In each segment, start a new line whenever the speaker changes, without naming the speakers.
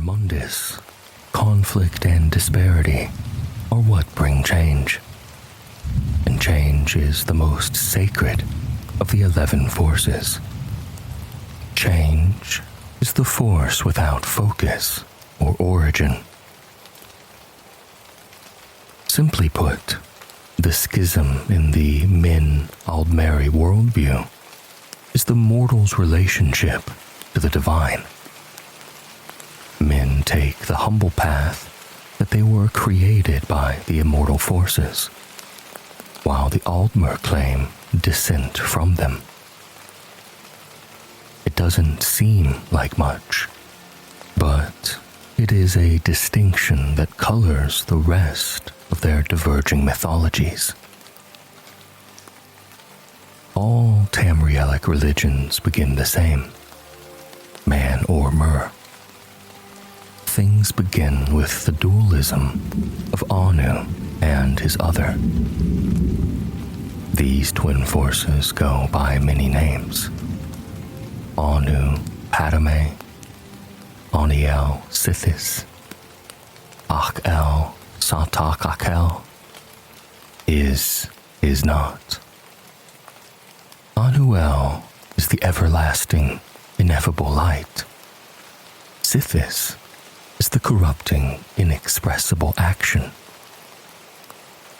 mundus, conflict and disparity are what bring change. And change is the most sacred of the 11 forces. Change is the force without focus or origin. Simply put, the schism in the Min-Aldmeri worldview is the mortal's relationship to the divine. Men take the humble path that they were created by the immortal forces, while the Aldmer claim descent from them. It doesn't seem like much, but it is a distinction that colors the rest of their diverging mythologies. All Tamrielic religions begin the same, man or mer. Things begin with the dualism of Anu and his other. These twin forces go by many names. Anu, Padme, Aniel, Sithis, Ak-El, Satak-Akel, is not. Anuel is the everlasting, ineffable light. Sithis is the corrupting, inexpressible action.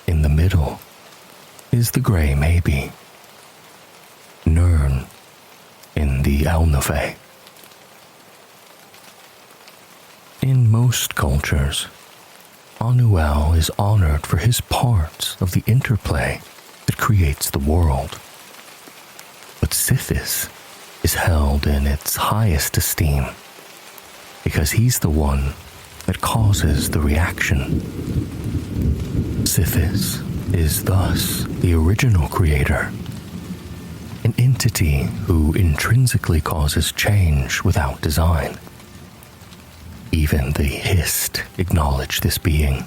In the middle is the gray maybe. Nirn in the Elnafeh. In most cultures, Anuel is honored for his part of the interplay that creates the world. But Sithis is held in its highest esteem because he's the one that causes the reaction. Sithis is thus the original creator, an entity who intrinsically causes change without design. Even the Hist acknowledge this being.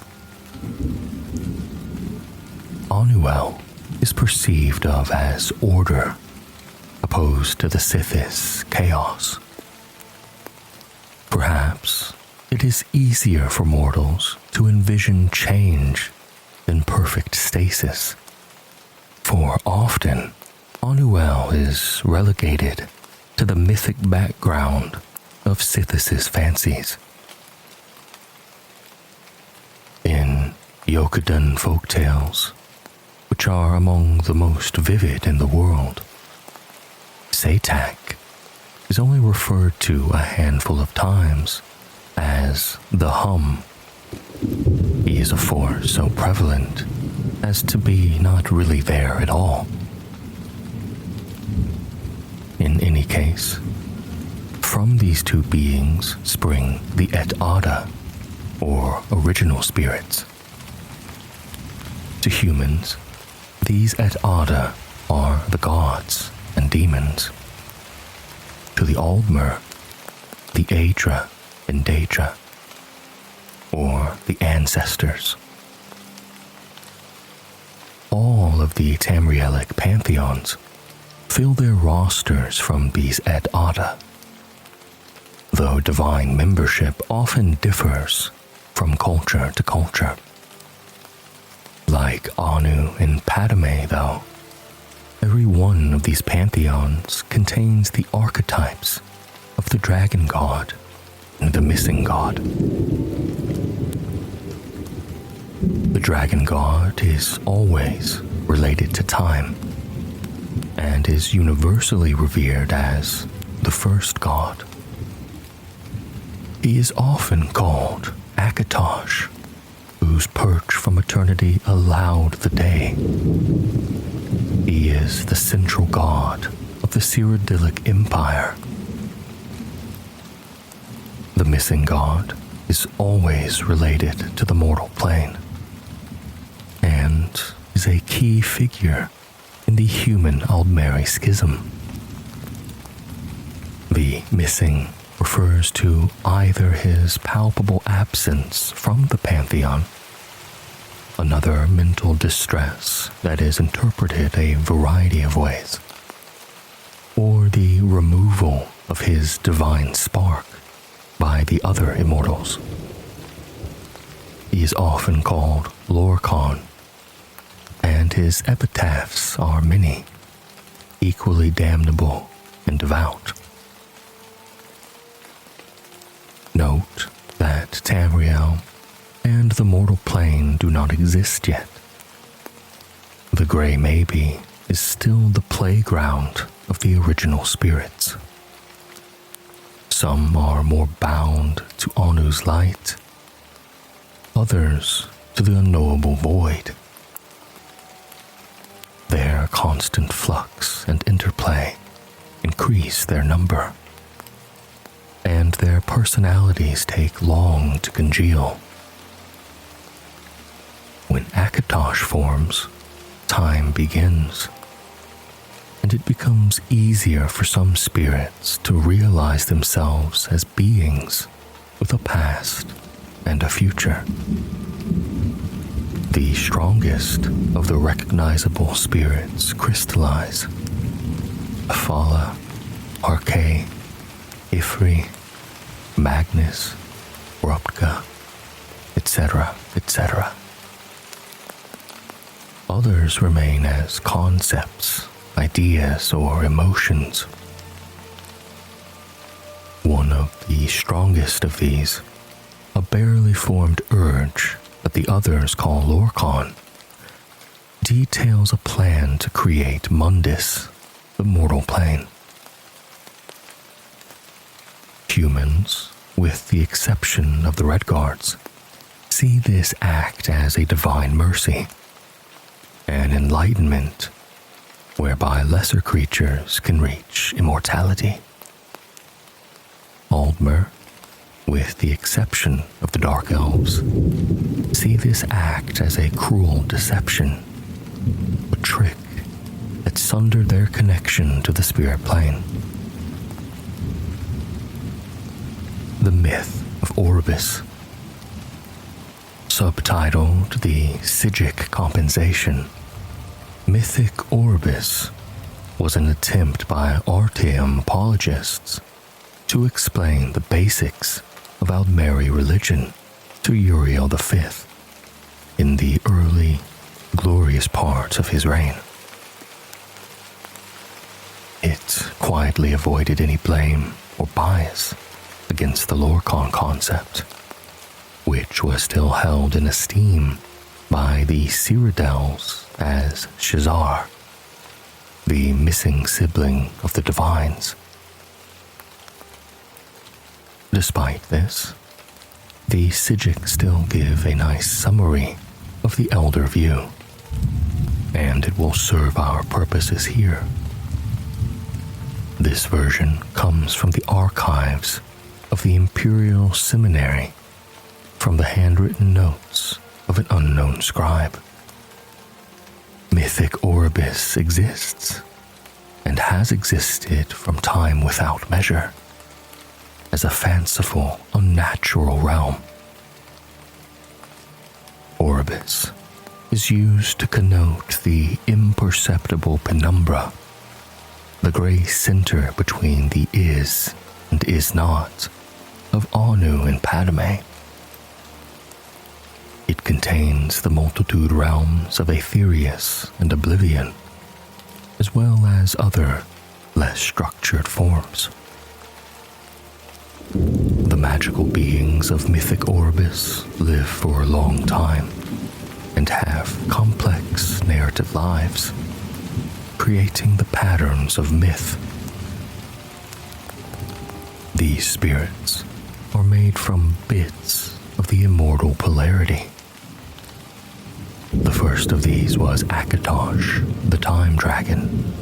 Anuel is perceived of as order, opposed to the Sithis chaos. Perhaps it is easier for mortals to envision change than perfect stasis, for often Anuel is relegated to the mythic background of Sithis' fancies. In Yokudan folktales, which are among the most vivid in the world, Satak is only referred to a handful of times as the Hum. He is a force so prevalent as to be not really there at all. In any case, from these two beings spring the Et Ada, or original spirits. To humans, these Et Ada are the gods and demons. To the Aldmer, the Aedra and Daedra, or the ancestors. All of the Tamrielic pantheons fill their rosters from these Et Ada, though divine membership often differs from culture to culture. Like Anu and Padme, though, every one of these pantheons contains the archetypes of the dragon god and the missing god. The dragon god is always related to time and is universally revered as the first god. He is often called Akatosh, whose perch from eternity allowed the day. He is the central god of the Cyrodiilic Empire. The missing god is always related to the mortal plane, and is a key figure in the human Aldmeri schism. The missing refers to either his palpable absence from the pantheon, another mental distress that is interpreted a variety of ways, or the removal of his divine spark by the other immortals. He is often called Lorkhan, and his epitaphs are many, equally damnable and devout. Note that Tamriel and the mortal plane do not exist yet. The Grey Maybe is still the playground of the original spirits. Some are more bound to Anu's light, others to the unknowable void. Their constant flux and interplay increase their number, and their personalities take long to congeal. When Akatosh forms, time begins, and it becomes easier for some spirits to realize themselves as beings with a past and a future. The strongest of the recognizable spirits crystallize. Afala, Arche, Ifri, Magnus, Rupka, etc., etc. Others remain as concepts, ideas, or emotions. One of the strongest of these, a barely formed urge that the others call Lorkhan, details a plan to create Mundus, the mortal plane. Humans, with the exception of the Redguards, see this act as a divine mercy, an enlightenment whereby lesser creatures can reach immortality. Aldmer, with the exception of the Dark Elves, see this act as a cruel deception, a trick that sundered their connection to the spirit plane. The Myth of Orbis, subtitled The Psijic Compensation, Mythic Orbis was an attempt by Artaeum apologists to explain the basics of Aldmeri religion to Uriel V in the early, glorious parts of his reign. It quietly avoided any blame or bias against the Lorkhan concept, which was still held in esteem by the Cyrodiils as Shazar, the missing sibling of the Divines. Despite this, the Psijic still give a nice summary of the Elder view, and it will serve our purposes here. This version comes from the archives of the Imperial Seminary, from the handwritten notes of an unknown scribe. Mythic Orbis exists, and has existed from time without measure, as a fanciful, unnatural realm. Orbis is used to connote the imperceptible penumbra, the gray center between the is and is not of Anu and Padme. It contains the multitude realms of Aetherius and Oblivion, as well as other, less structured forms. The magical beings of mythic Orbis live for a long time and have complex narrative lives, creating the patterns of myth. These spirits are made from bits of the immortal polarity. The first of these was Akatosh, the Time Dragon,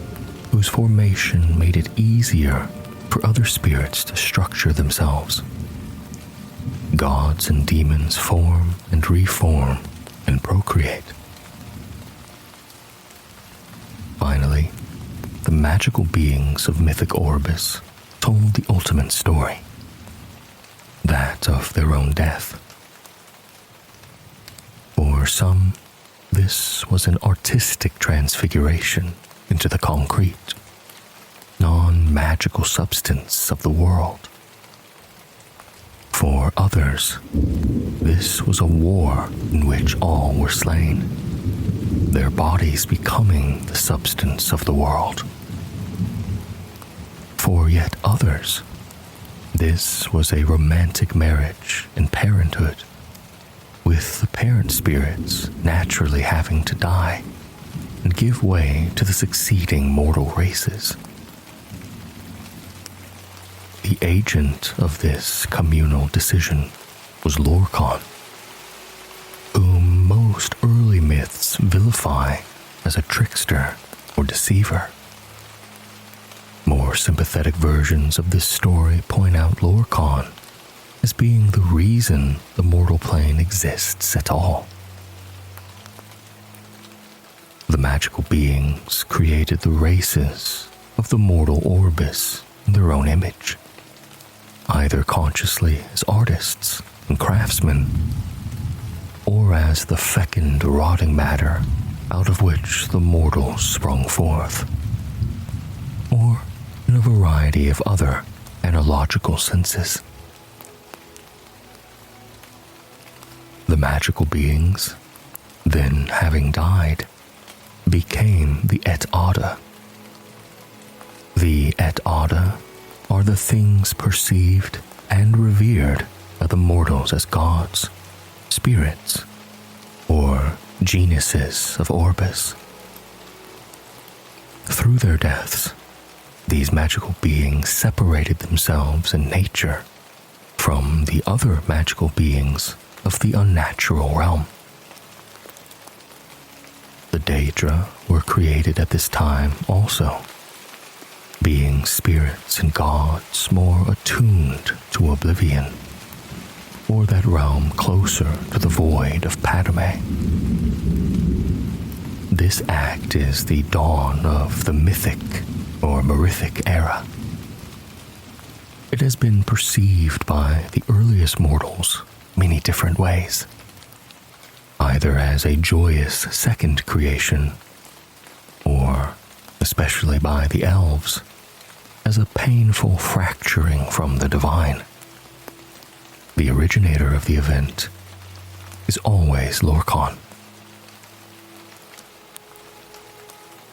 whose formation made it easier for other spirits to structure themselves. Gods and demons form and reform and procreate. Finally, the magical beings of mythic Orbis told the ultimate story, that of their own death. For some, this was an artistic transfiguration into the concrete, non-magical substance of the world. For For others, this was a war in which all were slain, their bodies becoming the substance of the world. For yet others, this was a romantic marriage and parenthood, with the parent spirits naturally having to die and give way to the succeeding mortal races. The agent of this communal decision was Lorcan, whom most early myths vilify as a trickster or deceiver. More sympathetic versions of this story point out Lorcan as being the reason the mortal plane exists at all. The magical beings created the races of the mortal orbis in their own image, either consciously as artists and craftsmen, or as the fecund rotting matter out of which the mortals sprung forth, or in a variety of other analogical senses. The magical beings, then having died, became the Et Ada. The Et Ada are the things perceived and revered by the mortals as gods, spirits, or geniuses of Orbis. Through their deaths, these magical beings separated themselves in nature from the other magical beings of the unnatural realm. The Daedra were created at this time also, being spirits and gods more attuned to oblivion, or that realm closer to the void of Padme. This act is the dawn of the mythic or Merithic era. It has been perceived by the earliest mortals many different ways, either as a joyous second creation, or, especially by the elves, as a painful fracturing from the divine. The originator of the event is always Lorcan.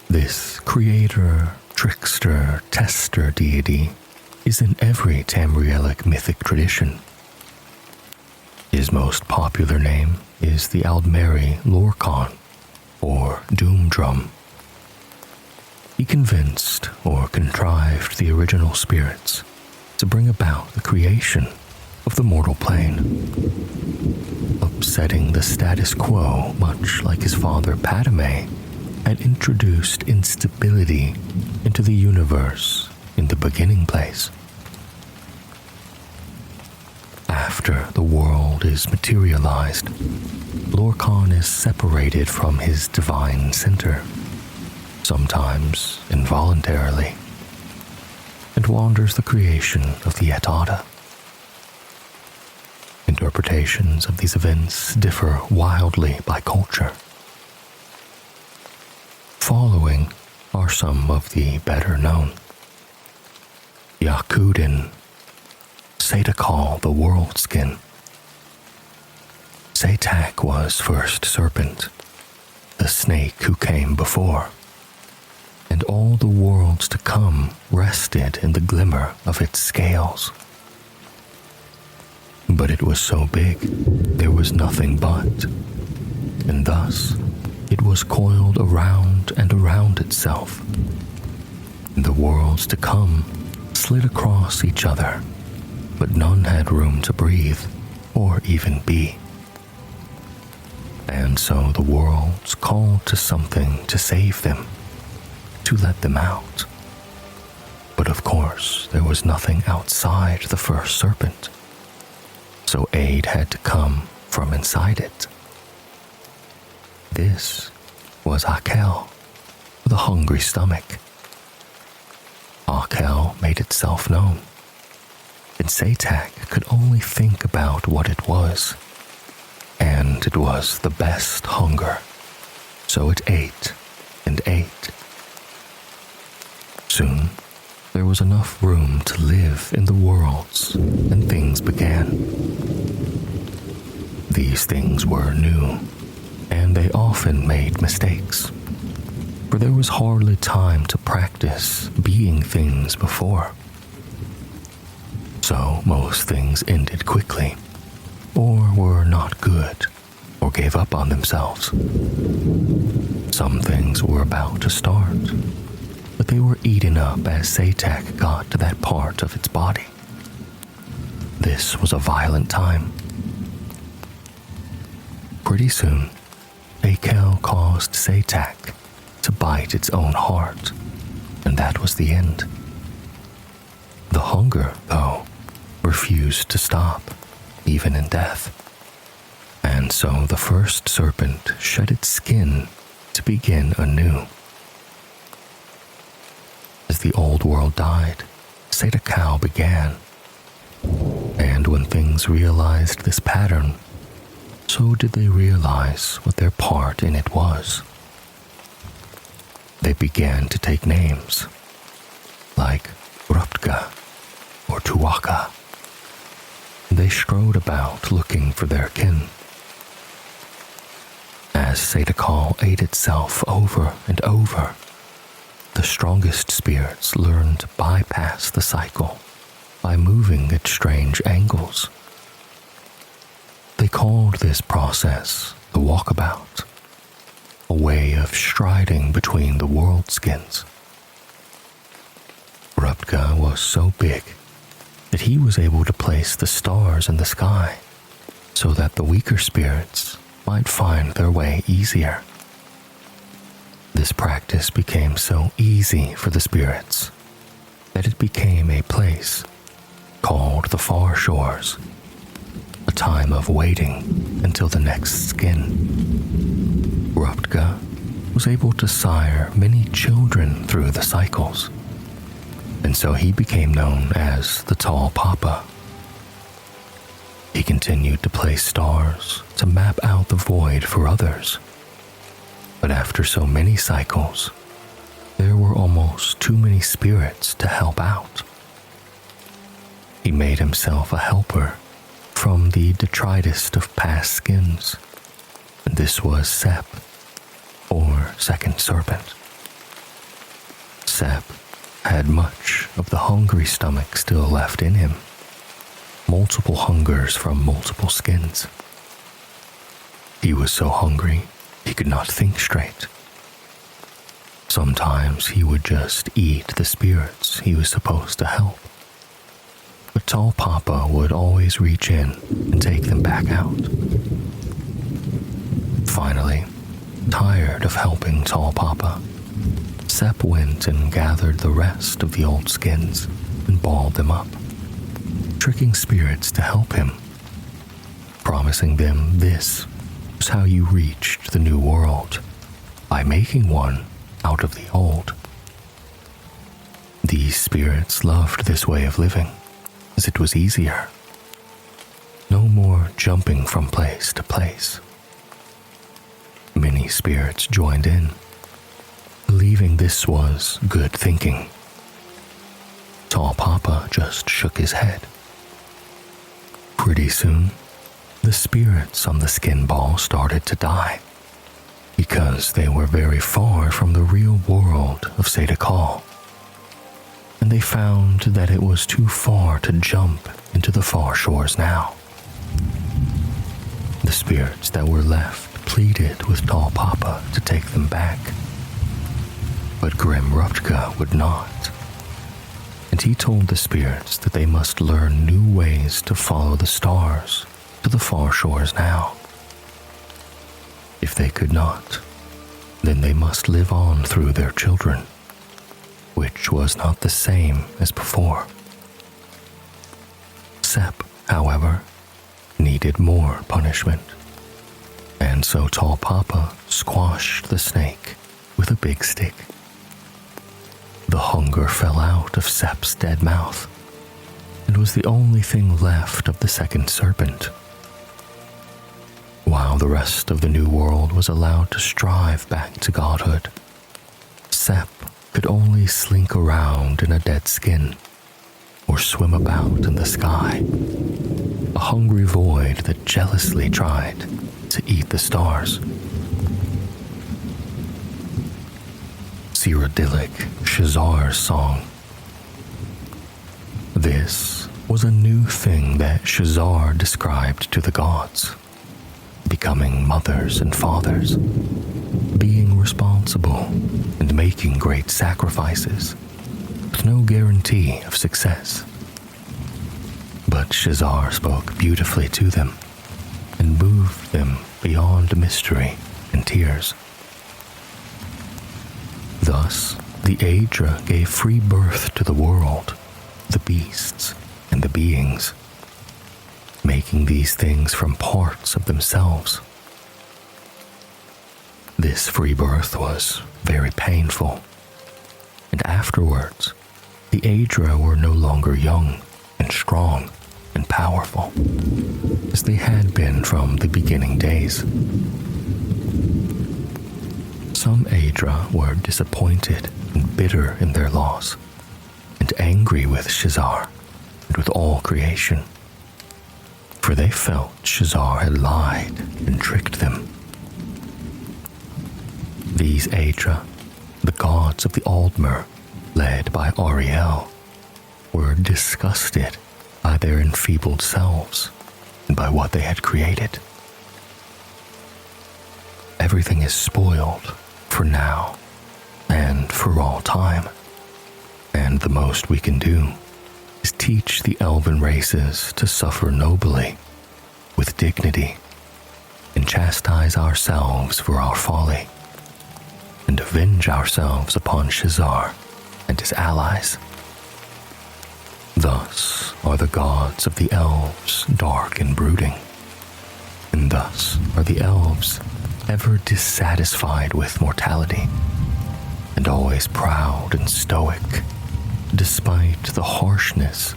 This creator, trickster, tester deity is in every Tamrielic mythic tradition. His most popular name is the Aldmeri Lorcan, or Doom Drum. He convinced or contrived the original spirits to bring about the creation of the mortal plane, upsetting the status quo much like his father Padme had introduced instability into the universe in the beginning place. After the world is materialized, Lorcan is separated from his divine center, sometimes involuntarily, and wanders the creation of the Et Ada. Interpretations of these events differ wildly by culture. Following are some of the better known. Yakudin, Satakal the World Skin. Satak was first serpent, the snake who came before, and all the worlds to come rested in the glimmer of its scales. But it was so big, there was nothing but, and thus it was coiled around and around itself, and the worlds to come slid across each other, but none had room to breathe or even be. And so the worlds called to something to save them, to let them out. But of course, there was nothing outside the first serpent, so aid had to come from inside it. This was Akel, with a hungry stomach. Akel made itself known, and Satak could only think about what it was, and it was the best hunger, so it ate and ate. Soon, there was enough room to live in the worlds, and things began. These things were new, and they often made mistakes, for there was hardly time to practice being things before. So most things ended quickly, or were not good, or gave up on themselves. Some things were about to start, but they were eaten up as Satek got to that part of its body. This was a violent time. Pretty soon, Akel caused Satek to bite its own heart, and that was the end. The hunger, though, refused to stop, even in death. And so the first serpent shed its skin to begin anew. As the old world died, Satekal began. And when things realized this pattern, so did they realize what their part in it was. They began to take names, like Ruptka or Tuwaka. They strode about looking for their kin. As Satekal ate itself over and over, the strongest spirits learned to bypass the cycle by moving at strange angles. They called this process the walkabout, a way of striding between the world skins. Ruptka was so big that he was able to place the stars in the sky so that the weaker spirits might find their way easier. This practice became so easy for the spirits that it became a place called the Far Shores, a time of waiting until the next skin. Ruptka was able to sire many children through the cycles, and so he became known as the Tall Papa. He continued to place stars to map out the void for others. But after so many cycles, there were almost too many spirits to help out. He made himself a helper from the detritus of past skins, and this was Sep, or Second Serpent. Sep had much of the hungry stomach still left in him, multiple hungers from multiple skins. He was so hungry he could not think straight. Sometimes he would just eat the spirits he was supposed to help, but Tall Papa would always reach in and take them back out. Finally, tired of helping Tall Papa, Sep went and gathered the rest of the old skins and balled them up, tricking spirits to help him, promising them this was how you reached the new world, by making one out of the old. These spirits loved this way of living, as it was easier. No more jumping from place to place. Many spirits joined in, believing this was good thinking. Tall Papa just shook his head. Pretty soon, the spirits on the skin ball started to die, because they were very far from the real world of Satekal, and they found that it was too far to jump into the Far Shores now. The spirits that were left pleaded with Tall Papa to take them back, but Grim Ruptka would not, and he told the spirits that they must learn new ways to follow the stars to the Far Shores now. If they could not, then they must live on through their children, which was not the same as before. Sep, however, needed more punishment, and so Tall Papa squashed the snake with a big stick. The hunger fell out of Sep's dead mouth, and was the only thing left of the Second Serpent. While the rest of the new world was allowed to strive back to godhood, Sep could only slink around in a dead skin or swim about in the sky, a hungry void that jealously tried to eat the stars. Cyrodiilic Shazar's song. This was a new thing that Shazar described to the gods, becoming mothers and fathers, being responsible and making great sacrifices, with no guarantee of success. But Shazar spoke beautifully to them and moved them beyond mystery and tears. Thus, the Aedra gave free birth to the world, the beasts, and the beings, making these things from parts of themselves. This free birth was very painful, and afterwards, the Aedra were no longer young and strong and powerful, as they had been from the beginning days. Some Aedra were disappointed and bitter in their loss, and angry with Shazar and with all creation, for they felt Shazar had lied and tricked them. These Aedra, the gods of the Aldmer, led by Ariel, were disgusted by their enfeebled selves and by what they had created. Everything is spoiled for now and for all time, and the most we can do is teach the elven races to suffer nobly, with dignity, and chastise ourselves for our folly, and avenge ourselves upon Shazar and his allies. Thus are the gods of the elves dark and brooding, and thus are the elves ever dissatisfied with mortality, and always proud and stoic, despite the harshness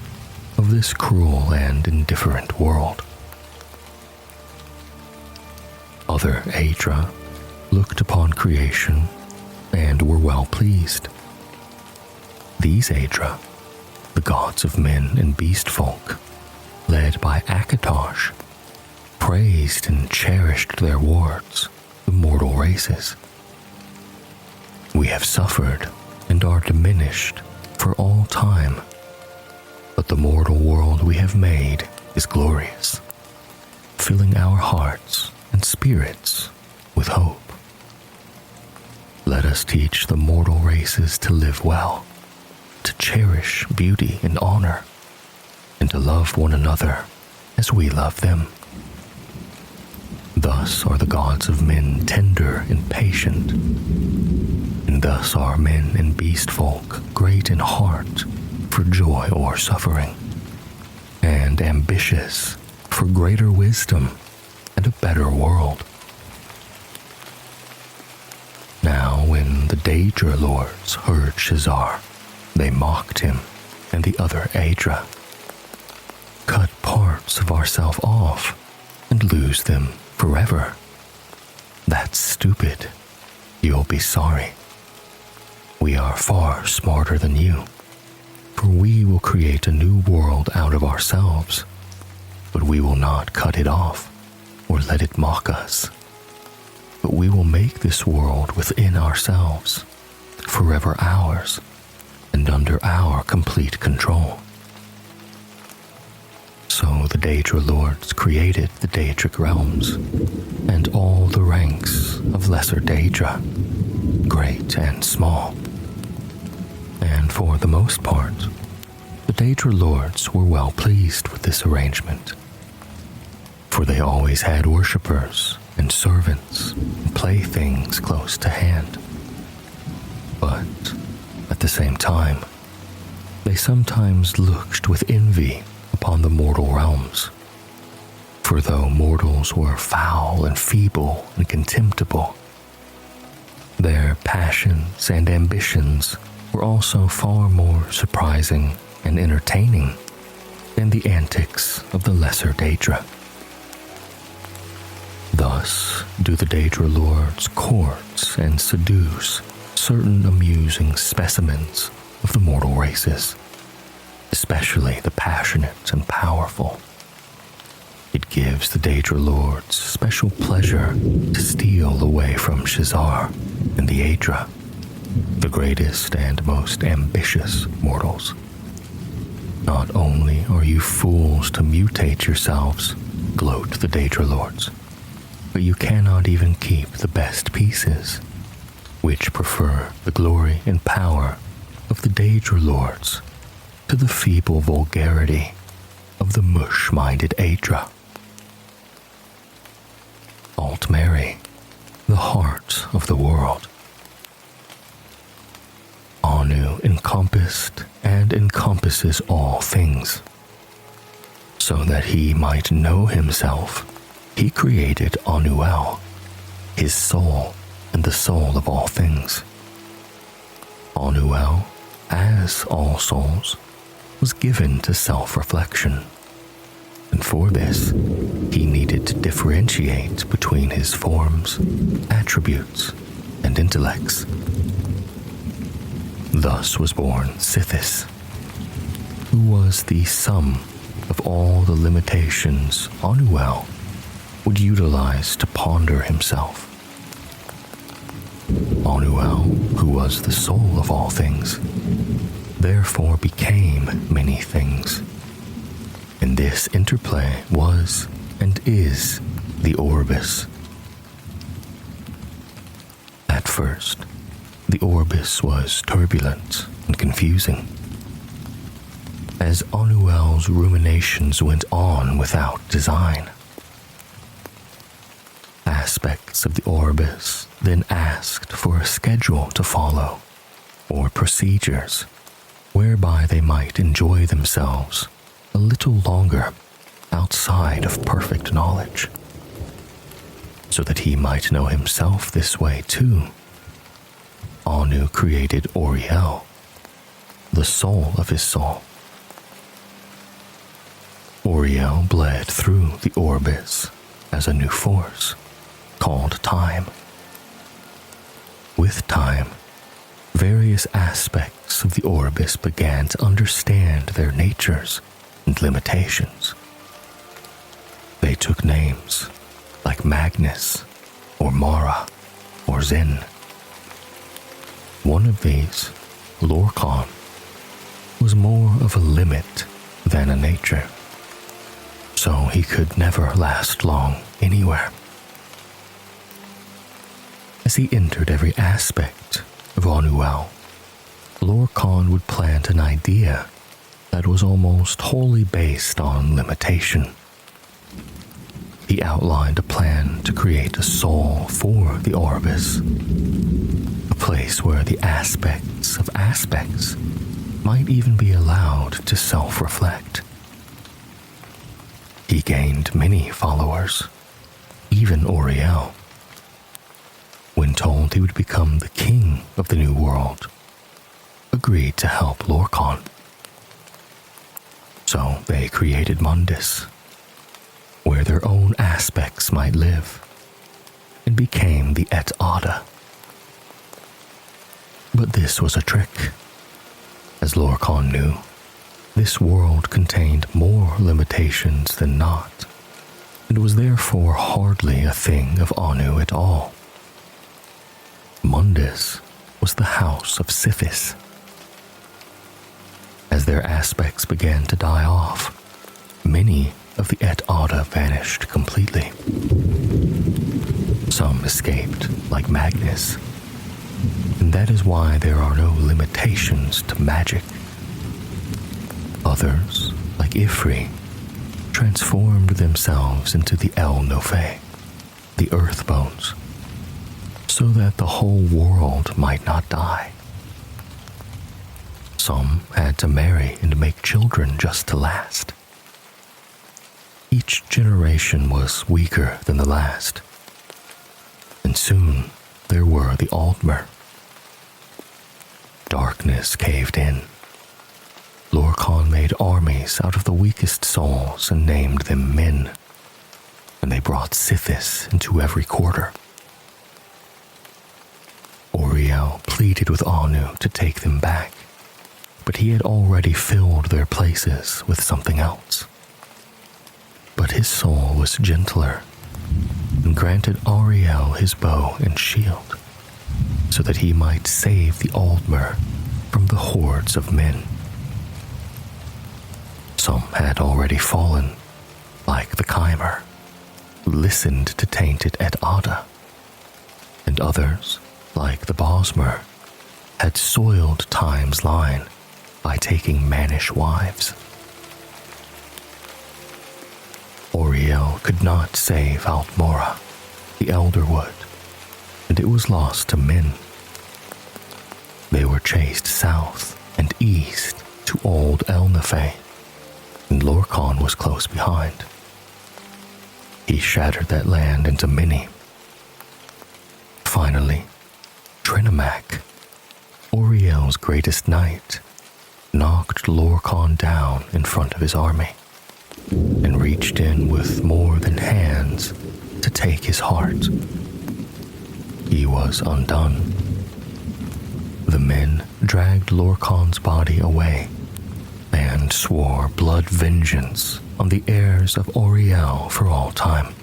of this cruel and indifferent world. Other Aedra looked upon creation and were well pleased. These Aedra, the gods of men and beast folk, led by Akatosh, praised and cherished their wards, the mortal races. We have suffered and are diminished for all time, but the mortal world we have made is glorious, filling our hearts and spirits with hope. Let us teach the mortal races to live well, to cherish beauty and honor, and to love one another as we love them. Thus are the gods of men tender and patient, and thus are men and beast folk great in heart for joy or suffering, and ambitious for greater wisdom and a better world. Now when the Daedra lords heard Shazar, they mocked him and the other Aedra. Cut parts of ourselves off and lose them forever. That's stupid. You'll be sorry. We are far smarter than you, for we will create a new world out of ourselves, but we will not cut it off or let it mock us. But we will make this world within ourselves, forever ours, and under our complete control. So the Daedra lords created the Daedric realms, and all the ranks of lesser Daedra, great and small. And for the most part, the Daedra lords were well pleased with this arrangement, for they always had worshippers and servants and playthings close to hand. But at the same time, they sometimes looked with envy upon the mortal realms, for though mortals were foul and feeble and contemptible, their passions and ambitions were also far more surprising and entertaining than the antics of the lesser Daedra. Thus do the Daedra lords court and seduce certain amusing specimens of the mortal races, especially the passionate and powerful. It gives the Daedra Lords special pleasure to steal away from Shizar and the Aedra, the greatest and most ambitious mortals. Not only are you fools to mutate yourselves, gloat the Daedra Lords, but you cannot even keep the best pieces, which prefer the glory and power of the Daedra Lords to the feeble vulgarity of the mush-minded Aedra. Altmeri, the heart of the world. Anu encompassed and encompasses all things. So that he might know himself, he created Anuel, his soul and the soul of all things. Anuel, as all souls, was given to self-reflection, and for this, he needed to differentiate between his forms, attributes, and intellects. Thus was born Sithis, who was the sum of all the limitations Anuel would utilize to ponder himself. Anuel, who was the soul of all things, therefore became many things. And this interplay was and is the Orbis. At first, the Orbis was turbulent and confusing. As Anuel's ruminations went on without design, aspects of the Orbis then asked for a schedule to follow, or procedures, whereby they might enjoy themselves a little longer outside of perfect knowledge, so that he might know himself this way too. Anu created Auriel, the soul of his soul. Auriel bled through the Orbis as a new force, called time. With time, various aspects of the Orbis began to understand their natures and limitations. They took names like Magnus, or Mara, or Zin. One of these, Lorcan, was more of a limit than a nature, so he could never last long anywhere. As he entered every aspect of Anuel, Lorcan would plant an idea that was almost wholly based on limitation. He outlined a plan to create a soul for the Orbis, a place where the aspects of aspects might even be allowed to self-reflect. He gained many followers, even Auriel. When told he would become the king of the new world, agreed to help Lorcan. So they created Mundus, where their own aspects might live, and became the Et Ada. But this was a trick. As Lorcan knew, this world contained more limitations than not, and was therefore hardly a thing of Anu at all. Mundus was the house of Sithis. As their aspects began to die off, many of the Et Ada vanished completely. Some escaped, like Magnus, and that is why there are no limitations to magic. Others, like Ifri, transformed themselves into the El Nofé, the Earthbones, so that the whole world might not die. Some had to marry and make children just to last. Each generation was weaker than the last, and soon there were the Aldmer. Darkness caved in. Lorcan made armies out of the weakest souls and named them men, and they brought Sithis into every quarter. Auriel pleaded with Anu to take them back, but he had already filled their places with something else. But his soul was gentler and granted Ariel his bow and shield so that he might save the Aldmer from the hordes of men. Some had already fallen, like the Chimer, who listened to tainted at Ada, and others, like the Bosmer, had soiled Time's line by taking mannish wives. Oriel could not save Altmora, the Elderwood, and it was lost to men. They were chased south and east to Old Elnafay, and Lorcan was close behind. He shattered that land into many. Finally, Trinimac, Oriel's greatest knight, knocked Lorcan down in front of his army and reached in with more than hands to take his heart. He was undone. The men dragged Lorcan's body away and swore blood vengeance on the heirs of Oriel for all time.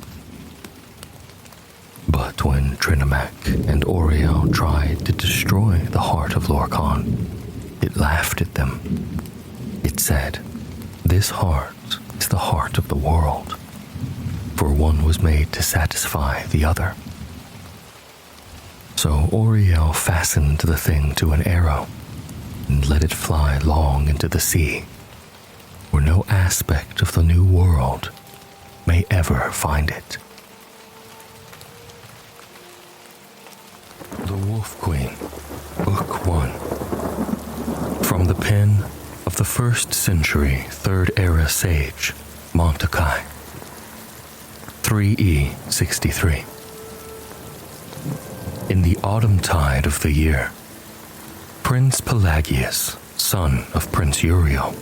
But when Trinimac and Oriel tried to destroy the heart of Lorcan, it laughed at them. It said, "This heart is the heart of the world, for one was made to satisfy the other." So Oriel fastened the thing to an arrow and let it fly long into the sea, where no aspect of the new world may ever find it. The Wolf Queen, Book 1. From the pen of the 1st century 3rd Era sage, Montakai. 3E63. In the autumn tide of the year, Prince Pelagius, son of Prince Uriel,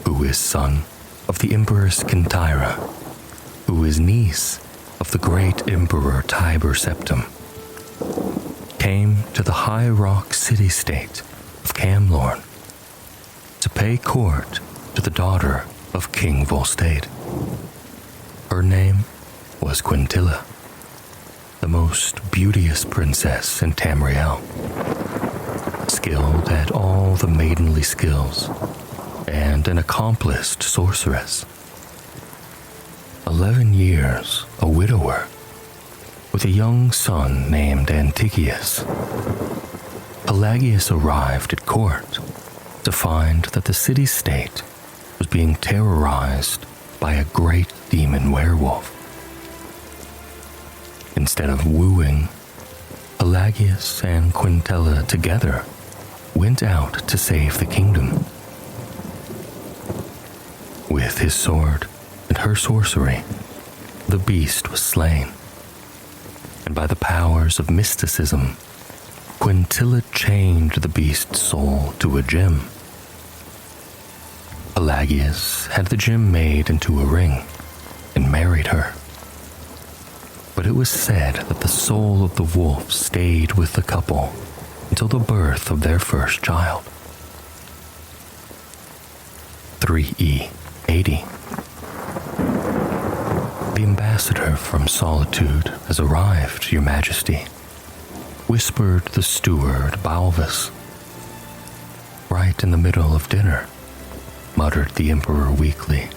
who is son of the Empress Kintyra, who is niece of the great Emperor Tiber Septim, came to the high rock city-state of Camlorn to pay court to the daughter of King Volstade. Her name was Quintilla, the most beauteous princess in Tamriel, skilled at all the maidenly skills, and an accomplished sorceress. 11 years a widower, with a young son named Anticius. Pelagius arrived at court to find that the city-state was being terrorized by a great demon werewolf. Instead of wooing, Pelagius and Quintilla together went out to save the kingdom. With his sword and her sorcery, the beast was slain, and by the powers of mysticism, Quintilla chained the beast's soul to a gem. Pelagius had the gem made into a ring and married her. But it was said that the soul of the wolf stayed with the couple until the birth of their first child. 3E80. The ambassador from Solitude has arrived, Your Majesty, whispered the steward Balvus. Right in the middle of dinner, muttered the Emperor weakly.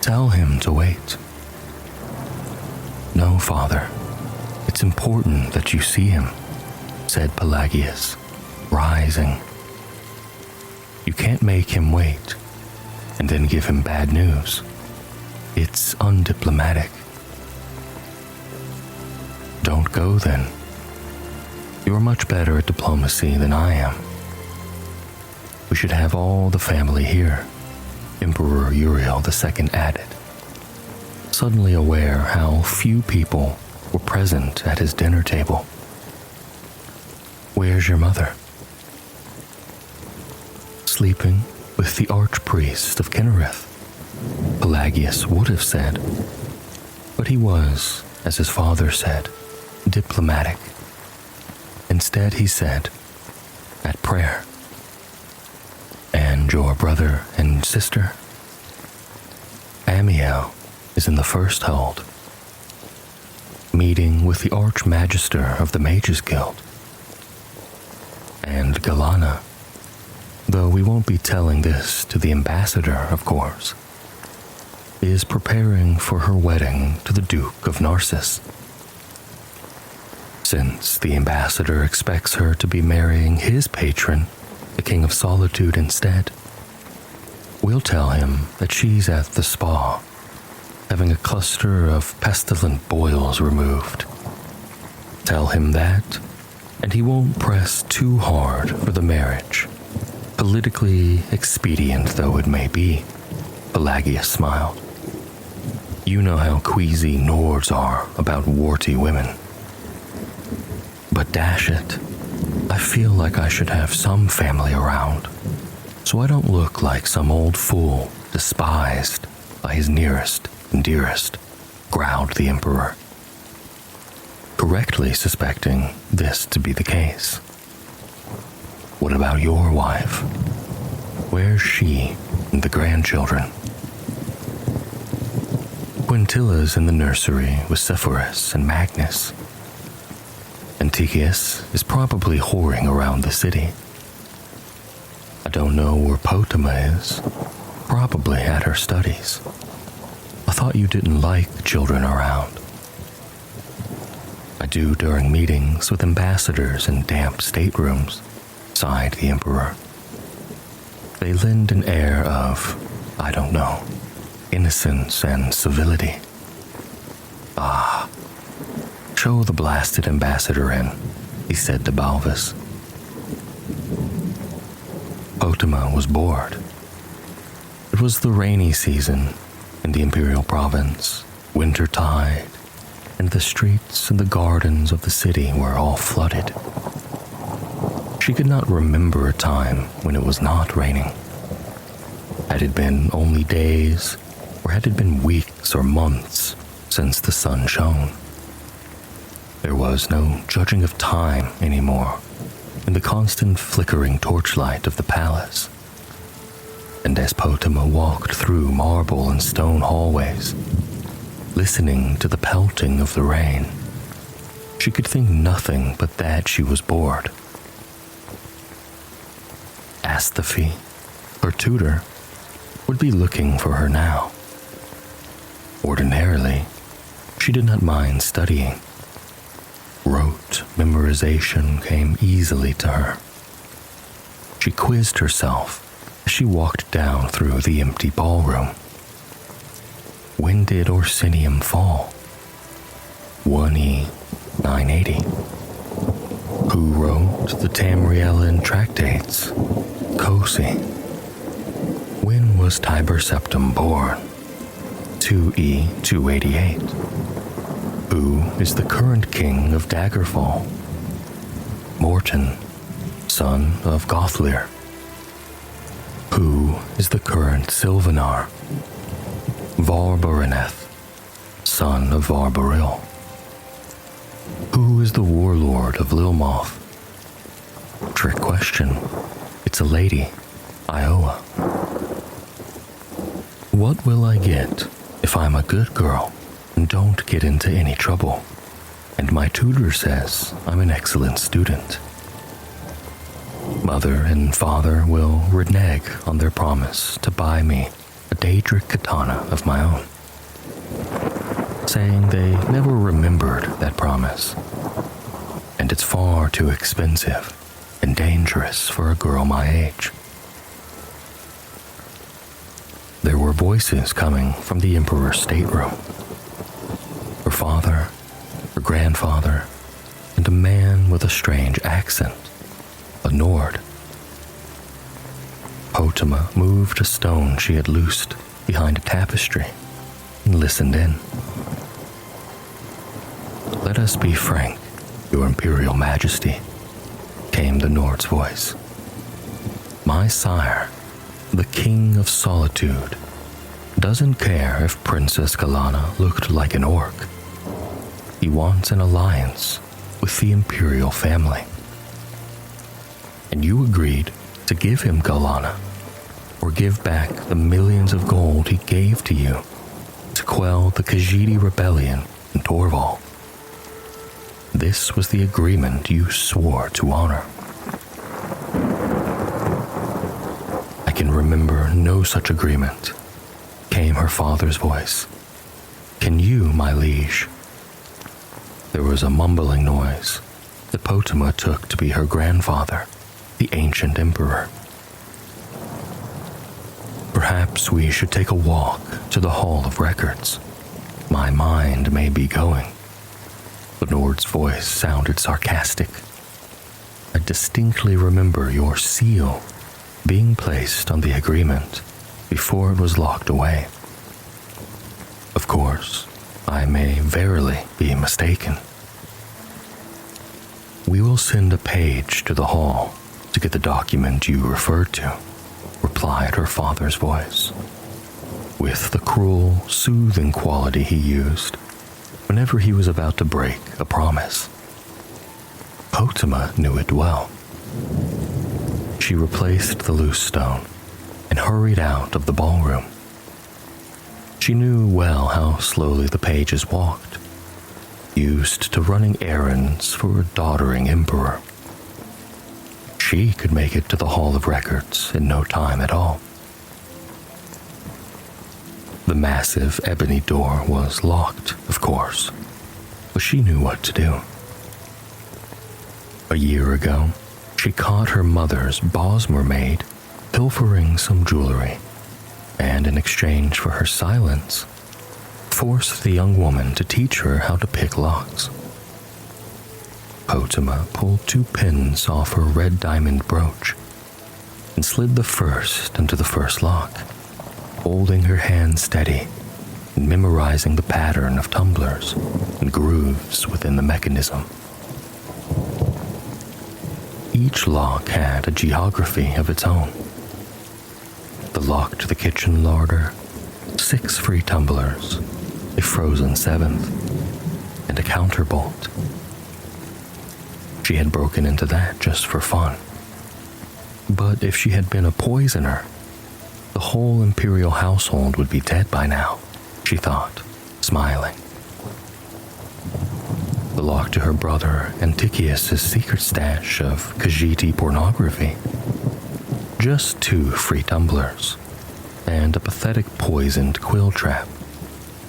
Tell him to wait. No, Father, it's important that you see him, said Pelagius, rising. You can't make him wait and then give him bad news. It's undiplomatic. Don't go then. You're much better at diplomacy than I am. We should have all the family here, Emperor Uriel II added, suddenly aware how few people were present at his dinner table. Where's your mother? Sleeping with the archpriest of Kinnereth, Pelagius would have said, but he was, as his father said, diplomatic, and Instead, he said, at prayer. And your brother and sister? Amiel is in the first hold, meeting with the Archmagister of the Mages Guild. And Galana, though we won't be telling this to the ambassador, of course, is preparing for her wedding to the Duke of Narcissus. Since the ambassador expects her to be marrying his patron, the King of Solitude, instead, we'll tell him that she's at the spa, having a cluster of pestilent boils removed. Tell him that, and he won't press too hard for the marriage, politically expedient though it may be. Pelagius smiled. You know how queasy Nords are about warty women. But dash it, I feel like I should have some family around, so I don't look like some old fool despised by his nearest and dearest, growled the Emperor, correctly suspecting this to be the case. What about your wife? Where's she and the grandchildren? Quintilla's in the nursery with Sepphoris and Magnus. Anticius is probably whoring around the city. I don't know where Potama is, probably at her studies. I thought you didn't like children around. I do during meetings with ambassadors in damp staterooms, sighed the Emperor. They lend an air of, I don't know, innocence and civility. Ah, show the blasted ambassador in, he said to Balvis. Potama was bored. It was the rainy season in the Imperial Province, wintertide, and the streets and the gardens of the city were all flooded. She could not remember a time when it was not raining. Had it been only days, or had it been weeks or months since the sun shone? There was no judging of time anymore in the constant flickering torchlight of the palace. And as Potama walked through marble and stone hallways, listening to the pelting of the rain, she could think nothing but that she was bored. Astaphy, her tutor, would be looking for her now. Ordinarily, she did not mind studying. Rote memorization came easily to her. She quizzed herself as she walked down through the empty ballroom. When did Orsinium fall? 1E 980. Who wrote the Tamriel tractates? Cosi. When was Tiber Septim born? 2E 288. Who is the current king of Daggerfall? Morton, son of Gothlir. Who is the current Sylvanar? Varbaraneth, son of Varbaril. Who is the warlord of Lilmoth? Trick question. It's a lady, Iowa. What will I get if I'm a good girl and don't get into any trouble, and my tutor says I'm an excellent student? Mother and father will renege on their promise to buy me a Daedric katana of my own, saying they never remembered that promise, and it's far too expensive and dangerous for a girl my age. There were voices coming from the Emperor's stateroom. Her father, her grandfather, and a man with a strange accent, a Nord. Potama moved a stone she had loosed behind a tapestry and listened in. Let us be frank, Your Imperial Majesty, came the Nord's voice. My sire, the King of Solitude, doesn't care if Princess Galana looked like an orc. He wants an alliance with the Imperial family. and you agreed to give him Galana, or give back the millions of gold he gave to you to quell the Khajiit rebellion in Torval. This was the agreement you swore to honor. I can remember no such agreement, came her father's voice. Can you, my liege? There was a mumbling noise that Potama took to be her grandfather, the ancient emperor. Perhaps we should take a walk to the Hall of Records. My mind may be going. Lenord's voice sounded sarcastic. I distinctly remember your seal being placed on the agreement before it was locked away. Of course, I may verily be mistaken. We will send a page to the hall to get the document you referred to, replied her father's voice, with the cruel, soothing quality he used whenever he was about to break a promise. Potama knew it well. She replaced the loose stone and hurried out of the ballroom. She knew well how slowly the pages walked, used to running errands for a doddering emperor. She could make it to the Hall of Records in no time at all. The massive ebony door was locked, of course, but she knew what to do. A year ago, she caught her mother's Bosmer maid pilfering some jewelry, and in exchange for her silence, forced the young woman to teach her how to pick locks. Potama pulled 2 pins off her red diamond brooch and slid the first into the first lock, holding her hand steady and memorizing the pattern of tumblers and grooves within the mechanism. Each lock had a geography of its own. The lock to the kitchen larder, 6 free tumblers, a frozen 7th, and a counterbolt. She had broken into that just for fun. But if she had been a poisoner, the whole imperial household would be dead by now, she thought, smiling. The lock to her brother Anticius' secret stash of Khajiit pornography. Just 2 free tumblers, and a pathetic poisoned quill trap,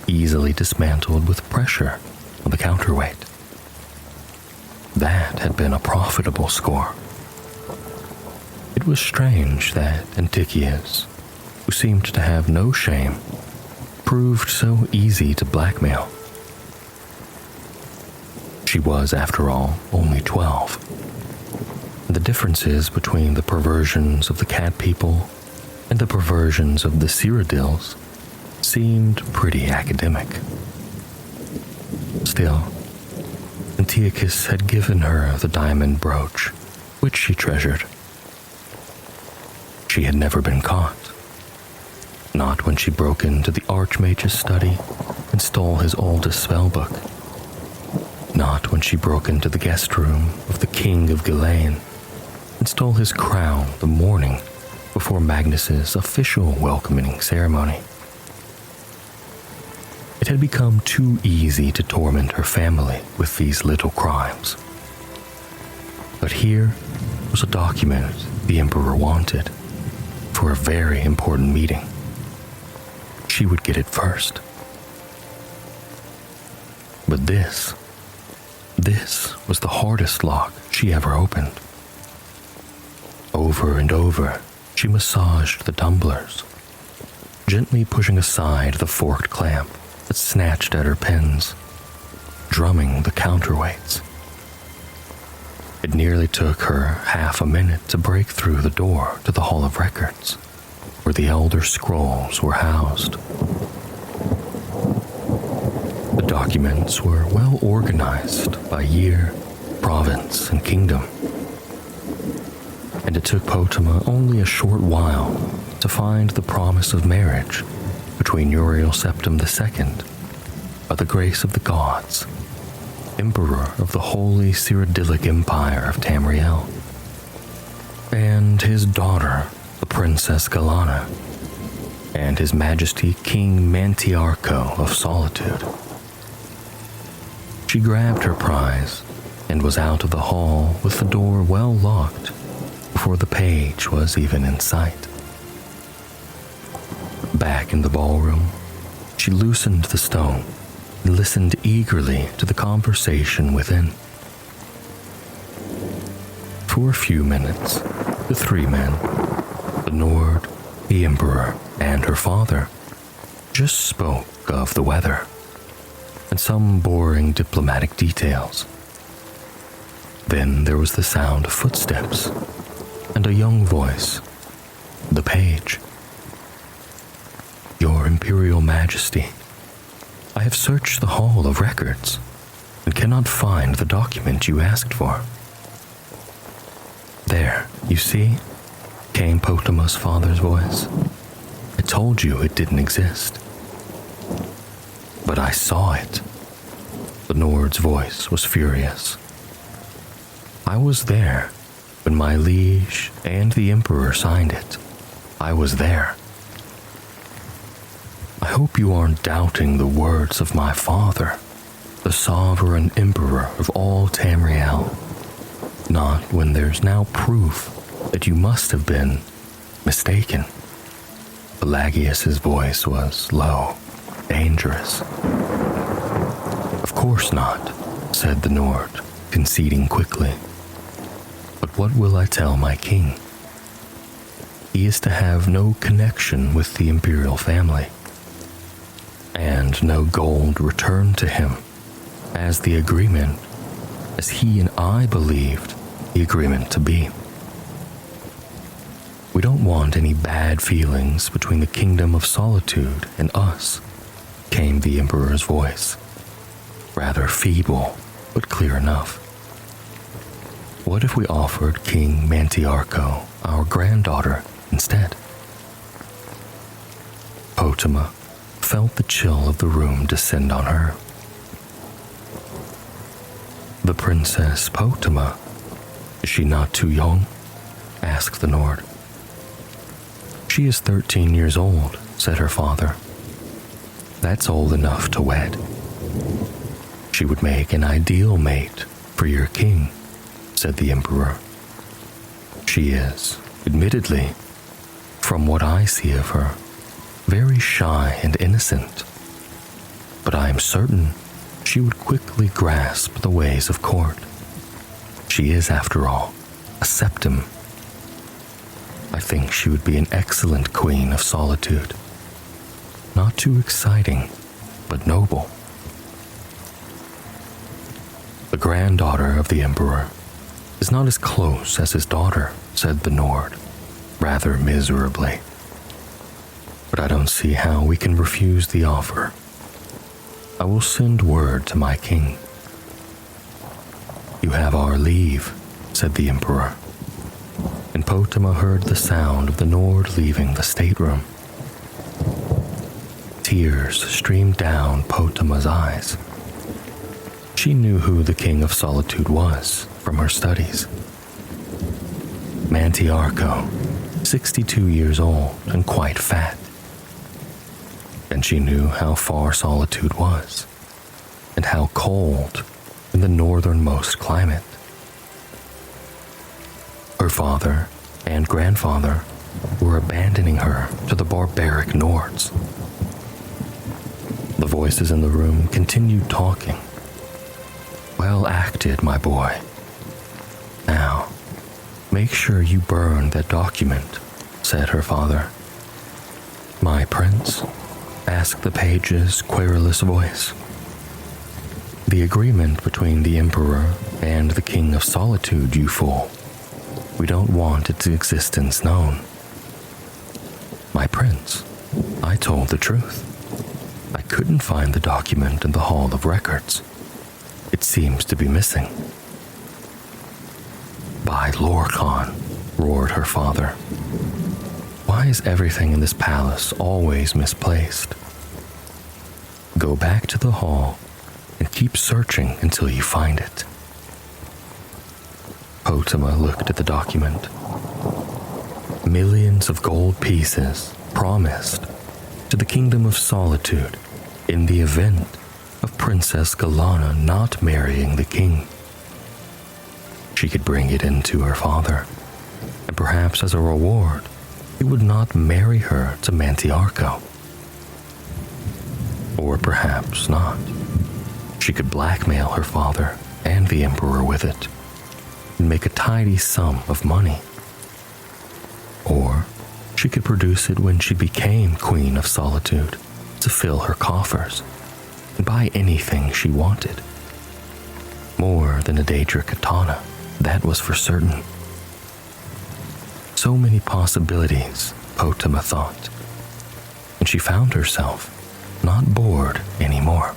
easily dismantled with pressure on the counterweight. That had been a profitable score. It was strange that Anticius, who seemed to have no shame, proved so easy to blackmail. She was, after all, only 12. The differences between the perversions of the cat people and the perversions of the Cyrodiils seemed pretty academic. Still, Antiochus had given her the diamond brooch, which she treasured. She had never been caught. Not when she broke into the Archmage's study and stole his oldest spellbook. Not when she broke into the guest room of the King of Ghilain and stole his crown the morning before Magnus's official welcoming ceremony. It had become too easy to torment her family with these little crimes. But here was a document the Emperor wanted for a very important meeting. She would get it first. But this was the hardest lock she ever opened. Over and over, she massaged the tumblers, gently pushing aside the forked clamp that snatched at her pins, drumming the counterweights. It nearly took her half a minute to break through the door to the Hall of Records, where the Elder Scrolls were housed. The documents were well organized by year, province, and kingdom, and it took Potama only a short while to find the promise of marriage between Uriel Septim II, by the grace of the gods, Emperor of the Holy Cyrodiilic Empire of Tamriel, and his daughter, the Princess Galana, and His Majesty King Mantiarco of Solitude. She grabbed her prize and was out of the hall with the door well locked before the page was even in sight. Back in the ballroom, she loosened the stone and listened eagerly to the conversation within. For a few minutes, the three men, the Nord, the Emperor, and her father, just spoke of the weather and some boring diplomatic details. Then there was the sound of footsteps and a young voice, the page. Your Imperial Majesty, I have searched the Hall of Records and cannot find the document you asked for. There, you see, came Potima's father's voice. I told you it didn't exist. But I saw it. The Nord's voice was furious. I was there when my liege and the Emperor signed it. I was there. I hope you aren't doubting the words of my father, the sovereign Emperor of all Tamriel. Not when there's now proof that you must have been mistaken. Pelagius's voice was low, dangerous. Of course not, said the Nord, conceding quickly. But what will I tell my king? He is to have no connection with the imperial family, and no gold returned to him, as the agreement, as he and I believed the agreement to be. We don't want any bad feelings between the Kingdom of Solitude and us, came the Emperor's voice, rather feeble, but clear enough. What if we offered King Mantiarco our granddaughter instead? Potima felt the chill of the room descend on her. The Princess Potima, is she not too young? Asked the Nord. She is 13 years old, said her father. That's old enough to wed. She would make an ideal mate for your king, said the Emperor. She is, admittedly, from what I see of her, very shy and innocent. But I am certain she would quickly grasp the ways of court. She is, after all, a septim. I think she would be an excellent queen of solitude. Not too exciting, but noble. The granddaughter of the Emperor is not as close as his daughter, said the Nord, rather miserably. But I don't see how we can refuse the offer. I will send word to my king. You have our leave, said the Emperor, and Potima heard the sound of the Nord leaving the stateroom. Tears streamed down Potima's eyes. She knew who the King of Solitude was from her studies. Mantiarco, 62 years old and quite fat. And she knew how far Solitude was, and how cold in the northernmost climate. Her father and grandfather were abandoning her to the barbaric Nords. The voices in the room continued talking. Well acted, my boy. Now, make sure you burn that document, said her father. My prince? Asked the page's querulous voice. The agreement between the Emperor and the King of Solitude, you fool. We don't want its existence known. My prince, I told the truth. I couldn't find the document in the Hall of Records. It seems to be missing. By Lorcan, roared her father. Why is everything in this palace always misplaced? Go back to the hall and keep searching until you find it. Potima looked at the document, millions of gold pieces promised to the Kingdom of Solitude in the event of Princess Galana not marrying the king. She could bring it in to her father, and perhaps as a reward, he would not marry her to Mantiarco. Or perhaps not. She could blackmail her father and the Emperor with it, and make a tidy sum of money. Or she could produce it when she became Queen of Solitude to fill her coffers and buy anything she wanted. More than a Daedric katana, that was for certain. So many possibilities, Potama thought, and she found herself not bored anymore.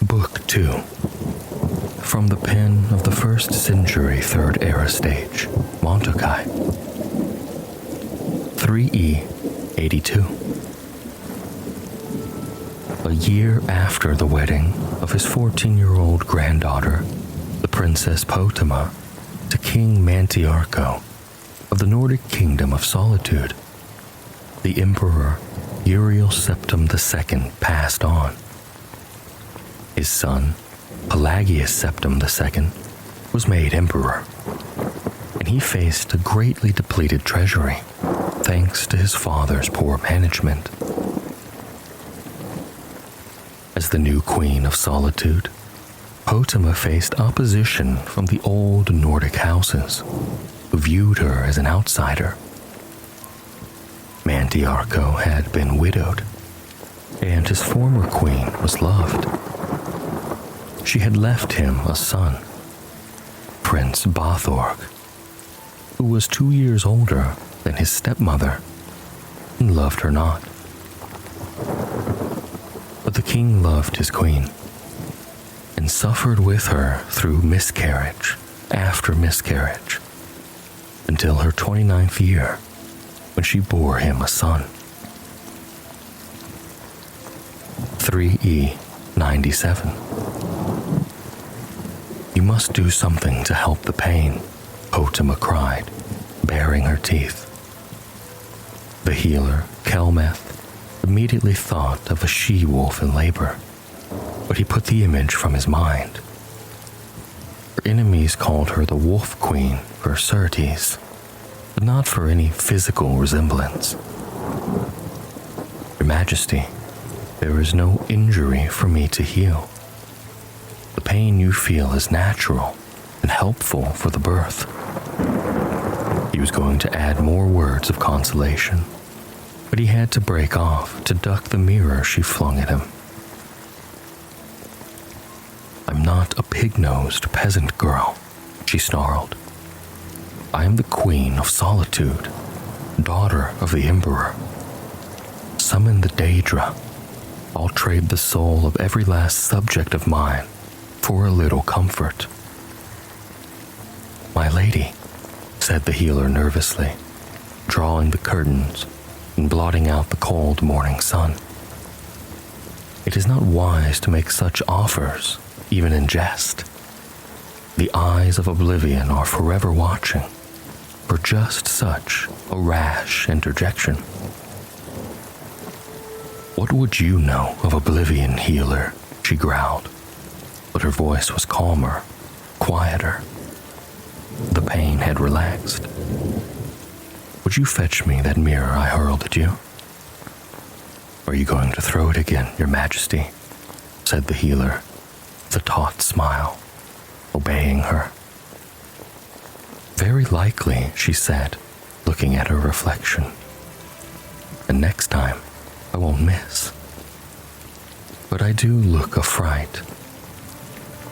Book 2. From the pen of the 1st century 3rd Era stage, Montokai. 3E 82. A year after the wedding of his 14-year-old granddaughter, the Princess Potama, to King Mantiarco of the Nordic Kingdom of Solitude, the Emperor Uriel Septim II passed on. His son, Pelagius Septim II, was made emperor, and he faced a greatly depleted treasury thanks to his father's poor management. As the new Queen of Solitude, Potama faced opposition from the old Nordic houses, who viewed her as an outsider. Mantiarco had been widowed, and his former queen was loved. She had left him a son, Prince Bathorg, who was 2 years older than his stepmother and loved her not. But the king loved his queen and suffered with her through miscarriage after miscarriage until her 29th year, when she bore him a son. 3E 97. You must do something to help the pain, Potama cried, baring her teeth. The healer, Kelmeth, immediately thought of a she-wolf in labor, but he put the image from his mind. Her enemies called her the Wolf Queen for certes, but not for any physical resemblance. Your Majesty, there is no injury for me to heal. The pain you feel is natural and helpful for the birth. He was going to add more words of consolation, but he had to break off to duck the mirror she flung at him. I'm not a pig-nosed peasant girl, she snarled. I am the Queen of Solitude, daughter of the Emperor. Summon the Daedra. I'll trade the soul of every last subject of mine for a little comfort. My lady, said the healer nervously, drawing the curtains and blotting out the cold morning sun. It is not wise to make such offers, even in jest. The eyes of oblivion are forever watching for just such a rash interjection. What would you know of oblivion, healer? She growled, but her voice was calmer, quieter. The pain had relaxed. Would you fetch me that mirror I hurled at you? Are you going to throw it again, Your Majesty? Said the healer, with a taut smile, obeying her. Very likely, she said, looking at her reflection. And next time, I won't miss. But I do look a fright.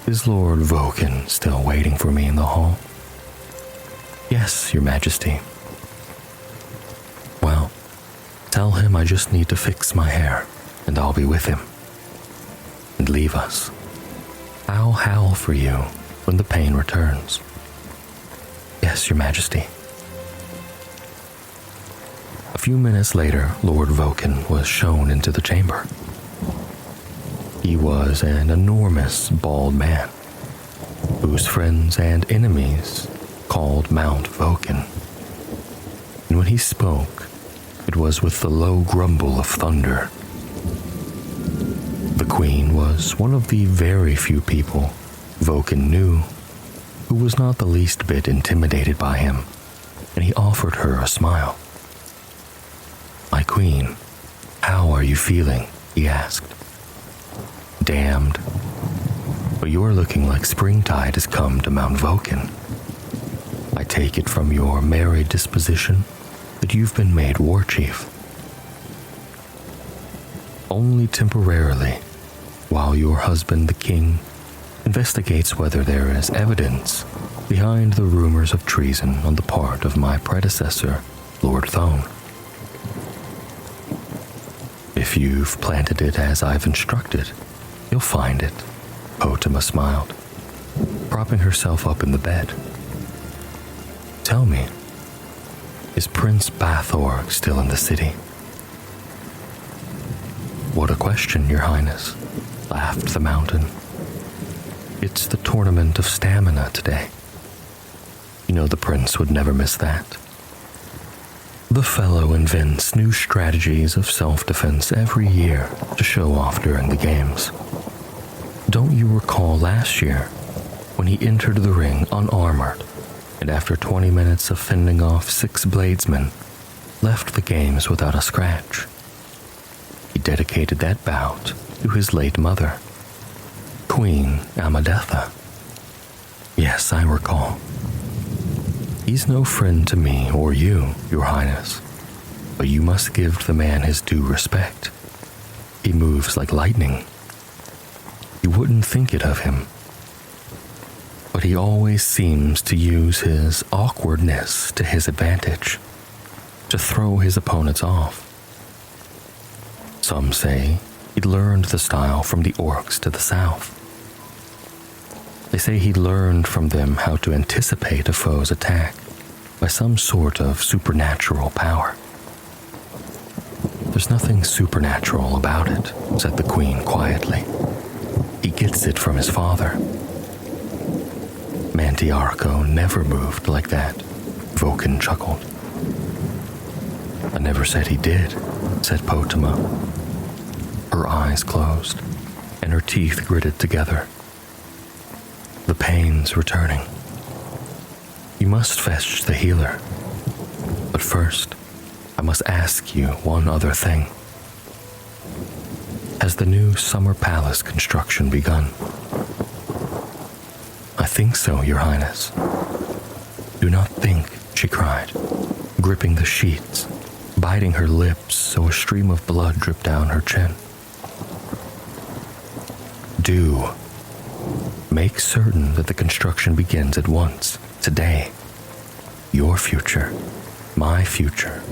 Is Lord Voken still waiting for me in the hall? Yes, Your Majesty. Well, tell him I just need to fix my hair, and I'll be with him. And leave us. I'll howl for you when the pain returns. Yes, Your Majesty. A few minutes later, Lord Voken was shown into the chamber. He was an enormous bald man, whose friends and enemies called Mount Voken. And when he spoke, it was with the low grumble of thunder. The queen was one of the very few people Voken knew who was not the least bit intimidated by him, and he offered her a smile. "My queen, how are you feeling?" he asked. "Damned. But you're looking like springtide has come to Mount Voken. I take it from your merry disposition that you've been made war chief." "Only temporarily, while your husband the king investigates whether there is evidence behind the rumors of treason on the part of my predecessor, Lord Thone." "If you've planted it as I've instructed, you'll find it," Potama smiled, propping herself up in the bed. "Tell me, is Prince Bathorg still in the city?" "What a question, Your Highness," laughed the mountain. "It's the tournament of stamina today. You know the prince would never miss that. The fellow invents new strategies of self-defense every year to show off during the games. Don't you recall last year when he entered the ring unarmored and after 20 minutes of fending off 6 bladesmen, left the games without a scratch? He dedicated that bout to his late mother, Queen Amadetha." "Yes, I recall. He's no friend to me or you, Your Highness, but you must give the man his due respect. He moves like lightning. You wouldn't think it of him, but he always seems to use his awkwardness to his advantage, to throw his opponents off. Some say he'd learned the style from the orcs to the south. They say he learned from them how to anticipate a foe's attack by some sort of supernatural power." "There's nothing supernatural about it," said the queen quietly. "He gets it from his father." "Mantiarco never moved like that," Voken chuckled. "I never said he did," said Potama. Her eyes closed, and her teeth gritted together. "The pain's returning. You must fetch the healer. But first, I must ask you one other thing. Has the new summer palace construction begun?" "I think so, Your Highness." "Do not think," she cried, gripping the sheets, biting her lips so a stream of blood dripped down her chin. "Do. Make certain that the construction begins at once, today. Your future, my future,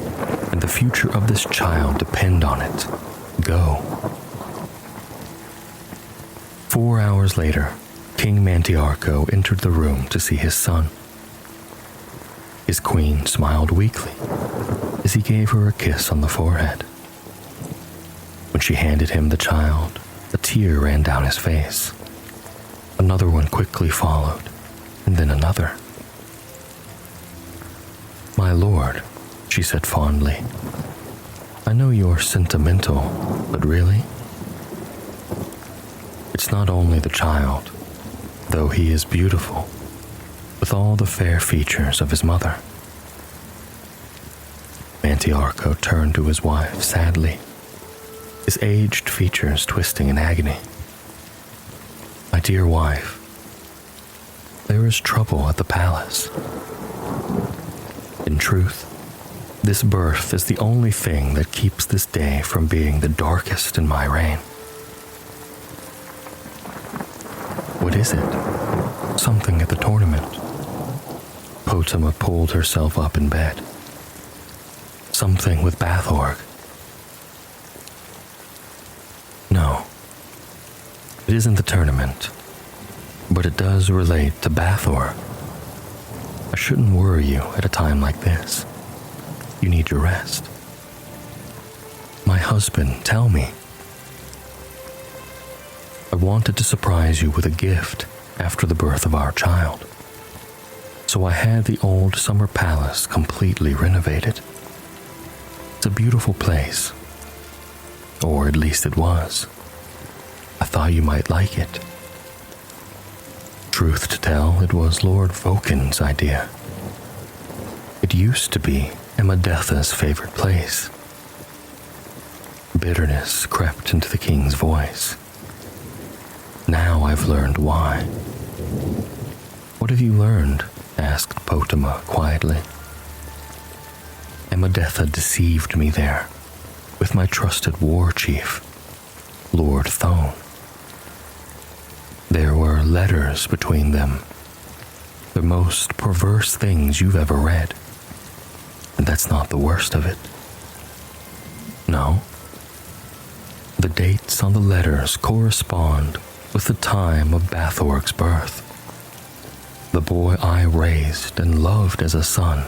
and the future of this child depend on it. Go." 4 hours later, King Mantiarco entered the room to see his son. His queen smiled weakly as he gave her a kiss on the forehead. When she handed him the child, a tear ran down his face. Another one quickly followed, and then another. "My lord," she said fondly, "I know you're sentimental, but really? It's not only the child, though he is beautiful, with all the fair features of his mother." Mantiarco turned to his wife sadly, his aged features twisting in agony. "My dear wife, there is trouble at the palace. In truth, this birth is the only thing that keeps this day from being the darkest in my reign." "What is it? Something at the tournament?" Potama pulled herself up in bed. "Something with Bathorg." "No, it isn't the tournament, but it does relate to Bathorg. I shouldn't worry you at a time like this. You need your rest." "My husband, tell me." "I wanted to surprise you with a gift after the birth of our child." So I had the old summer palace completely renovated. It's a beautiful place. Or at least it was. I thought you might like it. Truth to tell, it was Lord Voken's idea. It used to be Emmadetha's favorite place. Bitterness crept into the king's voice. Now I've learned why. What have you learned? Asked Potama quietly. Emmadetha deceived me there, with my trusted war chief, Lord Thone. There were letters between them, the most perverse things you've ever read. And that's not the worst of it. No. The dates on the letters correspond with the time of Bathorg's birth. The boy I raised and loved as a son.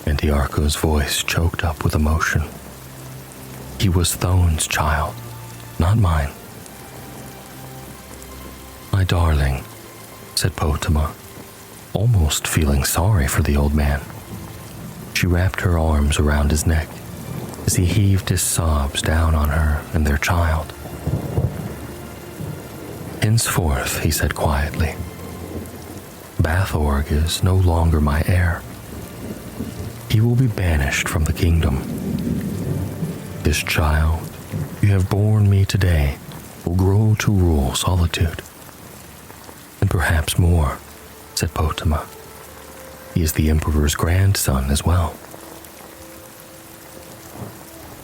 Antiarcho's voice choked up with emotion. He was Thone's child, not mine. My darling, said Potama, almost feeling sorry for the old man. She wrapped her arms around his neck as he heaved his sobs down on her and their child. Henceforth, he said quietly, Bathorg is no longer my heir. He will be banished from the kingdom. This child you have borne me today will grow to rule solitude. And perhaps more, said Potama. He is the Emperor's grandson as well.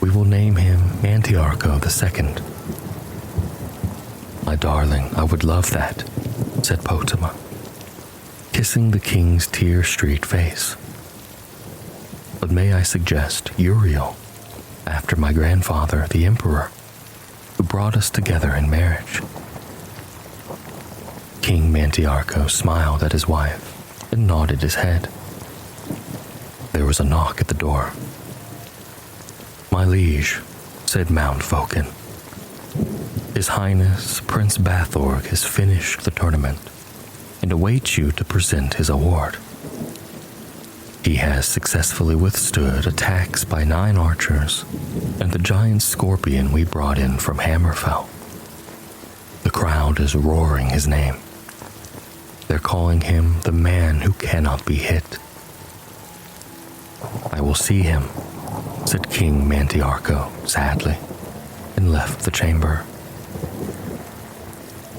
We will name him Antiarcho II. My darling, I would love that, said Potama, kissing the king's tear-streaked face. But may I suggest Uriel, after my grandfather, the Emperor, who brought us together in marriage. King Mantiarcho smiled at his wife and nodded his head. There was a knock at the door. My liege, said Mount Voken, His Highness Prince Bathorg has finished the tournament and awaits you to present his award. He has successfully withstood attacks by 9 archers and the giant scorpion we brought in from Hammerfell. The crowd is roaring his name. They're calling him the man who cannot be hit. I will see him, said King Mantiarcho sadly, and left the chamber.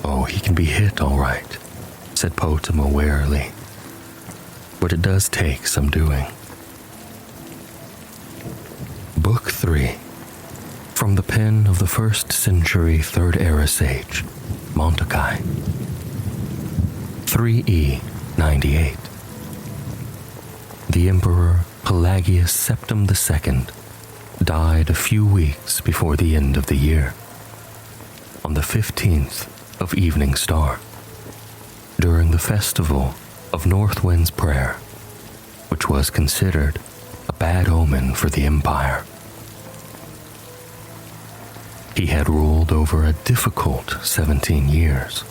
Oh, he can be hit all right, said Potama warily. But it does take some doing. Book 3. From the pen of the 1st century 3rd Era sage, Montakai. 3E 98. The Emperor Pelagius Septim II died a few weeks before the end of the year, on the 15th of Evening Star, during the festival of Northwind's Prayer, which was considered a bad omen for the Empire. He had ruled over a difficult 17 years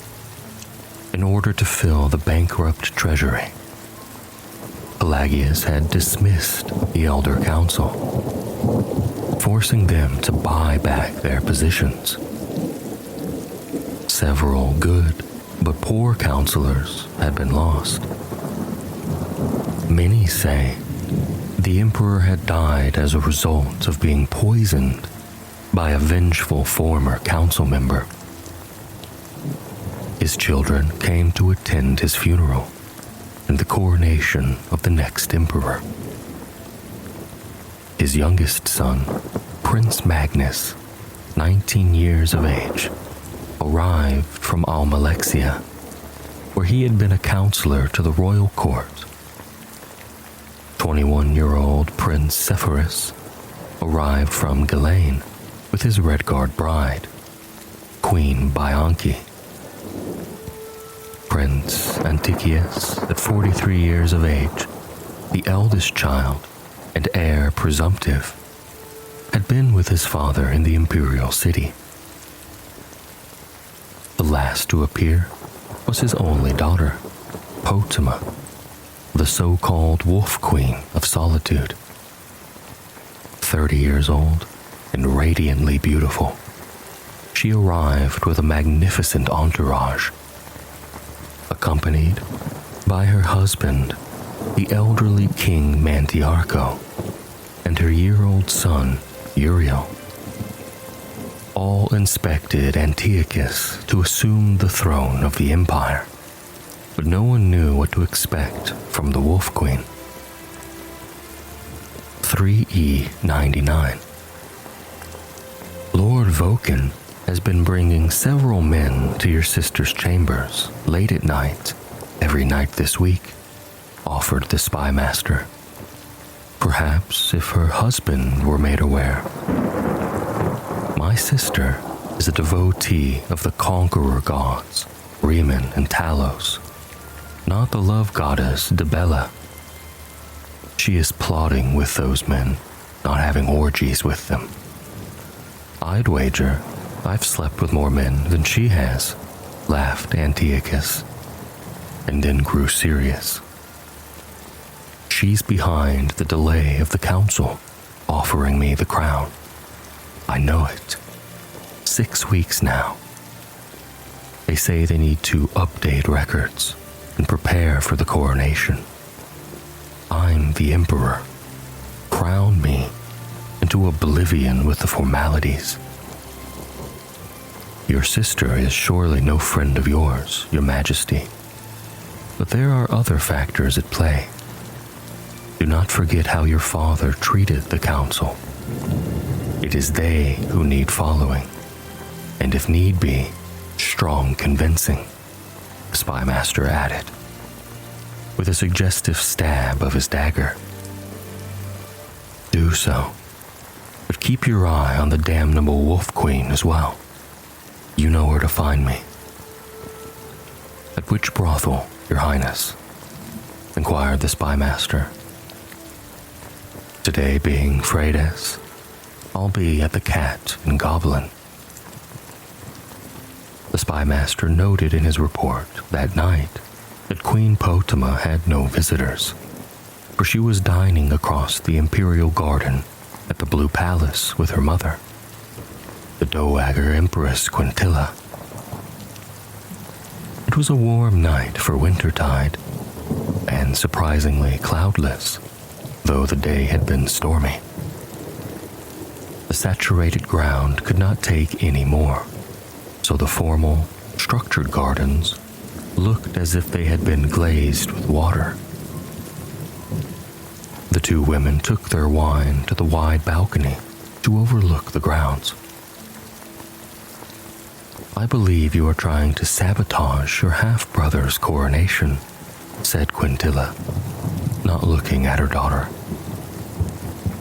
in order to fill the bankrupt treasury. Pelagius had dismissed the Elder Council, forcing them to buy back their positions. Several good but poor counselors had been lost. Many say the Emperor had died as a result of being poisoned by a vengeful former council member. His children came to attend his funeral and the coronation of the next emperor. His youngest son, Prince Magnus, 19 years of age, arrived from Almalexia, where he had been a counselor to the royal court. 21-year-old Prince Sepphoris arrived from Ghislaine with his Redguard bride, Queen Bianchi. Prince Anticius, at 43 years of age, the eldest child and heir presumptive, had been with his father in the imperial city. The last to appear was his only daughter, Potama, the so-called Wolf Queen of Solitude. 30 years old and radiantly beautiful, she arrived with a magnificent entourage, accompanied by her husband, the elderly King Mantiarco, and her year-old son, Uriel. All inspected Antiochus to assume the throne of the empire, but no one knew what to expect from the Wolf Queen. 3E99. Lord Voken has been bringing several men to your sister's chambers late at night, every night this week, offered the spy master. Perhaps if her husband were made aware. My sister is a devotee of the conqueror gods, Riemann and Talos, not the love goddess Debella. She is plotting with those men, not having orgies with them. I'd wager I've slept with more men than she has, laughed Antiochus, and then grew serious. She's behind the delay of the council, offering me the crown. I know it. 6 weeks now. They say they need to update records and prepare for the coronation. I'm the emperor. Crown me into oblivion with the formalities. Your sister is surely no friend of yours, Your Majesty. But there are other factors at play. Do not forget how your father treated the council. It is they who need following, and if need be, strong convincing, the spy master added, with a suggestive stab of his dagger. Do so, but keep your eye on the damnable Wolf Queen as well. You know where to find me. At which brothel, Your Highness? Inquired the spy master. Today being Freydis, I'll be at the Cat and Goblin. The spy master noted in his report that night that Queen Potama had no visitors, for she was dining across the imperial garden at the Blue Palace with her mother, the Dowager Empress Quintilla. It was a warm night for wintertide, and surprisingly cloudless, though the day had been stormy. The saturated ground could not take any more, so the formal, structured gardens looked as if they had been glazed with water. The two women took their wine to the wide balcony to overlook the grounds. I believe you are trying to sabotage your half-brother's coronation, said Quintilla, not looking at her daughter.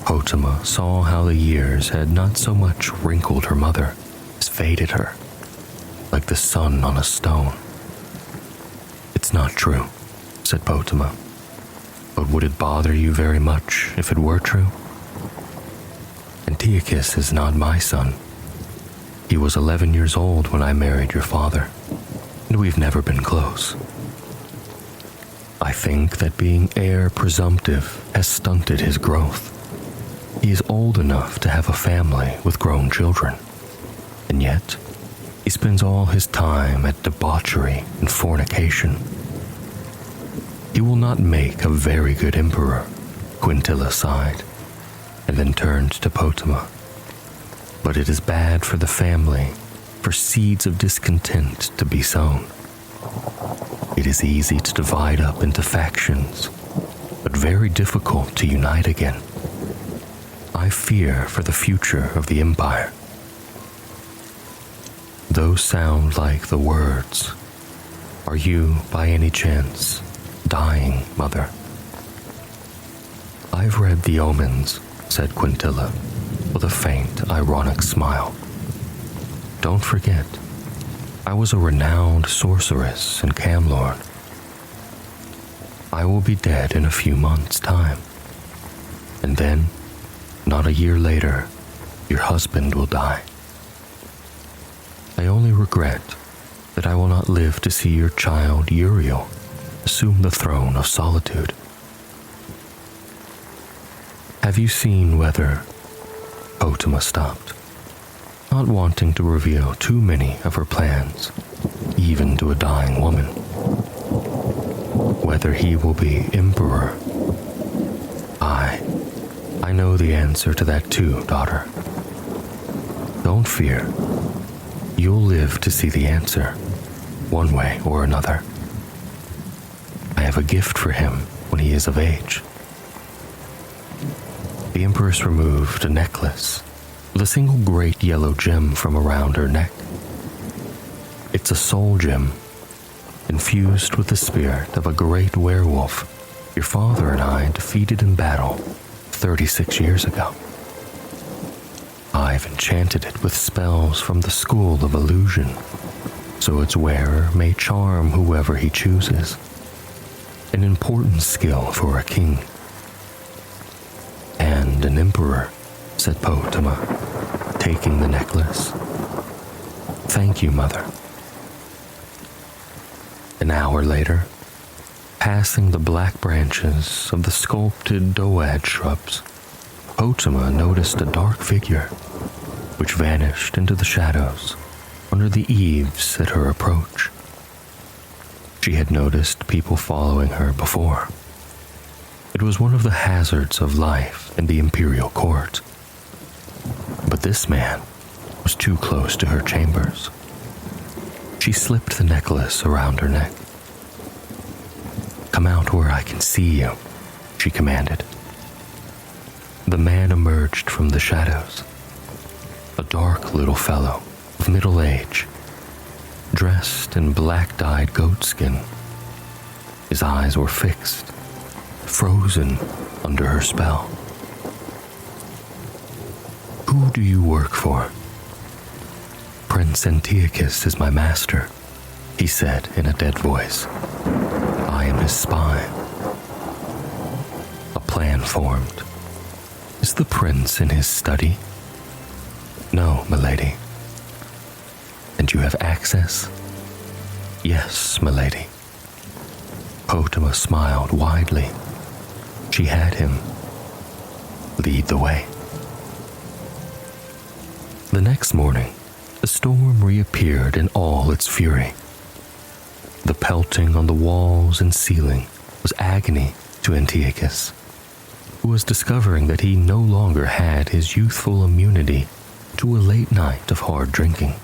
Potama saw how the years had not so much wrinkled her mother as faded her, like the sun on a stone. It's not true, said Potama. But would it bother you very much if it were true? Antiochus is not my son. He was 11 years old when I married your father, and we've never been close. I think that being heir presumptive has stunted his growth. He is old enough to have a family with grown children, and yet he spends all his time at debauchery and fornication. He will not make a very good emperor, Quintilla sighed, and then turned to Potama. But it is bad for the family for seeds of discontent to be sown. It is easy to divide up into factions, but very difficult to unite again. I fear for the future of the empire. Those sound like the words. Are you, by any chance, dying, Mother? I've read the omens, said Quintilla, with a faint, ironic smile. Don't forget, I was a renowned sorceress in Camlorn. I will be dead in a few months' time, and then, not a year later, your husband will die. I only regret that I will not live to see your child Uriel assume the throne of Solitude. Have you seen whether... Potama stopped, not wanting to reveal too many of her plans, even to a dying woman. Whether he will be emperor. I know the answer to that too, daughter. Don't fear. You'll live to see the answer, one way or another. I have a gift for him when he is of age. The Empress removed a necklace with a single great yellow gem from around her neck. It's a soul gem, infused with the spirit of a great werewolf your father and I defeated in battle 36 years ago. I've enchanted it with spells from the School of Illusion, so its wearer may charm whoever he chooses. An important skill for a king. And an emperor, said Potama, taking the necklace. Thank you, Mother. An hour later, passing the black branches of the sculpted doad shrubs, Potama noticed a dark figure, which vanished into the shadows under the eaves at her approach. She had noticed people following her before. It was one of the hazards of life in the imperial court. But this man was too close to her chambers. She slipped the necklace around her neck. Come out where I can see you, she commanded. The man emerged from the shadows, a dark little fellow of middle age, dressed in black-dyed goatskin. His eyes were fixed, frozen under her spell. Who do you work for? Prince Antiochus is my master, he said in a dead voice. I am his spy. A plan formed. Is the prince in his study? No, milady. And you have access? Yes, milady. Potama smiled widely. She had him. Lead the way. The next morning, the storm reappeared in all its fury. The pelting on the walls and ceiling was agony to Antiochus, who was discovering that he no longer had his youthful immunity to a late night of hard drinking.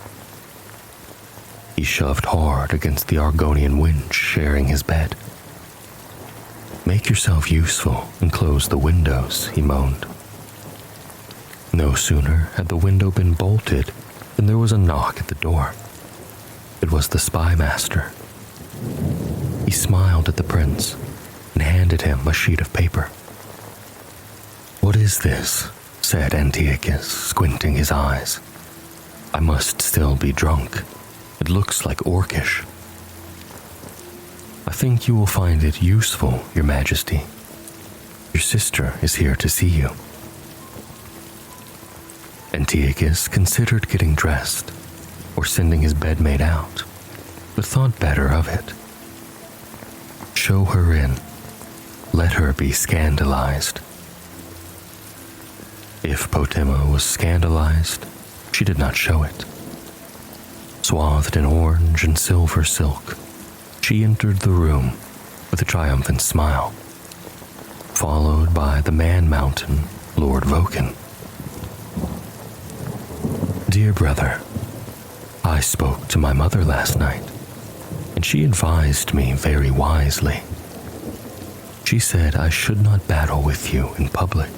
He shoved hard against the Argonian winch sharing his bed. Make yourself useful and close the windows, he moaned. No sooner had the window been bolted than there was a knock at the door. It was the spy master. He smiled at the prince and handed him a sheet of paper. What is this? Said Antiochus, squinting his eyes. I must still be drunk. It looks like orcish. I think you will find it useful, Your Majesty. Your sister is here to see you. Antiochus considered getting dressed or sending his bedmate out, but thought better of it. Show her in. Let her be scandalized. If Potama was scandalized, she did not show it. Swathed in orange and silver silk, she entered the room with a triumphant smile, followed by the man-mountain, Lord Voken. Dear brother, I spoke to my mother last night, and she advised me very wisely. She said I should not battle with you in public,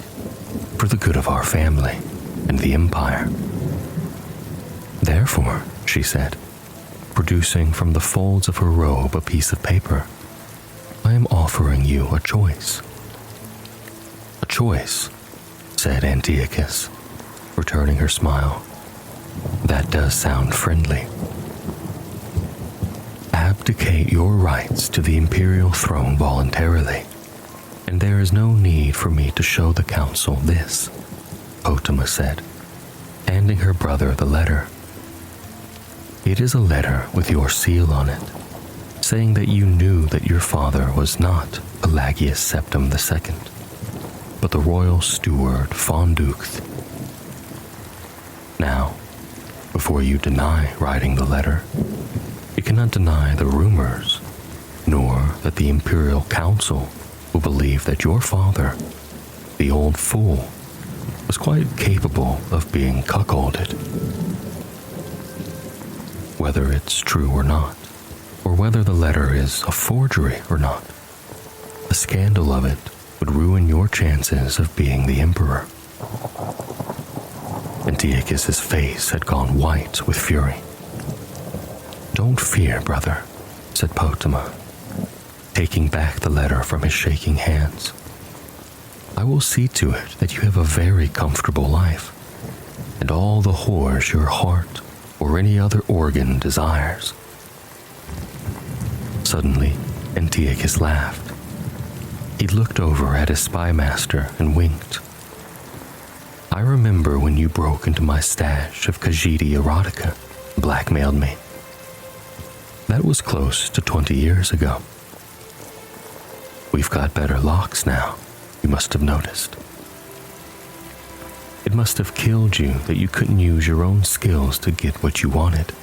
for the good of our family and the empire. Therefore, she said, producing from the folds of her robe a piece of paper, I am offering you a choice. A choice, said Antiochus, returning her smile. That does sound friendly. Abdicate your rights to the imperial throne voluntarily, and there is no need for me to show the council this, Potama said, handing her brother the letter. It is a letter with your seal on it, saying that you knew that your father was not Pelagius Septim II, but the royal steward Fonducht. Now, before you deny writing the letter, you cannot deny the rumors, nor that the Imperial Council will believe that your father, the old fool, was quite capable of being cuckolded. Whether it's true or not, or whether the letter is a forgery or not, the scandal of it would ruin your chances of being the Emperor. Antiochus's face had gone white with fury. "Don't fear, brother," said Potama, taking back the letter from his shaking hands. "I will see to it that you have a very comfortable life, and all the whores your heart or any other organ desires." Suddenly, Antiochus laughed. He looked over at his spymaster and winked. "I remember when you broke into my stash of Khajiit erotica and blackmailed me. That was close to 20 years ago. We've got better locks now, you must have noticed. It must have killed you that you couldn't use your own skills to get what you wanted."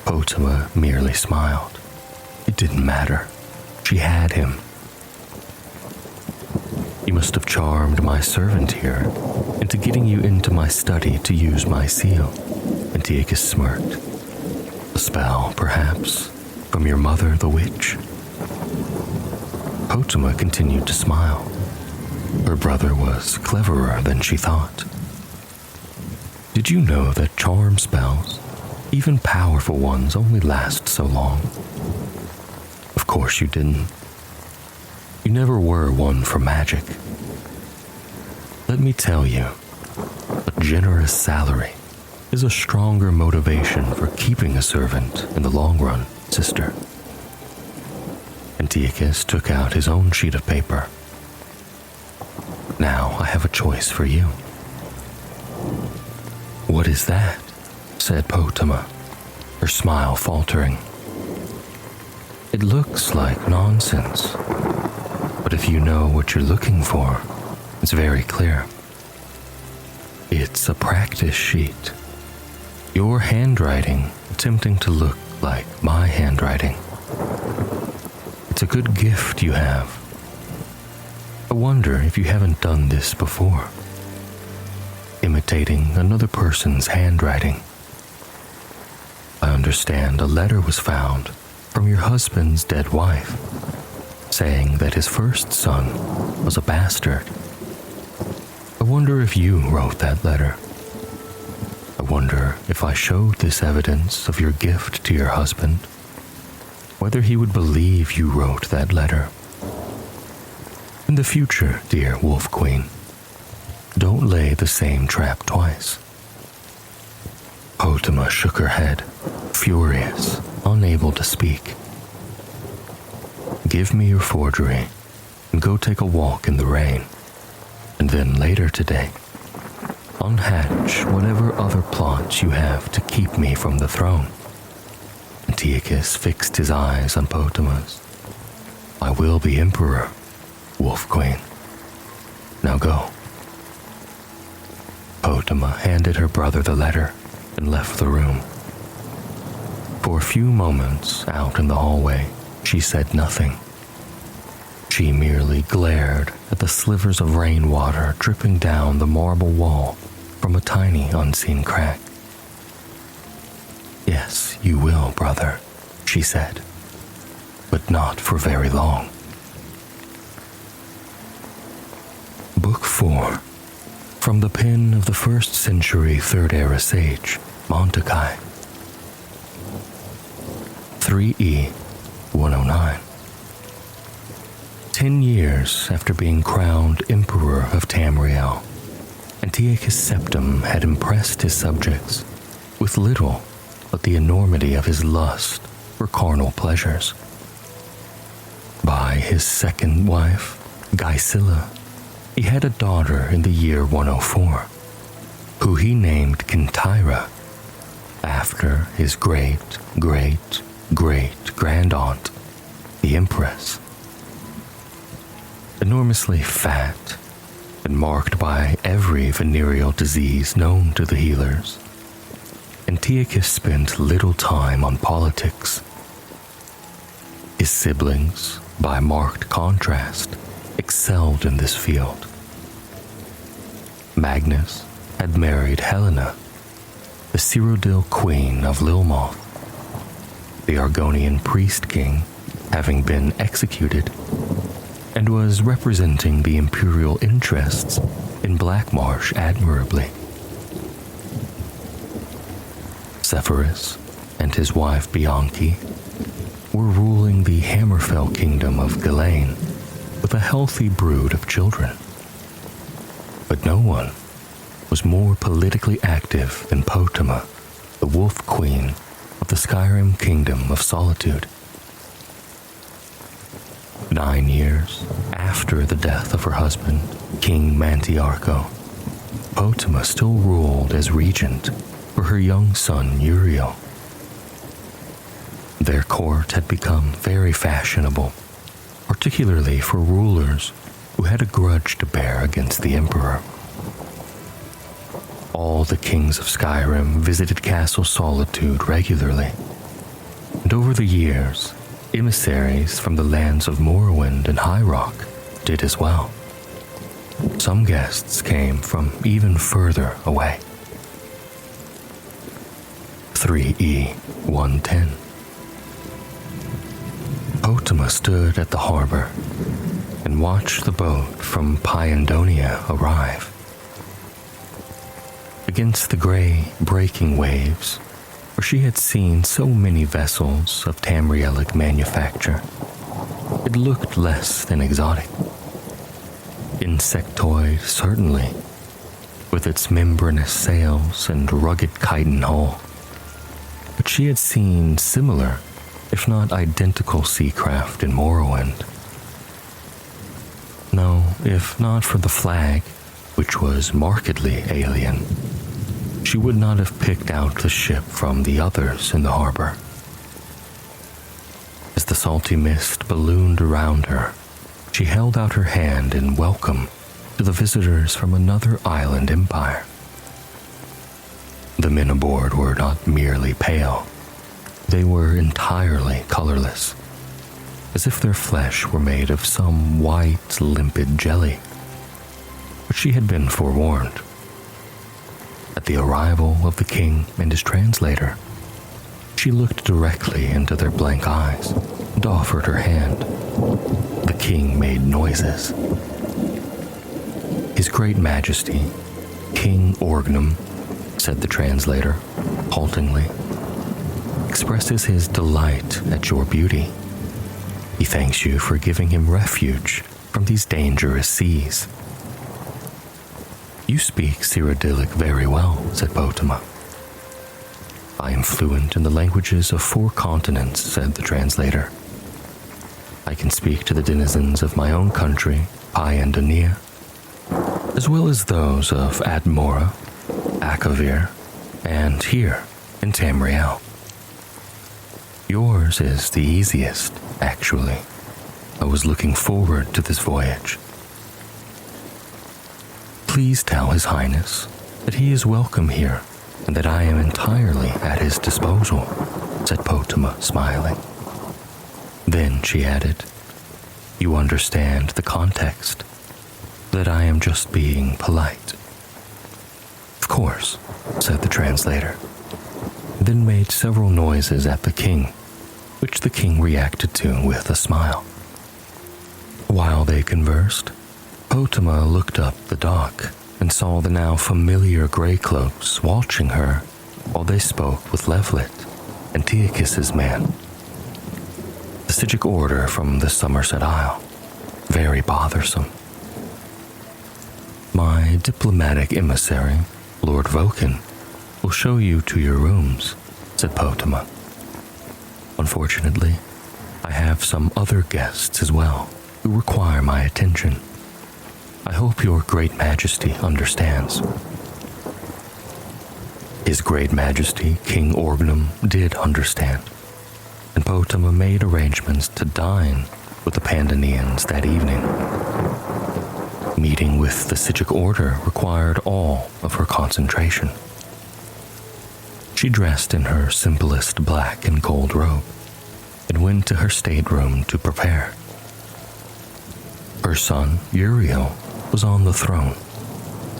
Potama merely smiled. It didn't matter. She had him. "You must have charmed my servant here into getting you into my study to use my seal," Antiochus smirked. "A spell, perhaps, from your mother, the witch?" Potama continued to smile. Her brother was cleverer than she thought. "Did you know that charm spells, even powerful ones, only last so long?" "Of course you didn't. You never were one for magic. Let me tell you, a generous salary is a stronger motivation for keeping a servant in the long run, sister." Antiochus took out his own sheet of paper. "Now I have a choice for you." "What is that?" said Potama, her smile faltering. "It looks like nonsense, but if you know what you're looking for, it's very clear. It's a practice sheet. Your handwriting attempting to look like my handwriting. It's a good gift you have. I wonder if you haven't done this before. Imitating another person's handwriting. I understand a letter was found from your husband's dead wife, saying that his first son was a bastard. I wonder if you wrote that letter. I wonder if I showed this evidence of your gift to your husband, whether he would believe you wrote that letter. In the future, dear Wolf Queen, don't lay the same trap twice." Potama shook her head, furious, unable to speak. "Give me your forgery and go take a walk in the rain, and then later today, unhatch whatever other plots you have to keep me from the throne." Antiochus fixed his eyes on Potama's. "I will be emperor, Wolf Queen. Now go." Potama handed her brother the letter and left the room. For a few moments out in the hallway, she said nothing. She merely glared at the slivers of rainwater dripping down the marble wall from a tiny unseen crack. "Yes, you will, brother," she said, "but not for very long." Book 4, from the pen of the 1st century Third Era sage, Montakai. 3E 109. 10 years after being crowned Emperor of Tamriel, Antiochus' septum had impressed his subjects with little but the enormity of his lust for carnal pleasures. By his second wife, Gaisilla, he had a daughter in the year 104, who he named Kintyra, after his great-great-great-grandaunt, the Empress. enormously fat and marked by every venereal disease known to the healers. Antiochus spent little time on politics. His siblings, by marked contrast, excelled in this field. Magnus had married Helena, the Cyrodiil queen of Lilmoth, the Argonian priest king having been executed, and was representing the imperial interests in Blackmarsh admirably. Sepphoris and his wife Bianchi were ruling the Hammerfell kingdom of Ghislaine with a healthy brood of children. But no one was more politically active than Potema, the wolf queen of the Skyrim kingdom of Solitude. 9 years after the death of her husband, King Mantiarco, Potema still ruled as regent for her young son Uriel. Their court had become very fashionable, particularly for rulers who had a grudge to bear against the emperor. All the kings of Skyrim visited Castle Solitude regularly, and over the years, emissaries from the lands of Morrowind and High Rock did as well. Some guests came from even further away. 3E 110. Potema stood at the harbor and watched the boat from Pyandonia arrive. Against the gray, breaking waves, where she had seen so many vessels of Tamrielic manufacture, it looked less than exotic. Insectoid, certainly, with its membranous sails and rugged chitin hull. But she had seen similar, if not identical, seacraft in Morrowind. No, if not for the flag, which was markedly alien, she would not have picked out the ship from the others in the harbor. As the salty mist ballooned around her, she held out her hand in welcome to the visitors from another island empire. The men aboard were not merely pale, they were entirely colorless, as if their flesh were made of some white, limpid jelly. But she had been forewarned. At the arrival of the king and his translator, she looked directly into their blank eyes and offered her hand. The king made noises. His Great Majesty, King Orgnum, said the translator, haltingly, expresses his delight at your beauty. He thanks you for giving him refuge from these dangerous seas. You speak Cyrodiilic very well, said Potema. I am fluent in the languages of 4 continents, said the translator. I can speak to the denizens of my own country, Pyandonia, as well as those of Admora, Akavir, and here in Tamriel. Yours is the easiest, actually. I was looking forward to this voyage. Please tell His Highness that he is welcome here and that I am entirely at his disposal, said Potema, smiling. Then she added, you understand the context, that I am just being polite. Of course, said the translator, then made several noises at the king, which the king reacted to with a smile. While they conversed, Potema looked up the dock and saw the now familiar greycloaks watching her while they spoke with Levlet, Antiochus's man. The Sigic order from the Somerset Isle, very bothersome. My diplomatic emissary, Lord Voken, will show you to your rooms, said Potema. Unfortunately, I have some other guests as well who require my attention. I hope your Great Majesty understands. His Great Majesty, King Orgnum, did understand, and Potema made arrangements to dine with the Pandanians that evening. meeting with the Psijic Order required all of her concentration. She dressed in her simplest black and gold robe and went to her stateroom to prepare. Her son, Uriel, was on the throne,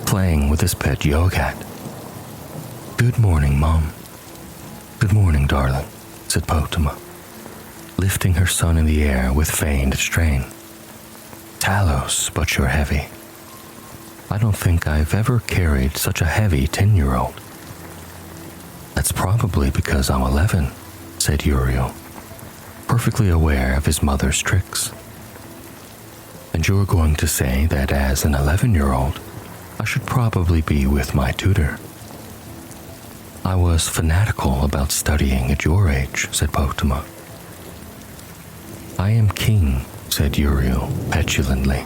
playing with his pet Yoghat. "Good morning, Mom." "Good morning, darling," said Potama, lifting her son in the air with feigned strain. "Talos, but you're heavy. I don't think I've ever carried such a heavy 10-year-old. "That's probably because I'm 11, said Uriel, perfectly aware of his mother's tricks. "And you're going to say that as an 11-year-old, I should probably be with my tutor." "I was fanatical about studying at your age," said Potama. "I am king," said Uriel petulantly.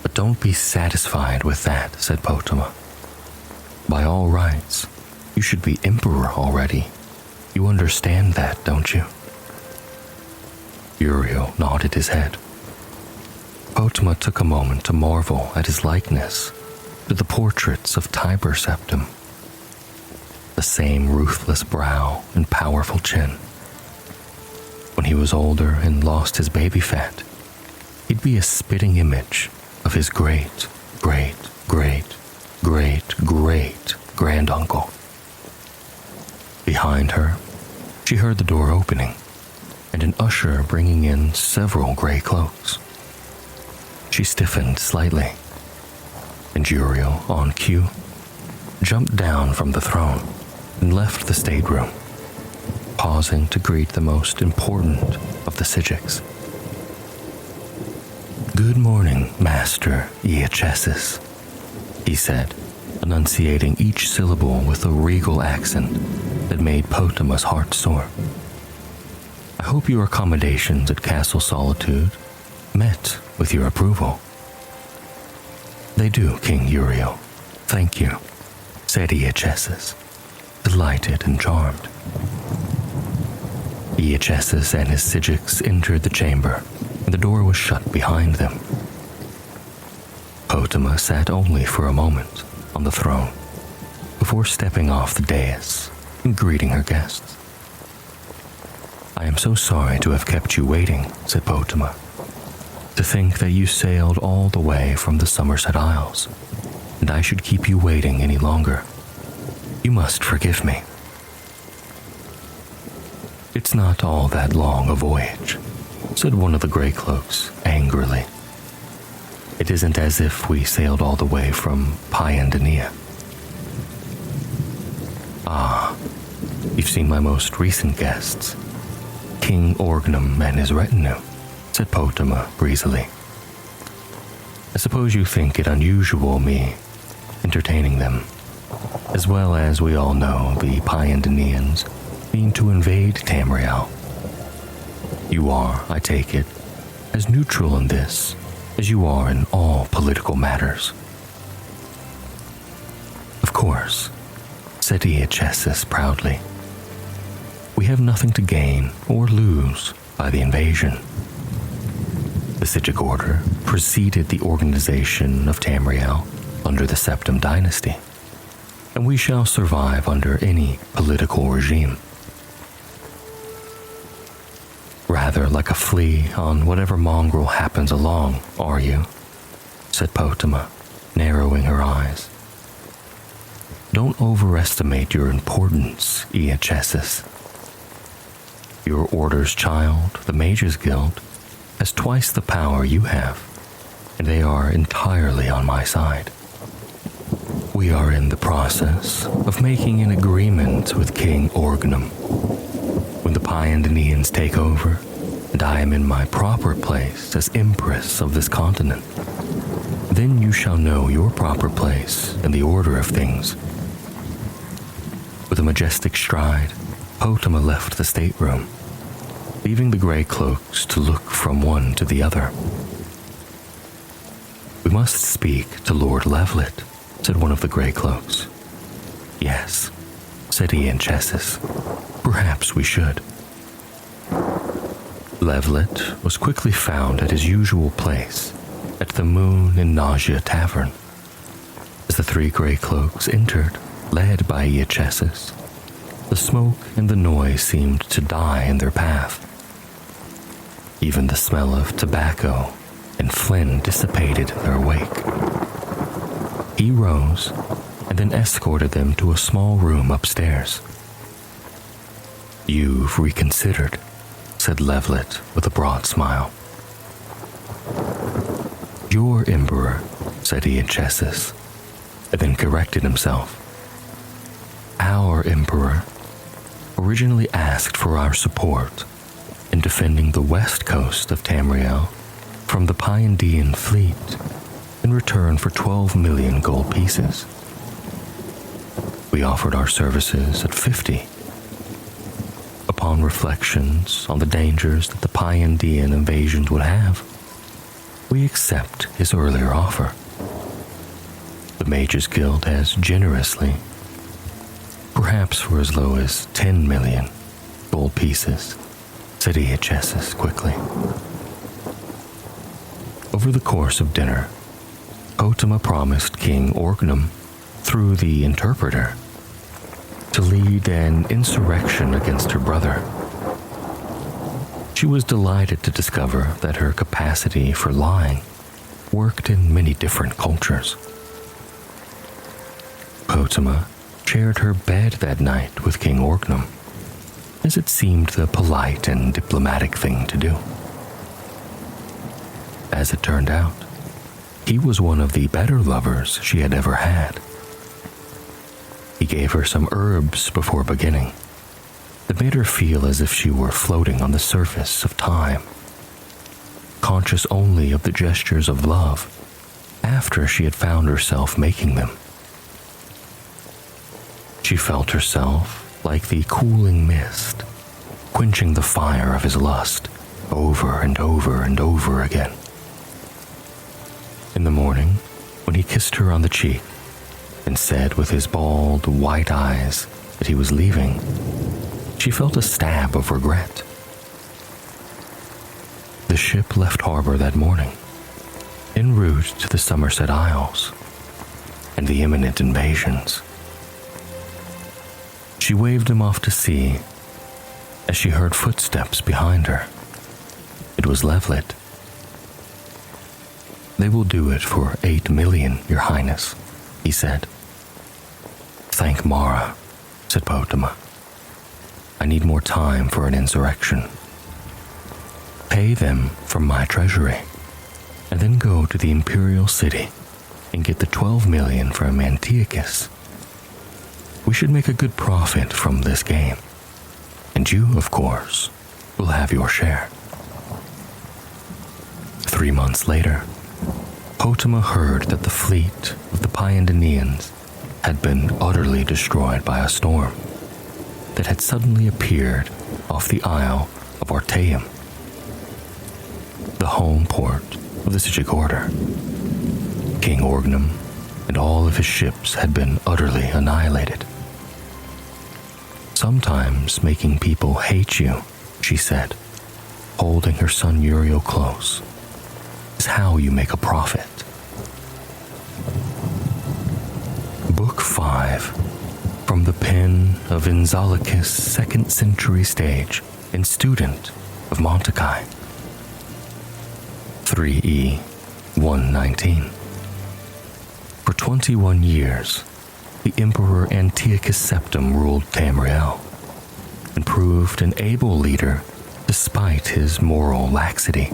"But don't be satisfied with that," said Potama. "By all rights, you should be emperor already. You understand that, don't you?" Uriel nodded his head. Potama took a moment to marvel at his likeness to the portraits of Tiber Septim. The same ruthless brow and powerful chin. When he was older and lost his baby fat, he'd be a spitting image of his great, great, great, great, great granduncle. Behind her, she heard the door opening and an usher bringing in several gray cloaks. She stiffened slightly, and Uriel, on cue, jumped down from the throne and left the stateroom, pausing to greet the most important of the Psijics. "Good morning, Master Eachesis," he said, enunciating each syllable with a regal accent that made Potama's heart soar. "I hope your accommodations at Castle Solitude met with your approval." "They do, King Uriel. Thank you," said Eachesis, delighted and charmed. Eachesis and his Psijics entered the chamber, and the door was shut behind them. Potama sat only for a moment on the throne before stepping off the dais and greeting her guests. "I am so sorry to have kept you waiting," said Potama. "To think that you sailed all the way from the Somerset Isles, and I should keep you waiting any longer. You must forgive me." "It's not all that long a voyage," said one of the gray cloaks angrily. "It isn't as if we sailed all the way from Pyandania." "Ah, you've seen my most recent guests, King Orgnum and his retinue," said Potama breezily. "I suppose you think it unusual me entertaining them, as well as we all know the Pyandanians mean to invade Tamriel. You are, I take it, as neutral in this as you are in all political matters." "Of course," said Eachesis proudly. "We have nothing to gain or lose by the invasion. The Psijic Order preceded the organization of Tamriel under the Septim Dynasty, and we shall survive under any political regime. Rather like a flea on whatever mongrel happens along, are you?" said Potama, narrowing her eyes. "Don't overestimate your importance, Eachesis. Your order's child, the Mages Guild, has twice the power you have, and they are entirely on my side. We are in the process of making an agreement with King Orgnum. When the Pyandanians take over, and I am in my proper place as Empress of this continent, then you shall know your proper place in the order of things." With a majestic stride, Potama left the stateroom, leaving the gray cloaks to look from one to the other. "We must speak to Lord Levelet," said one of the gray cloaks. "Yes," said Eachesis. "Perhaps we should." Levelet was quickly found at his usual place at the Moon in Nausea Tavern. As the three gray cloaks entered, led by Iachesis, the smoke and the noise seemed to die in their path. Even the smell of tobacco and Flynn dissipated in their wake. He rose and then escorted them to a small room upstairs. "You've reconsidered," said Levlet with a broad smile. "Your Emperor," said Iachesis, and then corrected himself. "Our Emperor originally asked for our support in defending the west coast of Tamriel from the Pyendian fleet in return for 12 million gold pieces. We offered our services at 50. Upon reflections on the dangers that the Pyendian invasions would have, we accept his earlier offer. The Mages Guild has generously, perhaps for as low as 10 million gold pieces," said Iachesis quickly. Over the course of dinner, Potama promised King Orgnum, through the interpreter, to lead an insurrection against her brother. She was delighted to discover that her capacity for lying worked in many different cultures. Potama shared her bed that night with King Orgnum, as it seemed the polite and diplomatic thing to do. As it turned out, he was one of the better lovers she had ever had. He gave her some herbs before beginning that made her feel as if she were floating on the surface of time, conscious only of the gestures of love after she had found herself making them. She felt herself like the cooling mist, quenching the fire of his lust over and over and over again. In the morning, when he kissed her on the cheek and said with his bald, white eyes that he was leaving, she felt a stab of regret. The ship left harbor that morning, en route to the Somerset Isles and the imminent invasions. She waved him off to sea as she heard footsteps behind her. It was Levlet. "They will do it for 8 million, Your Highness," he said. "Thank Mara," said Potama. "I need more time for an insurrection. Pay them from my treasury, and then go to the Imperial City and get the 12 million from Antiochus. We should make a good profit from this game, and you, of course, will have your share." 3 months later, Potama heard that the fleet of the Pyendanians had been utterly destroyed by a storm that had suddenly appeared off the Isle of Artaeum, the home port of the Sigic Order. King Orgnum and all of his ships had been utterly annihilated. "Sometimes making people hate you," she said, holding her son Uriel close, "is how you make a profit." Book 5, from the pen of Inzalicus, 2nd century stage and student of Montakai. 3E 119. For 21 years, the Emperor Antiochus Septim ruled Tamriel and proved an able leader despite his moral laxity.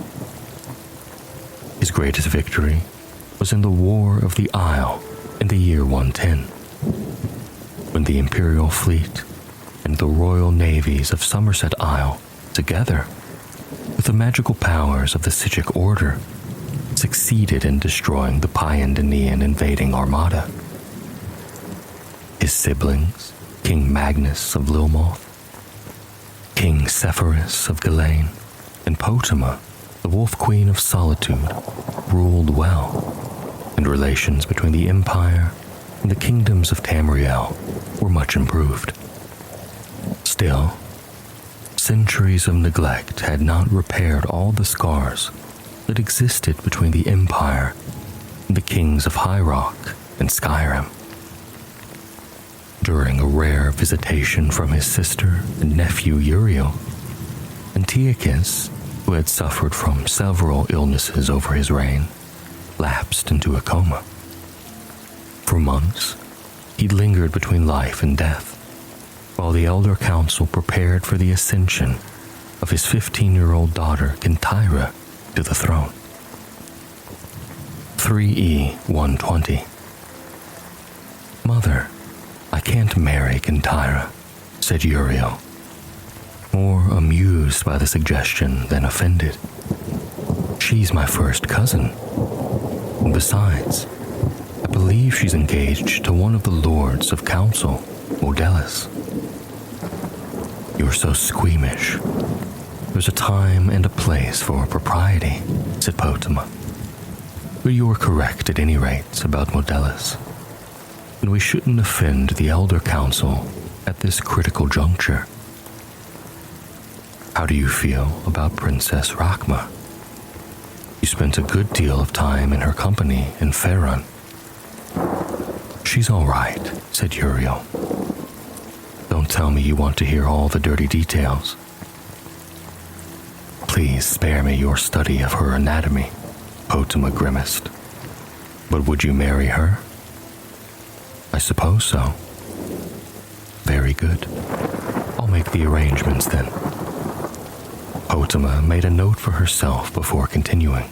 His greatest victory was in the War of the Isle in the year 110, when the Imperial fleet and the royal navies of Somerset Isle, together with the magical powers of the Sigic Order, succeeded in destroying the Pyendanian invading armada. His siblings, King Magnus of Lilmoth, King Sepphoris of Ghislaine, and Potama, the Wolf Queen of Solitude, ruled well, and relations between the Empire and the kingdoms of Tamriel were much improved. Still, centuries of neglect had not repaired all the scars that existed between the Empire and the kings of High Rock and Skyrim. During a rare visitation from his sister and nephew Uriel, Antiochus, who had suffered from several illnesses over his reign, lapsed into a coma. For months, he lingered between life and death, while the Elder Council prepared for the ascension of his 15-year-old daughter Kintyra to the throne. 3E120. "Mother, I can't marry Kintyra," said Uriel, more amused by the suggestion than offended. "She's my first cousin. Besides, I believe she's engaged to one of the lords of council, Modelis." "You're so squeamish. There's a time and a place for propriety," said Potama. "But you're correct at any rate about Modelis, and we shouldn't offend the Elder Council at this critical juncture. How do you feel about Princess Rachma? You spent a good deal of time in her company in Faerun." "She's all right," said Uriel. "Don't tell me you want to hear all the dirty details. Please spare me your study of her anatomy," Potama grimaced. "But would you marry her?" "I suppose so." "Very good. I'll make the arrangements then." Potama made a note for herself before continuing.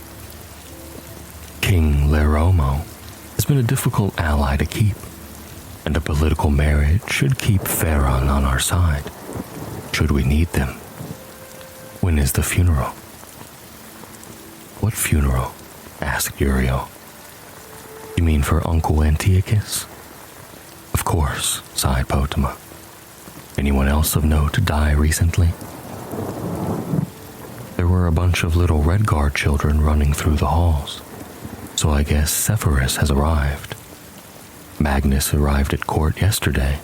"King Leromo has been a difficult ally to keep, and a political marriage should keep Faerun on our side, should we need them. When is the funeral?" "What funeral?" asked Uriel. "You mean for Uncle Antiochus?" "Of course," sighed Potama. "Anyone else of note die recently?" "There were a bunch of little Redguard children running through the halls, so I guess Sepphoris has arrived. Magnus arrived at court yesterday,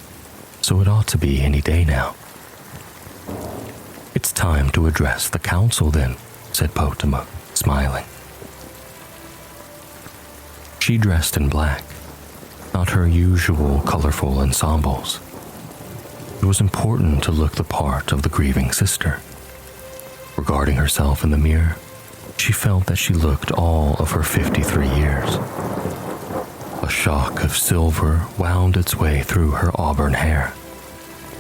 so it ought to be any day now." "It's time to address the council then," said Potama, smiling. She dressed in black, not her usual colorful ensembles. It was important to look the part of the grieving sister. Regarding herself in the mirror, she felt that she looked all of her 53 years. A shock of silver wound its way through her auburn hair.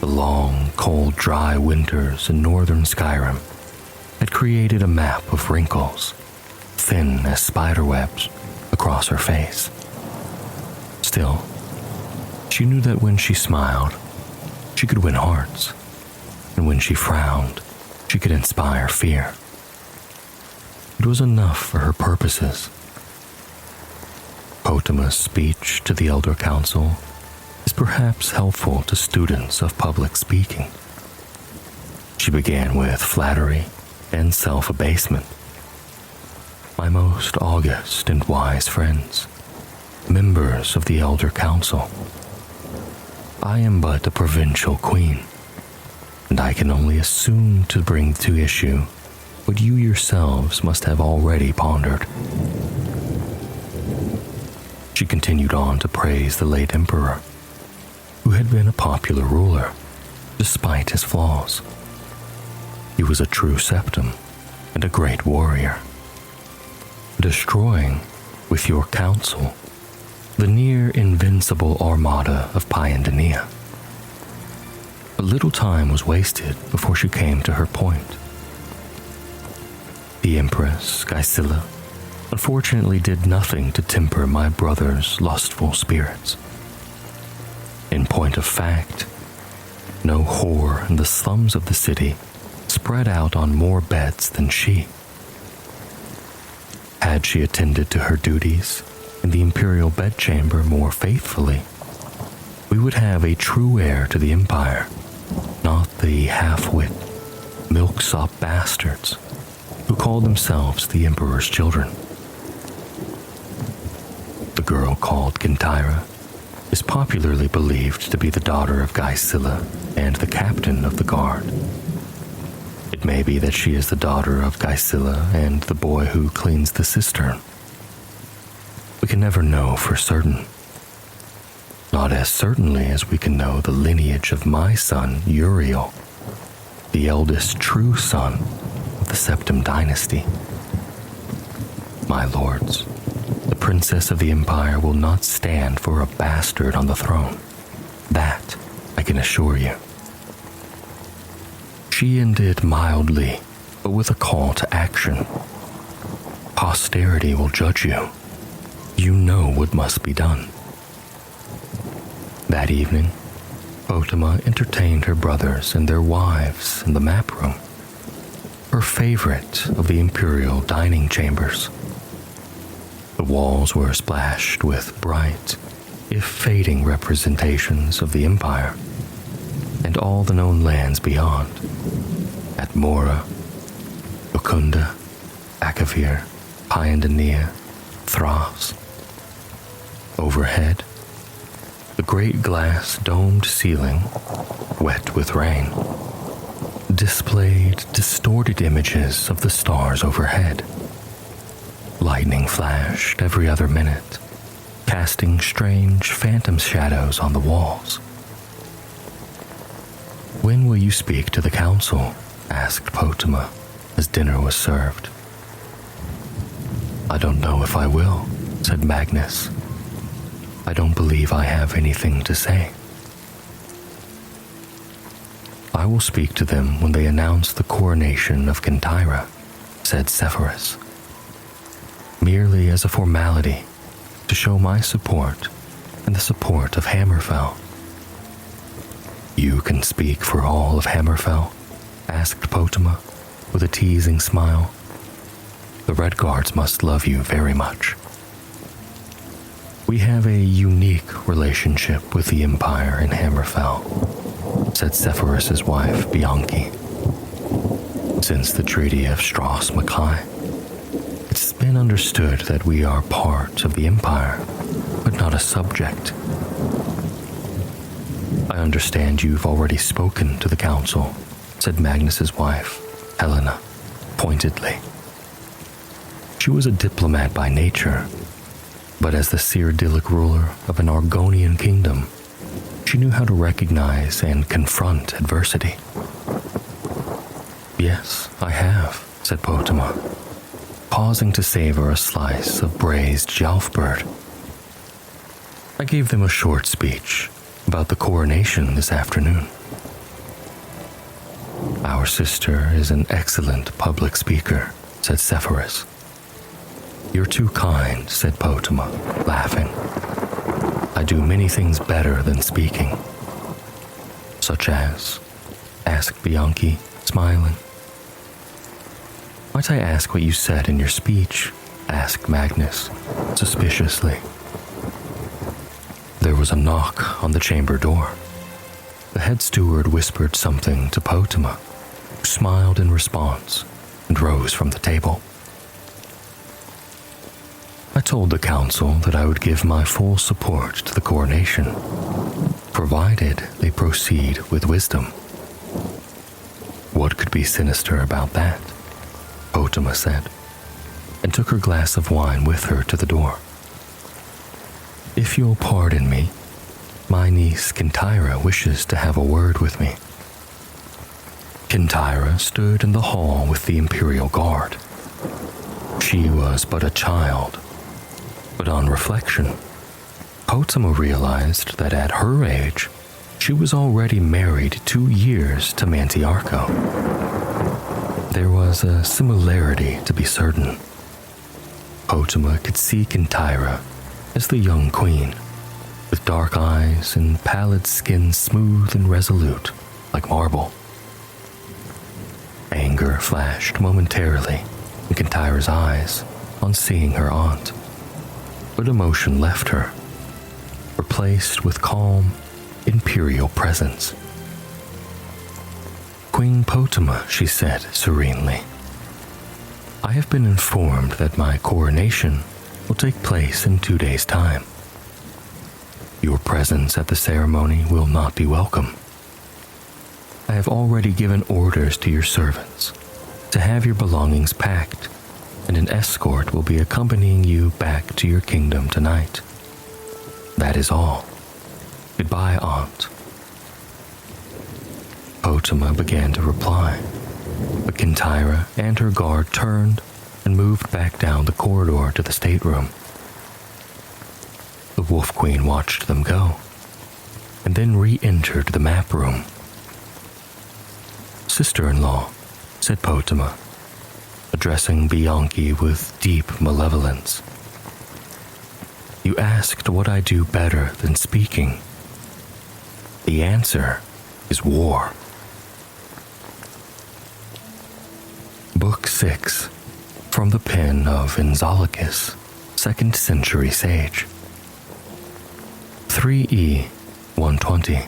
The long, cold, dry winters in northern Skyrim had created a map of wrinkles, thin as spiderwebs, across her face. Still, she knew that when she smiled, she could win hearts, and when she frowned, she could inspire fear. It was enough for her purposes. Potama's speech to the Elder Council is perhaps helpful to students of public speaking. She began with flattery and self-abasement. "My most august and wise friends, members of the Elder Council, I am but a provincial queen, and I can only assume to bring to issue what you yourselves must have already pondered." She continued on to praise the late emperor, who had been a popular ruler, despite his flaws. He was a true septum and a great warrior, destroying, with your counsel, the near-invincible armada of Paiandania. A little time was wasted before she came to her point. "The Empress, Gysilla, unfortunately did nothing to temper my brother's lustful spirits. In point of fact, no whore in the slums of the city spread out on more beds than she. Had she attended to her duties in the imperial bedchamber more faithfully, we would have a true heir to the empire, not the half-wit, milksop bastards who call themselves the emperor's children." The girl called Kintyra is popularly believed to be the daughter of Gysilla and the captain of the guard. It It may be that she is the daughter of Gysilla and the boy who cleans the cistern. We can never know for certain. Not as certainly as we can know the lineage of my son, Uriel, the eldest true son of the Septim dynasty. My lords, the princess of the Empire will not stand for a bastard on the throne. That I can assure you. She ended mildly, but with a call to action. Posterity will judge you. You know what must be done. That evening, Photima entertained her brothers and their wives in the map room, her favorite of the imperial dining chambers. The walls were splashed with bright, if fading representations of the Empire and all the known lands beyond, at Mora, Okunda, Akavir, Pyandania, Thras. Overhead, the great glass domed ceiling, wet with rain, displayed distorted images of the stars overhead. Lightning flashed every other minute, casting strange phantom shadows on the walls. "When will you speak to the council?" asked Photima as dinner was served. "I don't know if I will," said Magnus. "I don't believe I have anything to say." "I will speak to them when they announce the coronation of Kintyra," said Sepphoris. "Merely as a formality, to show my support and the support of Hammerfell." "You can speak for all of Hammerfell?" asked Photima with a teasing smile. "The Redguards must love you very much." "We have a unique relationship with the Empire in Hammerfell," said Sepphoris' wife, Bianchi. "Since the Treaty of Strass Mackay, it's been understood that we are part of the Empire, but not a subject. I understand you've already spoken to the council," said Magnus's wife, Helena, pointedly. She was a diplomat by nature, but as the Cyrodiilic ruler of an Argonian kingdom, she knew how to recognize and confront adversity. "Yes, I have," said Photima, pausing to savor a slice of braised jalfbird. "I gave them a short speech about the coronation this afternoon." "Our sister is an excellent public speaker," said Sepphoris. "You're too kind," said Photima, laughing. "I do many things better than speaking." "Such as?" asked Bianchi, smiling. "Might I ask what you said in your speech?" asked Magnus, suspiciously. There was a knock on the chamber door. The head steward whispered something to Photima, who smiled in response and rose from the table. "I told the council that I would give my full support to the coronation, provided they proceed with wisdom." "What could be sinister about that?" Photima said, and took her glass of wine with her to the door. "If you'll pardon me, my niece Kintyra wishes to have a word with me." Kintyra stood in the hall with the Imperial Guard. She was but a child, but on reflection, Photima realized that at her age, she was already married 2 years to Mantiarco. There was a similarity to be certain. Photima could see Kintyra as the young queen, with dark eyes and pallid skin smooth and resolute like marble. Anger flashed momentarily in Kintyra's eyes on seeing her aunt, but emotion left her, replaced with calm, imperial presence. "Queen Photima," she said serenely, "I have been informed that my coronation will take place in 2 days' time. Your presence at the ceremony will not be welcome. I have already given orders to your servants to have your belongings packed, and an escort will be accompanying you back to your kingdom tonight. That is all. Goodbye, Aunt. Potama began to reply, but Kintyra and her guard turned and moved back down the corridor to the stateroom. The Wolf Queen watched them go, and then re-entered the map room. Sister-in-law, said Potama, addressing Bianchi with deep malevolence. You asked what I do better than speaking. The answer is war. Book 6, from the pen of Enzolicus, 2nd century sage. 3E 120.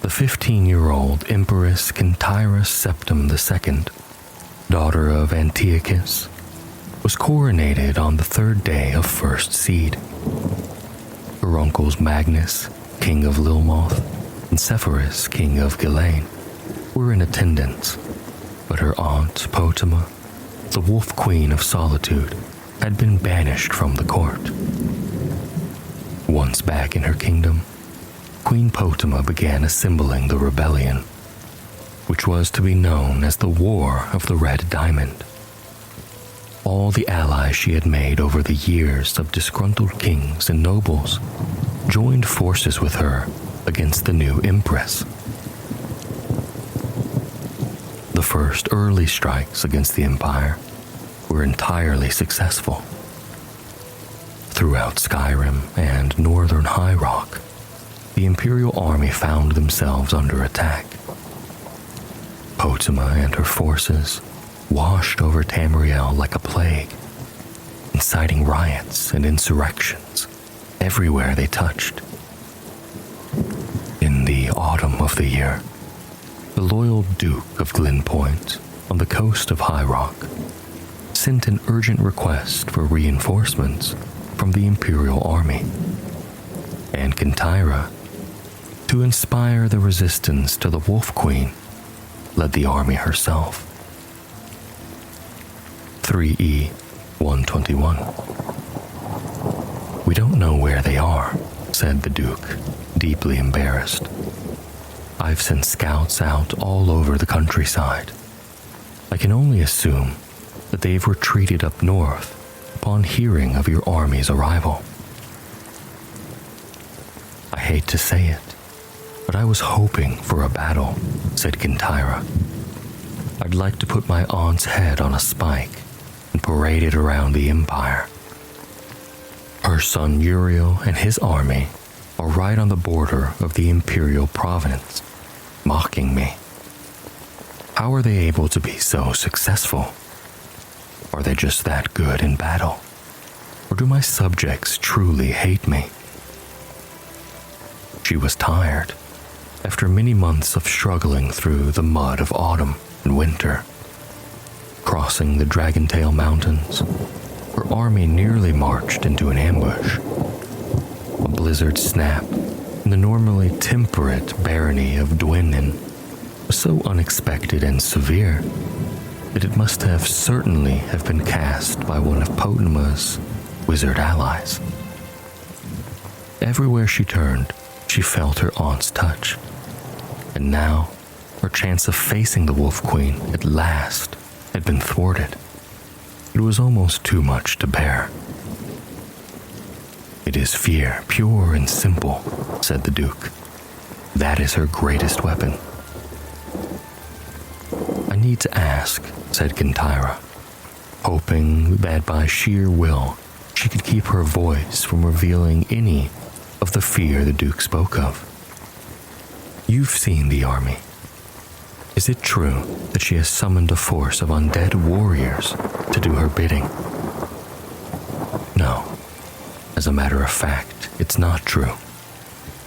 The 15-year-old Empress Kintyra Septim II, daughter of Antiochus, was coronated on the 3rd day of First Seed. Her uncles Magnus, king of Lilmoth, and Sepphoris, king of Ghislaine, were in attendance, but her aunt Potama, the Wolf Queen of Solitude, had been banished from the court. Once back in her kingdom, Queen Potama began assembling the rebellion, which was to be known as the War of the Red Diamond. All the allies she had made over the years of disgruntled kings and nobles joined forces with her against the new empress. The first early strikes against the empire were entirely successful. Throughout Skyrim and northern High Rock, the Imperial army found themselves under attack. Potama and her forces washed over Tamriel like a plague, inciting riots and insurrections everywhere they touched. In the autumn of the year, the loyal Duke of Glenpoint on the coast of High Rock sent an urgent request for reinforcements from the Imperial army, and Kintyra, to inspire the resistance to the Wolf Queen, led the army herself. 3E 121. We don't know where they are, said the Duke, deeply embarrassed. I've sent scouts out all over the countryside. I can only assume that they've retreated up north upon hearing of your army's arrival. I hate to say it, but I was hoping for a battle, said Kintyra. I'd like to put my aunt's head on a spike and parade it around the empire. Her son Uriel and his army are right on the border of the Imperial province, mocking me. How are they able to be so successful? Are they just that good in battle? Or do my subjects truly hate me? She was tired, after many months of struggling through the mud of autumn and winter. Crossing the Dragontail Mountains, her army nearly marched into an ambush. A blizzard snap in the normally temperate barony of Dwynnen was so unexpected and severe that it must have certainly have been cast by one of Potama's wizard allies. Everywhere she turned, she felt her aunt's touch, and now her chance of facing the Wolf Queen at last had been thwarted. It was almost too much to bear. It is fear, pure and simple, said the Duke. That is her greatest weapon. I need to ask, said Kintyra, hoping that by sheer will she could keep her voice from revealing any of the fear the Duke spoke of. You've seen the army. Is it true that she has summoned a force of undead warriors to do her bidding? No. As a matter of fact, it's not true.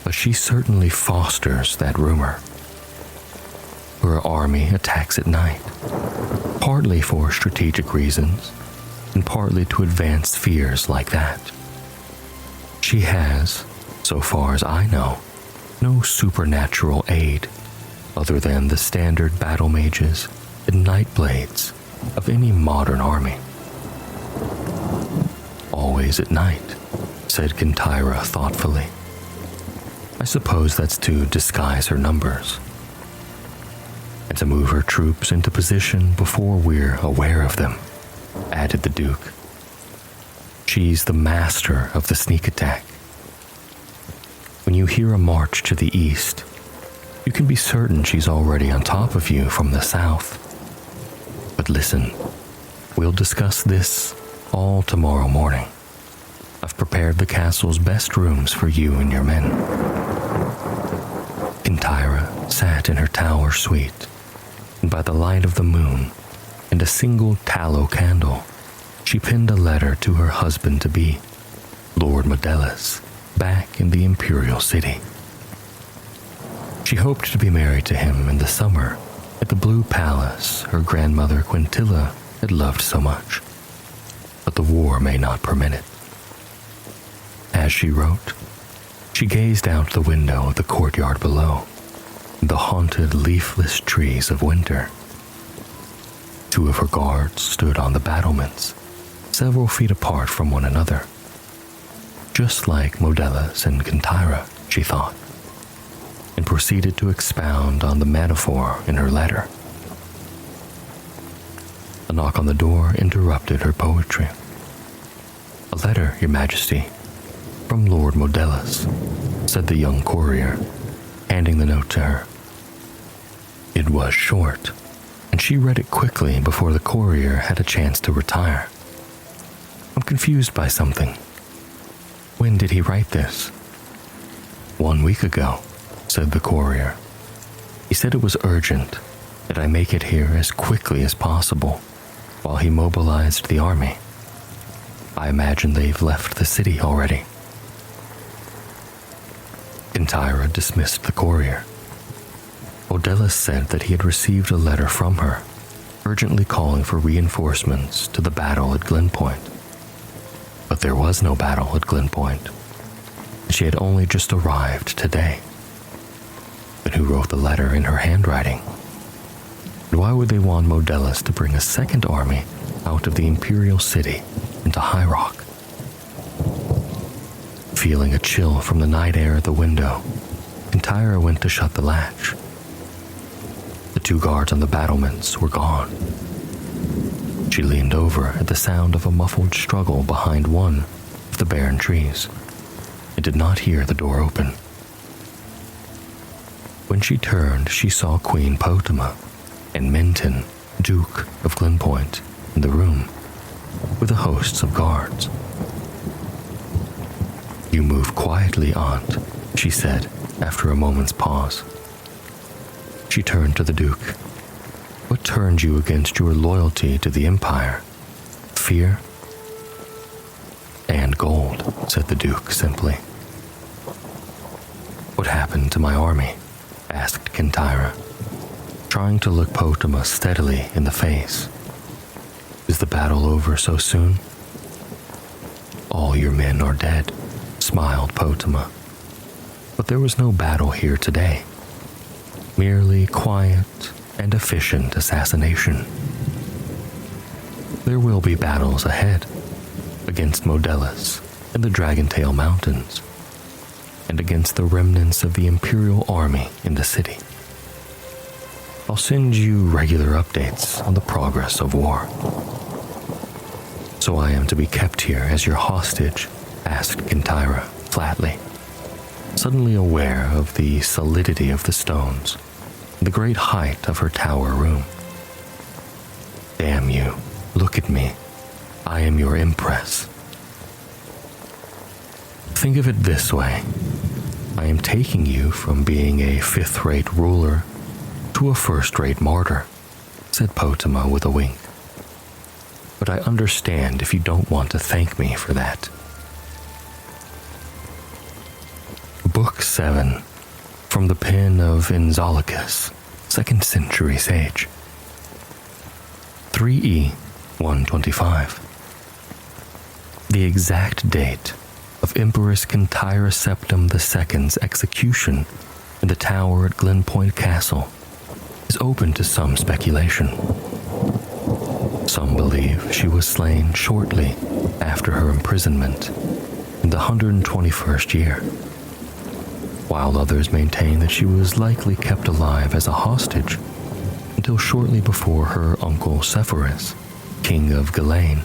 But she certainly fosters that rumor. Her army attacks at night, partly for strategic reasons, and partly to advance fears like that. She has, so far as I know, no supernatural aid other than the standard battle mages and night blades of any modern army. Always at night, said Kintyra thoughtfully. I suppose that's to disguise her numbers, and to move her troops into position before we're aware of them, added the Duke. She's the master of the sneak attack. When you hear a march to the east, you can be certain she's already on top of you from the south. But listen, we'll discuss this all tomorrow morning. I've prepared the castle's best rooms for you and your men. Kintyra sat in her tower suite, and by the light of the moon and a single tallow candle, she pinned a letter to her husband-to-be, Lord Modelis, back in the Imperial City. She hoped to be married to him in the summer at the Blue Palace her grandmother Quintilla had loved so much, but the war may not permit it. As she wrote, she gazed out the window of the courtyard below, the haunted leafless trees of winter. Two of her guards stood on the battlements, several feet apart from one another. Just like Modelis and Kintyra, she thought, and proceeded to expound on the metaphor in her letter. A knock on the door interrupted her poetry. A letter, Your Majesty, from Lord Modelis, said the young courier, handing the note to her. It was short, and she read it quickly before the courier had a chance to retire. I'm confused by something. When did he write this? 1 week ago, said the courier. He said it was urgent, that I make it here as quickly as possible, while he mobilized the army. I imagine they've left the city already. Kintyra dismissed the courier. Modelis said that he had received a letter from her, urgently calling for reinforcements to the battle at Glenpoint. But there was no battle at Glenpoint. She had only just arrived today. But who wrote the letter in her handwriting? And why would they want Modelis to bring a second army out of the Imperial City into High Rock? Feeling a chill from the night air at the window, Kintyra went to shut the latch. The two guards on the battlements were gone. She leaned over at the sound of a muffled struggle behind one of the barren trees, and did not hear the door open. When she turned, she saw Queen Potema and Minton, Duke of Glenpoint, in the room, with the hosts of guards. You move quietly, Aunt, she said after a moment's pause. She turned to the Duke. What turned you against your loyalty to the Empire? Fear? And gold, said the Duke simply. What happened to my army? Asked Kintyra, trying to look Potema steadily in the face. Is the battle over so soon? All your men are dead, smiled Potema. But there was no battle here today. Merely quiet and efficient assassination. There will be battles ahead, against Modelis and the Dragontail Mountains, and against the remnants of the Imperial Army in the city. I'll send you regular updates on the progress of war. So I am to be kept here as your hostage? Asked Kintyra flatly, suddenly aware of the solidity of the stones, the great height of her tower room. Damn you, look at me. I am your empress. Think of it this way. I am taking you from being a fifth-rate ruler to a first-rate martyr, said Potema with a wink. But I understand if you don't want to thank me for that. Book 7, from the pen of Inzolicus, 2nd century sage. 3E 125. The exact date of Empress Kintyra Septim II's execution in the tower at Glenpoint Castle is open to some speculation. Some believe she was slain shortly after her imprisonment in the 121st year, while others maintain that she was likely kept alive as a hostage until shortly before her uncle Sepphoris, king of Galain,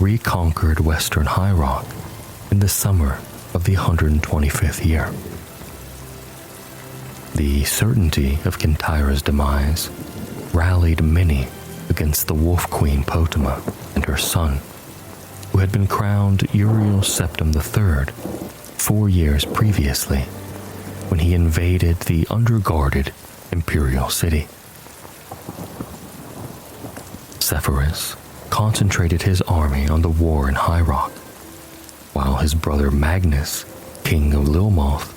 reconquered western High Rock in the summer of the 125th year. The certainty of Kintyra's demise rallied many against the Wolf Queen Potema and her son, who had been crowned Uriel Septim III 4 years previously when he invaded the underguarded imperial city. Sepphoris concentrated his army on the war in High Rock, while his brother Magnus, king of Lilmoth,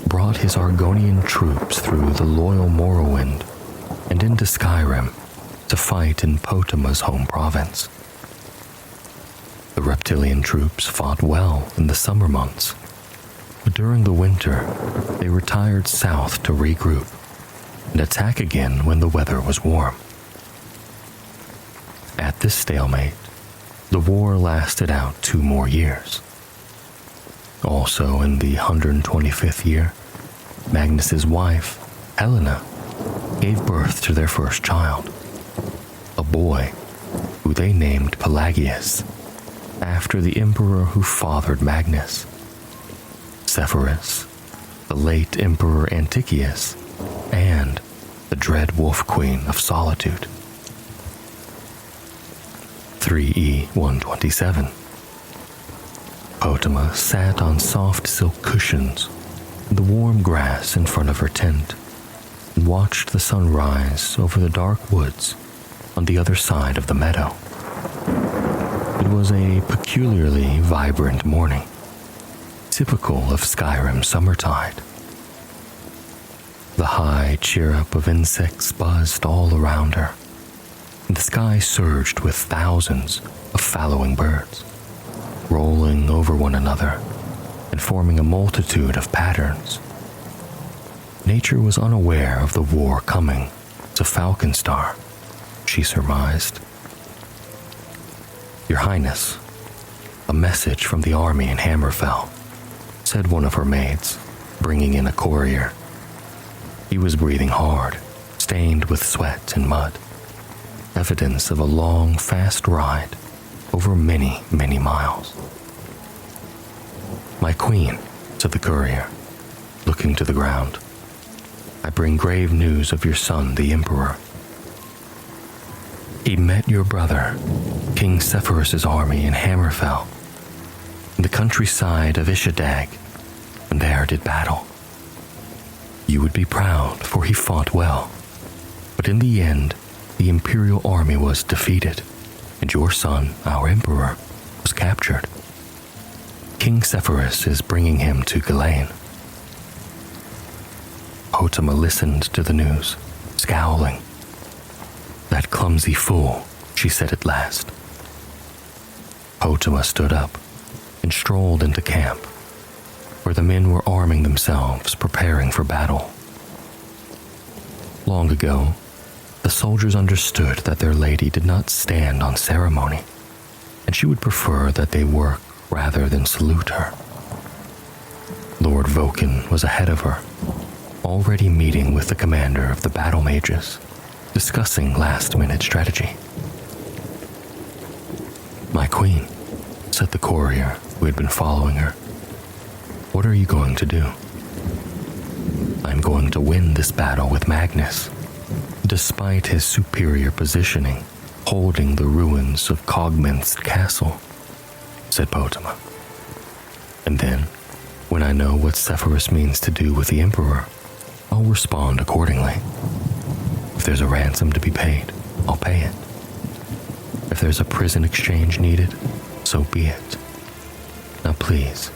brought his Argonian troops through the loyal Morrowind and into Skyrim to fight in Potema's home province. The reptilian troops fought well in the summer months, but during the winter they retired south to regroup and attack again when the weather was warm. At this stalemate, the war lasted out 2 more years. Also in the 125th year, Magnus's wife, Helena, gave birth to their first child, a boy who they named Pelagius, after the emperor who fathered Magnus. Sepphoris, the late Emperor Anticius, and the dread Wolf Queen of Solitude. 3E127. Potema sat on soft silk cushions in the warm grass in front of her tent and watched the sun rise over the dark woods on the other side of the meadow. It was a peculiarly vibrant morning, typical of Skyrim summertide. The high chirrup of insects buzzed all around her, and the sky surged with thousands of fallowing birds, rolling over one another and forming a multitude of patterns. Nature was unaware of the war coming to Falconstar, she surmised. "Your Highness, a message from the army in Hammerfell," said one of her maids, bringing in a courier. He was breathing hard, stained with sweat and mud, evidence of a long, fast ride over many, many miles. "My queen," said the courier, looking to the ground, "I bring grave news of your son, the Emperor. He met your brother, King Sepphoris' army in Hammerfell, in the countryside of Ishadag, and there did battle. You would be proud, for he fought well, but in the end, the Imperial army was defeated, and your son, our Emperor, was captured. King Sepphoris is bringing him to Galain." Potema listened to the news, scowling. "That clumsy fool," she said at last. Potema stood up and strolled into camp, where the men were arming themselves, preparing for battle. Long ago, the soldiers understood that their lady did not stand on ceremony, and she would prefer that they work rather than salute her. Lord Voken was ahead of her, already meeting with the commander of the battle mages, discussing last-minute strategy. "My queen," said the courier who had been following her, "what are you going to do?" "I'm going to win this battle with Magnus, despite his superior positioning, holding the ruins of Cogminst Castle," said Potema. "And then, when I know what Sepphoris means to do with the Emperor, I'll respond accordingly. If there's a ransom to be paid, I'll pay it. If there's a prison exchange needed, so be it. Now please,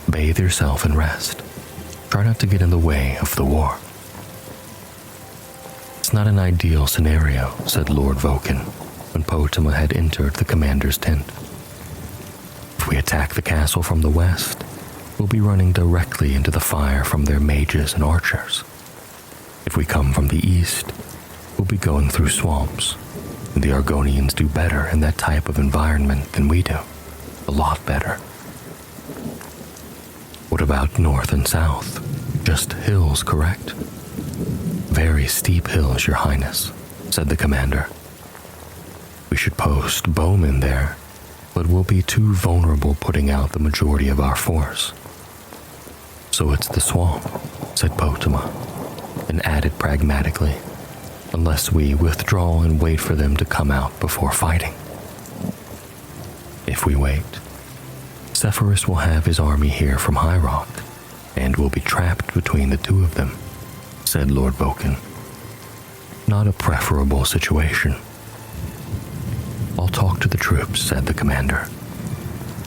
bathe yourself and rest. Try not to get in the way of the war." "It's not an ideal scenario," said Lord Voken, when Potema had entered the commander's tent. "If we attack the castle from the west, we'll be running directly into the fire from their mages and archers. If If we come from the east, we'll be going through swamps, and the Argonians do better in that type of environment than we do. A lot better. What about north and south? Just hills, correct? Very steep hills, Your Highness, said the commander. We should post bowmen there, but we'll be too vulnerable putting out the majority of our force. So it's the swamp, said Potama, and added pragmatically, unless we withdraw and wait for them to come out before fighting. If we wait, Sepphoris will have his army here from High Rock, and we'll be trapped between the two of them, said Lord Vulcan. Not a preferable situation. I'll talk to the troops, said the commander.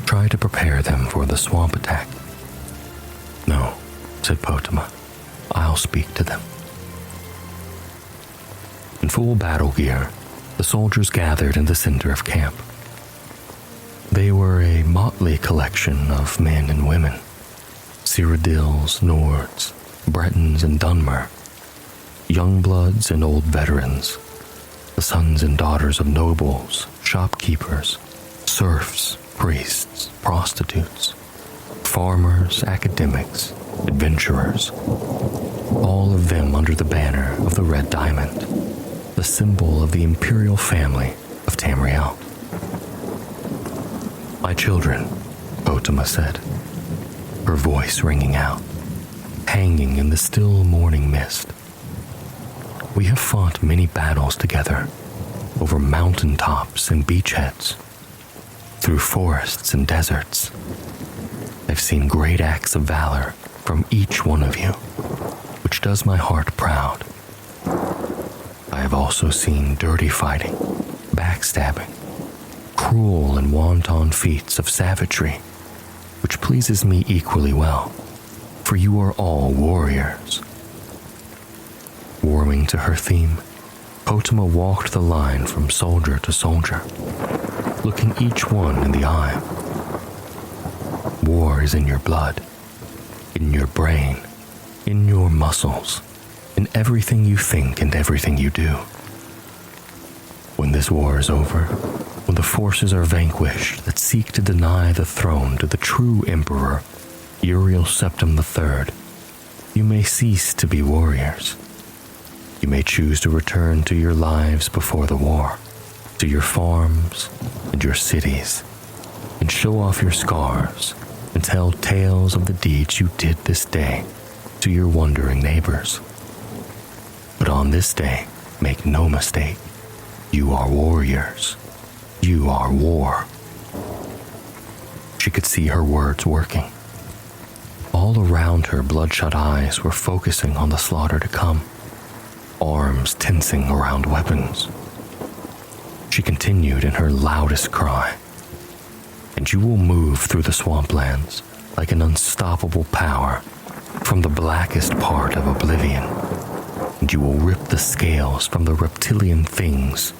Try to prepare them for the swamp attack. No, said Potama. I'll speak to them. In full battle gear, the soldiers gathered in the center of camp. They were a motley collection of men and women. Cyrodiils, Nords, Bretons, and Dunmer. Young bloods and old veterans. The sons and daughters of nobles, shopkeepers, serfs, priests, prostitutes, farmers, academics, adventurers. All of them under the banner of the Red Diamond, the symbol of the imperial family of Tamriel. My children, Potama said, her voice ringing out, hanging in the still morning mist. We have fought many battles together, over mountain tops and beachheads, through forests and deserts. I've seen great acts of valor from each one of you, which does my heart proud. I have also seen dirty fighting, backstabbing, cruel and wanton feats of savagery, which pleases me equally well, for you are all warriors. Warming to her theme, Potama walked the line from soldier to soldier, looking each one in the eye. War is in your blood, in your brain, in your muscles, in everything you think and everything you do. When this war is over, when the forces are vanquished that seek to deny the throne to the true emperor, Uriel Septim III, you may cease to be warriors. You may choose to return to your lives before the war, to your farms and your cities, and show off your scars and tell tales of the deeds you did this day to your wondering neighbors. But on this day, make no mistake, you are warriors. You are war. She could see her words working. All around her bloodshot eyes were focusing on the slaughter to come, arms tensing around weapons. She continued in her loudest cry, and you will move through the swamplands like an unstoppable power from the blackest part of oblivion, and you will rip the scales from the reptilian things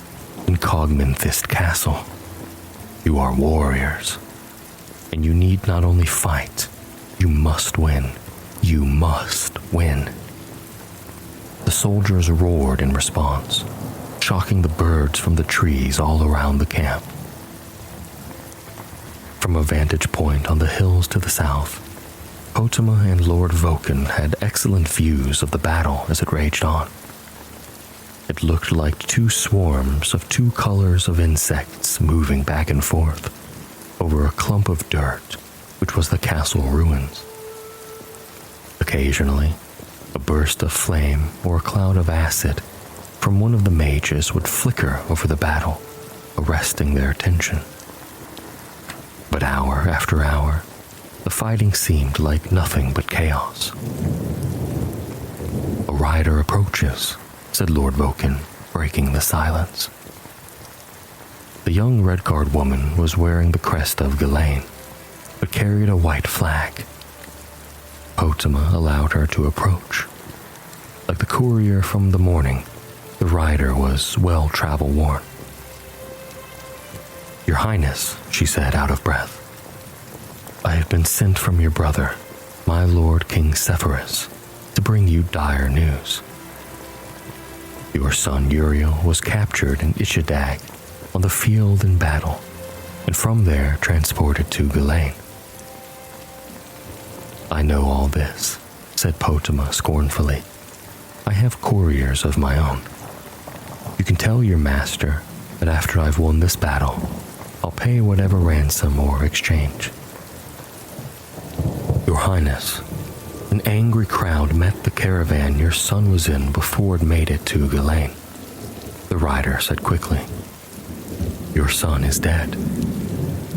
in Cogmanthist Castle. You are warriors, and you need not only fight, you must win. You must win. The soldiers roared in response, shocking the birds from the trees all around the camp. From a vantage point on the hills to the south, Potama and Lord Vulcan had excellent views of the battle as it raged on. It looked like two swarms of two colors of insects moving back and forth over a clump of dirt, which was the castle ruins. Occasionally, a burst of flame or a cloud of acid from one of the mages would flicker over the battle, arresting their attention. But hour after hour, the fighting seemed like nothing but chaos. A rider approaches, said Lord Vulcan, breaking the silence. The young red-guard woman was wearing the crest of Ghislaine, but carried a white flag. Potama allowed her to approach. Like the courier from the morning, the rider was well travel-worn. Your Highness, she said out of breath, I have been sent from your brother, my Lord King Sepphoris, to bring you dire news. Your son Uriel was captured in Ishidag on the field in battle, and from there transported to Ghislaine. I know all this, said Potama scornfully. I have couriers of my own. You can tell your master that after I've won this battle, I'll pay whatever ransom or exchange. Your Highness, an angry crowd met the caravan your son was in before it made it to Ghislaine. The rider said quickly. Your son is dead.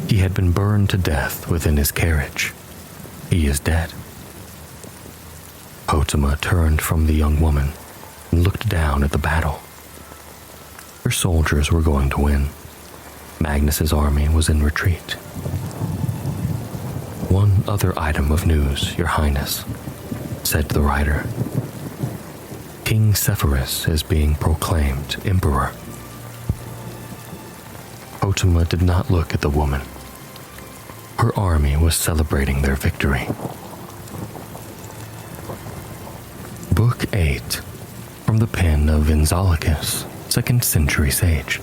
He had been burned to death within his carriage. He is dead. Potama turned from the young woman and looked down at the battle. Her soldiers were going to win. Magnus's army was in retreat. One other item of news, Your Highness, said the rider. King Sepphoris is being proclaimed Emperor. Potama did not look at the woman. Her army was celebrating their victory. Book 8, from the pen of Inzalicus, 2nd century sage.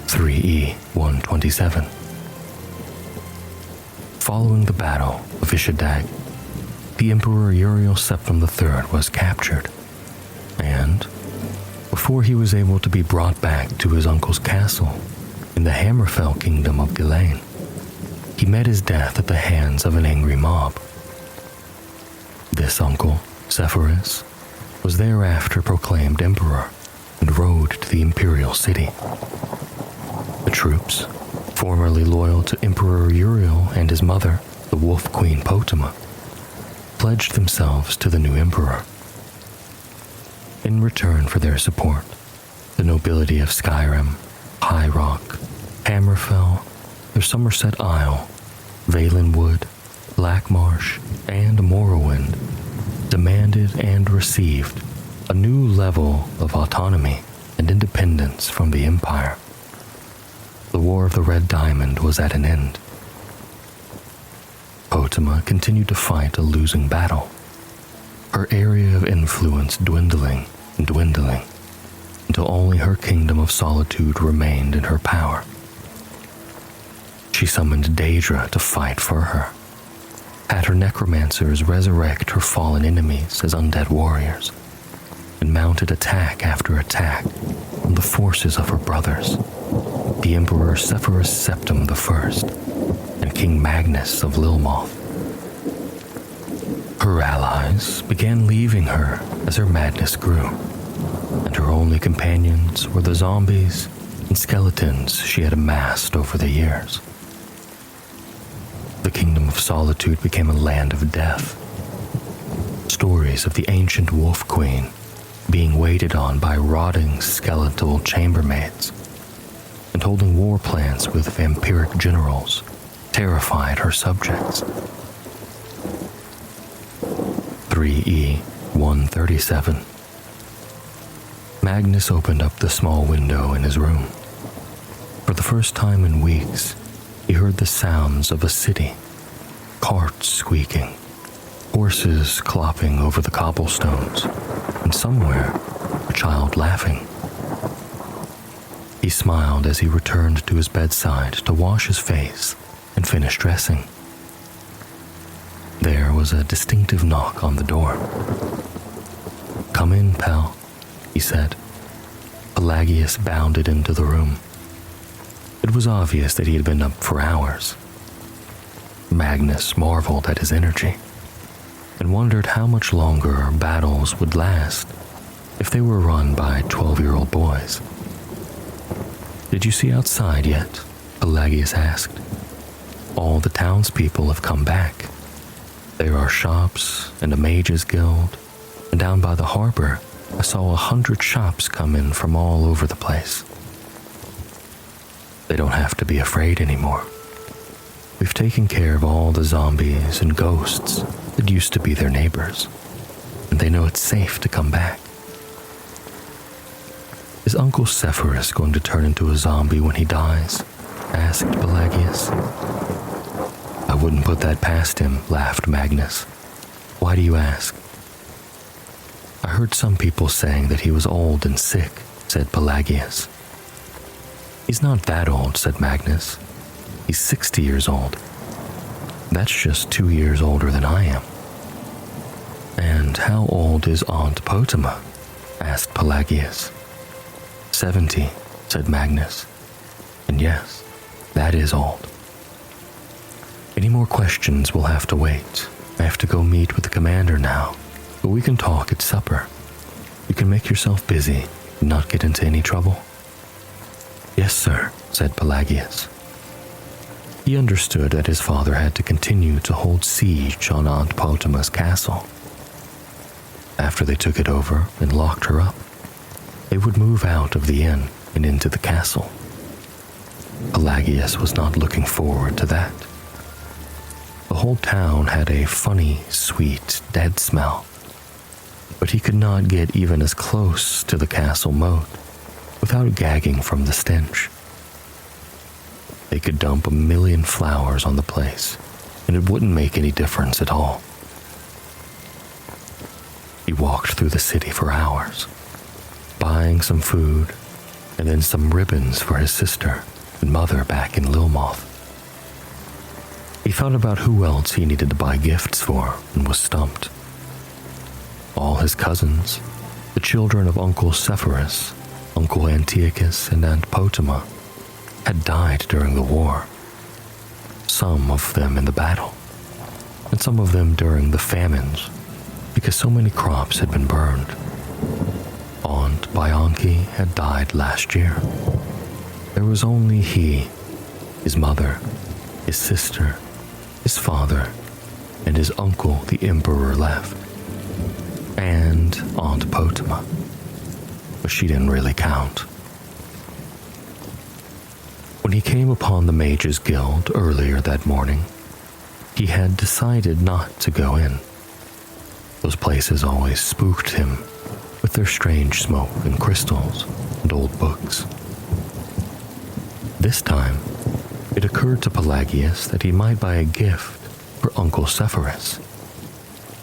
3E 127. Following the Battle of Ishidag, the Emperor Uriel Septim III was captured, and, before he was able to be brought back to his uncle's castle in the Hammerfell kingdom of Ghislaine, he met his death at the hands of an angry mob. This uncle, Sepphoris, was thereafter proclaimed emperor and rode to the imperial city. The troops, formerly loyal to Emperor Uriel and his mother, the Wolf Queen Potama, pledged themselves to the new emperor. In return for their support, the nobility of Skyrim, High Rock, Hammerfell, the Somerset Isle, Valenwood, Blackmarsh, and Morrowind demanded and received a new level of autonomy and independence from the Empire. The War of the Red Diamond was at an end. Potama continued to fight a losing battle, her area of influence dwindling and dwindling, until only her kingdom of solitude remained in her power. She summoned Daedra to fight for her, had her necromancers resurrect her fallen enemies as undead warriors, and mounted attack after attack on the forces of her brothers, the Emperor Sepphoris Septim I and King Magnus of Lilmoth. Her allies began leaving her as her madness grew, and her only companions were the zombies and skeletons she had amassed over the years. The Kingdom of Solitude became a land of death. Stories of the ancient Wolf Queen being waited on by rotting skeletal chambermaids and holding war plans with vampiric generals terrified her subjects. 3E 137. Magnus opened up the small window in his room. For the first time in weeks, he heard the sounds of a city, carts squeaking, horses clopping over the cobblestones, and somewhere, a child laughing. He smiled as he returned to his bedside to wash his face and finish dressing. There was a distinctive knock on the door. "Come in, pal," he said. Pelagius bounded into the room. It was obvious that he had been up for hours. Magnus marveled at his energy and wondered how much longer battles would last if they were run by 12-year-old boys. "Did you see outside yet?" Pelagius asked. "All the townspeople have come back. There are shops and a mage's guild, and down by the harbor, I saw 100 shops come in from all over the place. They don't have to be afraid anymore. We've taken care of all the zombies and ghosts that used to be their neighbors, and they know it's safe to come back." "Is Uncle Sepphoris going to turn into a zombie when he dies?" asked Pelagius. "I wouldn't put that past him," laughed Magnus. "Why do you ask?" I heard some people saying that he was old and sick, said Pelagius. He's not that old, said Magnus. He's 60 years old. That's just 2 years older than I am. And how old is Aunt Potama? Asked Pelagius. 70, said Magnus. And yes, that is old. Any more questions will have to wait. I have to go meet with the commander now, but we can talk at supper. You can make yourself busy and not get into any trouble. Yes, sir, said Pelagius. He understood that his father had to continue to hold siege on Aunt Potama's castle. After they took it over and locked her up, they would move out of the inn and into the castle. Pelagius was not looking forward to that. The whole town had a funny, sweet, dead smell, but he could not get even as close to the castle moat without gagging from the stench. They could dump 1,000,000 flowers on the place, and it wouldn't make any difference at all. He walked through the city for hours, buying some food and then some ribbons for his sister and mother back in Lilmoth. He thought about who else he needed to buy gifts for and was stumped. All his cousins, the children of Uncle Sepphoris, Uncle Antiochus, and Aunt Potama, had died during the war. Some of them in the battle, and some of them during the famines, because so many crops had been burned. Aunt Bianchi had died last year. There was only he, his mother, his sister, his father, and his uncle the Emperor left. And Aunt Potama. But she didn't really count. When he came upon the Mages Guild earlier that morning, he had decided not to go in. Those places always spooked him with their strange smoke and crystals and old books. This time, it occurred to Pelagius that he might buy a gift for Uncle Sepphoris,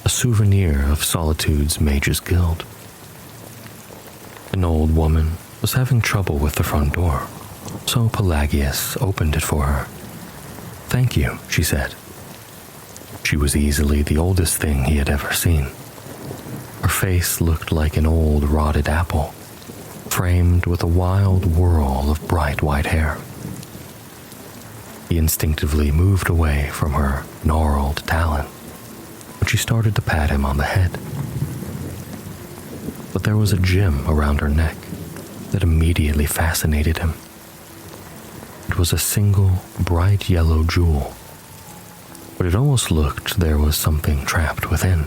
a souvenir of Solitude's Mages Guild. An old woman was having trouble with the front door, so Pelagius opened it for her. "Thank you," she said. She was easily the oldest thing he had ever seen. Her face looked like an old rotted apple, framed with a wild whirl of bright white hair. He instinctively moved away from her gnarled talon when she started to pat him on the head. But there was a gem around her neck that immediately fascinated him. It was a single, bright yellow jewel, but it almost looked there was something trapped within.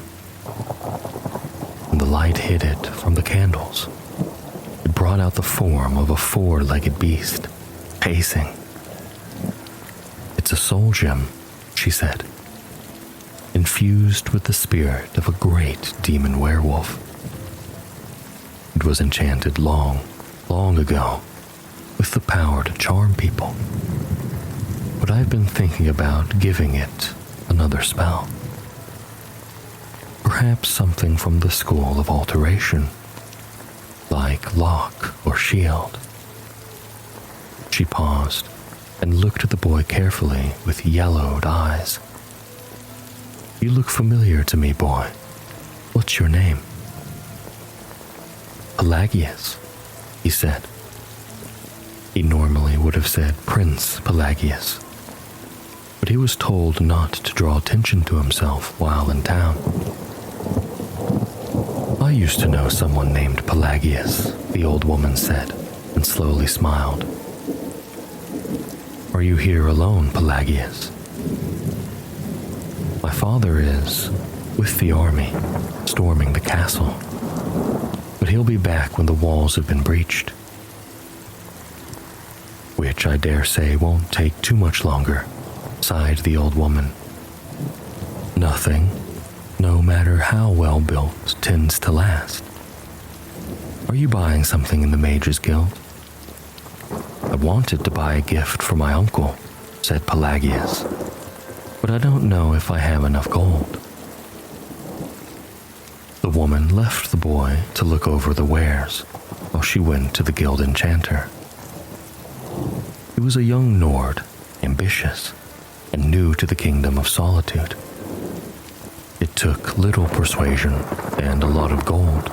When the light hid it from the candles, it brought out the form of a four-legged beast, pacing. "It's a soul gem," she said, "infused with the spirit of a great demon werewolf. It was enchanted long, long ago, with the power to charm people. But I've been thinking about giving it another spell. Perhaps something from the school of alteration, like lock or shield." She paused and looked at the boy carefully with yellowed eyes. "You look familiar to me, boy. What's your name?" "Pelagius," he said. He normally would have said Prince Pelagius, but he was told not to draw attention to himself while in town. "I used to know someone named Pelagius," the old woman said, and slowly smiled. "Are you here alone, Pelagius?" "My father is with the army, storming the castle, but he'll be back when the walls have been breached. Which I dare say won't take too much longer," sighed the old woman. "Nothing, no matter how well built, tends to last. Are you buying something in the Mages Guild?" "I wanted to buy a gift for my uncle," said Pelagius, "but I don't know if I have enough gold." The woman left the boy to look over the wares while she went to the guild enchanter. He was a young Nord, ambitious, and new to the kingdom of solitude. It took little persuasion and a lot of gold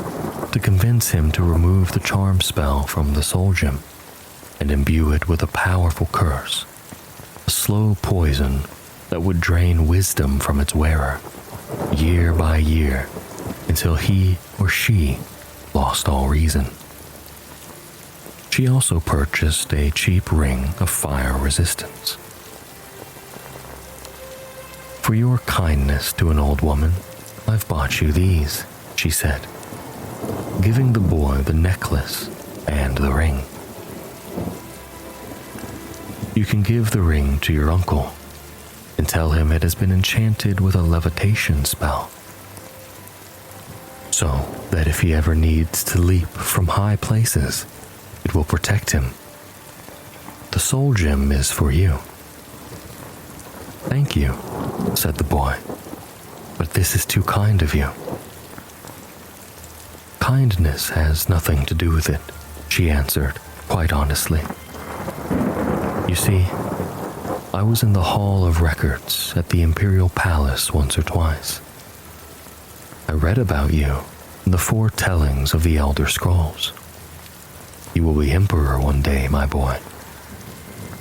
to convince him to remove the charm spell from the soul gem and imbue it with a powerful curse, a slow poison that would drain wisdom from its wearer, year by year, until he or she lost all reason. She also purchased a cheap ring of fire resistance. For your kindness to an old woman, I've bought you these, she said, giving the boy the necklace and the ring. You can give the ring to your uncle and tell him it has been enchanted with a levitation spell, so that if he ever needs to leap from high places, it will protect him. The soul gem is for you. Thank you, said the boy, but this is too kind of you. Kindness has nothing to do with it, she answered, quite honestly. You see, I was in the Hall of Records at the Imperial Palace once or twice. I read about you in the foretellings of the Elder Scrolls. You will be Emperor one day, my boy.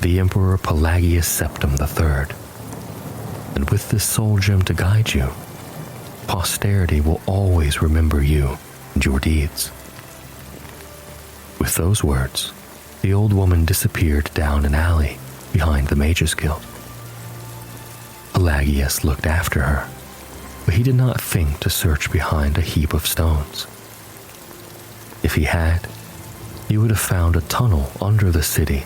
The Emperor Pelagius Septim III. And with this soul gem to guide you, posterity will always remember you and your deeds. With those words, the old woman disappeared down an alley behind the Mages Guild. Pelagius looked after her, but he did not think to search behind a heap of stones. If he had, he would have found a tunnel under the city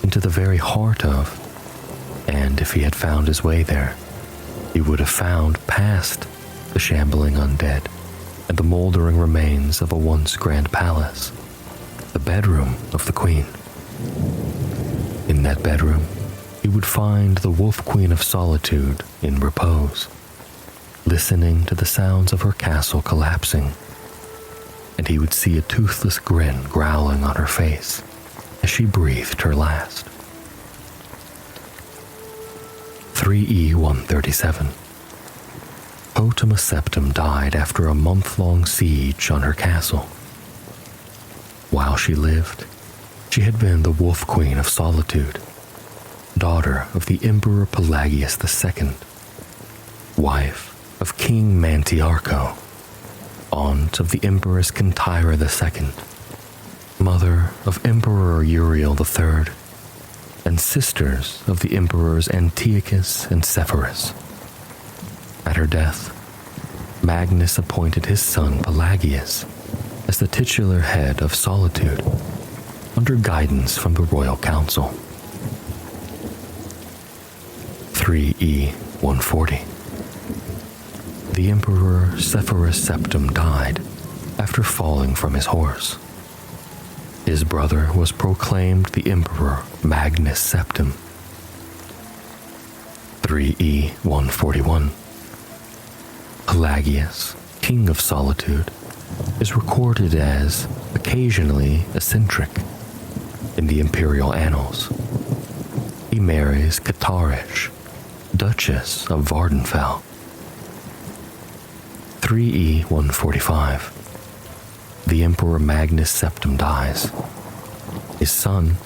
into the very heart of, and if he had found his way there, he would have found past the shambling undead and the moldering remains of a once grand palace, the bedroom of the queen. In that bedroom, he would find the Wolf Queen of Solitude in repose, listening to the sounds of her castle collapsing, and he would see a toothless grin growling on her face as she breathed her last. 3E137. Potama Septim died after a month-long siege on her castle. While she lived, she had been the Wolf Queen of Solitude, daughter of the Emperor Pelagius II, wife of King Mantiarco, aunt of the Empress Kentyra II, mother of Emperor Uriel III, and sisters of the Emperors Antiochus and Sepphoris. At her death, Magnus appointed his son Pelagius as the titular head of Solitude, under guidance from the Royal Council. 3E140. The Emperor Sepphoris Septim died after falling from his horse. His brother was proclaimed the Emperor Magnus Septim. 3E141. Pelagius, King of Solitude, is recorded as occasionally eccentric in the imperial annals. He marries Catarish, Duchess of Vardenfell. 3E145. The Emperor Magnus Septim dies. His son,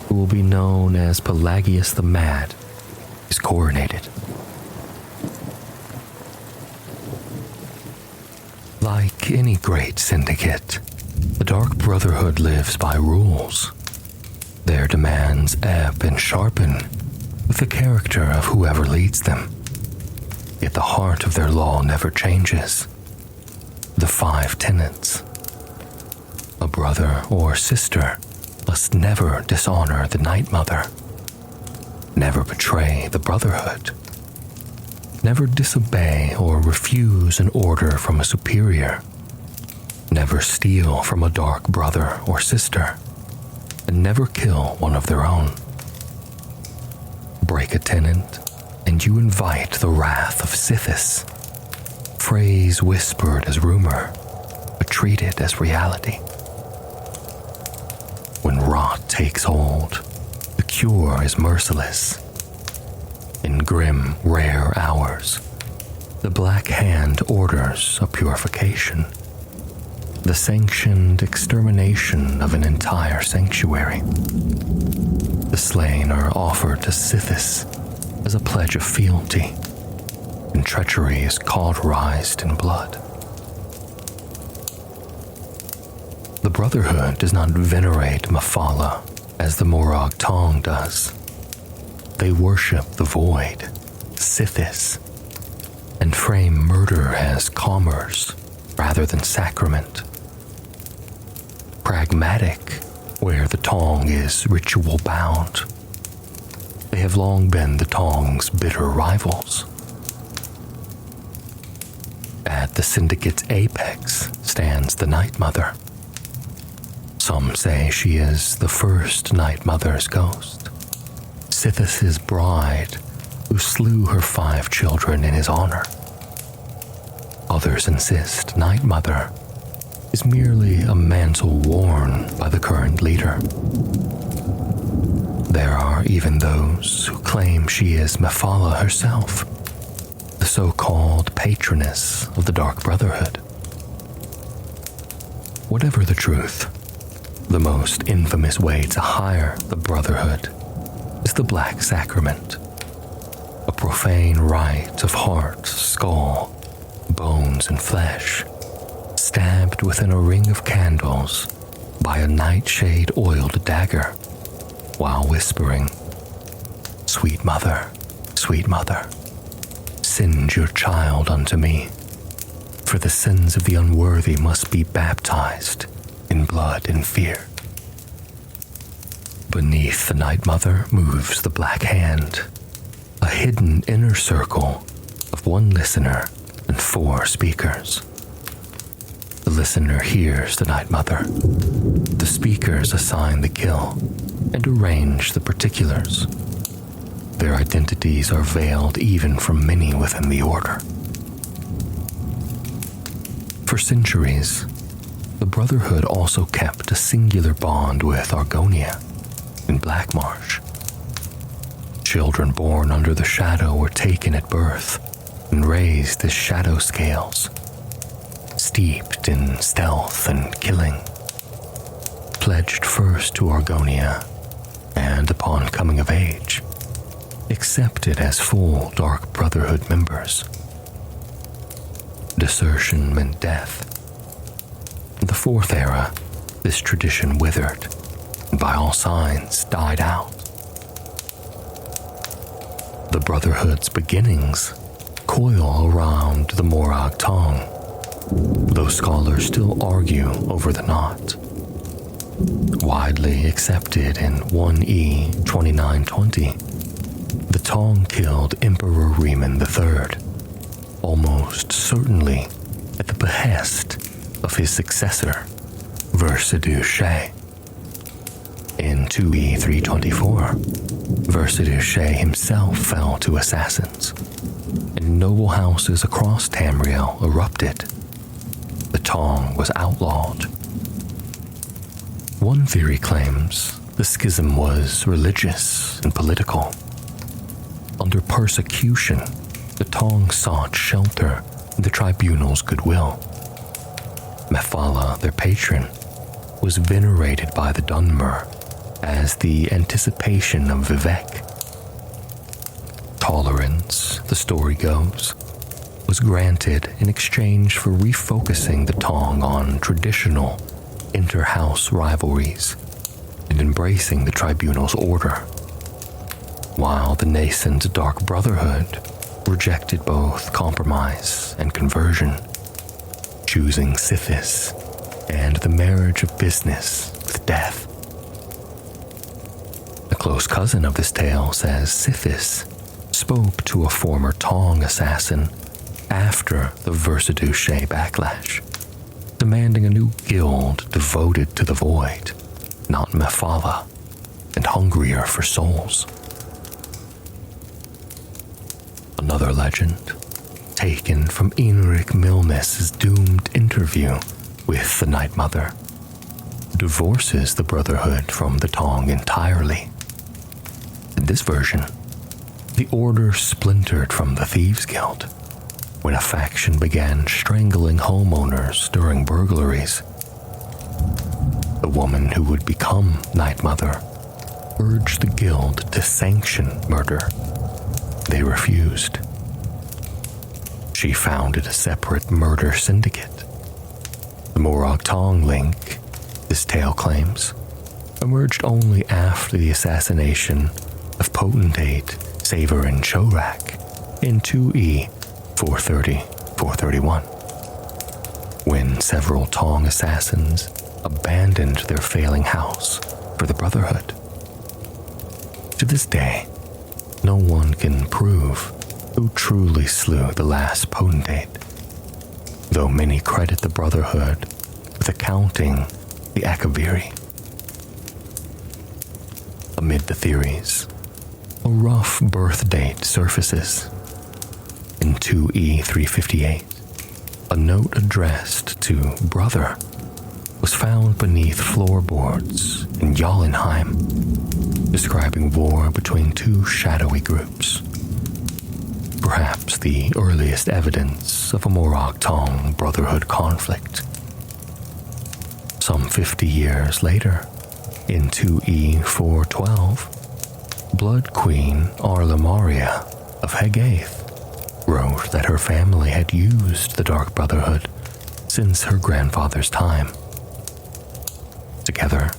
who will be known as Pelagius the Mad, is coronated. Like any great syndicate, the Dark Brotherhood lives by rules. Their demands ebb and sharpen with the character of whoever leads them. Yet the heart of their law never changes. The 5 tenets. A brother or sister must never dishonor the Night Mother, never betray the Brotherhood, never disobey or refuse an order from a superior, never steal from a dark brother or sister, and never kill one of their own. Break a tenet, and you invite the wrath of Sithis. phrase whispered as rumor, but treated as reality. When rot takes hold, the cure is merciless. In grim, rare hours, the Black Hand orders a purification, the sanctioned extermination of an entire sanctuary. The slain are offered to Sithis as a pledge of fealty, and treachery is cauterized in blood. The Brotherhood does not venerate Mephala as the Morag Tong does. They worship the void, Sithis, and frame murder as commerce rather than sacrament. Pragmatic, where the Tong is ritual bound. They have long been the Tong's bitter rivals. At the Syndicate's apex stands the Night Mother. Some say she is the first Night Mother's ghost, Sithis' bride, who slew her 5 children in his honor. Others insist Night Mother is merely a mantle worn by the current leader. There are even those who claim she is Mephala herself, the so-called patroness of the Dark Brotherhood. Whatever the truth, the most infamous way to hire the Brotherhood is the Black Sacrament, a profane rite of heart, skull, bones, and flesh, stabbed within a ring of candles by a nightshade-oiled dagger, while whispering, sweet mother, send your child unto me, for the sins of the unworthy must be baptized in blood and fear." Beneath the Night Mother moves the Black Hand, a hidden inner circle of 1 listener and 4 speakers. The listener hears the Night Mother. The speakers assign the kill and arrange the particulars. Their identities are veiled even from many within the Order. For centuries, the Brotherhood also kept a singular bond with Argonia in Blackmarsh. Children born under the shadow were taken at birth and raised as shadow scales, steeped in stealth and killing, pledged first to Argonia, and upon coming of age, accepted as full Dark Brotherhood members. Desertion meant death. In the 4th era, this tradition withered, and by all signs died out. The Brotherhood's beginnings coil around the Morag Tong, though scholars still argue over the knot. Widely accepted in 1E 2920, the Tong killed Emperor Riemann III, almost certainly at the behest of his successor, Versidue Shay. In 2E 324, Versidue Shay himself fell to assassins, and noble houses across Tamriel erupted. The Tong was outlawed. One theory claims the schism was religious and political. Under persecution, the Tong sought shelter in the tribunal's goodwill. Mephala, their patron, was venerated by the Dunmer as the anticipation of Vivek. Tolerance, the story goes, was granted in exchange for refocusing the Tong on traditional inter-house rivalries and embracing the tribunal's order, while the nascent Dark Brotherhood rejected both compromise and conversion, choosing Sithis and the marriage of business with death. A close cousin of this tale says Sithis spoke to a former Tong assassin after the Versidue Shay backlash, demanding a new guild devoted to the void, not Mephala, and hungrier for souls. Another legend taken from Enric Milnes's doomed interview with the Night Mother, divorces the Brotherhood from the Tong entirely. In this version, the Order splintered from the Thieves Guild when a faction began strangling homeowners during burglaries. The woman who would become Night Mother urged the guild to sanction murder. They refused. She founded a separate murder syndicate. The Morag Tong link, this tale claims, emerged only after the assassination of potentate Severin Chorak in 2E 430-431, when several Tong assassins abandoned their failing house for the Brotherhood. To this day, no one can prove who truly slew the last potentate, though many credit the Brotherhood with accounting the Akaviri. Amid the theories, a rough birth date surfaces. In 2E 358, a note addressed to Brother was found beneath floorboards in Jolinheim, describing war between two shadowy groups. Perhaps the earliest evidence of a Morag Tong Brotherhood conflict. Some 50 years later, in 2E 412, Blood Queen Arlamaria of Hegaeth wrote that her family had used the Dark Brotherhood since her grandfather's time. Together,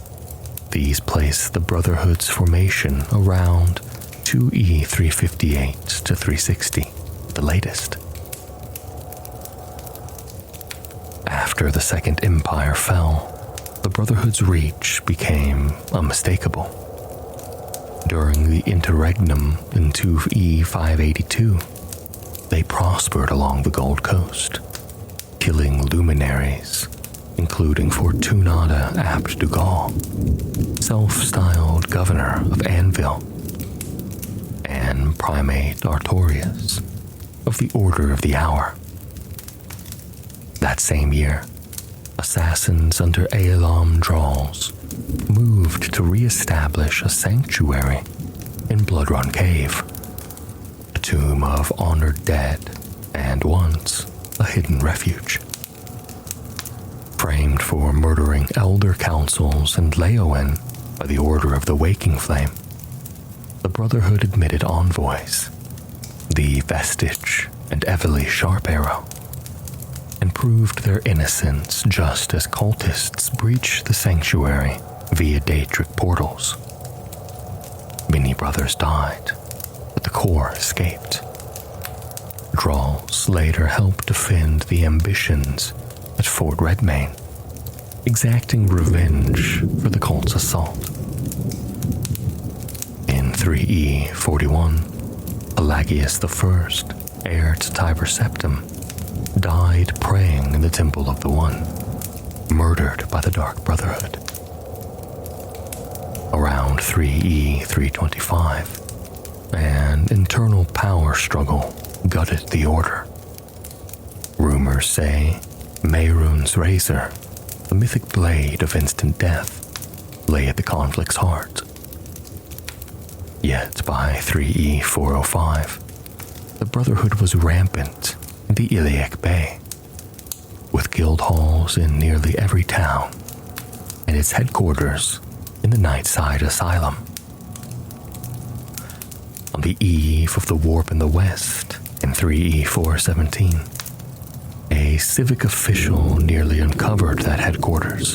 these place the Brotherhood's formation around 2E 358 to 360, the latest. After the Second Empire fell, the Brotherhood's reach became unmistakable. During the interregnum in 2E 582, they prospered along the Gold Coast, killing luminaries, including Fortunata Abt Dugal, self-styled governor of Anvil, and Primate Artorius of the Order of the Hour. That same year, assassins under Aelam Dralls moved to re-establish a sanctuary in Bloodrun Cave, a tomb of honored dead and once a hidden refuge. Framed for murdering elder councils and Leowen by the Order of the Waking Flame, the Brotherhood admitted envoys, the Vestige and Evely Sharp Arrow, and proved their innocence just as cultists breached the sanctuary via Daedric portals. Many brothers died, but the core escaped. Dralls later helped defend the ambitions at Fort Redmayne, exacting revenge for the cult's assault. In 3E 41, Pelagius I, heir to Tiber Septim, died praying in the Temple of the One, murdered by the Dark Brotherhood. Around 3E 325, an internal power struggle gutted the Order. Rumors say Mehrunes Razor, the mythic blade of instant death, lay at the conflict's heart. Yet by 3E 405, the Brotherhood was rampant in the Iliac Bay, with guild halls in nearly every town, and its headquarters in the Nightside Asylum. On the eve of the Warp in the West, in 3E 417, a civic official nearly uncovered that headquarters.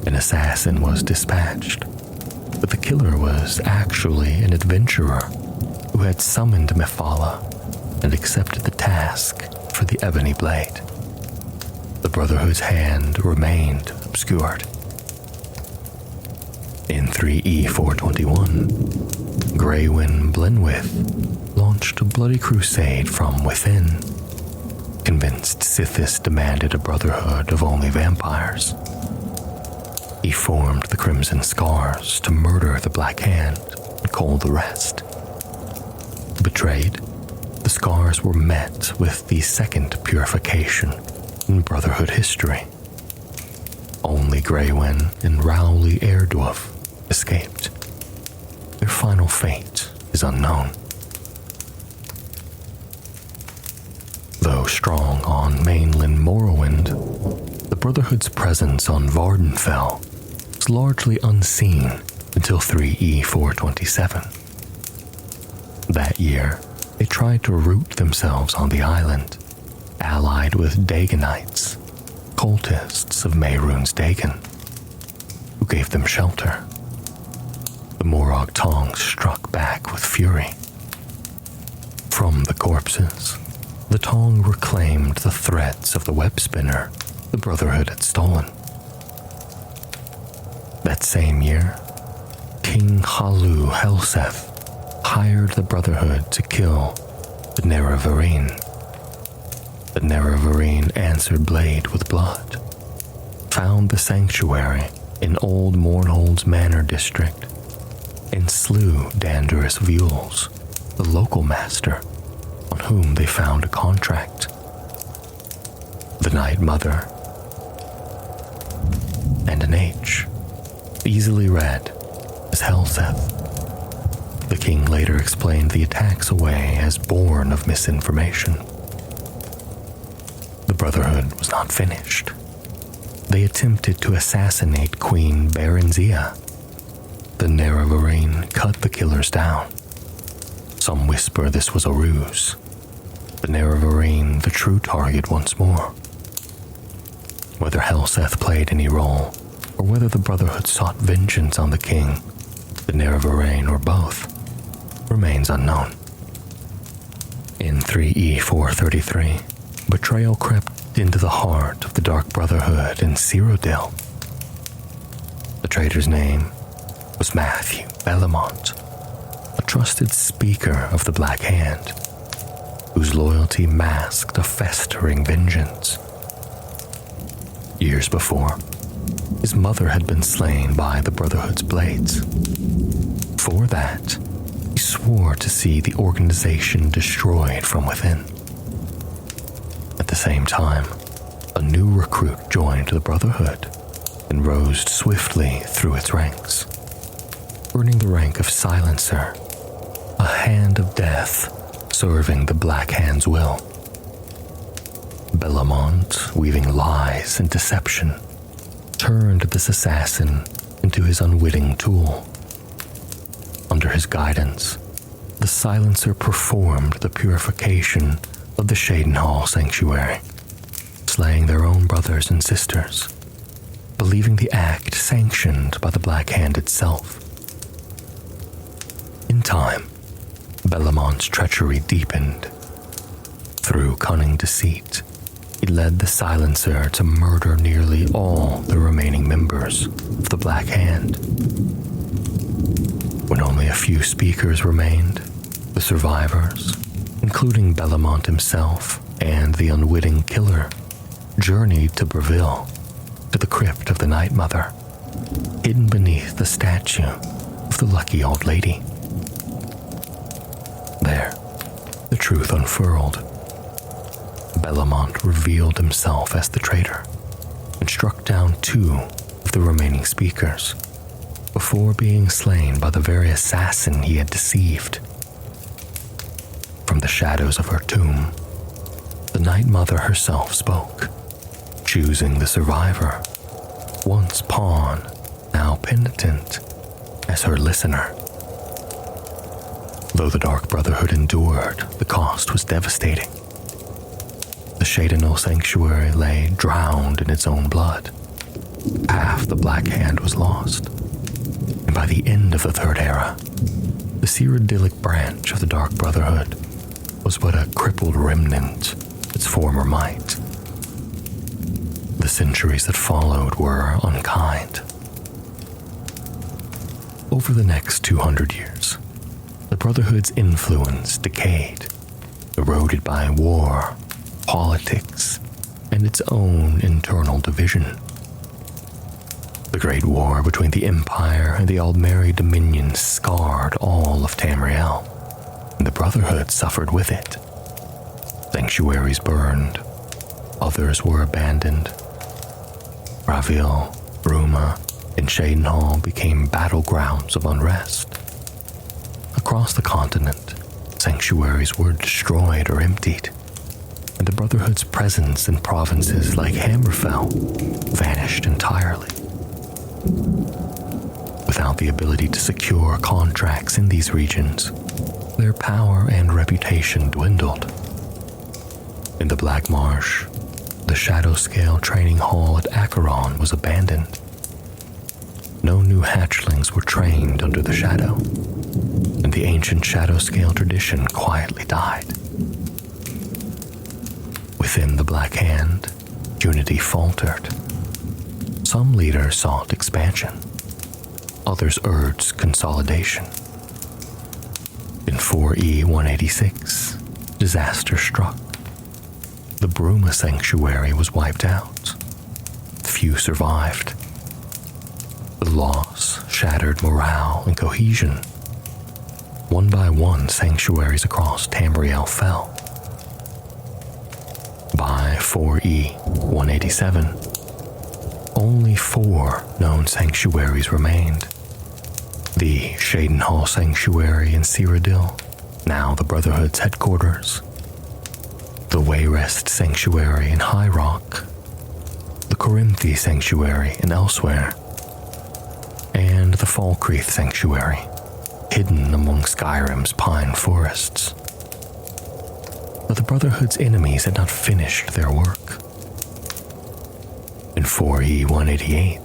An assassin was dispatched, but the killer was actually an adventurer who had summoned Mephala and accepted the task for the Ebony Blade. The Brotherhood's hand remained obscured. In 3E 421, Greywyn Blenwith launched a bloody crusade from within. Convinced Sithis demanded a brotherhood of only vampires, he formed the Crimson Scars to murder the Black Hand and cull the rest. Betrayed, the scars were met with the second purification in Brotherhood history. Only Greywyn and Rowley Airdwolf escaped. Their final fate is unknown. Though strong on mainland Morrowind, the Brotherhood's presence on Vardenfell was largely unseen until 3E427. That year, they tried to root themselves on the island, allied with Dagonites, cultists of Mehrunes Dagon, who gave them shelter. The Morag Tongs struck back with fury. From the corpses, the Tong reclaimed the threads of the web spinner the Brotherhood had stolen. That same year, King Halu Helseth hired the Brotherhood to kill the Nerevarine. The Nerevarine answered Blade with blood, found the sanctuary in Old Mournhold's Manor district, and slew Dandurus Vules, the local master, on whom they found a contract. The Night Mother, and an H, easily read as Helseth. The king later explained the attacks away as born of misinformation. The Brotherhood was not finished. They attempted to assassinate Queen Berenzia. The Nerevarine cut the killers down. Some whisper this was a ruse. The Nerevarine the true target once more. Whether Helseth played any role, or whether the Brotherhood sought vengeance on the king, the Nerevarine, or both, remains unknown. In 3E433, betrayal crept into the heart of the Dark Brotherhood in Cyrodiil. The traitor's name was Matthew Bellamont, a trusted speaker of the Black Hand, whose loyalty masked a festering vengeance. Years before, his mother had been slain by the Brotherhood's blades. For that, he swore to see the organization destroyed from within. At the same time, a new recruit joined the Brotherhood and rose swiftly through its ranks, earning the rank of Silencer, a hand of death serving the Black Hand's will. Bellamont, weaving lies and deception, turned this assassin into his unwitting tool. Under his guidance, the Silencer performed the purification of the Shadenhall Sanctuary, slaying their own brothers and sisters, believing the act sanctioned by the Black Hand itself. In time, Bellamont's treachery deepened. Through cunning deceit, he led the Silencer to murder nearly all the remaining members of the Black Hand. When only a few speakers remained, the survivors, including Bellamont himself and the unwitting killer, journeyed to Breville, to the crypt of the Night Mother, hidden beneath the statue of the lucky old lady. There, the truth unfurled. Bellamont revealed himself as the traitor and struck down 2 of the remaining speakers before being slain by the very assassin he had deceived. From the shadows of her tomb, the Night Mother herself spoke, choosing the survivor, once pawn, now penitent, as her listener. Though the Dark Brotherhood endured, the cost was devastating. The Shadenhall Sanctuary lay drowned in its own blood. Half the Black Hand was lost, and by the end of the Third Era, the Cyrodiilic branch of the Dark Brotherhood was but a crippled remnant of its former might. The centuries that followed were unkind. Over the next 200 years, the Brotherhood's influence decayed, eroded by war, politics, and its own internal division. The Great War between the Empire and the Aldmeri Dominion scarred all of Tamriel, and the Brotherhood suffered with it. Sanctuaries burned, others were abandoned. Ravil, Bruma, and Shadenhall became battlegrounds of unrest. Across the continent, sanctuaries were destroyed or emptied, and the Brotherhood's presence in provinces like Hammerfell vanished entirely. Without the ability to secure contracts in these regions, their power and reputation dwindled. In the Black Marsh, the Shadowscale training hall at Acheron was abandoned. No new hatchlings were trained under the shadow, and the ancient Shadowscale tradition quietly died. Within the Black Hand, unity faltered. Some leaders sought expansion, others urged consolidation. In 4E 186, disaster struck. The Bruma Sanctuary was wiped out. Few survived. The loss shattered morale and cohesion. One by one, sanctuaries across Tamriel fell. By 4E 187, only 4 known sanctuaries remained. The Shadenhall Sanctuary in Cyrodiil, now the Brotherhood's headquarters. The Wayrest Sanctuary in High Rock. The Corinthi Sanctuary in Elsewhere. And the Falkreath Sanctuary, hidden among Skyrim's pine forests. But the Brotherhood's enemies had not finished their work. In 4E 188,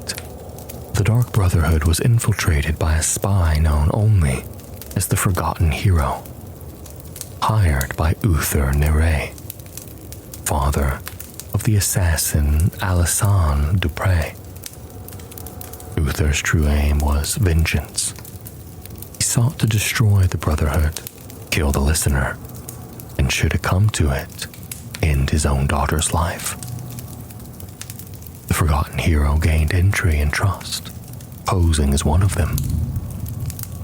the Dark Brotherhood was infiltrated by a spy known only as the Forgotten Hero, hired by Uther Nere, father of the assassin Alyssan Dupre. Uther's true aim was vengeance. He sought to destroy the Brotherhood, kill the listener, and should it come to it, end his own daughter's life. The Forgotten Hero gained entry and trust, posing as one of them.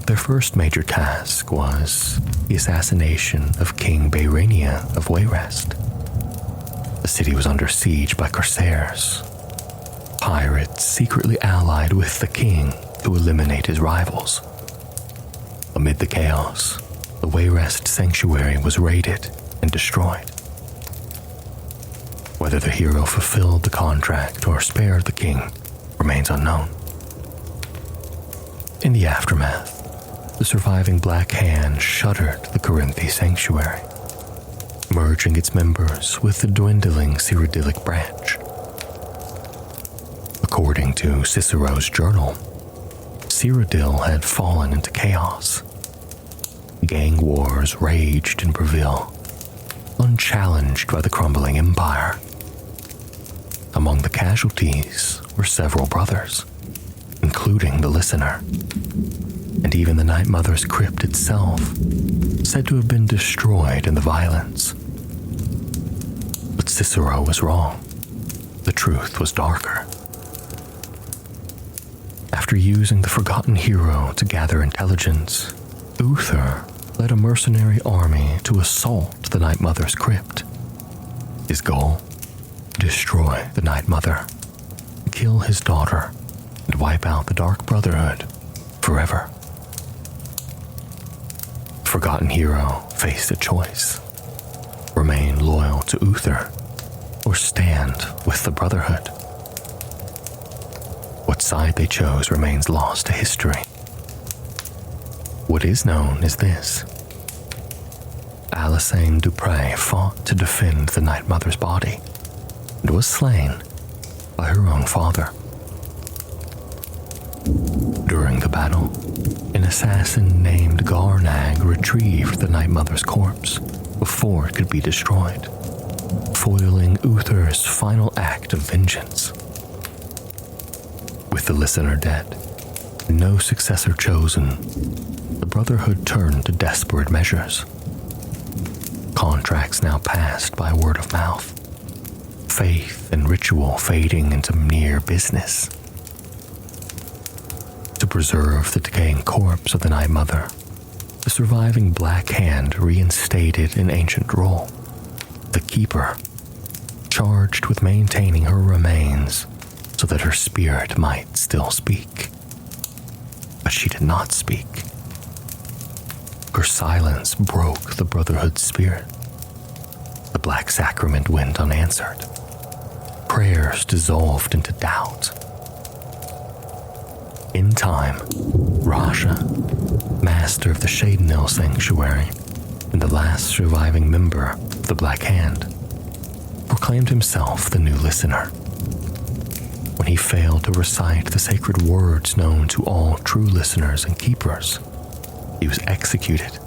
Their first major task was the assassination of King Bayrania of Wayrest. The city was under siege by corsairs, pirates secretly allied with the king to eliminate his rivals. Amid the chaos, the Wayrest Sanctuary was raided and destroyed. Whether the hero fulfilled the contract or spared the king remains unknown. In the aftermath, the surviving Black Hand shuttered the Corinthi Sanctuary, merging its members with the dwindling Cyrodiilic branch. According to Cicero's journal, Cyrodiil had fallen into chaos. Gang wars raged in Breville, unchallenged by the crumbling empire. Among the casualties were several brothers, including the Listener, and even the Night Mother's crypt itself, said to have been destroyed in the violence. But Cicero was wrong. The truth was darker. After using the Forgotten Hero to gather intelligence, Uther led a mercenary army to assault the Night Mother's crypt. His goal? Destroy the Night Mother, kill his daughter, and wipe out the Dark Brotherhood forever. The Forgotten Hero faced a choice: remain loyal to Uther, or stand with the Brotherhood. What side they chose remains lost to history. What is known is this: Alyssan Dupre fought to defend the Night Mother's body, and was slain by her own father. During the battle, an assassin named Garnag retrieved the Night Mother's corpse before it could be destroyed, foiling Uther's final act of vengeance. With the Listener dead, and no successor chosen, the Brotherhood turned to desperate measures. Contracts now passed by word of mouth, faith and ritual fading into mere business. To preserve the decaying corpse of the Night Mother, the surviving Black Hand reinstated an ancient role: the Keeper, charged with maintaining her remains so that her spirit might still speak. But she did not speak. Her silence broke the Brotherhood's spirit. The Black Sacrament went unanswered. Prayers dissolved into doubt. In time, Rasha, master of the Cyrodiil Sanctuary and the last surviving member of the Black Hand, proclaimed himself the new listener. When he failed to recite the sacred words known to all true listeners and keepers, he was executed.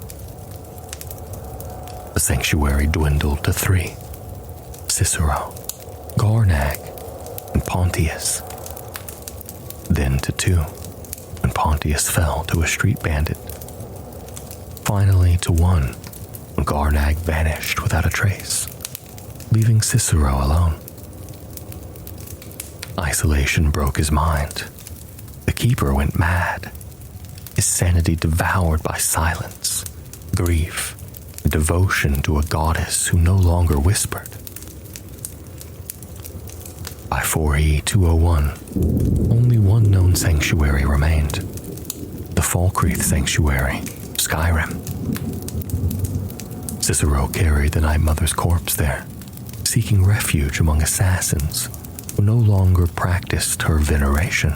The sanctuary dwindled to 3: Cicero, Garnag, and Pontius. Then to 2, when Pontius fell to a street bandit. Finally to 1, when Garnag vanished without a trace, leaving Cicero alone. Isolation broke his mind. The Keeper went mad, his sanity devoured by silence, grief, and devotion to a goddess who no longer whispered. By 4E201, only one known sanctuary remained, the Falkreath Sanctuary, Skyrim. Cicero carried the Night Mother's corpse there, seeking refuge among assassins who no longer practiced her veneration.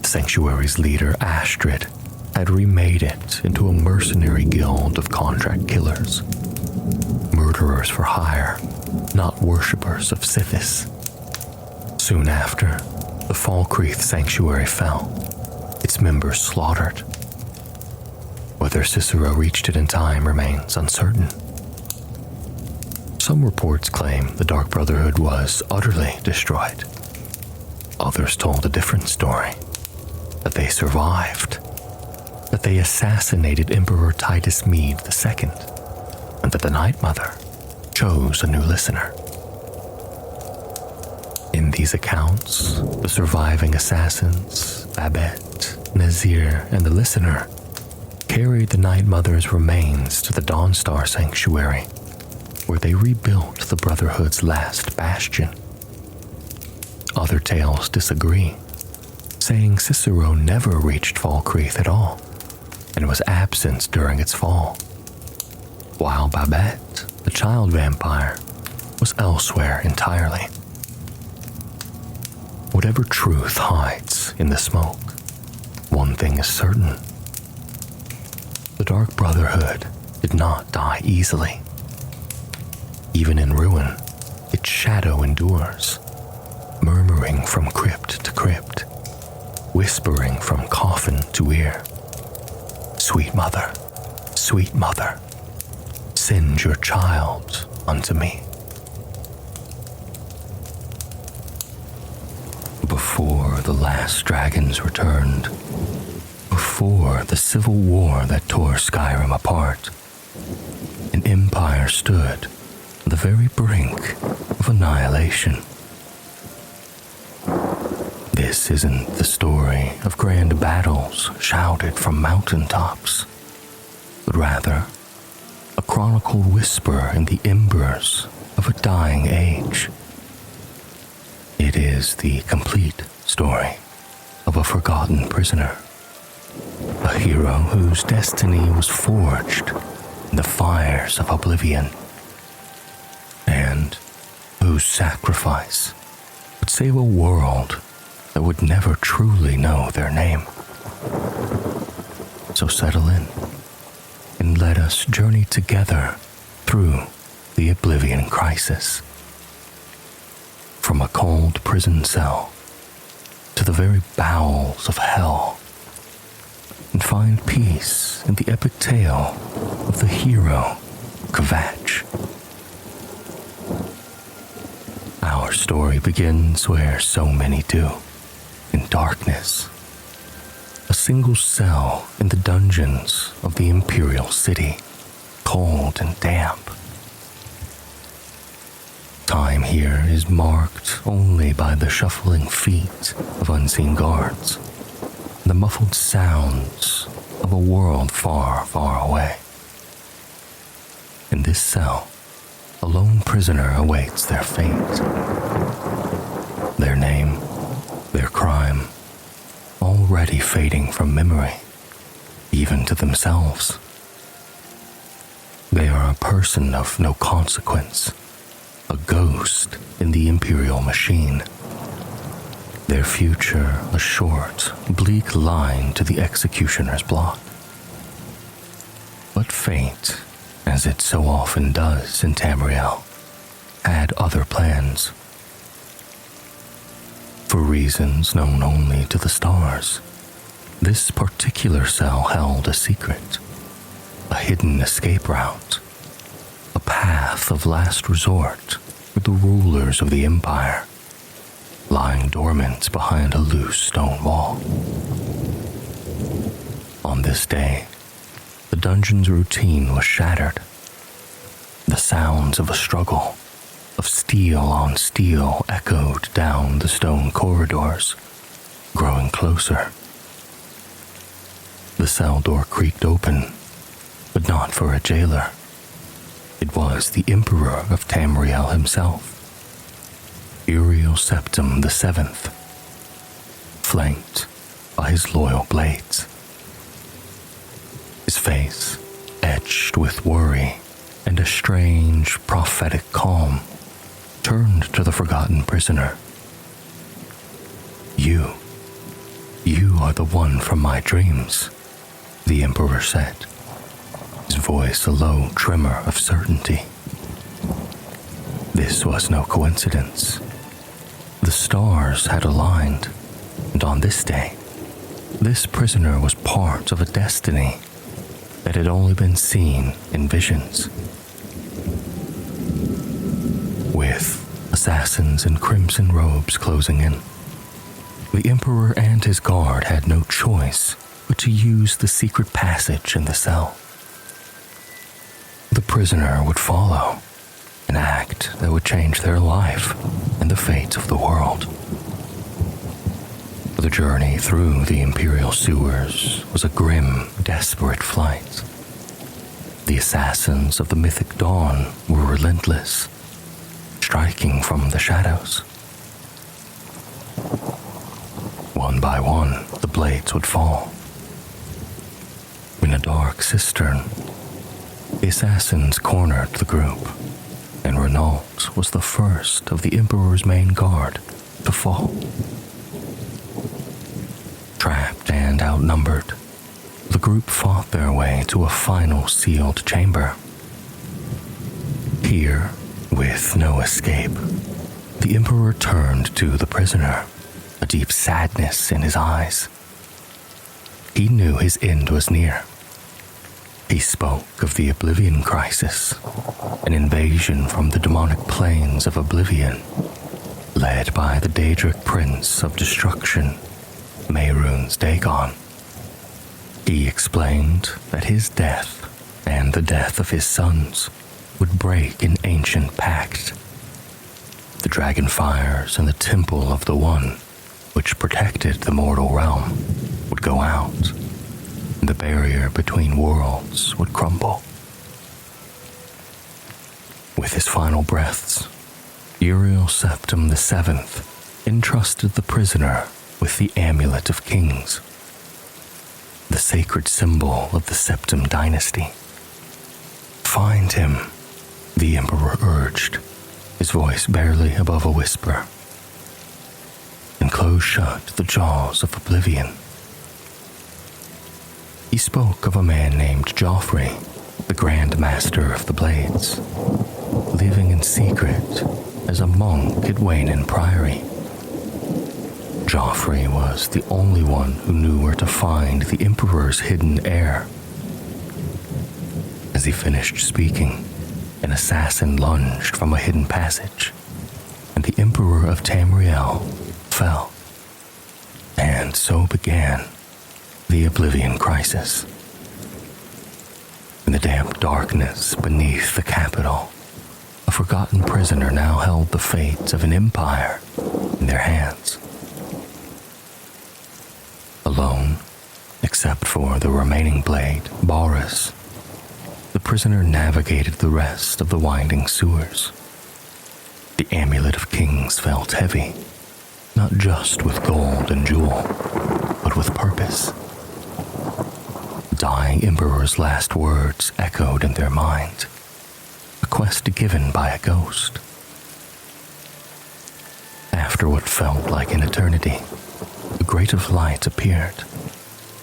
The sanctuary's leader, Astrid, had remade it into a mercenary guild of contract killers, murderers for hire, not worshippers of Sithis. Soon after, the Falkreath Sanctuary fell, its members slaughtered. Whether Cicero reached it in time remains uncertain. Some reports claim the Dark Brotherhood was utterly destroyed. Others told a different story, that they survived, that they assassinated Emperor Titus Mede II, and that the Night Mother chose a new listener. In these accounts, the surviving assassins, Babette, Nazir, and the listener, carried the Night Mother's remains to the Dawnstar Sanctuary, where they rebuilt the Brotherhood's last bastion. Other tales disagree, saying Cicero never reached Falkreath at all, and was absent during its fall, while Babette, the child vampire, was elsewhere entirely. Whatever truth hides in the smoke, one thing is certain. The Dark Brotherhood did not die easily. Even in ruin, its shadow endures, murmuring from crypt to crypt, whispering from coffin to ear. Sweet mother, send your child unto me. Before the last dragons returned, before the civil war that tore Skyrim apart, an empire stood on the very brink of annihilation. This isn't the story of grand battles shouted from mountaintops, but rather a chronicled whisper in the embers of a dying age. It is the complete story of a forgotten prisoner, a hero whose destiny was forged in the fires of oblivion, and whose sacrifice would save a world that would never truly know their name. So settle in and let us journey together through the Oblivion Crisis. From a cold prison cell to the very bowels of hell, and find peace in the epic tale of the hero Kvatch. Our story begins where so many do, in darkness. A single cell in the dungeons of the Imperial City, cold and damp. Time here is marked only by the shuffling feet of unseen guards, and the muffled sounds of a world far, far away. In this cell, a lone prisoner awaits their fate. Their name, their crime, already fading from memory, even to themselves. They are a person of no consequence, a ghost in the Imperial machine. Their future a short, bleak line to the executioner's block. But fate, as it so often does in Tamriel, had other plans. For reasons known only to the stars, this particular cell held a secret, a hidden escape route, a path of last resort for the rulers of the Empire, lying dormant behind a loose stone wall. On this day, the dungeon's routine was shattered. The sounds of a struggle, of steel on steel, echoed down the stone corridors, growing closer. The cell door creaked open, but not for a jailer. It was the Emperor of Tamriel himself, Hero Septim VII, flanked by his loyal blades. His face etched with worry and a strange prophetic calm turned to the forgotten prisoner. You are the one from my dreams, the Emperor said, his voice a low tremor of certainty. This was no coincidence. The stars had aligned, and on this day, this prisoner was part of a destiny that had only been seen in visions. With assassins in crimson robes closing in, the Emperor and his guard had no choice but to use the secret passage in the cell. The prisoner would follow, an act that would change their life and the fate of the world. The journey through the Imperial sewers was a grim, desperate flight. The assassins of the mythic dawn were relentless, striking from the shadows. One by one, the blades would fall. In a dark cistern, the assassins cornered the group, and Renault was the first of the Emperor's main guard to fall. Trapped and outnumbered, the group fought their way to a final sealed chamber. Here, with no escape, the Emperor turned to the prisoner, a deep sadness in his eyes. He knew his end was near. He spoke of the Oblivion Crisis, an invasion from the demonic plains of Oblivion, led by the Daedric Prince of Destruction, Mehrunes Dagon. He explained that his death and the death of his sons would break an ancient pact. The dragon fires in the temple of the One, which protected the mortal realm, would go out, and the barrier between worlds would crumble. With his final breaths, Hero Septim VII entrusted the prisoner with the Amulet of Kings, the sacred symbol of the Septim dynasty. Find him, the Emperor urged, his voice barely above a whisper, and close shut the jaws of Oblivion. He spoke of a man named Joffrey, the Grand Master of the Blades, living in secret as a monk at Wayne Priory. Joffrey was the only one who knew where to find the Emperor's hidden heir. As he finished speaking, an assassin lunged from a hidden passage, and the Emperor of Tamriel fell. And so began the Oblivion Crisis. In the damp darkness beneath the capital, a forgotten prisoner now held the fate of an empire in their hands. Alone, except for the remaining blade, Boris, the prisoner navigated the rest of the winding sewers. The Amulet of Kings felt heavy, not just with gold and jewel, but with purpose. The dying Emperor's last words echoed in their mind, a quest given by a ghost. After what felt like an eternity, a grate of light appeared,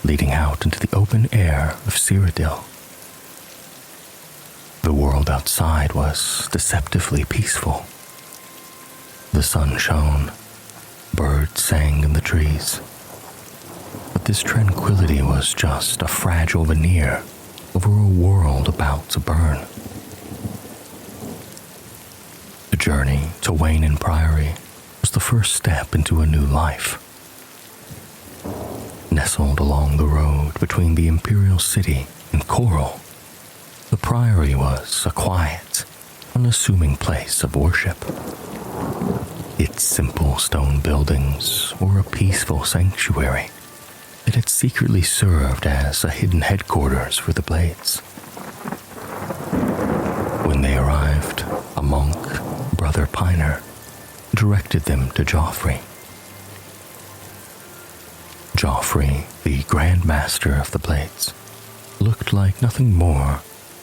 leading out into the open air of Cyrodiil. The world outside was deceptively peaceful. The sun shone, birds sang in the trees. But this tranquility was just a fragile veneer over a world about to burn. The journey to Wayne Priory was the first step into a new life. Nestled along the road between the Imperial City and Coral, the Priory was a quiet, unassuming place of worship. Its simple stone buildings were a peaceful sanctuary that had secretly served as a hidden headquarters for the Blades. When they arrived, a monk, Brother Piner, directed them to Joffrey. Joffrey, the Grand Master of the Blades, looked like nothing more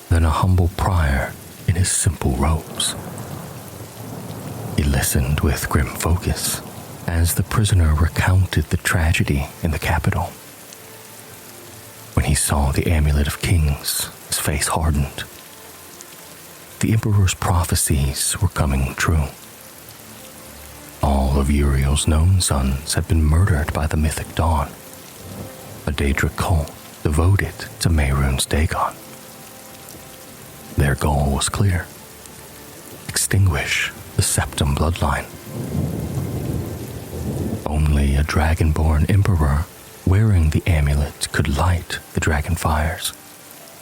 than a humble prior in his simple robes. He listened with grim focus as the prisoner recounted the tragedy in the capital. When he saw the Amulet of Kings, his face hardened. The Emperor's prophecies were coming true. All of Uriel's known sons had been murdered by the Mythic Dawn, a Daedric cult devoted to Mehrunes Dagon. Their goal was clear: extinguish the Septim bloodline. Only a Dragonborn Emperor wearing the amulet could light the dragon fires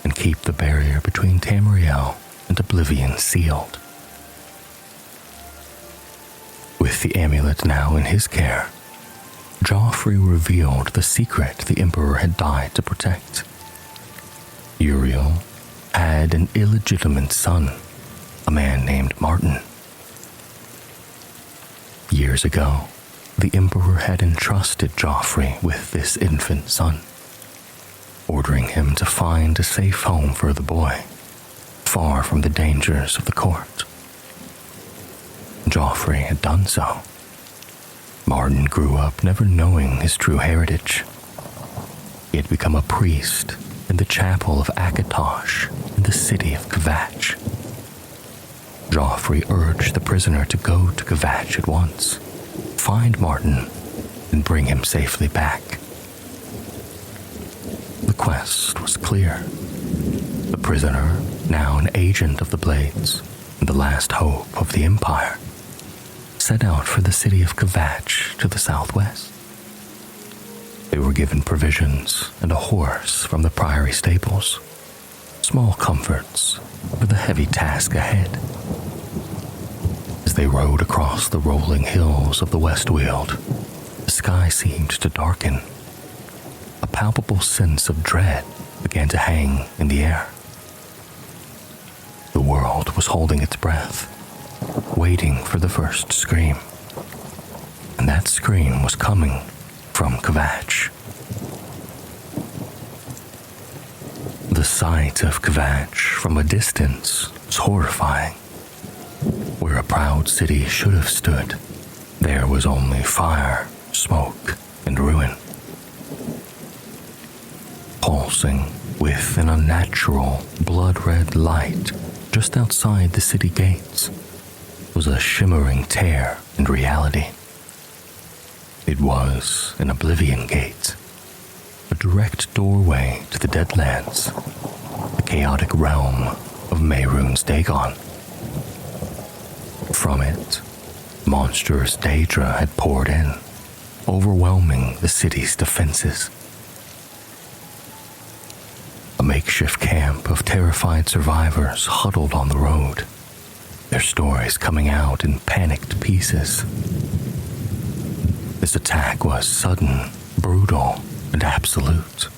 and keep the barrier between Tamriel and Oblivion sealed. With the amulet now in his care, Joffrey revealed the secret the Emperor had died to protect. Uriel had an illegitimate son, a man named Martin. Years ago, the Emperor had entrusted Joffrey with this infant son, ordering him to find a safe home for the boy, far from the dangers of the court. Joffrey had done so. Martin grew up never knowing his true heritage. He had become a priest in the chapel of Akatosh in the city of Kvatch. Joffrey urged the prisoner to go to Kvatch at once, find Martin, and bring him safely back. The quest was clear. The prisoner, now an agent of the Blades and the last hope of the Empire, set out for the city of Kvatch to the southwest. They were given provisions and a horse from the priory stables, small comforts for the heavy task ahead. As they rode across the rolling hills of the Westweald, the sky seemed to darken. A palpable sense of dread began to hang in the air. The world was holding its breath, waiting for the first scream. And that scream was coming from Kvatch. The sight of Kvatch from a distance was horrifying. Where a proud city should have stood, there was only fire, smoke, and ruin. Pulsing with an unnatural, blood-red light just outside the city gates was a shimmering tear in reality. It was an Oblivion Gate, a direct doorway to the Deadlands, the chaotic realm of Mehrunes Dagon. From it, monstrous Daedra had poured in, overwhelming the city's defenses. A makeshift camp of terrified survivors huddled on the road, their stories coming out in panicked pieces. This attack was sudden, brutal, and absolute.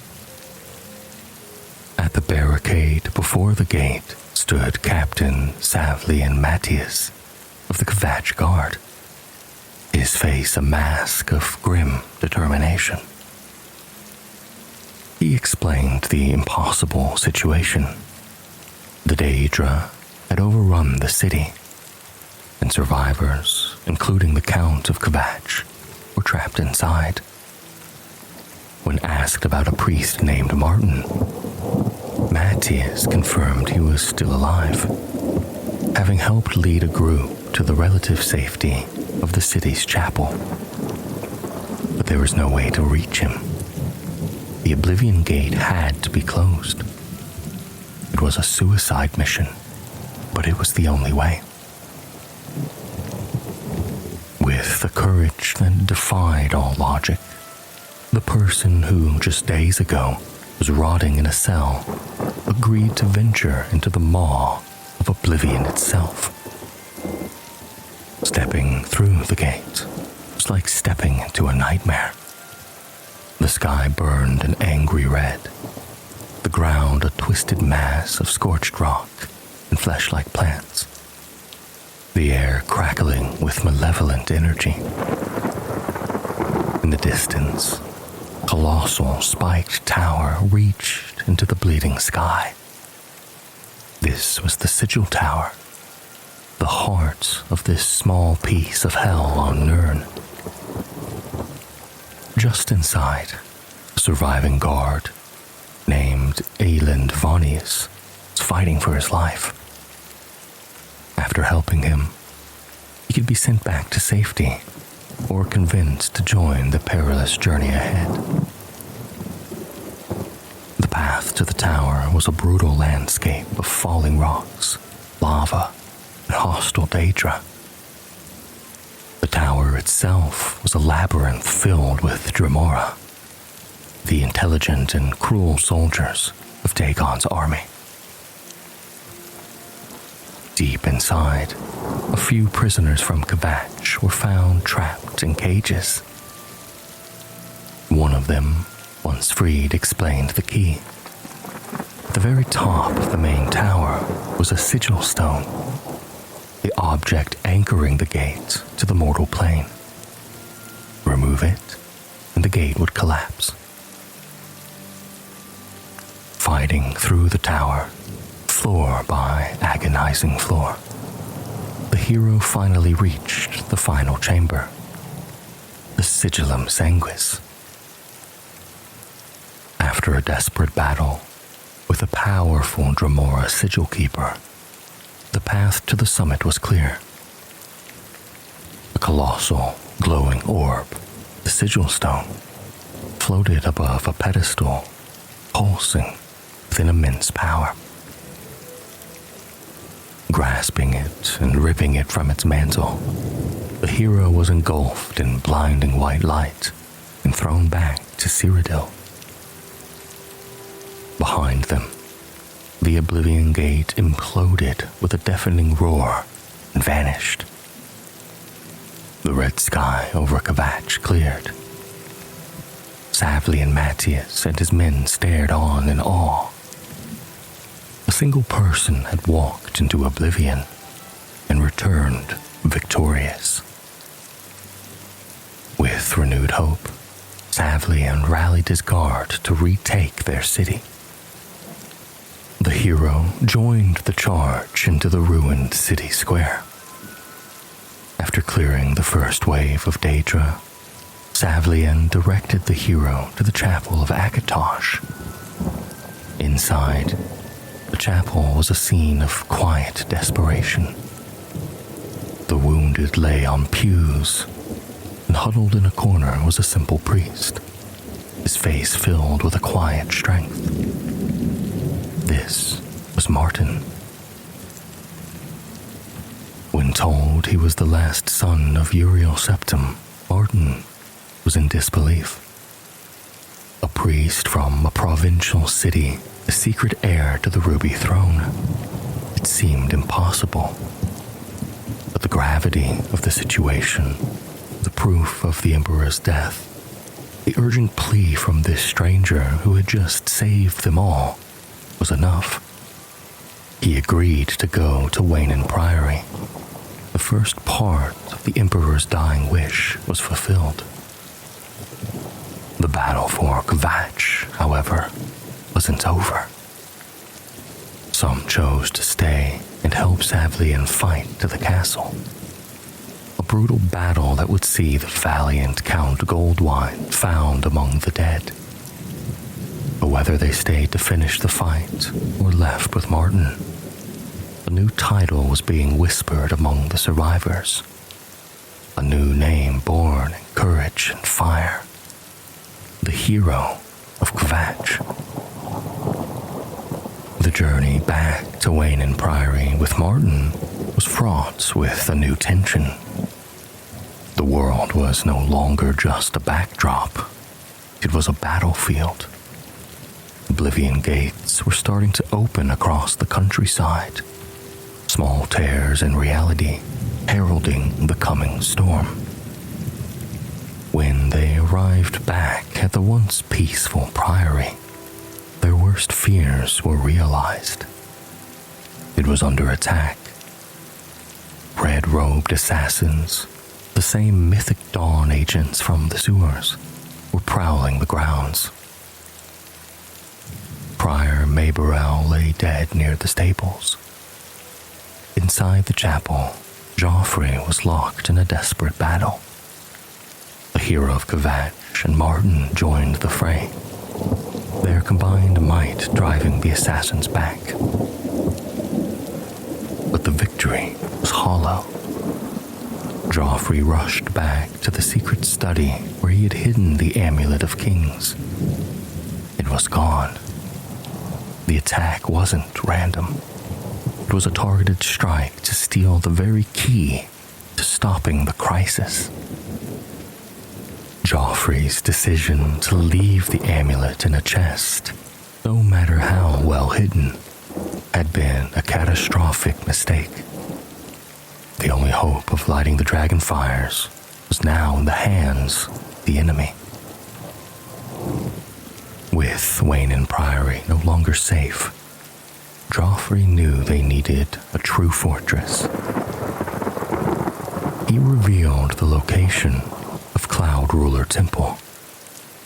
At At the barricade before the gate stood Captain Argonian-Maid of the Kvatch Guard, his face a mask of grim determination. He explained the impossible situation. The Daedra had overrun the city, and survivors, including the Count of Kvatch, were trapped inside. When asked about a priest named Martin, Matthias confirmed he was still alive, having helped lead a group to the relative safety of the city's chapel. But there was no way to reach him. The Oblivion Gate had to be closed. It was a suicide mission, but it was the only way. With a courage that defied all logic, the person who just days ago was rotting in a cell agreed to venture into the maw of Oblivion itself. Stepping through the gate was like stepping into a nightmare. The sky burned an angry red, the ground a twisted mass of scorched rock and flesh-like plants, the air crackling with malevolent energy. In the distance, a colossal spiked tower reached into the bleeding sky. This was the Sigil Tower, the heart of this small piece of hell on Nirn. Just inside, a surviving guard named Aeland Vonius was fighting for his life. After helping him, he could be sent back to safety or convinced to join the perilous journey ahead. The path to the tower was a brutal landscape of falling rocks, lava, and hostile Daedra. The tower itself was a labyrinth filled with Dremora, the intelligent and cruel soldiers of Dagon's army. Deep inside, a few prisoners from Kvatch were found trapped in cages. One of them, once freed, explained the key. At the very top of the main tower was a sigil stone, the object anchoring the gate to the mortal plane. Remove it, and the gate would collapse. Fighting through the tower, floor by agonizing floor, the hero finally reached the final chamber, the Sigillum Sanguis. After a desperate battle with a powerful Dremora sigil keeper, the path to the summit was clear. A colossal, glowing orb, the sigil stone, floated above a pedestal, pulsing with an immense power. Grasping it and ripping it from its mantle, the hero was engulfed in blinding white light and thrown back to Cyrodiil. Behind them, the Oblivion Gate imploded with a deafening roar and vanished. The red sky over Kvatch cleared. Argonian-Maid and his men stared on in awe. A single person had walked into Oblivion and returned victorious. With renewed hope, Argonian rallied his guard to retake their city. The hero joined the charge into the ruined city square. After clearing the first wave of Daedra, Argonian directed the hero to the chapel of Akatosh. Inside, the chapel was a scene of quiet desperation. The wounded lay on pews, and huddled in a corner was a simple priest, his face filled with a quiet strength. This was Martin. When told he was the last son of Uriel Septim, Martin was in disbelief. A priest from a provincial city, the secret heir to the Ruby Throne. It seemed impossible. But the gravity of the situation, the proof of the Emperor's death, the urgent plea from this stranger who had just saved them all, was enough. He agreed to go to Wayne Priory. The first part of the Emperor's dying wish was fulfilled. The battle for Kvatch, however, wasn't over. Some chose to stay and help Savlian fight to the castle. A brutal battle that would see the valiant Count Goldwine found among the dead. But whether they stayed to finish the fight or left with Martin, a new title was being whispered among the survivors. A new name born in courage and fire. The Hero of Kvatch. The journey back to Wayne Priory with Martin was fraught with a new tension. The world was no longer just a backdrop. It was a battlefield. Oblivion gates were starting to open across the countryside. Small tears in reality, heralding the coming storm. When they arrived back at the once peaceful priory, their worst fears were realized. It was under attack. Red-robed assassins, the same mythic dawn agents from the sewers, were prowling the grounds. Prior Mayborel lay dead near the stables. Inside the chapel, Joffrey was locked in a desperate battle. The Hero of Kvatch and Martin joined the fray, their combined might driving the assassins back. But the victory was hollow. Joffrey rushed back to the secret study where he had hidden the Amulet of Kings. It was gone. The attack wasn't random. It was a targeted strike to steal the very key to stopping the crisis. Joffrey's decision to leave the amulet in a chest, no matter how well hidden, had been a catastrophic mistake. The only hope of lighting the dragon fires was now in the hands of the enemy. With Wayne Priory no longer safe, Joffrey knew they needed a true fortress. He revealed the location of Cloud Ruler Temple,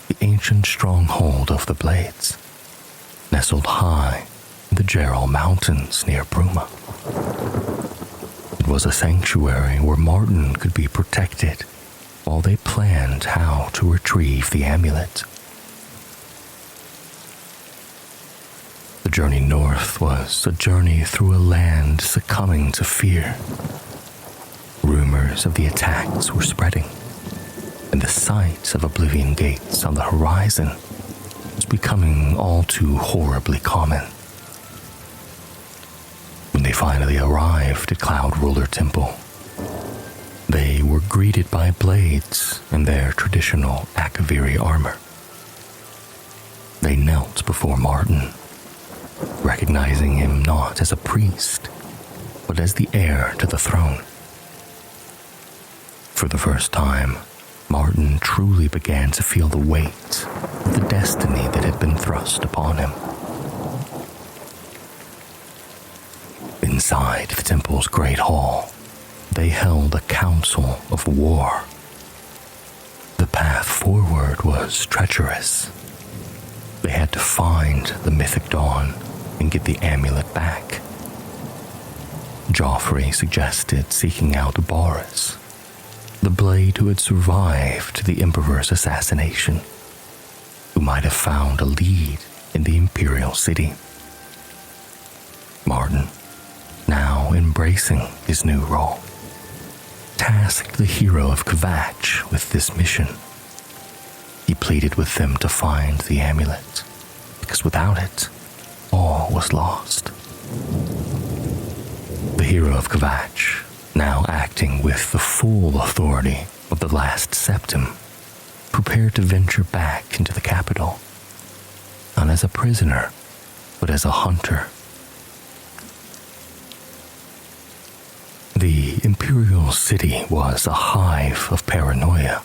the ancient stronghold of the Blades, nestled high in the Gerald Mountains near Bruma. It was a sanctuary where Martin could be protected while they planned how to retrieve the amulet. The journey north was a journey through a land succumbing to fear. Rumors of the attacks were spreading, and the sight of Oblivion gates on the horizon was becoming all too horribly common. When they finally arrived at Cloud Ruler Temple, they were greeted by blades in their traditional Akaviri armor. They knelt before Martin, recognizing him not as a priest, but as the heir to the throne. For the first time, Martin truly began to feel the weight of the destiny that had been thrust upon him. Inside the temple's great hall, they held a council of war. The path forward was treacherous. They had to find the mythic dawn and get the amulet back. Joffrey suggested seeking out Boris, the blade who had survived the Emperor's assassination, who might have found a lead in the Imperial City. Martin, now embracing his new role, tasked the Hero of Kvatch with this mission. He pleaded with them to find the amulet, because without it, all was lost. The Hero of Kvatch, now acting with the full authority of the last septim, prepared to venture back into the capital, not as a prisoner, but as a hunter. The Imperial City was a hive of paranoia.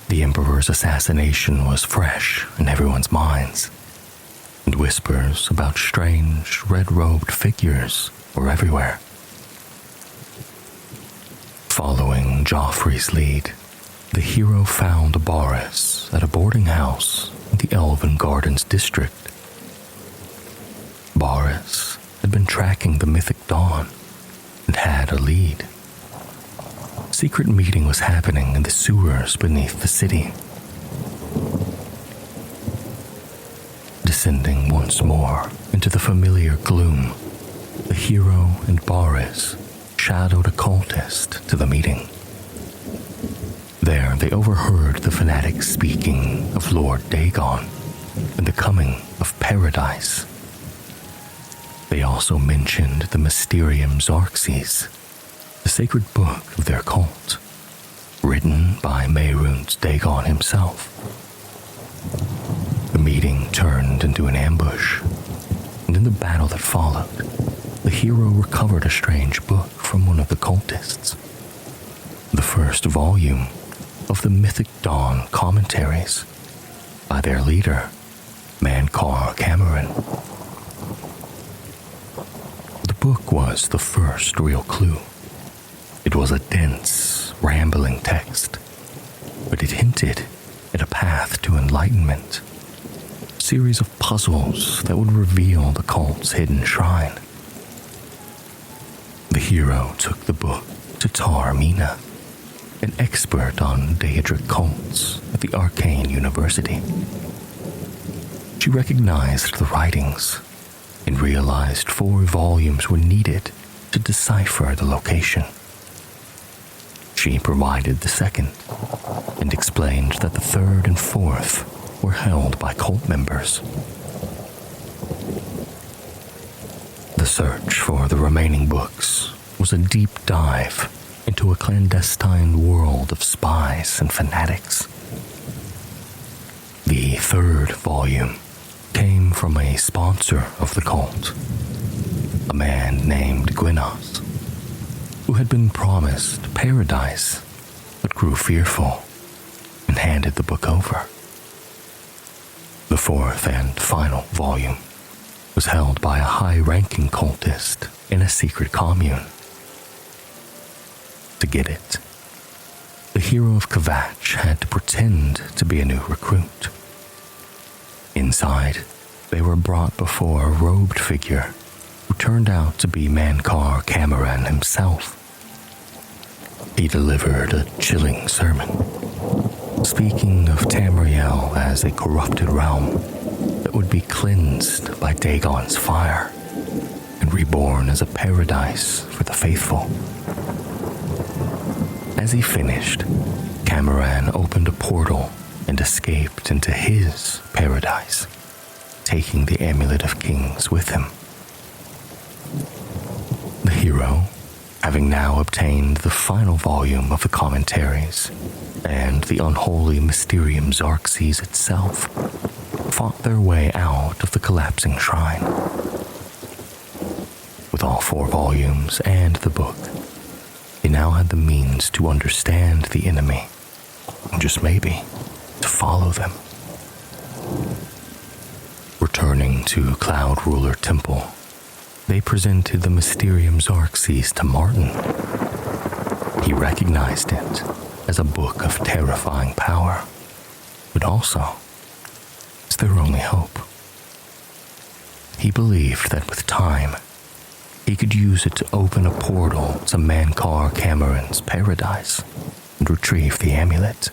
The Emperor's assassination was fresh in everyone's minds. and whispers about strange red-robed figures were everywhere. Following Joffrey's lead, the hero found Boris at a boarding house in the Elven Gardens district. Boris had been tracking the Mythic Dawn and had a lead. A secret meeting was happening in the sewers beneath the city. Descending once more into the familiar gloom, the hero and Boris shadowed a cultist to the meeting. There they overheard the fanatics speaking of Lord Dagon and the coming of paradise. They also mentioned the Mysterium Xarxes, the sacred book of their cult, written by Mehrunes Dagon himself. The meeting turned into an ambush, and in the battle that followed, the hero recovered a strange book from one of the cultists. The first volume of the Mythic Dawn commentaries by their leader, Mankar Cameron. The book was the first real clue. It was a dense, rambling text, but it hinted at a path to enlightenment, a series of puzzles that would reveal the cult's hidden shrine. The hero took the book to Taormina, an expert on Daedric cults at the Arcane University. She recognized the writings and realized 4 volumes were needed to decipher the location. She provided the second and explained that the third and fourth were held by cult members. The search for the remaining books was a deep dive into a clandestine world of spies and fanatics. The third volume came from a sponsor of the cult, a man named Gwynos, who had been promised paradise but grew fearful and handed the book over. The fourth and final volume was held by a high-ranking cultist in a secret commune. To get it, the Hero of Kvatch had to pretend to be a new recruit. Inside, they were brought before a robed figure who turned out to be Mankar Cameron himself. He delivered a chilling sermon, speaking of Tamriel as a corrupted realm that would be cleansed by Dagon's fire and reborn as a paradise for the faithful. As he finished, Cameron opened a portal and escaped into his paradise, taking the Amulet of Kings with him. The hero, having now obtained the final volume of the commentaries and the unholy Mysterium Xarxes itself, fought their way out of the collapsing shrine. With all 4 volumes and the book, he now had the means to understand the enemy, and just maybe, to follow them. Returning to Cloud Ruler Temple, they presented the Mysterium Xarxes to Martin. He recognized it as a book of terrifying power, but also as their only hope. He believed that with time, he could use it to open a portal to Mankar Cameron's paradise and retrieve the amulet.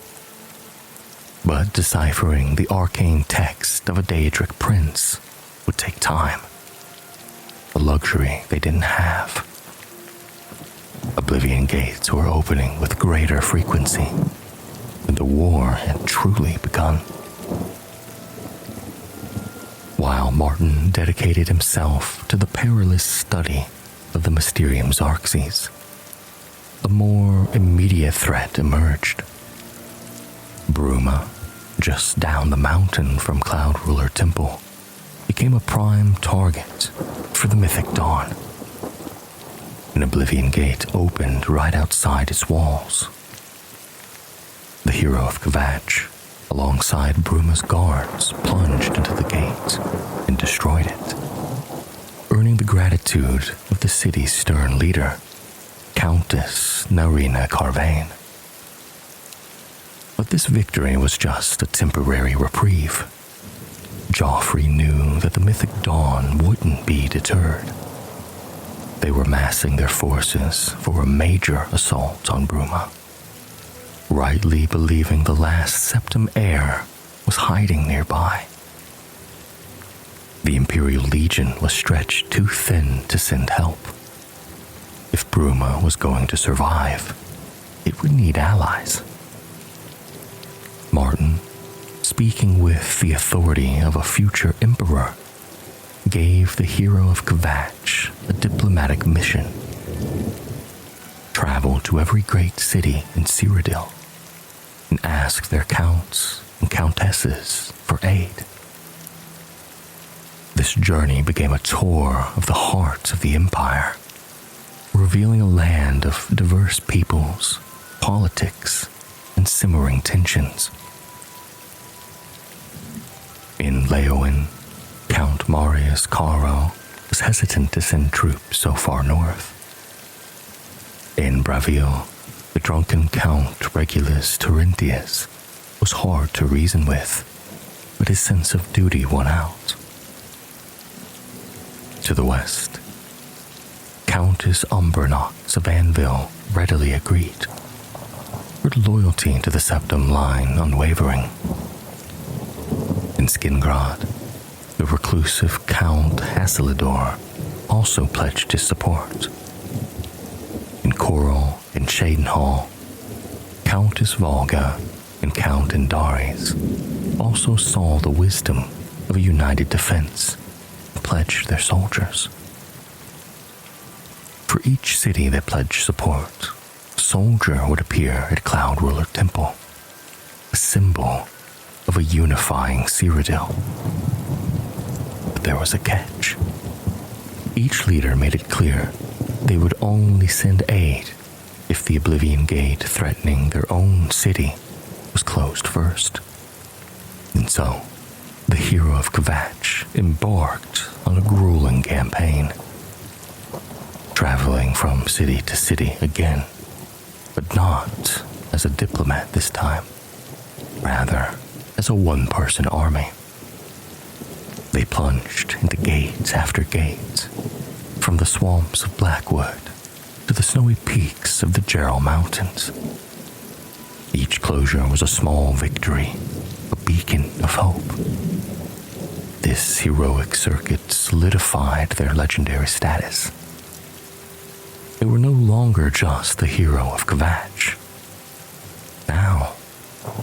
But deciphering the arcane text of a Daedric prince would take time, a luxury they didn't have. Oblivion gates were opening with greater frequency, and the war had truly begun. While Martin dedicated himself to the perilous study of the Mysterium Xarxes, a more immediate threat emerged. Bruma, just down the mountain from Cloud Ruler Temple, became a prime target for the Mythic Dawn. An Oblivion gate opened right outside its walls. The Hero of Kvatch alongside Bruma's guards, plunged into the gate and destroyed it, earning the gratitude of the city's stern leader, Countess Narina Carvain. But this victory was just a temporary reprieve. Joffrey knew that the mythic Dawn wouldn't be deterred. They were massing their forces for a major assault on Bruma, rightly believing the last Septim heir was hiding nearby. The Imperial Legion was stretched too thin to send help. If Bruma was going to survive, it would need allies. Martin, speaking with the authority of a future emperor, gave the Hero of Kvatch a diplomatic mission. Travel to every great city in Cyrodiil and ask their counts and countesses for aid. This journey became a tour of the heart of the Empire, revealing a land of diverse peoples, politics, and simmering tensions. In Leowen, Count Marius Caro was hesitant to send troops so far north. In Bravio, the drunken Count Regulus Terentius was hard to reason with, but his sense of duty won out. To the west, Countess Umbernox of Anvil readily agreed, her loyalty to the Septim line unwavering. In Skingrad, the reclusive Count Hasilidor also pledged his support. In Coral and Shadenhall, Countess Volga and Count Indaris also saw the wisdom of a united defense and pledged their soldiers. For each city that pledged support, a soldier would appear at Cloud Ruler Temple, a symbol of a unifying Cyrodiil. But there was a catch. Each leader made it clear they would only send aid if the Oblivion Gate threatening their own city was closed first. And so, the Hero of Kvatch embarked on a grueling campaign, traveling from city to city again, but not as a diplomat this time, rather as a one-person army. They plunged into gate after gate, from the swamps of Blackwood to the snowy peaks of the Gerald Mountains. Each closure was a small victory, a beacon of hope. This heroic circuit solidified their legendary status. They were no longer just the Hero of Kvatch. Now,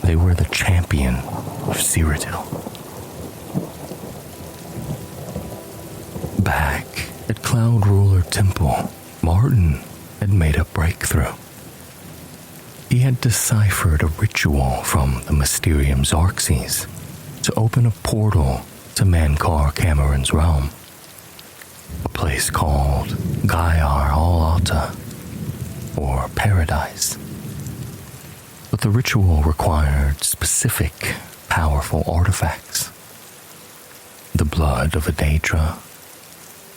they were the champion of Cyrodiil. Back at Cloud Ruler Temple, Martin had made a breakthrough. He had deciphered a ritual from the Mysterium Xarxes to open a portal to Mankar Cameron's realm, a place called Gaiar Al-Ata, or Paradise. But the ritual required specific, powerful artifacts. The blood of a Daedra,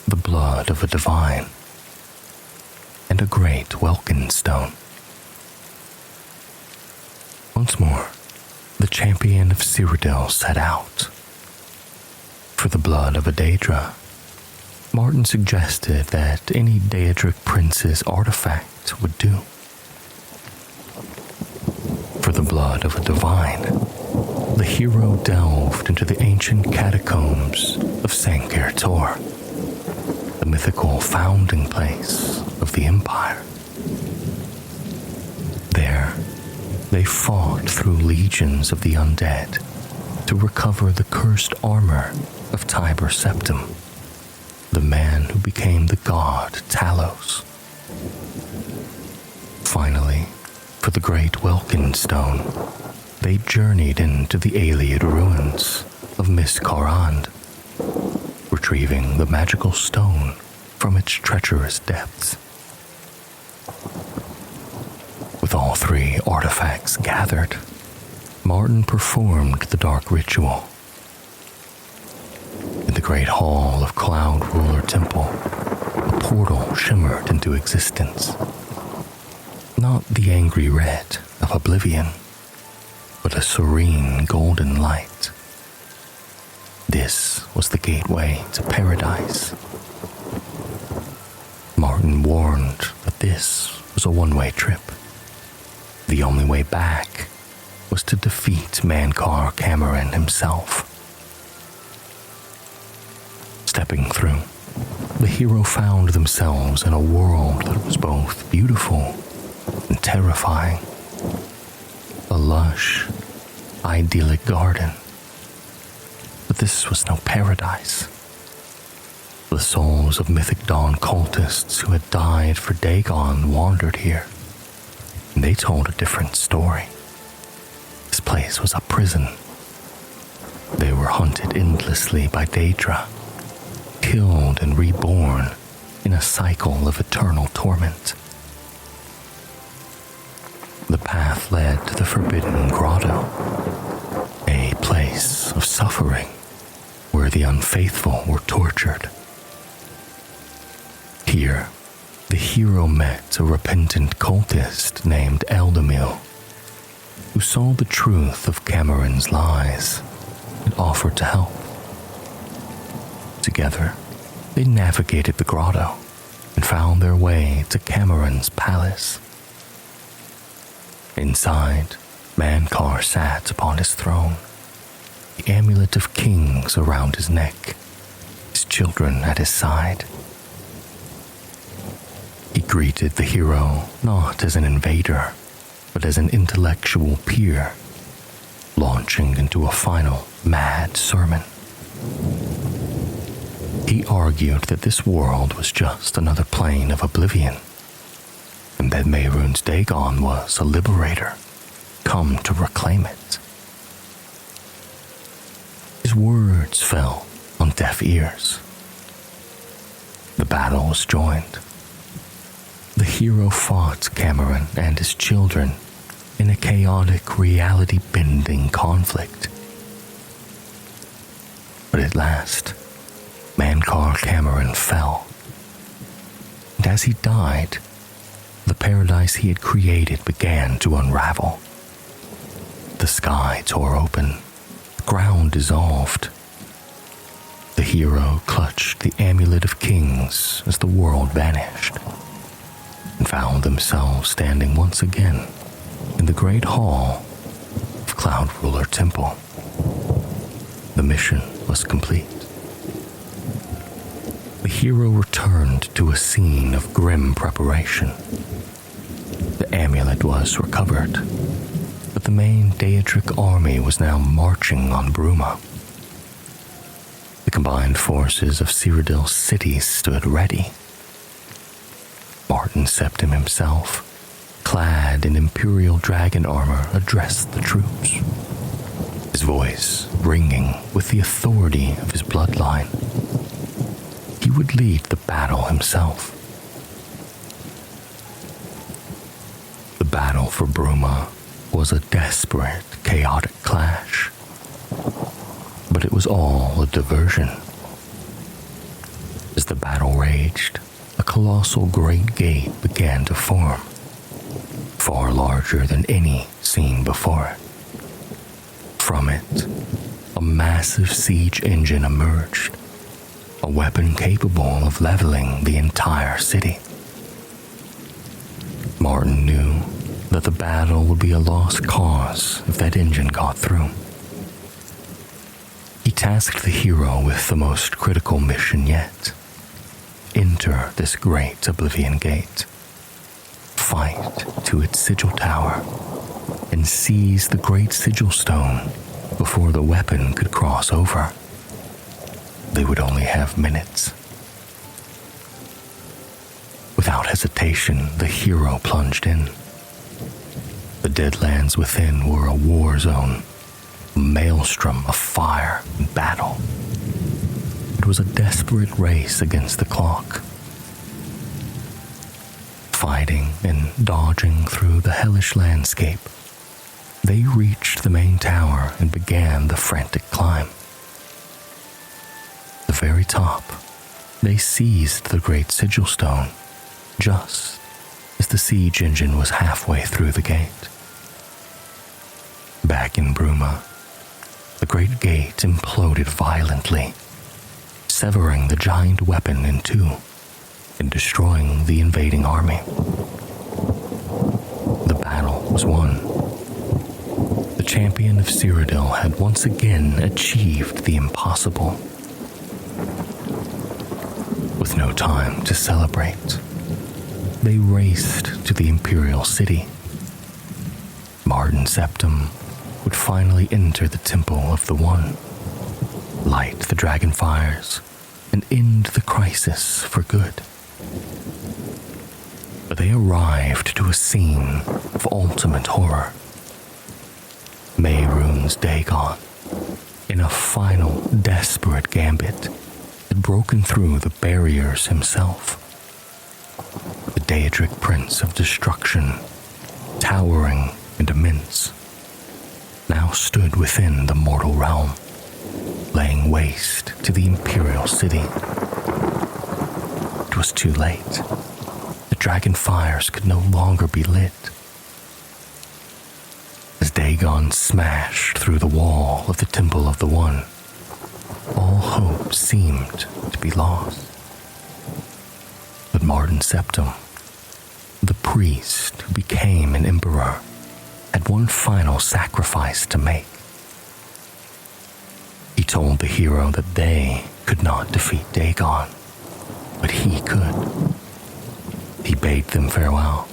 the blood of a divine, and a great Welkin stone. Once more, the champion of Cyrodiil set out. For the blood of a Daedra, Martin suggested that any Daedric Princes artifact would do. For the blood of a divine, the hero delved into the ancient catacombs of Sankar Tor, the mythical founding place of the Empire. There, they fought through legions of the undead to recover the cursed armor of Tiber Septim, the man who became the god Talos. Finally, for the great Welkin stone, they journeyed into the Ayleid ruins of Miskarand, retrieving the magical stone from its treacherous depths. With all three artifacts gathered, Martin performed the dark ritual. In the great hall of Cloud Ruler Temple, a portal shimmered into existence. Not the angry red of oblivion, but a serene golden light. This was the gateway to paradise. Martin warned that this was a one-way trip. The only way back was to defeat Mankar Cameron himself. Stepping through, the hero found themselves in a world that was both beautiful and terrifying. A lush, idyllic garden. But this was no paradise. The souls of Mythic Dawn cultists who had died for Dagon wandered here, and they told a different story. This place was a prison. They were hunted endlessly by Daedra, killed and reborn in a cycle of eternal torment. The path led to the Forbidden Grotto, a place of suffering where the unfaithful were tortured. Here, the hero met a repentant cultist named Eldamil, who saw the truth of Cameron's lies and offered to help. Together, they navigated the grotto and found their way to Cameron's palace. Inside, Mankar sat upon his throne, the amulet of kings around his neck, his children at his side. He greeted the hero not as an invader, but as an intellectual peer, launching into a final mad sermon. He argued that this world was just another plane of oblivion, and that Mehrunes Dagon was a liberator, come to reclaim it. His words fell on deaf ears. The battle was joined. The hero fought Cameron and his children in a chaotic, reality-bending conflict. But at last, Mankar Cameron fell. And as he died, the paradise he had created began to unravel. The sky tore open, the ground dissolved. The hero clutched the amulet of kings as the world vanished, and found themselves standing once again in the great hall of Cloud Ruler Temple. The mission was complete. The hero returned to a scene of grim preparation. The amulet was recovered, but the main Daedric army was now marching on Bruma. The combined forces of Cyrodiil's cities stood ready. Martin Septim himself, clad in imperial dragon armor, addressed the troops, his voice ringing with the authority of his bloodline. He would lead the battle himself. The battle for Bruma was a desperate, chaotic clash, but it was all a diversion. As the battle raged, a colossal great gate began to form, far larger than any seen before it. From it, a massive siege engine emerged, a weapon capable of leveling the entire city. Martin knew that the battle would be a lost cause if that engine got through. He tasked the hero with the most critical mission yet. Enter this great Oblivion Gate, fight to its sigil tower, and seize the great sigil stone before the weapon could cross over. They would only have minutes. Without hesitation, the hero plunged in. The Deadlands within were a war zone, a maelstrom of fire and battle. It was a desperate race against the clock. Fighting and dodging through the hellish landscape, They reached the main tower and began the frantic climb. At the very top, they seized the great sigil stone, just as the siege engine was halfway through the gate. Back in Bruma, the great gate imploded violently, severing the giant weapon in two and destroying the invading army. The battle was won. The champion of Cyrodiil had once again achieved the impossible. With no time to celebrate, they raced to the Imperial City. Martin Septim would finally enter the Temple of the One, light the dragon fires, and end the crisis for good. But they arrived to a scene of ultimate horror. Mehrunes Dagon, in a final desperate gambit, had broken through the barriers himself. The Daedric Prince of Destruction, towering and immense, now stood within the mortal realm, laying waste to the Imperial City. It was too late. The dragon fires could no longer be lit. As Dagon smashed through the wall of the Temple of the One, all hope seemed to be lost. But Martin Septim, the priest who became an emperor, had one final sacrifice to make. He told the hero that they could not defeat Dagon, but he could. He bade them farewell,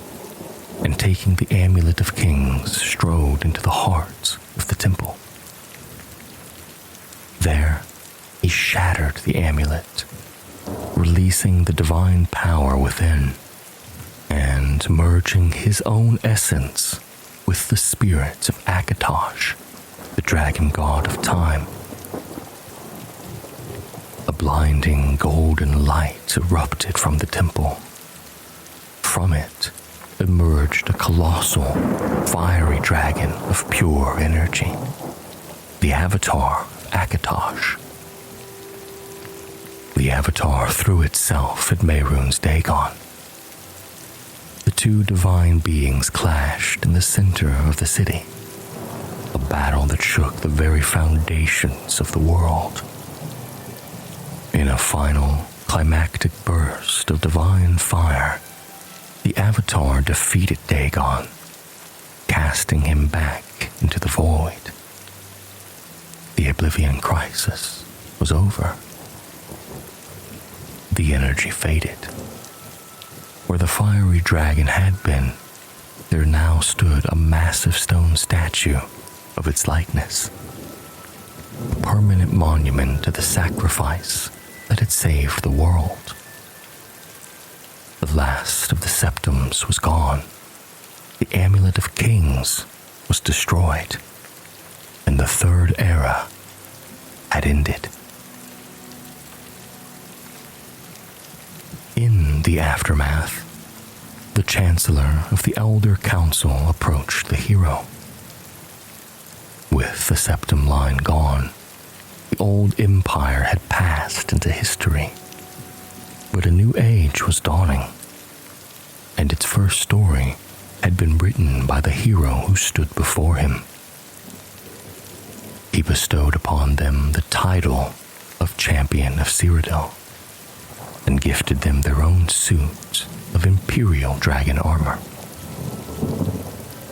and taking the Amulet of Kings, strode into the heart of the temple. There, he shattered the amulet, releasing the divine power within, and merging his own essence with the spirits of Akatosh, the dragon god of time. A blinding golden light erupted from the temple. From it emerged a colossal, fiery dragon of pure energy, the avatar of Akatosh. The avatar threw itself at Mehrunes Dagon. The two divine beings clashed in the center of the city, a battle that shook the very foundations of the world. In a final, climactic burst of divine fire, the Avatar defeated Dagon, casting him back into the void. The Oblivion crisis was over. The energy faded. Where the fiery dragon had been, there now stood a massive stone statue of its likeness, a permanent monument to the sacrifice that had saved the world. The last of the Septims was gone. The Amulet of Kings was destroyed, and the Third Era had ended. In the aftermath, the Chancellor of the Elder Council approached the hero. With the Septim line gone, the old empire had passed into history. But a new age was dawning, and its first story had been written by the hero who stood before him. He bestowed upon them the title of Champion of Cyrodiil, and gifted them their own suits of imperial dragon armor.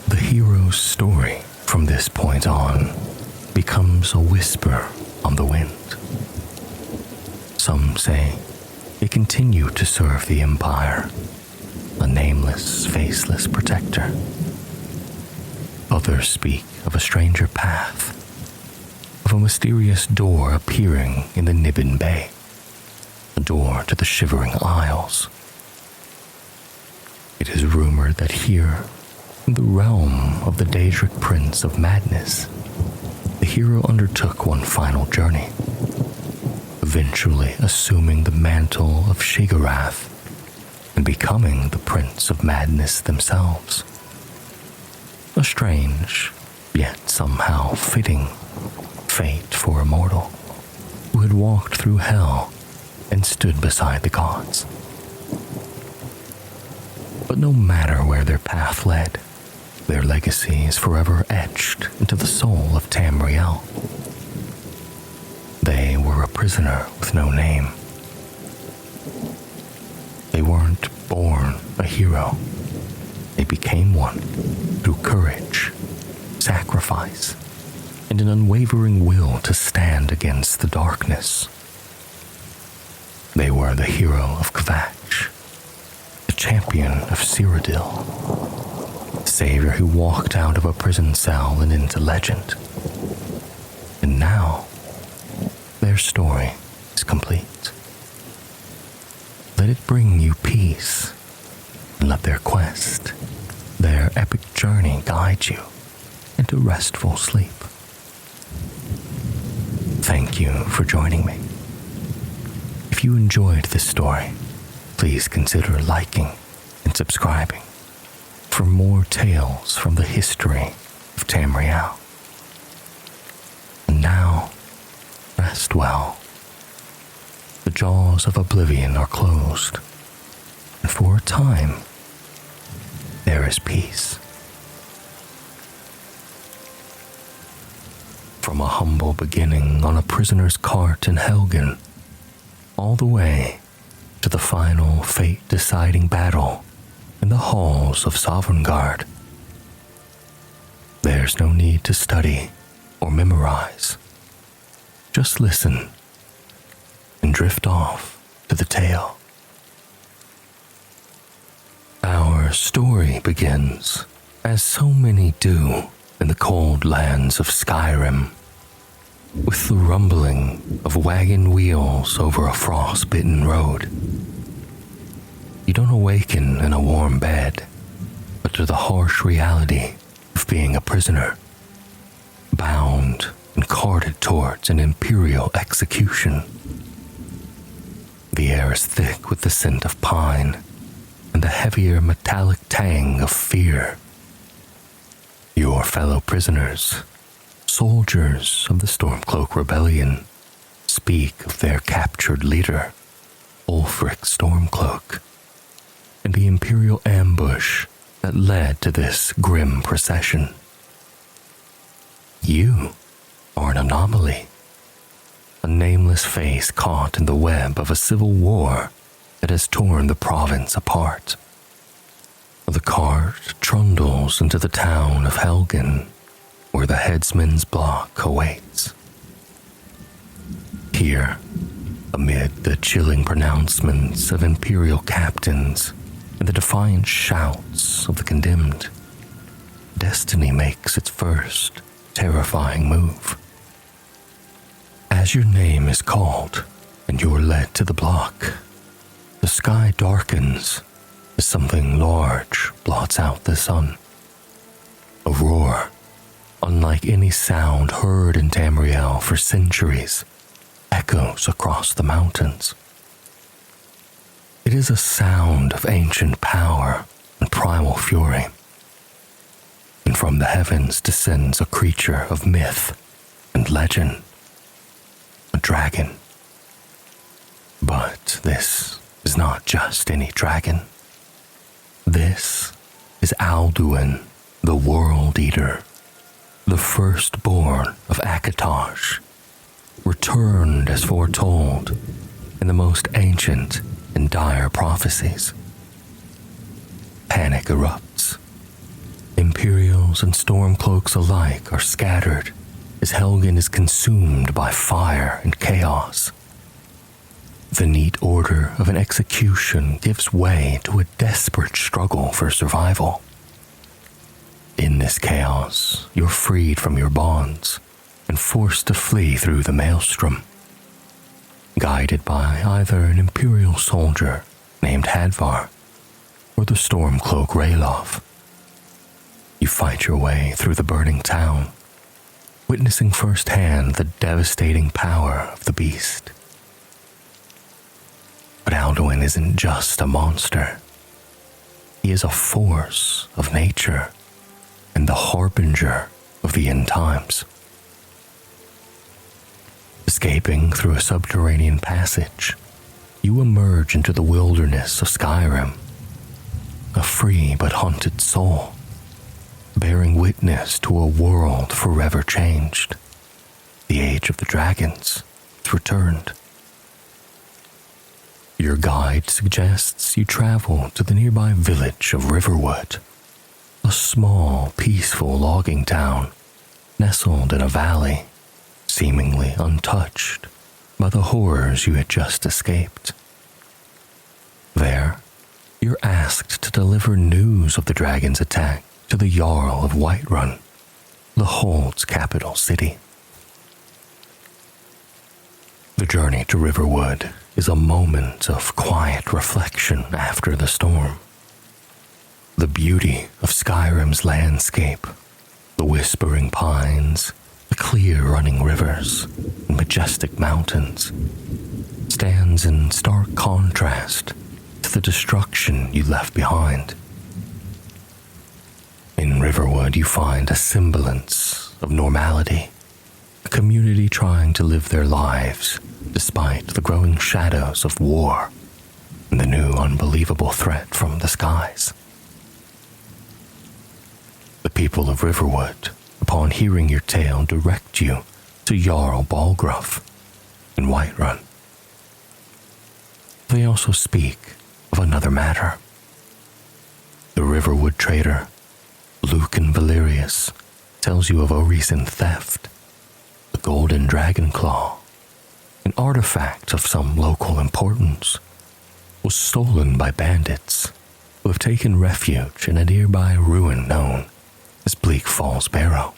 The hero's story from this point on becomes a whisper on the wind. Some say he continued to serve the Empire, a nameless, faceless protector. Others speak of a stranger path, of a mysterious door appearing in the Niben Bay, a door to the Shivering Isles. It is rumored that here, in the realm of the Daedric Prince of Madness, the hero undertook one final journey, eventually assuming the mantle of Shigarath and becoming the Prince of Madness themselves. A strange yet somehow fitting fate for a mortal who had walked through hell and stood beside the gods. But no matter where their path led, their legacy is forever etched into the soul of Tamriel. They were a prisoner with no name. They weren't born a hero. They became one through courage, sacrifice, and an unwavering will to stand against the darkness. They were the Hero of Kvatch, the champion of Cyrodiil, the savior who walked out of a prison cell and into legend. And now, their story is complete. Let it bring you peace, and let their quest, their epic journey guide you into restful sleep. Thank you for joining me. If you enjoyed this story, please consider liking and subscribing for more tales from the history of Tamriel. And now, rest well. The jaws of oblivion are closed, and for a time, there is peace. From a humble beginning on a prisoner's cart in Helgen, all the way to the final fate-deciding battle in the halls of Sovngarde. There's no need to study or memorize. Just listen and drift off to the tale. Our story begins, as so many do in the cold lands of Skyrim, with the rumbling of wagon wheels over a frost-bitten road. You don't awaken in a warm bed, but to the harsh reality of being a prisoner, bound and carted towards an imperial execution. The air is thick with the scent of pine and the heavier metallic tang of fear. Your fellow prisoners, soldiers of the Stormcloak Rebellion, speak of their captured leader, Ulfric Stormcloak, and the imperial ambush that led to this grim procession. You are an anomaly, a nameless face caught in the web of a civil war that has torn the province apart. The cart trundles into the town of Helgen, where the headsman's block awaits. Here, amid the chilling pronouncements of imperial captains and the defiant shouts of the condemned, destiny makes its first terrifying move. As your name is called and you're led to the block, the sky darkens as something large blots out the sun. A roar, unlike any sound heard in Tamriel for centuries, echoes across the mountains. It is a sound of ancient power and primal fury. And from the heavens descends a creature of myth and legend, a dragon. But this is not just any dragon. This is Alduin, the World Eater, the firstborn of Akatosh, returned as foretold in the most ancient and dire prophecies. Panic erupts. Imperials and Stormcloaks alike are scattered as Helgen is consumed by fire and chaos. The neat order of an execution gives way to a desperate struggle for survival. In this chaos, you're freed from your bonds and forced to flee through the maelstrom. Guided by either an Imperial soldier named Hadvar or the Stormcloak Ralof, you fight your way through the burning town, witnessing firsthand the devastating power of the beast. But Alduin isn't just a monster. He is a force of nature and the harbinger of the end times. Escaping through a subterranean passage, you emerge into the wilderness of Skyrim, a free but haunted soul, bearing witness to a world forever changed. The age of the dragons has returned. Your guide suggests you travel to the nearby village of Riverwood, a small, peaceful logging town nestled in a valley, seemingly untouched by the horrors you had just escaped. There, you're asked to deliver news of the dragon's attack to the Jarl of Whiterun, the Hold's capital city. The journey to Riverwood is a moment of quiet reflection after the storm. The beauty of Skyrim's landscape, the whispering pines, the clear running rivers, and majestic mountains, stands in stark contrast to the destruction you left behind. In Riverwood, you find a semblance of normality, a community trying to live their lives despite the growing shadows of war and the new unbelievable threat from the skies. The people of Riverwood, upon hearing your tale, direct you to Jarl Balgruuf in Whiterun. They also speak of another matter. The Riverwood trader, Lucan Valerius, tells you of a recent theft. The golden dragon claw, an artifact of some local importance, was stolen by bandits who have taken refuge in a nearby ruin known as Bleak Falls Barrow.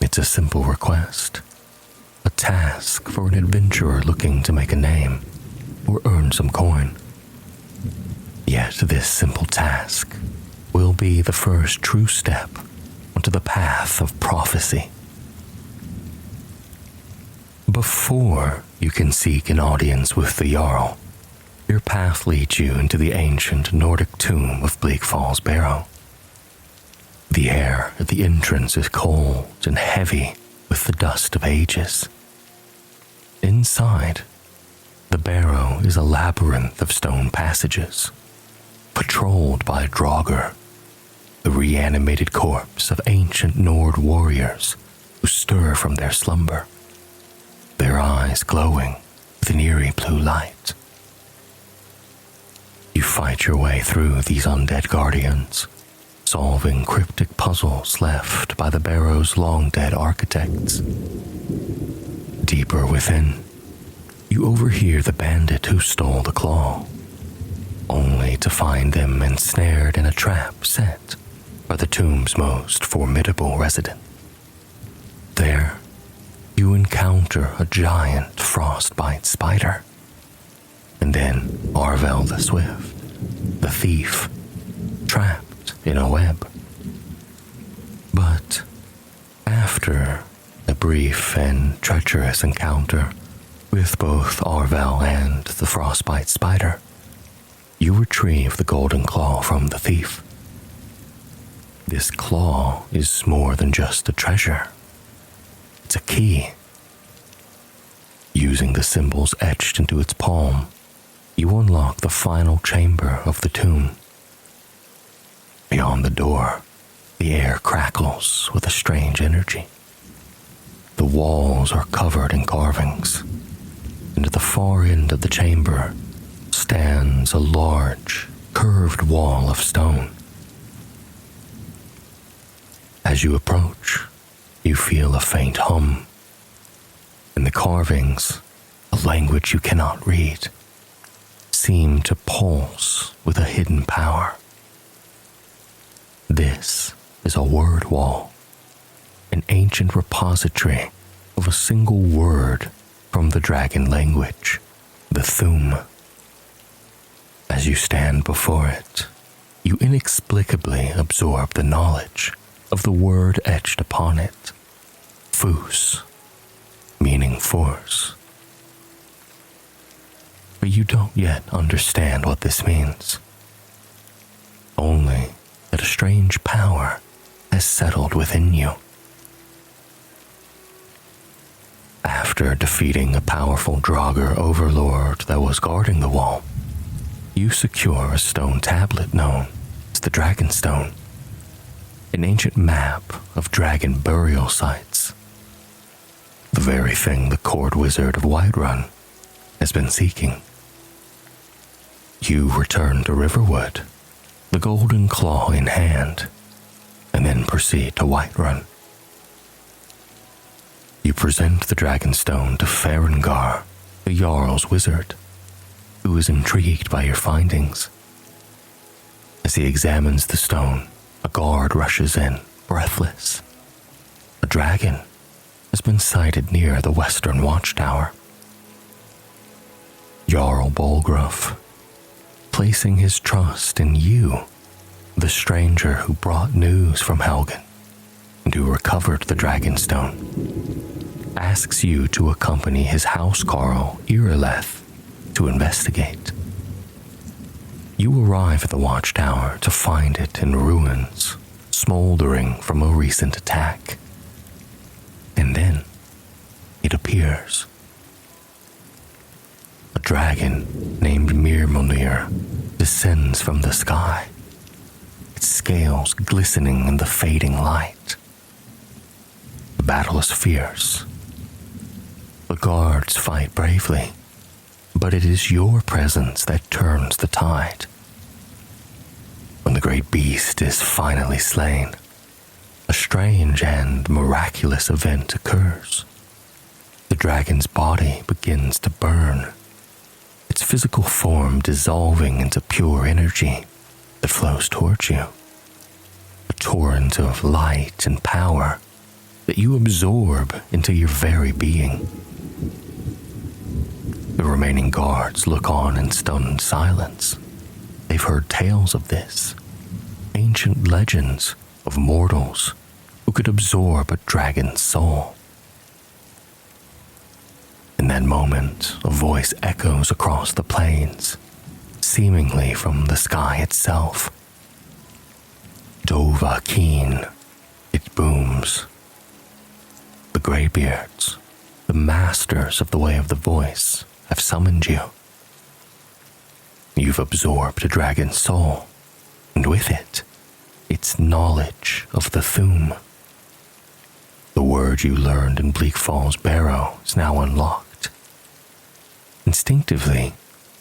It's a simple request, a task for an adventurer looking to make a name or earn some coin. Yet this simple task will be the first true step onto the path of prophecy. Before you can seek an audience with the Jarl, your path leads you into the ancient Nordic tomb of Bleak Falls Barrow. The air at the entrance is cold and heavy with the dust of ages. Inside, the barrow is a labyrinth of stone passages, patrolled by Draugr, the reanimated corpse of ancient Nord warriors who stir from their slumber, their eyes glowing with an eerie blue light. You fight your way through these undead guardians, solving cryptic puzzles left by the barrow's long-dead architects. Deeper within, you overhear the bandit who stole the claw, only to find them ensnared in a trap set by the tomb's most formidable resident. There, you encounter a giant frostbite spider, and then Arvel the Swift, the thief, trapped in a web. But after a brief and treacherous encounter with both Arvel and the frostbite spider, you retrieve the golden claw from the thief. This claw is more than just a treasure. It's a key. Using the symbols etched into its palm, you unlock the final chamber of the tomb. Beyond the door, the air crackles with a strange energy. The walls are covered in carvings, and at the far end of the chamber stands a large, curved wall of stone. As you approach, you feel a faint hum. In the carvings, a language you cannot read, seem to pulse with a hidden power. This is a word wall, an ancient repository of a single word from the dragon language, the Thu'um. As you stand before it, you inexplicably absorb the knowledge of the word etched upon it, Fus, meaning force. But you don't yet understand what this means. Only that a strange power has has settled within you. After defeating a powerful Draugr overlord that was guarding the wall, you secure a stone tablet known as the Dragonstone, an ancient map of dragon burial sites, the very thing the court wizard of Whiterun has been seeking. You return to Riverwood, the golden claw in hand, and then proceed to Whiterun. You present the Dragonstone to Farengar, the Jarl's wizard, who is intrigued by your findings. As he examines the stone, a guard rushes in, breathless. A dragon has been sighted near the western watchtower. Jarl Bolgruff, placing his trust in you, the stranger who brought news from Helgen and who recovered the Dragonstone, asks you to accompany his housecarl, Irileth, to investigate. You arrive at the watchtower to find it in ruins, smoldering from a recent attack. And then it appears. A dragon named Mirmonir descends from the sky, its scales glistening in the fading light. The battle is fierce. The guards fight bravely, but it is your presence that turns the tide. When the great beast is finally slain, a strange and miraculous event occurs. The dragon's body begins to burn, its physical form dissolving into pure energy that flows towards you. A torrent of light and power that you absorb into your very being. The remaining guards look on in stunned silence. They've heard tales of this, ancient legends of mortals who could absorb a dragon's soul. In that moment, a voice echoes across the plains, seemingly from the sky itself. Dova Keen, it booms. The Greybeards, the masters of the Way of the Voice, have summoned you. You've absorbed a dragon's soul, and with it, its knowledge of the Thu'um. The word you learned in Bleakfall's Barrow is now unlocked. Instinctively,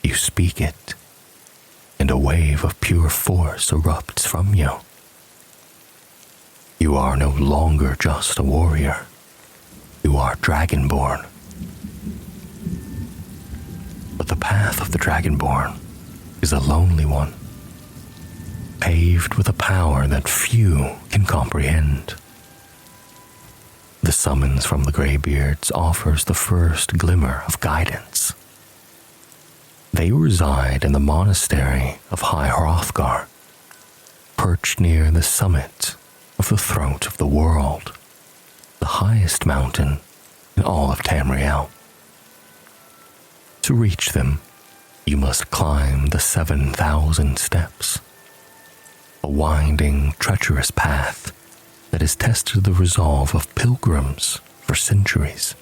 you speak it, and a wave of pure force erupts from you. You are no longer just a warrior. You are Dragonborn. But the path of the Dragonborn is a lonely one, paved with a power that few can comprehend. The summons from the Greybeards offers the first glimmer of guidance. They reside in the monastery of High Hrothgar, perched near the summit of the throat of the world, the highest mountain in all of Tamriel. To reach them, you must climb the 7,000 steps, a winding, treacherous path that has tested the resolve of pilgrims for centuries.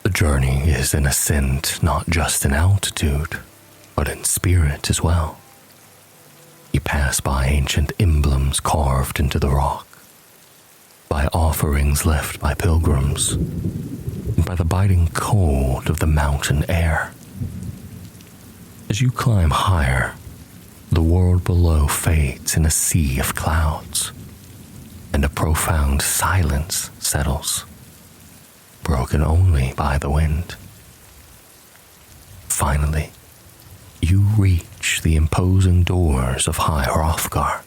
The journey is an ascent not just in altitude, but in spirit as well. You pass by ancient emblems carved into the rock, by offerings left by pilgrims, and by the biting cold of the mountain air. As you climb higher, the world below fades in a sea of clouds, and a profound silence settles, broken only by the wind. Finally, you reach the imposing doors of High Hrothgar.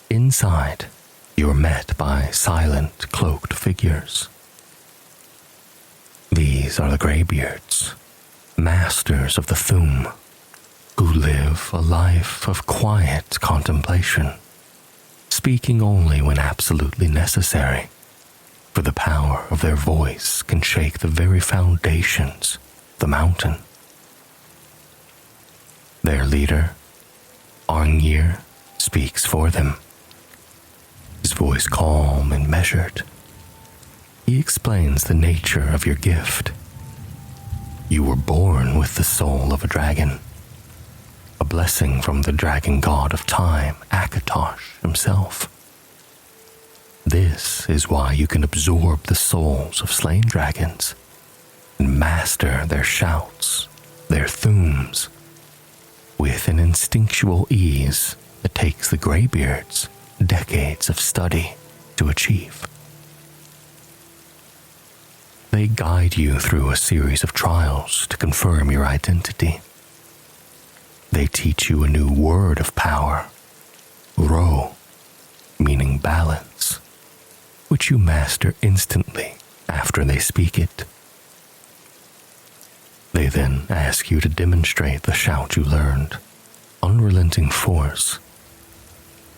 Inside, you are met by silent, cloaked figures. These are the Greybeards, masters of the Thu'um, who live a life of quiet contemplation, speaking only when absolutely necessary, for the power of their voice can shake the very foundations of the mountain. Their leader, Arngir, speaks for them. His voice calm and measured. He explains the nature of your gift. You were born with the soul of a dragon, a blessing from the dragon god of time, Akatosh himself. This is why you can absorb the souls of slain dragons and master their shouts, their thumes, with an instinctual ease that takes the Greybeards decades of study to achieve. They guide you through a series of trials to confirm your identity. They teach you a new word of power, Ro, meaning balance, which you master instantly after they speak it. They then ask you to demonstrate the shout you learned, unrelenting force,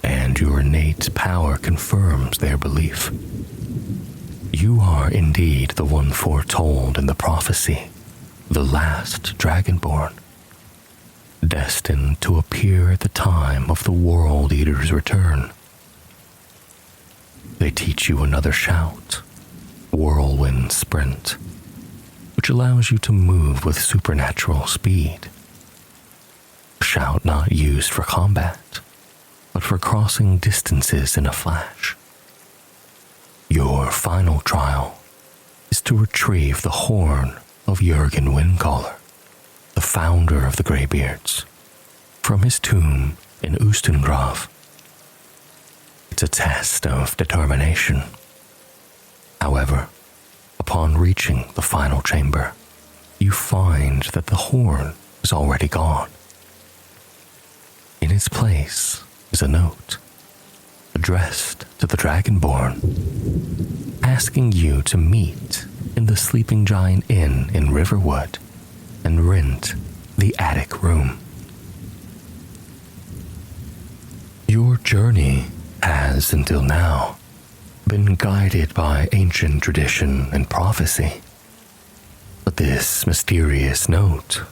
and your innate power confirms their belief. You are indeed the one foretold in the prophecy, the last Dragonborn, destined to appear at the time of the World Eater's return. They teach you another shout, Whirlwind Sprint, which allows you to move with supernatural speed. A shout not used for combat, but for crossing distances in a flash. Your final trial is to retrieve the horn of Jurgen Windcaller, the founder of the Greybeards, from his tomb in Ustengrav. It's a test of determination. However, upon reaching the final chamber, you find that the horn is already gone. In its place is a note, addressed to the Dragonborn, asking you to meet in the Sleeping Giant Inn in Riverwood and rent the attic room. Your journey has, until now, been guided by ancient tradition and prophecy. But this mysterious note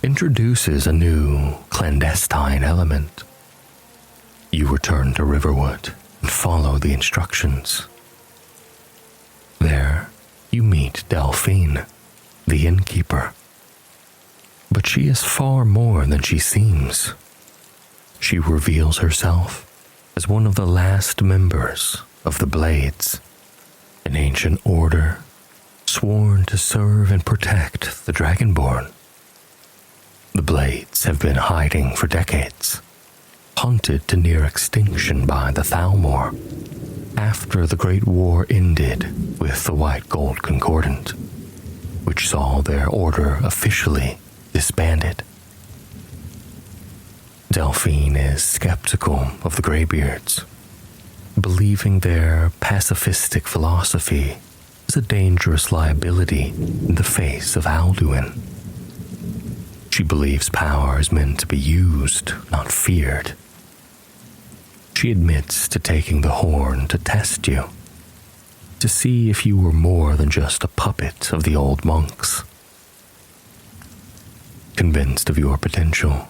introduces a new clandestine element. You return to Riverwood and follow the instructions. There, you meet Delphine, the innkeeper. But she is far more than she seems. She reveals herself as one of the last members of the Blades, an ancient order sworn to serve and protect the Dragonborn. The Blades have been hiding for decades, hunted to near extinction by the Thalmor after the Great War ended with the White Gold Concordant, which saw their order officially disbanded. Delphine is skeptical of the Greybeards, believing their pacifistic philosophy is a dangerous liability in the face of Alduin. She believes power is meant to be used, not feared. She admits to taking the horn to test you, to see if you were more than just a puppet of the old monks. Convinced of your potential,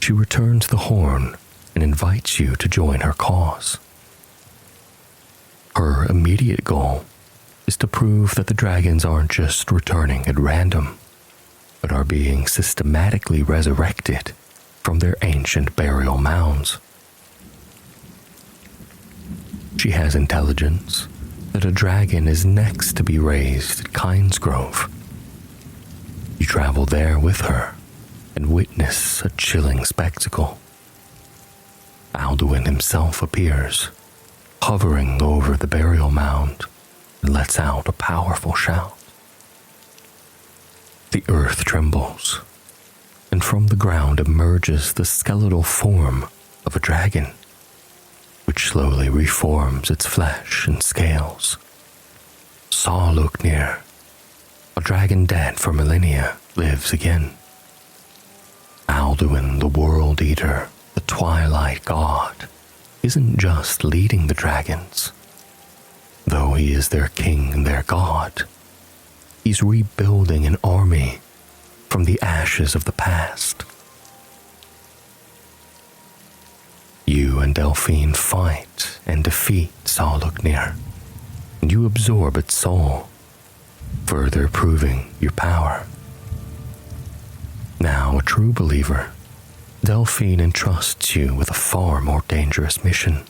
she returns the horn and invites you to join her cause. Her immediate goal is to prove that the dragons aren't just returning at random, but are being systematically resurrected from their ancient burial mounds. She has intelligence that a dragon is next to be raised at Kynesgrove. You travel there with her and witness a chilling spectacle. Alduin himself appears, hovering over the burial mound, and lets out a powerful shout. The earth trembles, and from the ground emerges the skeletal form of a dragon, which slowly reforms its flesh and scales. Saarluknir, a dragon dead for millennia, lives again. Alduin, the World Eater, the Twilight God, isn't just leading the dragons. Though he is their king and their god, he's rebuilding an army from the ashes of the past. You and Delphine fight and defeat Sultry, and you absorb its soul, further proving your power. Now a true believer, Delphine entrusts you with a far more dangerous mission.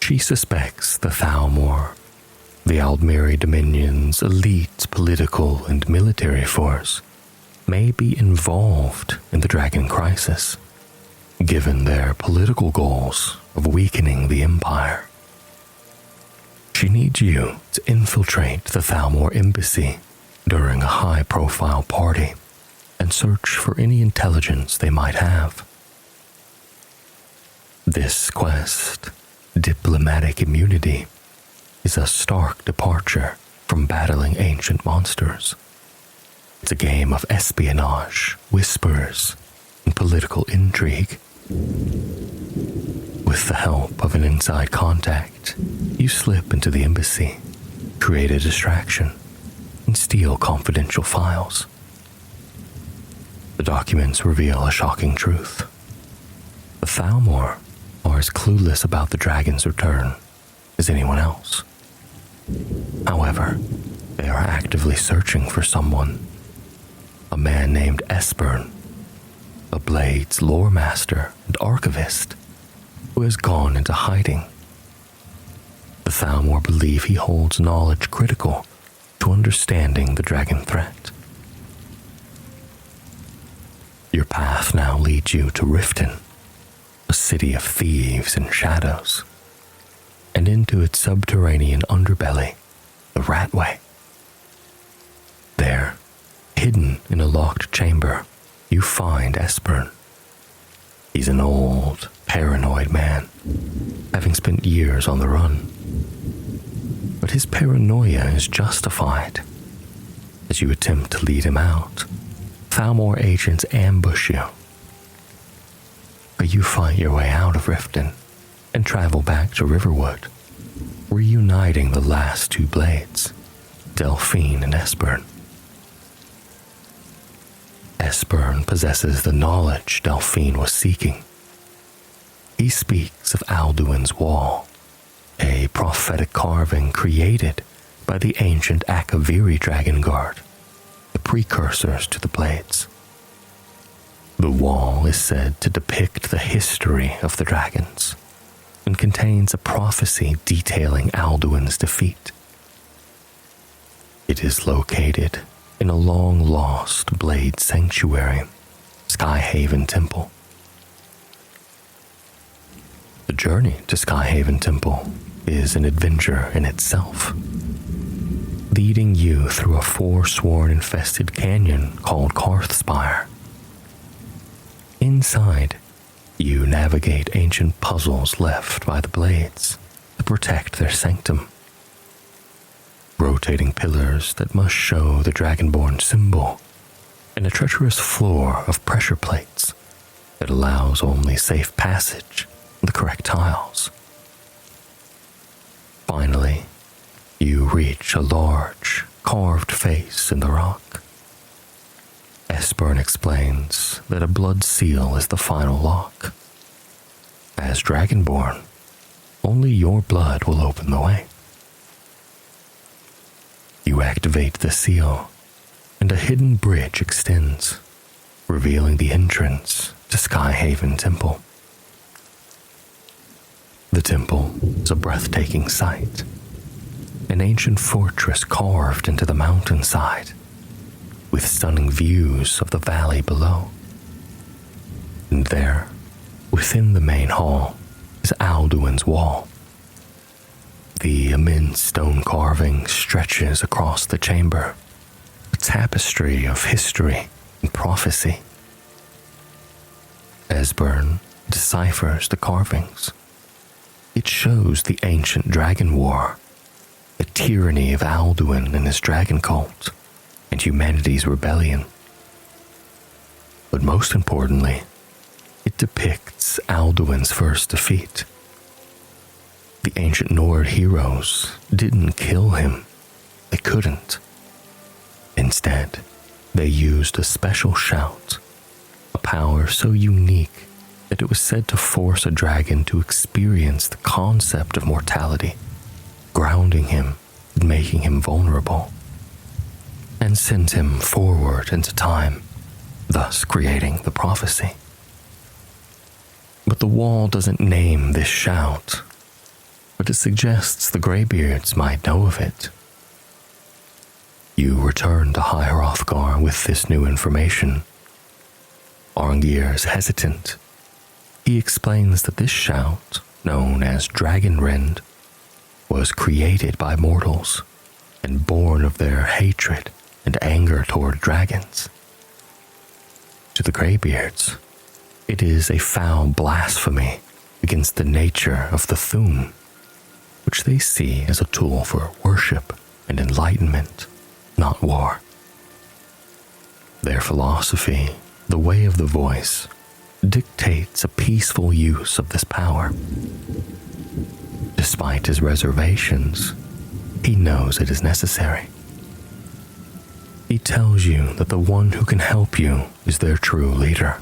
She suspects the Thalmor, the Aldmeri Dominion's elite political and military force, may be involved in the Dragon Crisis, given their political goals of weakening the Empire. She needs you to infiltrate the Thalmor embassy during a high-profile party and search for any intelligence they might have. This quest, Diplomatic Immunity, is a stark departure from battling ancient monsters. It's a game of espionage, whispers, and political intrigue. With the help of an inside contact, you slip into the embassy, create a distraction, and steal confidential files. The documents reveal a shocking truth. The Thalmor are as clueless about the dragon's return as anyone else. However, they are actively searching for someone, a man named Esbern, a Blade's lore master and archivist who has gone into hiding. The Thalmor believe he holds knowledge critical to understanding the dragon threat. Your path now leads you to Riften, a city of thieves and shadows, and into its subterranean underbelly, the Ratway. There, hidden in a locked chamber, you find Esbern. He's an old, paranoid man, having spent years on the run. But his paranoia is justified. As you attempt to lead him out, Thalmor agents ambush you. But you fight your way out of Riften and travel back to Riverwood, reuniting the last two blades, Delphine and Esbern. Esbern possesses the knowledge Delphine was seeking. He speaks of Alduin's Wall, a prophetic carving created by the ancient Akaviri Dragon Guard, the precursors to the blades. The wall is said to depict the history of the dragons and contains a prophecy detailing Alduin's defeat. It is located in a long-lost blade sanctuary, Skyhaven Temple. The journey to Skyhaven Temple is an adventure in itself, leading you through a forsworn-infested canyon called Karthspire. Inside, you navigate ancient puzzles left by the blades to protect their sanctum. Rotating pillars that must show the Dragonborn symbol, and a treacherous floor of pressure plates that allows only safe passage on the correct tiles. Finally, you reach a large, carved face in the rock. Esbern explains that a blood seal is the final lock. As Dragonborn, only your blood will open the way. You activate the seal, and a hidden bridge extends, revealing the entrance to Skyhaven Temple. The temple is a breathtaking sight, an ancient fortress carved into the mountainside, with stunning views of the valley below. And there, within the main hall, is Alduin's Wall. The immense stone carving stretches across the chamber, a tapestry of history and prophecy. Esbern deciphers the carvings. It shows the ancient dragon war, the tyranny of Alduin and his dragon cult, and humanity's rebellion. But most importantly, it depicts Alduin's first defeat. The ancient Nord heroes didn't kill him. They couldn't. Instead, they used a special shout, a power so unique that it was said to force a dragon to experience the concept of mortality, grounding him and making him vulnerable, and send him forward into time, thus creating the prophecy. But the wall doesn't name this shout, but it suggests the Greybeards might know of it. You return to High Hrothgar with this new information. Arngir's hesitant. He explains that this shout, known as Dragonrend, was created by mortals and born of their hatred and anger toward dragons. To the Greybeards, it is a foul blasphemy against the nature of the Thu'um, which they see as a tool for worship and enlightenment, not war. Their philosophy, the way of the voice, dictates a peaceful use of this power. Despite his reservations, he knows it is necessary. He tells you that the one who can help you is their true leader,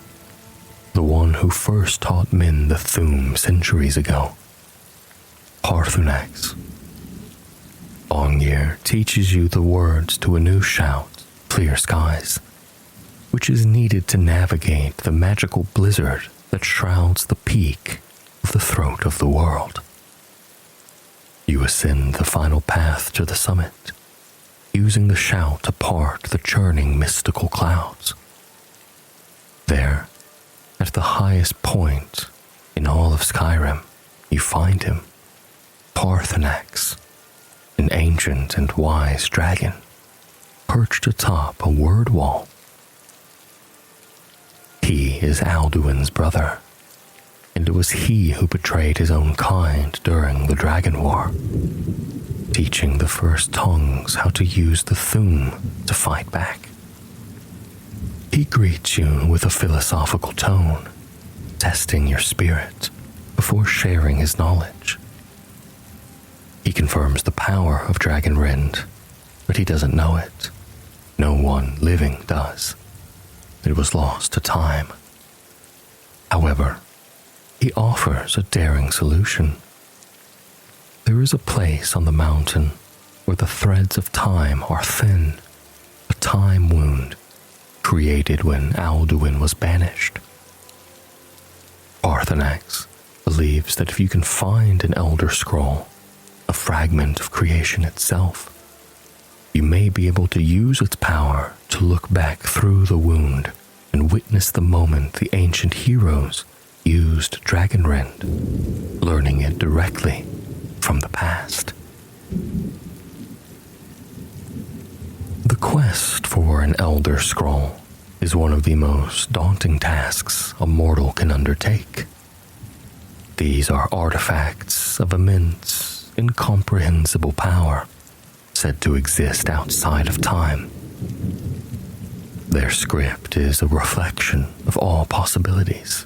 the one who first taught men the Thu'um centuries ago, Paarthurnax. Arngir teaches you the words to a new shout, Clear Skies, which is needed to navigate the magical blizzard that shrouds the peak of the throat of the world. You ascend the final path to the summit, using the shout to part the churning mystical clouds. There, at the highest point in all of Skyrim, you find him, Paarthurnax, an ancient and wise dragon, perched atop a word wall. He is Alduin's brother, and it was he who betrayed his own kind during the Dragon War, teaching the first tongues how to use the Thu'um to fight back. He greets you with a philosophical tone, testing your spirit before sharing his knowledge. He confirms the power of Dragonrend, but he doesn't know it. No one living does. It was lost to time. However, he offers a daring solution. There is a place on the mountain where the threads of time are thin, a time wound created when Alduin was banished. Paarthurnax believes that if you can find an Elder Scroll, a fragment of creation itself, you may be able to use its power to look back through the wound and witness the moment the ancient heroes used Dragonrend, learning it directly from the past. The quest for an Elder Scroll is one of the most daunting tasks a mortal can undertake. These are artifacts of immense, incomprehensible power, said to exist outside of time. Their script is a reflection of all possibilities,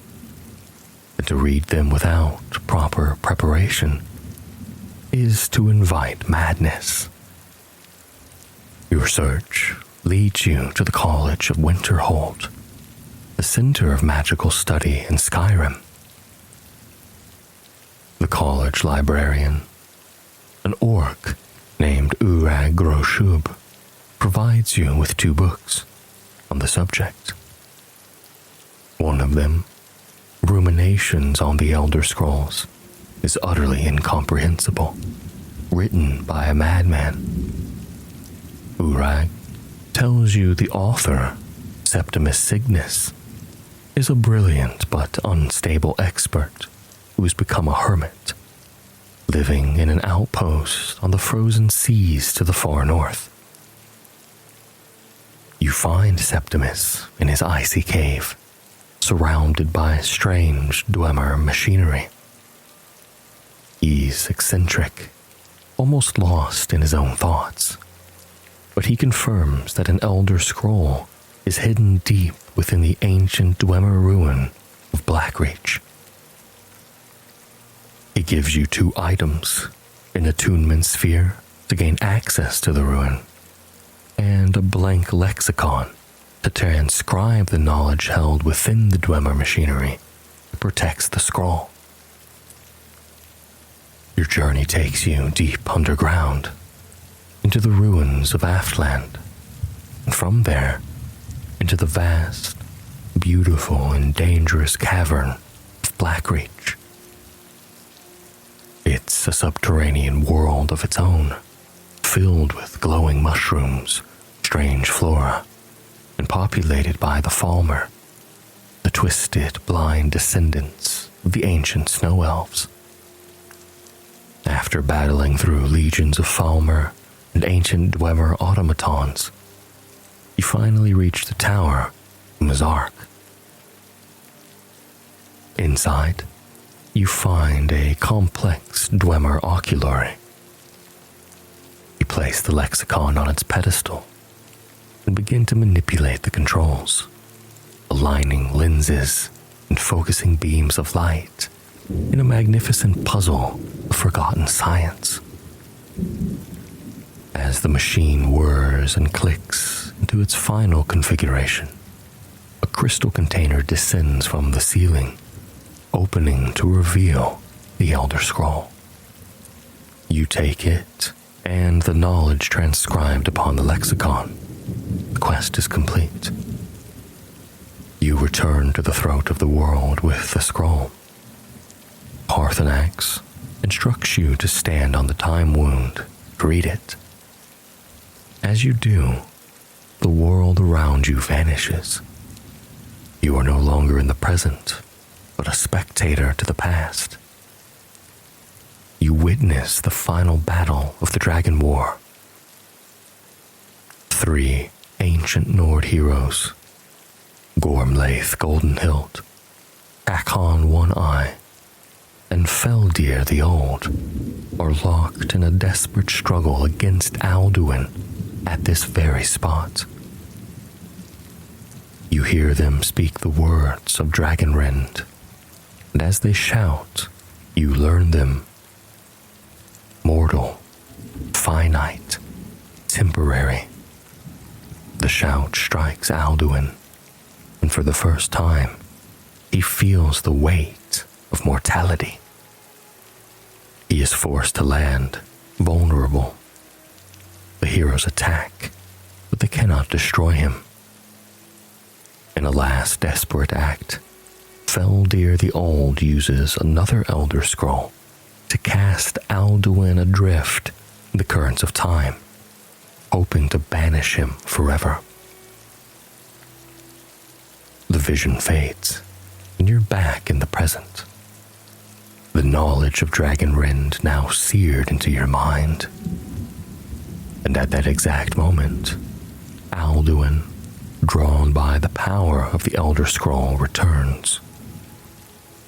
and to read them without proper preparation is to invite madness. Your search leads you to the College of Winterhold, the center of magical study in Skyrim. The college librarian, an orc named Urag Groshub, provides you with 2 books on the subject. One of them, Ruminations on the Elder Scrolls, is utterly incomprehensible, written by a madman. Urag tells you the author, Septimus Cygnus, is a brilliant but unstable expert who has become a hermit, living in an outpost on the frozen seas to the far north. You find Septimus in his icy cave, surrounded by strange Dwemer machinery. He's eccentric, almost lost in his own thoughts, but he confirms that an Elder Scroll is hidden deep within the ancient Dwemer ruin of Blackreach. He gives you 2 items, an attunement sphere to gain access to the ruin, and a blank lexicon to transcribe the knowledge held within the Dwemer machinery to protects the scroll. Your journey takes you deep underground, into the ruins of Aftland, and from there, into the vast, beautiful and dangerous cavern of Blackreach. It's a subterranean world of its own, filled with glowing mushrooms, strange flora, and populated by the Falmer, the twisted, blind descendants of the ancient snow elves. After battling through legions of Falmer and ancient Dwemer automatons, you finally reach the tower of Mazark. Inside, you find a complex Dwemer oculary. You place the lexicon on its pedestal and begin to manipulate the controls, aligning lenses and focusing beams of light in a magnificent puzzle of forgotten science. As the machine whirs and clicks into its final configuration, a crystal container descends from the ceiling, opening to reveal the Elder Scroll. You take it, and the knowledge transcribed upon the lexicon. The quest is complete. You return to the throat of the world with the scroll. Parthenax instructs you to stand on the time wound, read it. As you do, the world around you vanishes. You are no longer in the present, but a spectator to the past. You witness the final battle of the Dragon War. 3 ancient Nord heroes, Gormlaith Goldenhilt, Hakon One-Eye, and Feldir the Old, are locked in a desperate struggle against Alduin at this very spot. You hear them speak the words of Dragonrend, and as they shout, you learn them. Mortal, finite, temporary. The shout strikes Alduin, and for the first time, he feels the weight of mortality. He is forced to land, vulnerable. The heroes attack, but they cannot destroy him. In a last desperate act, Feldir the Old uses another Elder Scroll to cast Alduin adrift in the currents of time, hoping to banish him forever. The vision fades, and you're back in the present. The knowledge of Dragonrend now seared into your mind. And at that exact moment, Alduin, drawn by the power of the Elder Scroll, returns.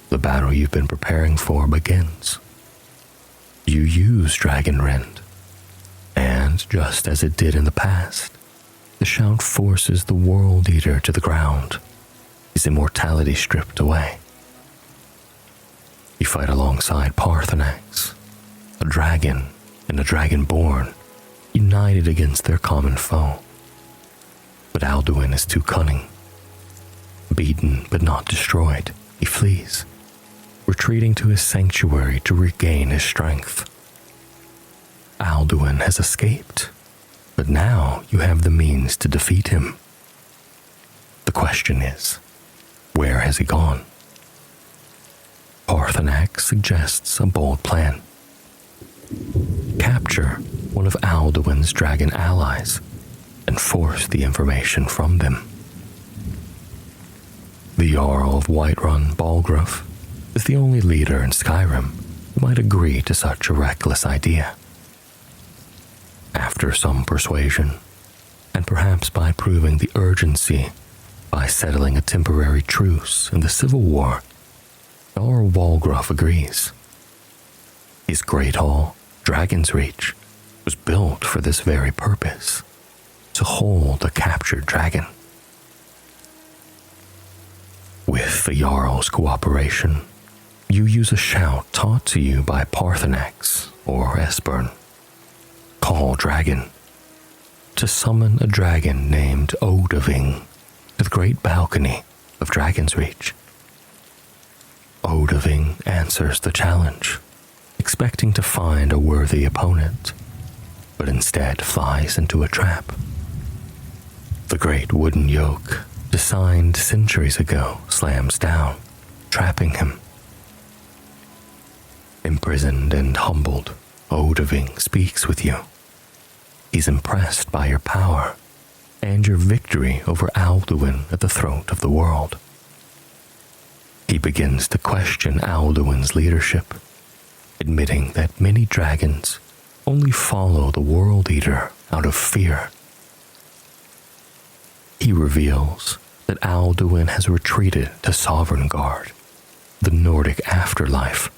The battle you've been preparing for begins. You use Dragonrend, and just as it did in the past, the shout forces the World Eater to the ground, his immortality stripped away. You fight alongside Parthenax, a dragon and a Dragonborn, united against their common foe. But Alduin is too cunning. Beaten but not destroyed, he flees, retreating to his sanctuary to regain his strength. Alduin has escaped, but now you have the means to defeat him. The question is, where has he gone? Parthenax suggests a bold plan. Capture one of Alduin's dragon allies and force the information from them. The Jarl of Whiterun, Balgruuf, is the only leader in Skyrim who might agree to such a reckless idea. After some persuasion, and perhaps by proving the urgency by settling a temporary truce in the Civil War, Jarl Balgruuf agrees. His great hall, Dragon's Reach, was built for this very purpose, to hold a captured dragon. With the Jarl's cooperation, you use a shout taught to you by Parthenax or Esbern. Call Dragon, to summon a dragon named Odahviing to the great balcony of Dragon's Reach. Odahviing answers the challenge, expecting to find a worthy opponent, but instead flies into a trap. The great wooden yoke, designed centuries ago, slams down, trapping him. Imprisoned and humbled, Odahviing speaks with you. He's impressed by your power and your victory over Alduin at the throat of the world. He begins to question Alduin's leadership, admitting that many dragons only follow the World Eater out of fear. He reveals that Alduin has retreated to Sovngarde, the Nordic afterlife,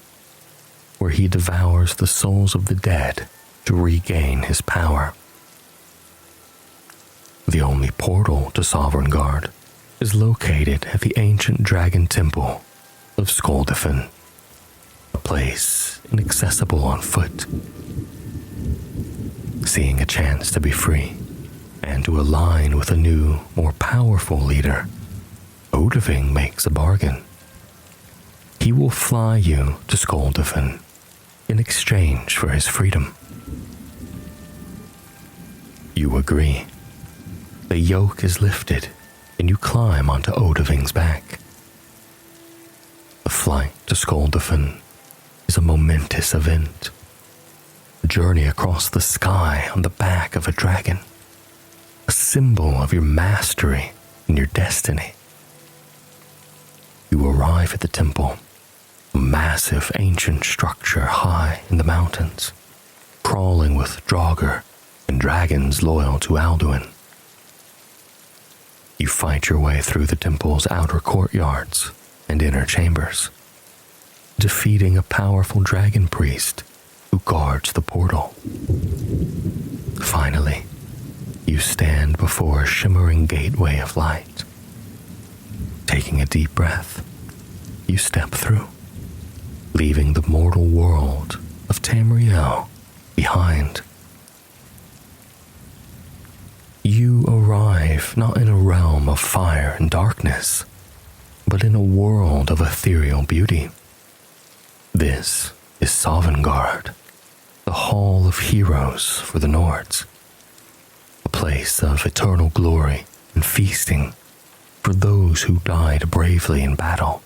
where he devours the souls of the dead to regain his power. The only portal to Sovngarde is located at the ancient dragon temple of Skuldafn, a place inaccessible on foot. Seeing a chance to be free and to align with a new, more powerful leader, Odahviing makes a bargain. He will fly you to Skuldafn in exchange for his freedom. You agree. The yoke is lifted, and you climb onto Odahviing's back. The flight to Skuldafn is a momentous event. A journey across the sky on the back of a dragon. A symbol of your mastery and your destiny. You arrive at the temple, a massive ancient structure high in the mountains, crawling with Draugr and dragons loyal to Alduin. You fight your way through the temple's outer courtyards and inner chambers, defeating a powerful dragon priest who guards the portal. Finally, you stand before a shimmering gateway of light. Taking a deep breath, you step through, leaving the mortal world of Tamriel behind. You arrive not in a realm of fire and darkness, but in a world of ethereal beauty. This is Sovngarde, the Hall of Heroes for the Nords, a place of eternal glory and feasting for those who died bravely in battle.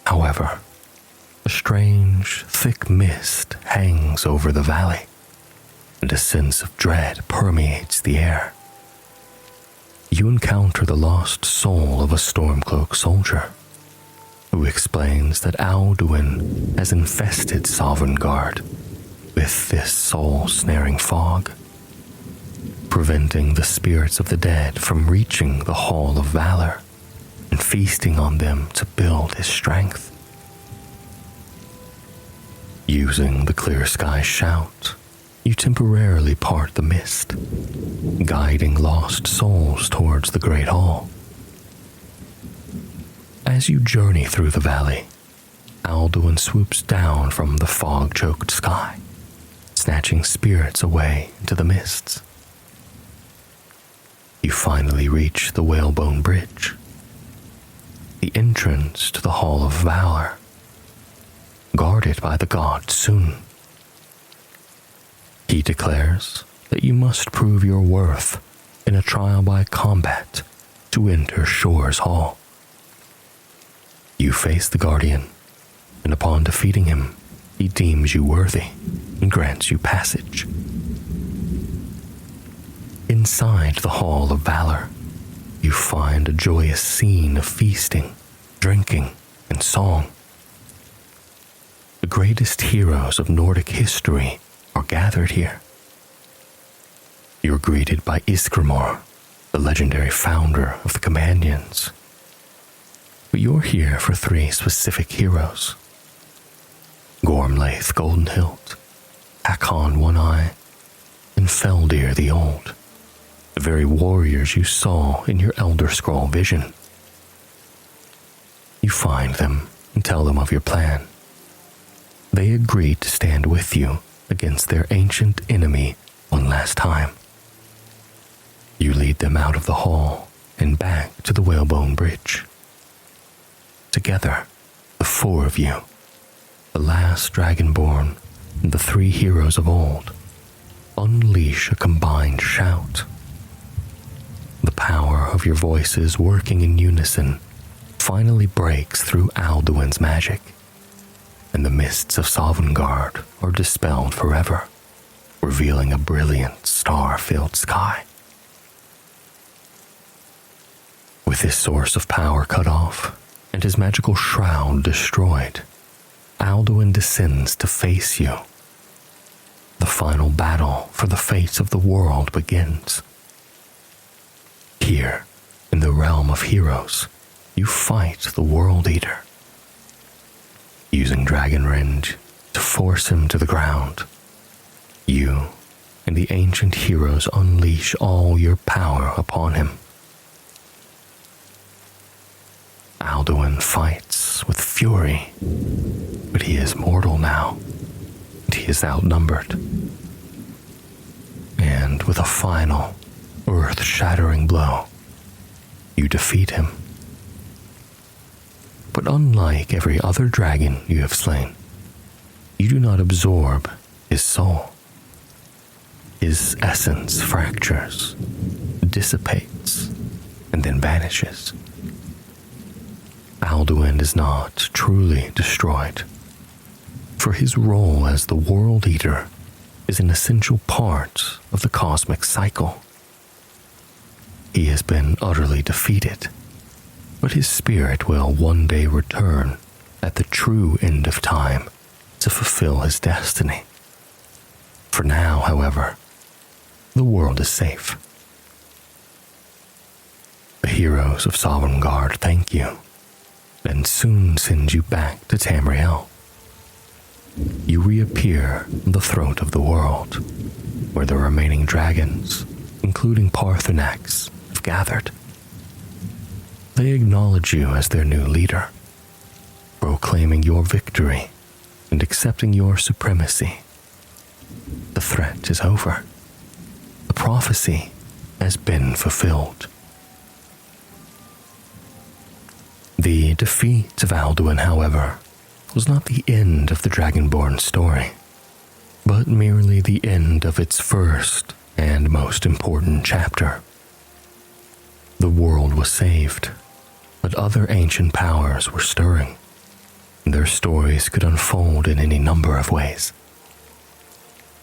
However, a strange, thick mist hangs over the valley, and a sense of dread permeates the air. You encounter the lost soul of a Stormcloak soldier, who explains that Alduin has infested Sovngarde with this soul-snaring fog, preventing the spirits of the dead from reaching the Hall of Valor and feasting on them to build his strength. Using the clear sky shout, you temporarily part the mist, guiding lost souls towards the Great Hall. As you journey through the valley, Alduin swoops down from the fog-choked sky, snatching spirits away into the mists. You finally reach the Whalebone Bridge, the entrance to the Hall of Valor, guarded by the god Sun. He declares that you must prove your worth in a trial by combat to enter Shor's Hall. You face the Guardian, and upon defeating him, he deems you worthy and grants you passage. Inside the Hall of Valor, you find a joyous scene of feasting, drinking, and song. The greatest heroes of Nordic history are gathered here. You're greeted by Iskrimor, the legendary founder of the Companions. But you're here for 3 specific heroes: Gormlaith Goldenhilt, Hakon One-Eye, and Feldir the Old, the very warriors you saw in your Elder Scroll vision. You find them and tell them of your plan. They agree to stand with you against their ancient enemy one last time. You lead them out of the hall and back to the Whalebone Bridge. Together, the four of you, the last Dragonborn and the three heroes of old, unleash a combined shout. The power of your voices working in unison finally breaks through Alduin's magic, and the mists of Sovngarde are dispelled forever, revealing a brilliant star-filled sky. With his source of power cut off and his magical shroud destroyed, Alduin descends to face you. The final battle for the fate of the world begins. Here, in the realm of heroes, you fight the World Eater. Using Dragon Rend to force him to the ground, you and the ancient heroes unleash all your power upon him. Alduin fights with fury, but he is mortal now, and he is outnumbered. And with a final, earth-shattering blow, you defeat him. But unlike every other dragon you have slain, you do not absorb his soul. His essence fractures, dissipates, and then vanishes. Alduin is not truly destroyed, for his role as the World Eater is an essential part of the cosmic cycle. He has been utterly defeated, but his spirit will one day return at the true end of time to fulfill his destiny. For now, however, the world is safe. The heroes of Sovngarde thank you, and soon send you back to Tamriel. You reappear in the throat of the world, where the remaining dragons, including Paarthurnax, have gathered. They acknowledge you as their new leader, proclaiming your victory and accepting your supremacy. The threat is over. The prophecy has been fulfilled. The defeat of Alduin, however, was not the end of the Dragonborn story, but merely the end of its first and most important chapter. The world was saved, but other ancient powers were stirring. Their stories could unfold in any number of ways.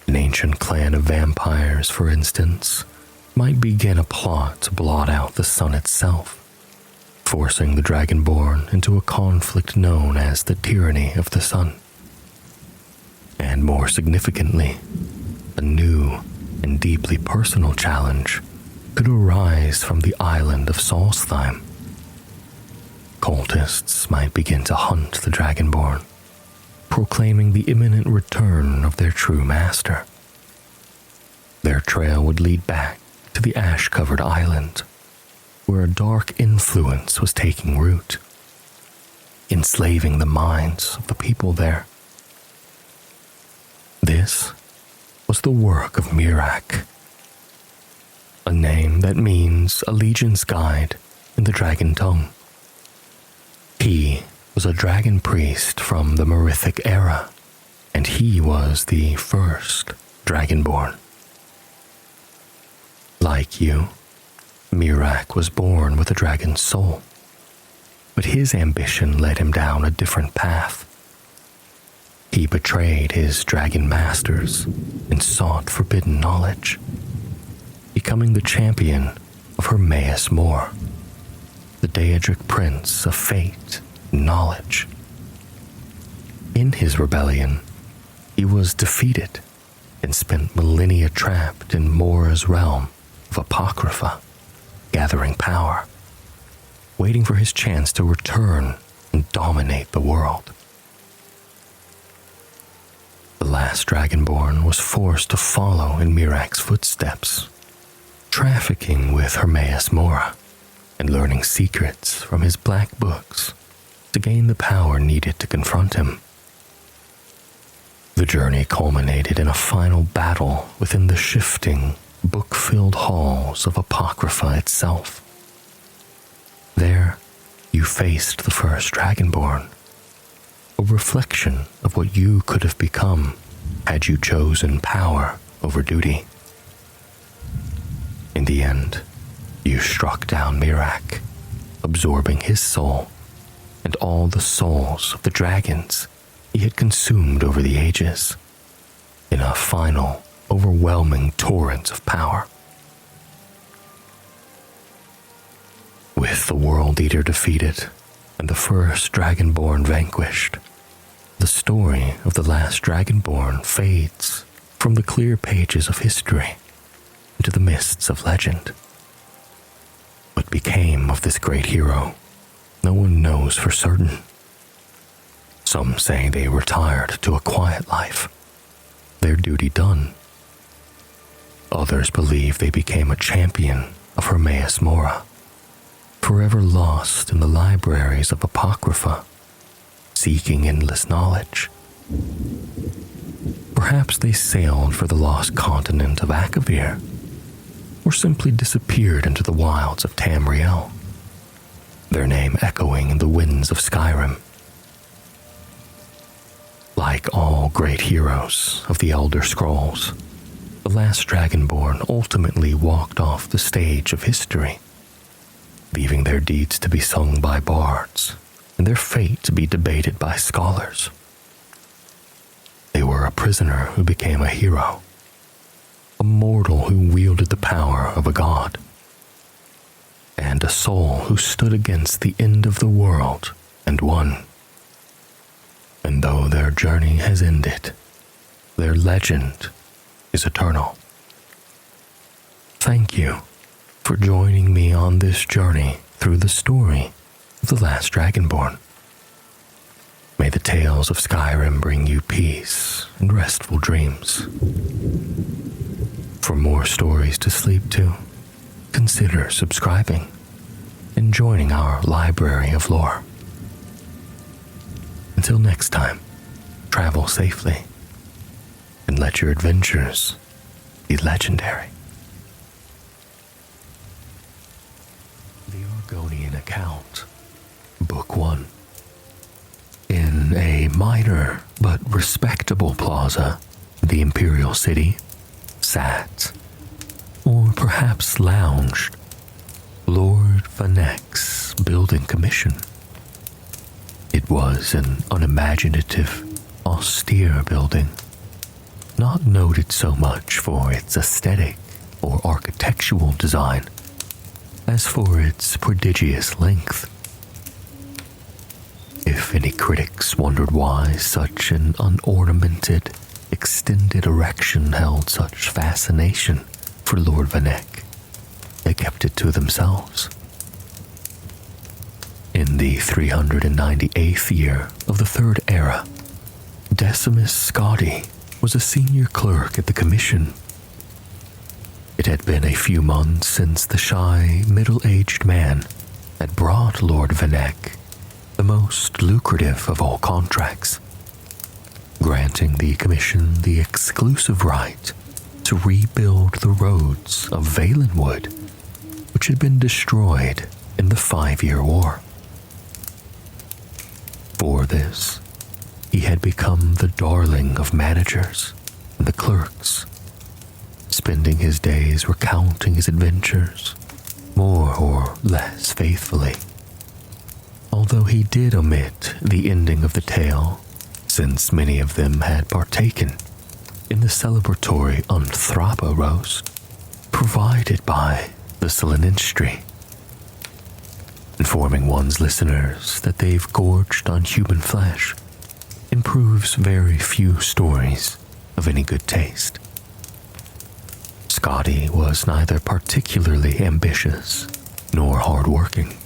An ancient clan of vampires, for instance, might begin a plot to blot out the sun itself, forcing the Dragonborn into a conflict known as the Tyranny of the Sun. And more significantly, a new and deeply personal challenge could arise from the island of Solstheim. Cultists might begin to hunt the Dragonborn, proclaiming the imminent return of their true master. Their trail would lead back to the ash-covered island, where a dark influence was taking root, enslaving the minds of the people there. This was the work of Miraak, a name that means allegiance guide in the dragon tongue. He was a dragon priest from the Merithic era, and he was the first Dragonborn. Like you, Miraak was born with a dragon's soul, but his ambition led him down a different path. He betrayed his dragon masters and sought forbidden knowledge, becoming the champion of Hermaeus Mor, the Daedric Prince of fate and knowledge. In his rebellion, he was defeated and spent millennia trapped in Mor's realm of Apocrypha, gathering power, waiting for his chance to return and dominate the world. The last Dragonborn was forced to follow in Miraak's footsteps, trafficking with Hermaeus Mora and learning secrets from his black books to gain the power needed to confront him. The journey culminated in a final battle within the shifting, book-filled halls of Apocrypha itself. There, you faced the first Dragonborn, a reflection of what you could have become had you chosen power over duty. In the end, you struck down Mirak, absorbing his soul and all the souls of the dragons he had consumed over the ages, in a final, overwhelming torrent of power. With the World Eater defeated and the first Dragonborn vanquished, the story of the last Dragonborn fades from the clear pages of history into the mists of legend. What became of this great hero, no one knows for certain. Some say they retired to a quiet life, their duty done. Others believe they became a champion of Hermaeus Mora, forever lost in the libraries of Apocrypha, seeking endless knowledge. Perhaps they sailed for the lost continent of Akavir, or simply disappeared into the wilds of Tamriel, their name echoing in the winds of Skyrim. Like all great heroes of the Elder Scrolls, the last Dragonborn ultimately walked off the stage of history, leaving their deeds to be sung by bards and their fate to be debated by scholars. They were a prisoner who became a hero, a mortal who wielded the power of a god, and a soul who stood against the end of the world and won. And though their journey has ended, their legend is eternal. Thank you for joining me on this journey through the story of the last Dragonborn. May the tales of Skyrim bring you peace and restful dreams. For more stories to sleep to, consider subscribing and joining our library of lore. Until next time, travel safely and let your adventures be legendary. The Argonian Account, Book 1. In a minor but respectable plaza, the Imperial City sat, or perhaps lounged, Lord Vanek's building commission. It was an unimaginative, austere building, not noted so much for its aesthetic or architectural design as for its prodigious length. If any critics wondered why such an unornamented, extended erection held such fascination for Lord Vanek, they kept it to themselves. In the 398th year of the Third Era, Decimus Scotti was a senior clerk at the Commission. It had been a few months since the shy, middle-aged man had brought Lord Vanek the most lucrative of all contracts, granting the Commission the exclusive right to rebuild the roads of Valenwood, which had been destroyed in the 5-Year War. For this, he had become the darling of managers and the clerks, spending his days recounting his adventures, more or less faithfully. Although he did omit the ending of the tale, since many of them had partaken in the celebratory Unthrapa roast provided by the Seleninstri. Informing one's listeners that they've gorged on human flesh improves very few stories of any good taste. Scotti was neither particularly ambitious nor hard-working,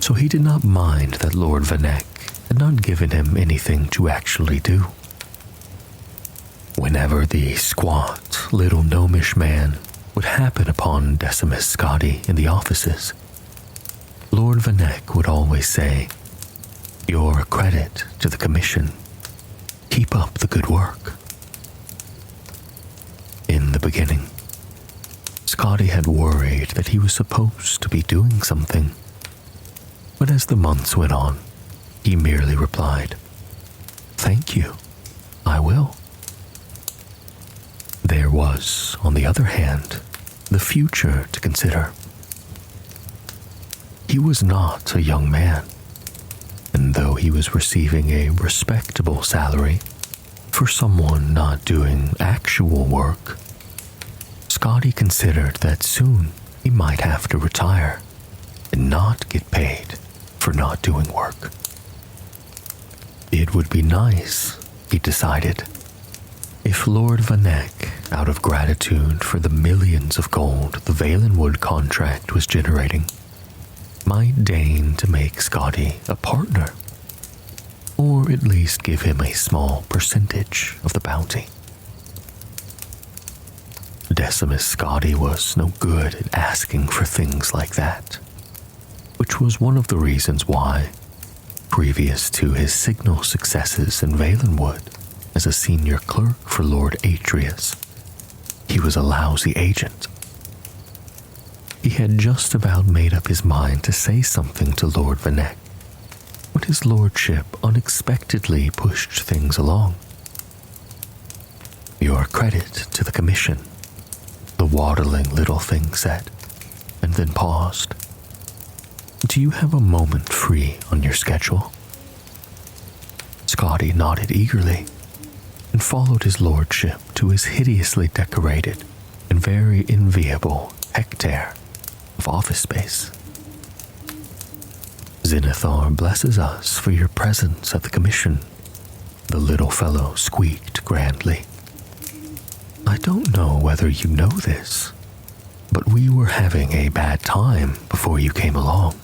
so he did not mind that Lord Vanek had not given him anything to actually do. Whenever the squat, little gnomish man would happen upon Decimus Scotti in the offices, Lord Vanek would always say, "You're a credit to the Commission. Keep up the good work." In the beginning, Scotti had worried that he was supposed to be doing something, But as the months went on, he merely replied, "Thank you, I will." There was, on the other hand, the future to consider. He was not a young man, and though he was receiving a respectable salary for someone not doing actual work, Scotty considered that soon he might have to retire and not get paid for not doing work. It would be nice, he decided, if Lord Vanek, out of gratitude for the millions of gold the Valenwood contract was generating, might deign to make Scotty a partner, or at least give him a small percentage of the bounty. Decimus Scotty was no good at asking for things like that, which was one of the reasons why, previous to his signal successes in Valenwood as a senior clerk for Lord Atreus, he was a lousy agent. He had just about made up his mind to say something to Lord Vanek when his lordship unexpectedly pushed things along. "Your credit to the commission," the waddling little thing said, and then paused. "Do you have a moment free on your schedule?" Scotty nodded eagerly and followed his lordship to his hideously decorated and very enviable hectare of office space. "Zenithar blesses us for your presence at the commission," the little fellow squeaked grandly. "I don't know whether you know this, but we were having a bad time before you came along.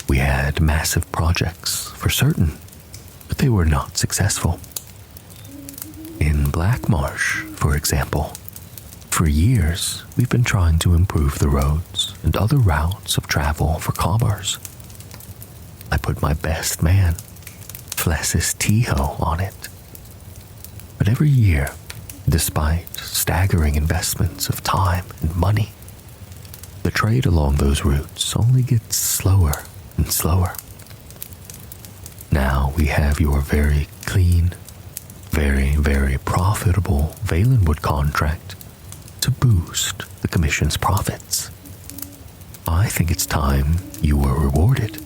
We had massive projects, for certain, but they were not successful. In Blackmarsh, for example, for years we've been trying to improve the roads and other routes of travel for commerce. I put my best man, Flessis Tiho, on it. But every year, despite staggering investments of time and money, the trade along those routes only gets slower and slower. Now we have your very clean, very profitable Valenwood contract to boost the commission's profits. I think it's time you were rewarded."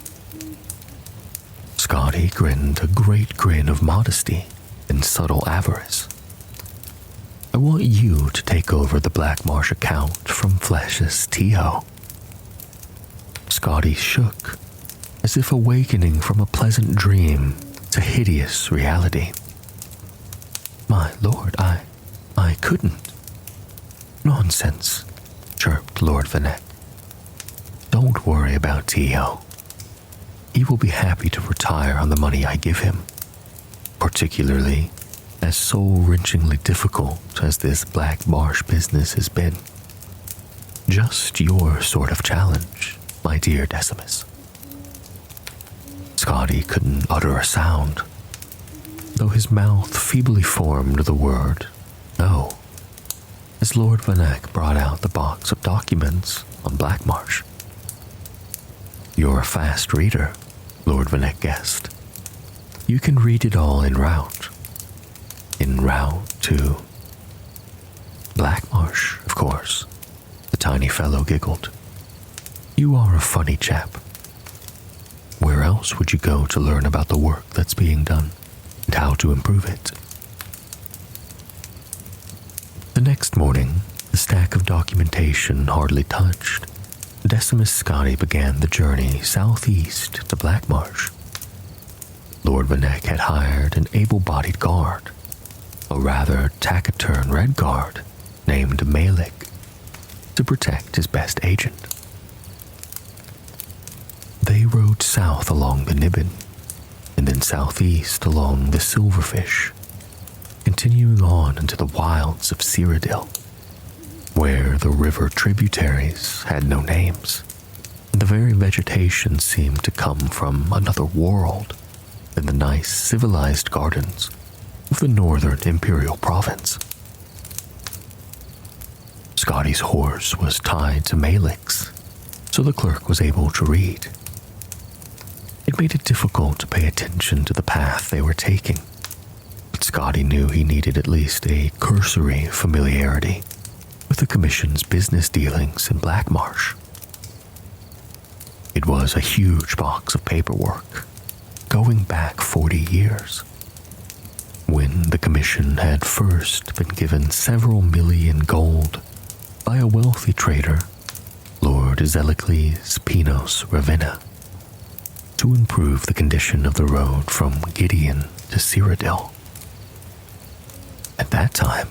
Scotty grinned a great grin of modesty and subtle avarice. "I want you to take over the Blackmarsh account from Flesh's Tiho." Scotty shook, as if awakening from a pleasant dream to hideous reality. "My lord, I couldn't." "Nonsense," chirped Lord Vanek. "Don't worry about Tiho. He will be happy to retire on the money I give him, particularly as soul-wrenchingly difficult as this Blackmarsh business has been. Just your sort of challenge, my dear Decimus." Scotty couldn't utter a sound, though his mouth feebly formed the word "no," as Lord Vanek brought out the box of documents on Blackmarsh. "You're a fast reader," Lord Vanek guessed. "You can read it all en route. En route to Blackmarsh, of course," the tiny fellow giggled. "You are a funny chap. Where else would you go to learn about the work that's being done and how to improve it?" The next morning, the stack of documentation hardly touched, Decimus Scotty began the journey southeast to Blackmarsh. Lord Vanek had hired an able-bodied guard, a rather taciturn red guard named Malik, to protect his best agent. They rode south along the Niben, and then southeast along the Silverfish, continuing on into the wilds of Cyrodiil, where the river tributaries had no names, and the very vegetation seemed to come from another world than the nice civilized gardens of the northern imperial province. Scotty's horse was tied to Malik's, so the clerk was able to read. It made it difficult to pay attention to the path they were taking, but Scotty knew he needed at least a cursory familiarity with the Commission's business dealings in Blackmarsh. It was a huge box of paperwork, going back 40 years, when the Commission had first been given several million gold by a wealthy trader, Lord Zelicles Pinos Ravenna, to improve the condition of the road from Gideon to Cyrodiil. At that time,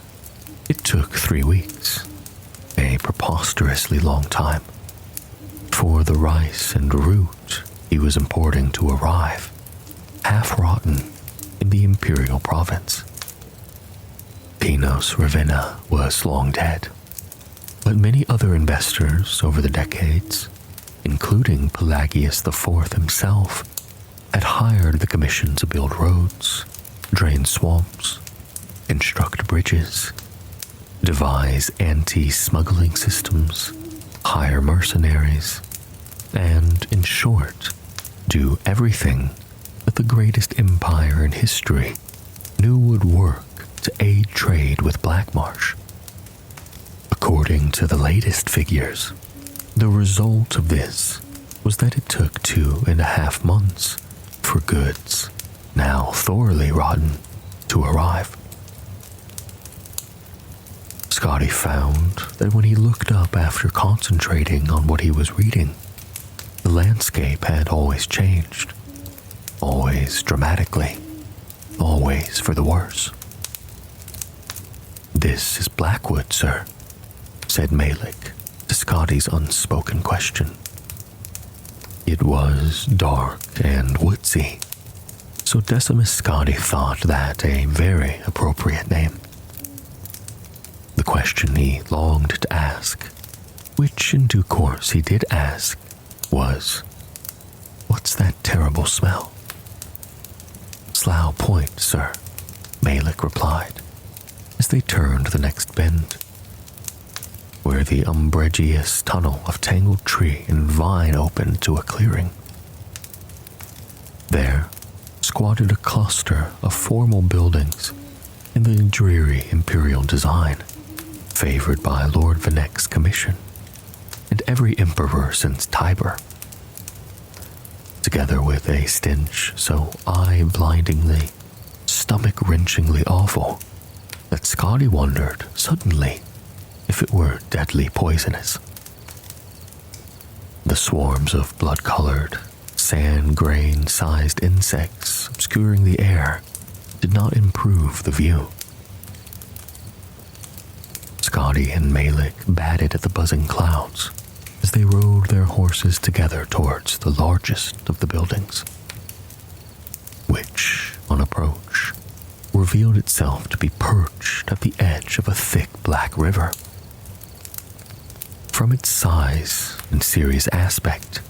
it took 3 weeks, a preposterously long time, for the rice and root he was importing to arrive, half-rotten, in the Imperial Province. Pinos Ravenna was long dead, but many other investors over the decades, including Pelagius IV himself, had hired the Commission to build roads, drain swamps, construct bridges, devise anti-smuggling systems, hire mercenaries, and, in short, do everything that the greatest empire in history knew would work to aid trade with Blackmarsh. According to the latest figures, the result of this was that it took 2.5 months for goods, now thoroughly rotten, to arrive. Scotty found that when he looked up after concentrating on what he was reading, the landscape had always changed, always dramatically, always for the worse. "This is Blackwood, sir," said Malik to Scotty's unspoken question. It was dark and woodsy, so Decimus Scotty thought that a very appropriate name. The question he longed to ask, which in due course he did ask, was, "What's that terrible smell?" "Slough Point, sir," Malik replied, as they turned the next bend, where the umbrageous tunnel of tangled tree and vine opened to a clearing. There squatted a cluster of formal buildings in the dreary imperial design, favored by Lord Venek's commission, and every emperor since Tiber, together with a stench so eye-blindingly, stomach-wrenchingly awful that Scotty wondered suddenly if it were deadly poisonous. The swarms of blood-colored, sand-grain-sized insects obscuring the air did not improve the view. Scotty and Malik batted at the buzzing clouds as they rode their horses together towards the largest of the buildings, which, on approach, revealed itself to be perched at the edge of a thick black river. From its size and serious aspect,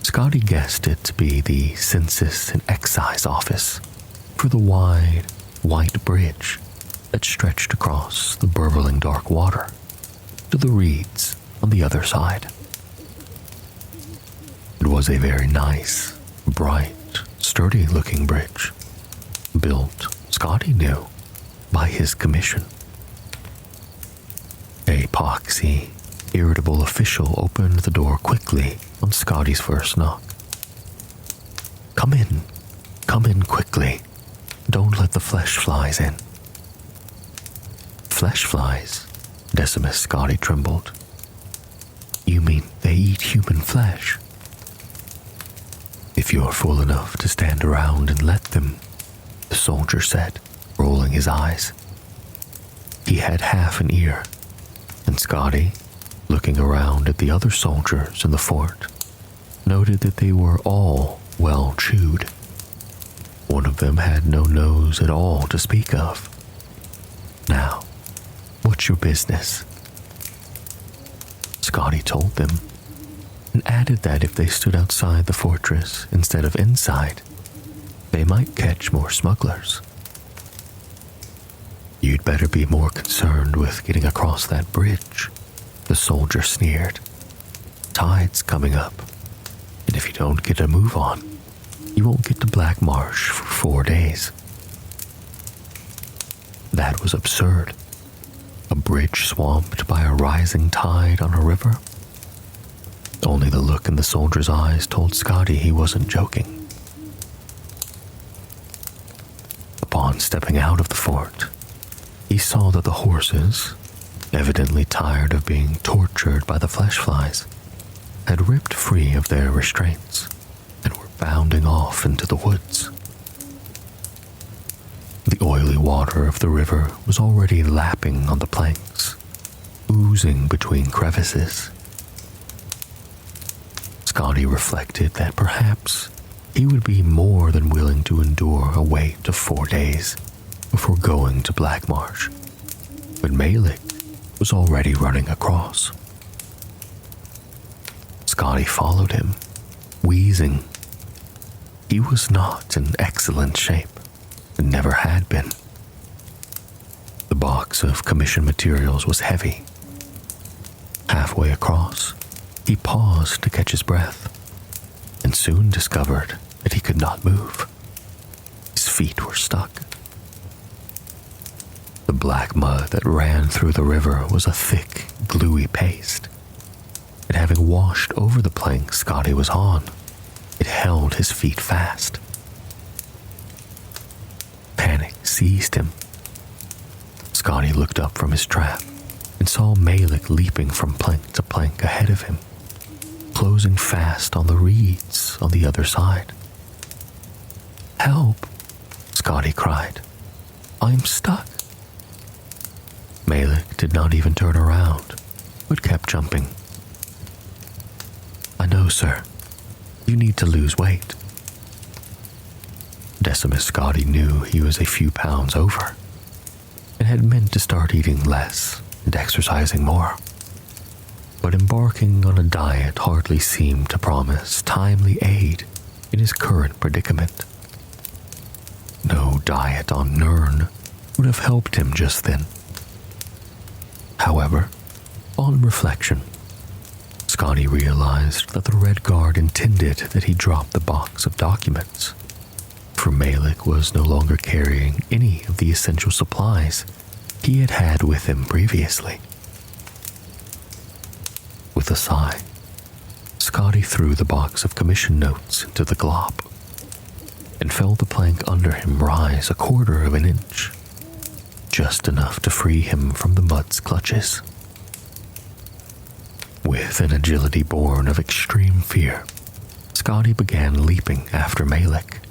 Scotty guessed it to be the Census and Excise Office for the wide, white bridge that stretched across the burbling dark water to the reeds on the other side. It was a very nice, bright, sturdy-looking bridge, built, Scotty knew, by his commission. A poxy, irritable official opened the door quickly on Scotty's first knock. Come in quickly. Don't let the flesh flies in." "Flesh flies?" Decimus Scotty trembled. "You mean they eat human flesh?" "If you're fool enough to stand around and let them," the soldier said, rolling his eyes. He had half an ear, and Scotty, looking around at the other soldiers in the fort, noted that they were all well chewed. One of them had no nose at all to speak of. "Now, what's your business?" Scotty told them, and added that if they stood outside the fortress instead of inside, they might catch more smugglers. "You'd better be more concerned with getting across that bridge," the soldier sneered. "Tide's coming up, and if you don't get a move on, You won't get to Black Marsh for 4 days. That was absurd. A bridge swamped by a rising tide on a river? Only the look in the soldier's eyes told Scotty he wasn't joking. Upon stepping out of the fort, he saw that the horses, evidently tired of being tortured by the flesh flies, had ripped free of their restraints and were bounding off into the woods. The oily water of the river was already lapping on the planks, oozing between crevices. Scotty reflected that perhaps he would be more than willing to endure a wait of 4 days before going to Black Marsh, but Malik was already running across. Scotty followed him, wheezing. He was not in excellent shape, and never had been. The box of commission materials was heavy. Halfway across, he paused to catch his breath, and soon discovered that he could not move. His feet were stuck. The black mud that ran through the river was a thick, gluey paste, and having washed over the plank Scotty was on, it held his feet fast. Panic seized him. Scotty looked up from his trap and saw Malik leaping from plank to plank ahead of him, closing fast on the reeds on the other side. "Help!" Scotty cried. "I'm stuck." Malik did not even turn around, but kept jumping. "I know, sir. You need to lose weight." Decimus Scotty knew he was a few pounds over, and had meant to start eating less and exercising more. But embarking on a diet hardly seemed to promise timely aid in his current predicament. No diet on Nirn would have helped him just then. However, on reflection, Scotty realized that the Red Guard intended that he drop the box of documents, for Malik was no longer carrying any of the essential supplies he had had with him previously. With a sigh, Scotty threw the box of commission notes into the glop, and felt the plank under him rise 1/4 of an inch, just enough to free him from the mud's clutches. With an agility born of extreme fear, Scotty began leaping after Malik,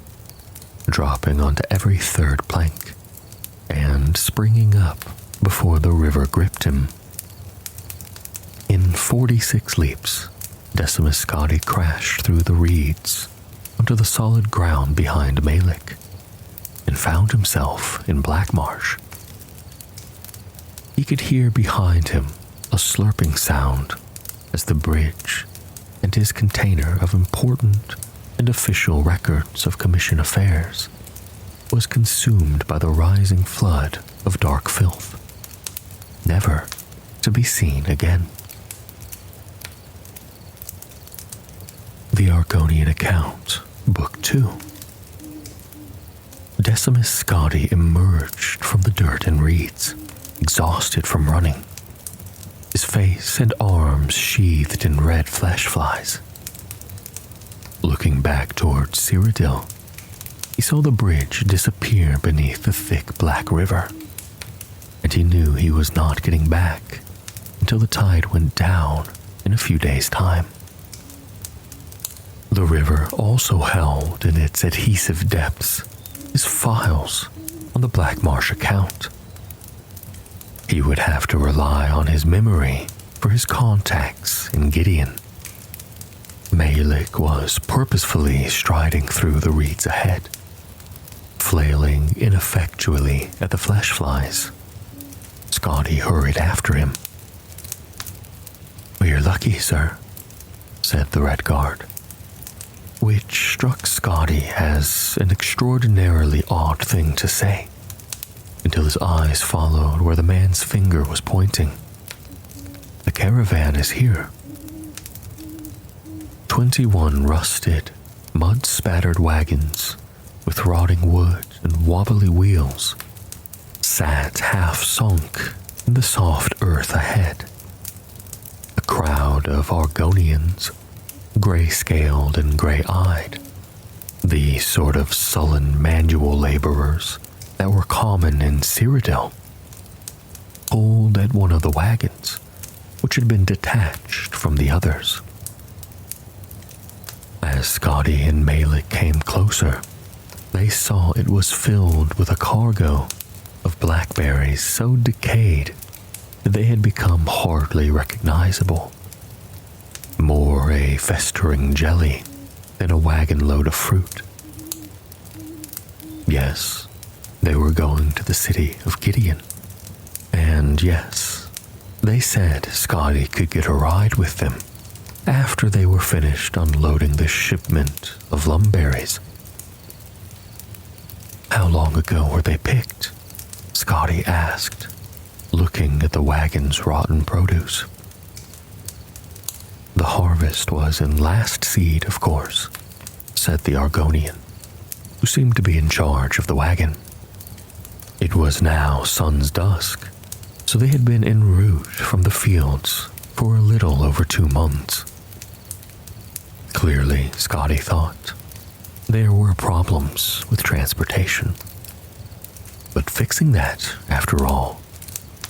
dropping onto every 3rd plank, and springing up before the river gripped him. In 46 leaps, Decimus Scotty crashed through the reeds onto the solid ground behind Malik, and found himself in Black Marsh. He could hear behind him a slurping sound as the bridge and his container of important and official records of commission affairs was consumed by the rising flood of dark filth, never to be seen again. The Argonian Account, Book 2. Decimus Scotty emerged from the dirt and reeds, exhausted from running, his face and arms sheathed in red flesh flies. Looking back towards Cyrodiil, he saw the bridge disappear beneath the thick black river, and he knew he was not getting back until the tide went down in a few days' time. The river also held in its adhesive depths his files on the Black Marsh account. He would have to rely on his memory for his contacts in Gideon. Malik was purposefully striding through the reeds ahead, flailing ineffectually at the flesh flies. Scotty hurried after him. "We're lucky, sir," said the Red Guard, which struck Scotty as an extraordinarily odd thing to say, until his eyes followed where the man's finger was pointing. "The caravan is here." 21 rusted, mud-spattered wagons with rotting wood and wobbly wheels sat half-sunk in the soft earth ahead. A crowd of Argonians, gray-scaled and gray-eyed, the sort of sullen manual laborers that were common in Cyrodiil, pulled at one of the wagons, which had been detached from the others. As Scotty and Malik came closer, they saw it was filled with a cargo of blackberries so decayed that they had become hardly recognizable, more a festering jelly than a wagon load of fruit. Yes, they were going to the city of Gideon, and yes, they said Scotty could get a ride with them after they were finished unloading the shipment of lumberries. How long ago were they picked? Scotty asked, looking at the wagon's rotten produce. The harvest was in last seed, of course, said the Argonian, who seemed to be in charge of the wagon. It was now sun's dusk, so they had been en route from the fields for a little over 2 months. Clearly, Scotty thought, there were problems with transportation. But fixing that, after all,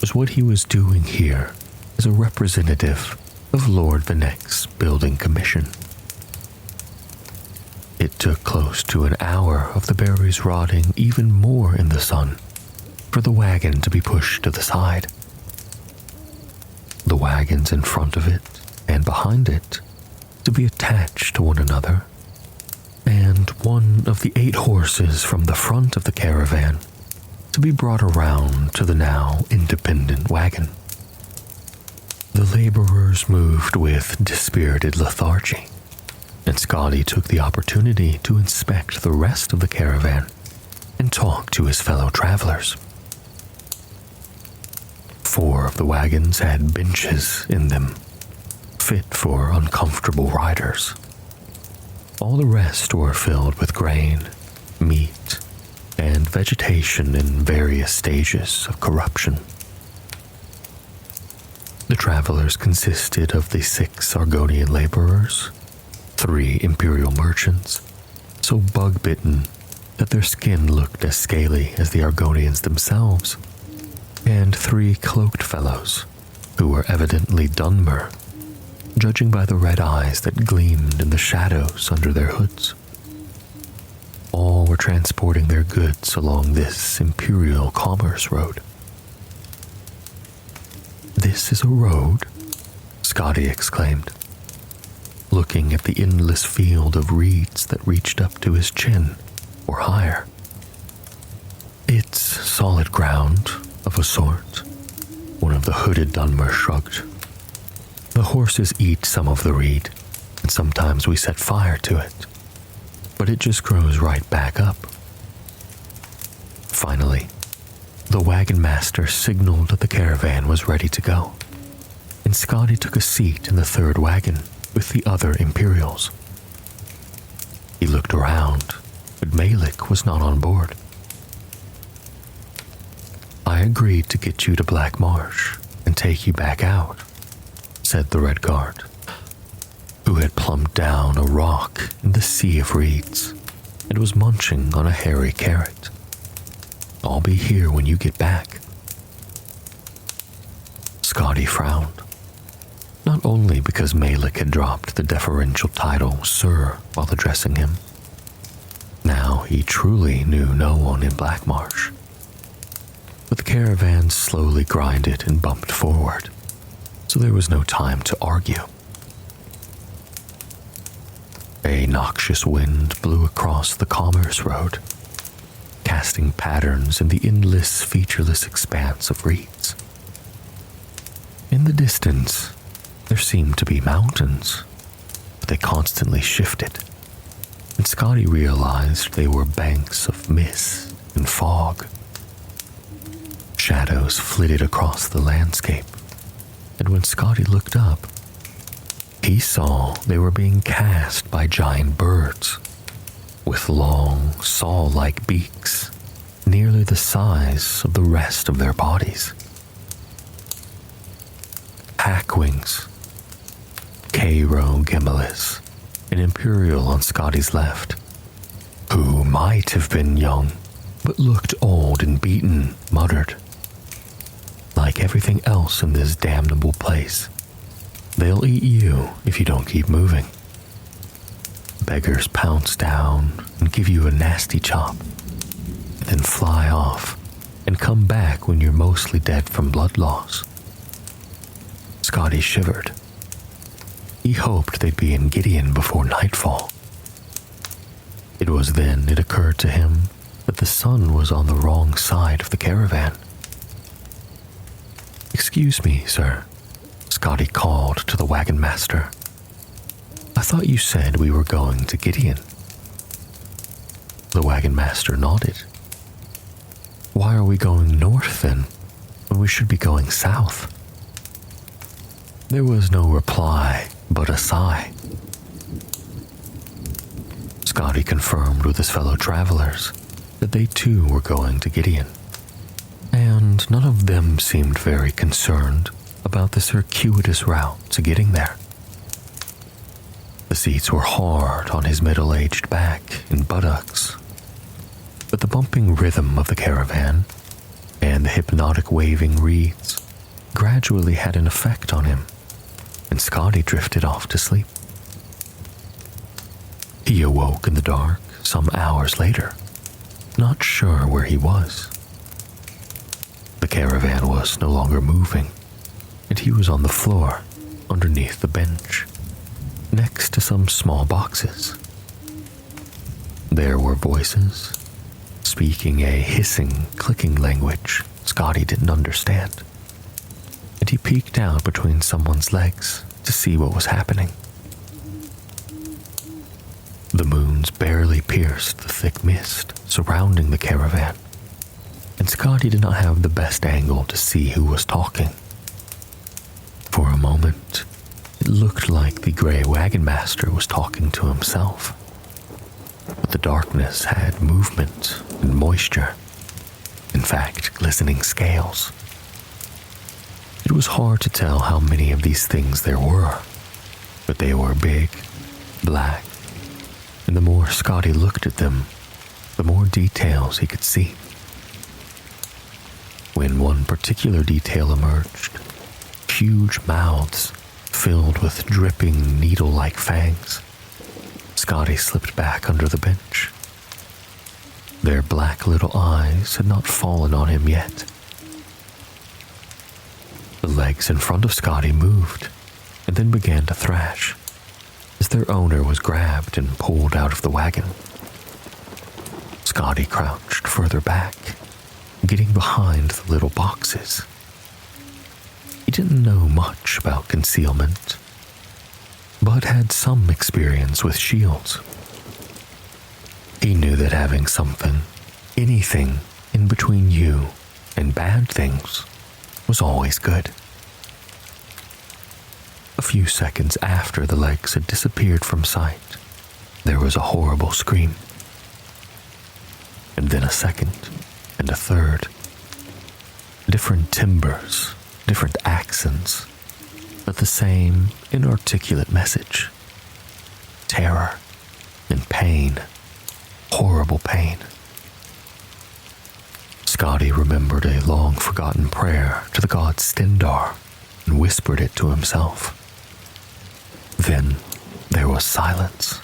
was what he was doing here as a representative of Lord Vinek's building commission. It took close to an hour of the berries rotting even more in the sun for the wagon to be pushed to the side. The wagons in front of it and behind it to be attached to one another, and one of the 8 horses from the front of the caravan to be brought around to the now independent wagon. The laborers moved with dispirited lethargy, and Scotty took the opportunity to inspect the rest of the caravan and talk to his fellow travelers. 4 of the wagons had benches in them, fit for uncomfortable riders. All the rest were filled with grain, meat, and vegetation in various stages of corruption. The travelers consisted of the 6 Argonian laborers, 3 imperial merchants, so bug-bitten that their skin looked as scaly as the Argonians themselves, and 3 cloaked fellows, who were evidently Dunmer, judging by the red eyes that gleamed in the shadows under their hoods. All were transporting their goods along this imperial commerce road. "This is a road?" Scotty exclaimed, looking at the endless field of reeds that reached up to his chin or higher. "It's solid ground, of a sort," one of the hooded Dunmer shrugged. "The horses eat some of the reed, and sometimes we set fire to it, but it just grows right back up." Finally, the wagon master signaled that the caravan was ready to go, and Scotty took a seat in the 3rd wagon with the other Imperials. He looked around, but Malik was not on board. "I agreed to get you to Black Marsh and take you back out," said the Red Guard, who had plumped down a rock in the sea of reeds and was munching on a hairy carrot. "I'll be here when you get back." Scotty frowned, not only because Malik had dropped the deferential title Sir while addressing him. Now he truly knew no one in Black Marsh. But the caravan slowly grinded and bumped forward, so there was no time to argue. A noxious wind blew across the commerce road, casting patterns in the endless, featureless expanse of reeds. In the distance, there seemed to be mountains, but they constantly shifted, and Scotty realized they were banks of mist and fog. Shadows flitted across the landscape, and when Scotty looked up, he saw they were being cast by giant birds with long, saw-like beaks, nearly the size of the rest of their bodies. Hackwings, Hero Gimlis, an Imperial on Scotty's left, who might have been young, but looked old and beaten, muttered, "Like everything else in this damnable place, they'll eat you if you don't keep moving. Beggars pounce down and give you a nasty chop, then fly off and come back when you're mostly dead from blood loss." Scotty shivered. He hoped they'd be in Gideon before nightfall. It was then it occurred to him that the sun was on the wrong side of the caravan. "Excuse me, sir," Scotty called to the wagon master. "I thought you said we were going to Gideon." The wagon master nodded. "Why are we going north then, when we should be going south?" There was no reply but a sigh. Scotty confirmed with his fellow travelers that they too were going to Gideon, and none of them seemed very concerned about the circuitous route to getting there. The seats were hard on his middle-aged back and buttocks, but the bumping rhythm of the caravan and the hypnotic waving reeds gradually had an effect on him, and Scotty drifted off to sleep. He awoke in the dark some hours later, not sure where he was. The caravan was no longer moving, and he was on the floor underneath the bench, next to some small boxes. There were voices, speaking a hissing, clicking language Scotty didn't understand, and he peeked out between someone's legs to see what was happening. The moons barely pierced the thick mist surrounding the caravan, and Scotty did not have the best angle to see who was talking. For a moment, it looked like the gray wagon master was talking to himself, but the darkness had movement and moisture, in fact, glistening scales. It was hard to tell how many of these things there were, but they were big, black, and the more Scotty looked at them, the more details he could see. When one particular detail emerged, huge mouths filled with dripping needle-like fangs, Scotty slipped back under the bench. Their black little eyes had not fallen on him yet. The legs in front of Scotty moved and then began to thrash as their owner was grabbed and pulled out of the wagon. Scotty crouched further back, getting behind the little boxes. He didn't know much about concealment, but had some experience with shields. He knew that having something, anything, in between you and bad things was always good. A few seconds after the legs had disappeared from sight, there was a horrible scream. And then a second, and a third. Different timbres, different accents, but the same inarticulate message. Terror and pain, horrible pain. Scotty remembered a long-forgotten prayer to the god Stendar and whispered it to himself. Then there was silence.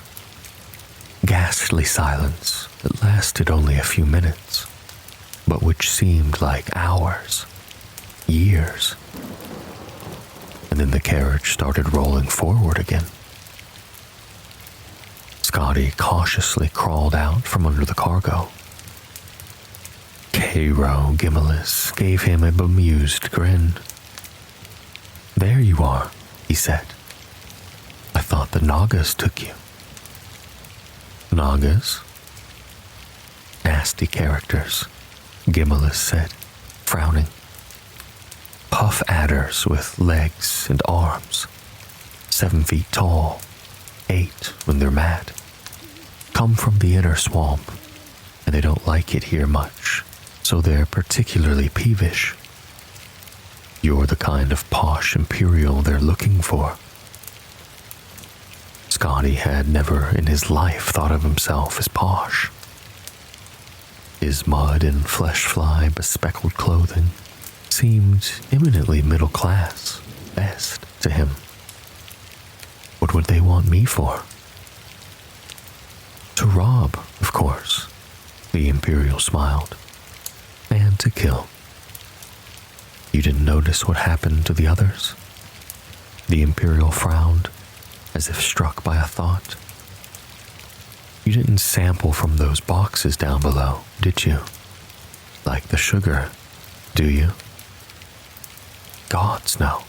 Ghastly silence that lasted only a few minutes, but which seemed like hours, years. And then the carriage started rolling forward again. Scotty cautiously crawled out from under the cargo. Hero Gimlis gave him a bemused grin. "There you are," he said. "I thought the Nagas took you." "Nagas?" "Nasty characters," Gimlis said, frowning. "Puff adders with legs and arms, 7 feet tall, 8 when they're mad. come from the inner swamp, and they don't like it here much, so they're particularly peevish. You're the kind of posh Imperial they're looking for. Scotty had never in his life thought of himself as posh. His mud and flesh-fly bespeckled clothing seemed eminently middle class, best to him. What would they want me for? To rob, of course, the Imperial smiled, and to kill. You didn't notice what happened to the others? The Imperial frowned, as if struck by a thought. You didn't sample from those boxes down below, did you? Like the sugar, do you? Gods, no,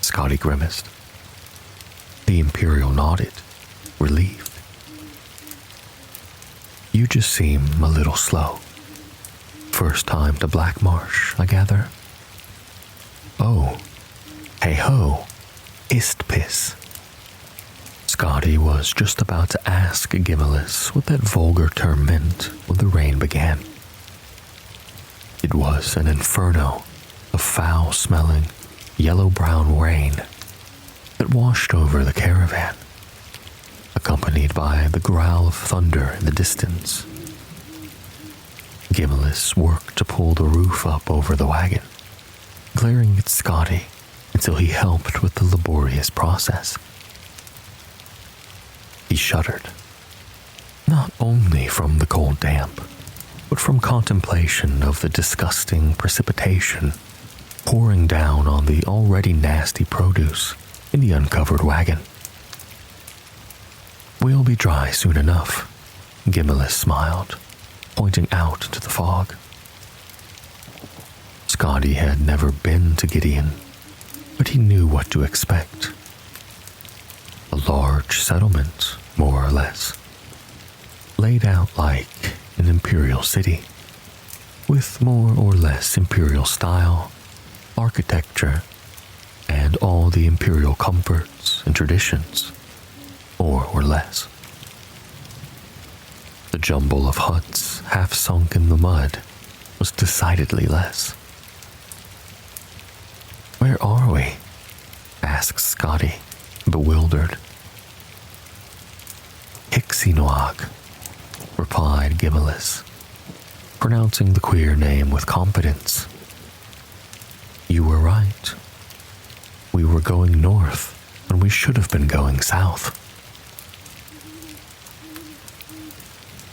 Scotty grimaced. The Imperial nodded, relieved. You just seem a little slow. First time to Black Marsh, I gather? Oh, hey-ho, Istpiss. Scotty was just about to ask Gimmelis what that vulgar term meant when the rain began. It was an inferno of foul-smelling, yellow-brown rain that washed over the caravan, accompanied by the growl of thunder in the distance. Gimmelis worked to pull the roof up over the wagon, glaring at Scotty until he helped with the laborious process. He shuddered, not only from the cold damp, but from contemplation of the disgusting precipitation pouring down on the already nasty produce in the uncovered wagon. We'll be dry soon enough, Gimmelis smiled, pointing out to the fog. Scotty had never been to Gideon, but he knew what to expect. A large settlement, more or less, laid out like an imperial city, with more or less imperial style, architecture, and all the imperial comforts and traditions, more or less. The jumble of huts half sunk in the mud was decidedly less. Where are we? Asked Scotty, bewildered. Hixinoag, replied Gimmelis, pronouncing the queer name with confidence. You were right. We were going north when we should have been going south.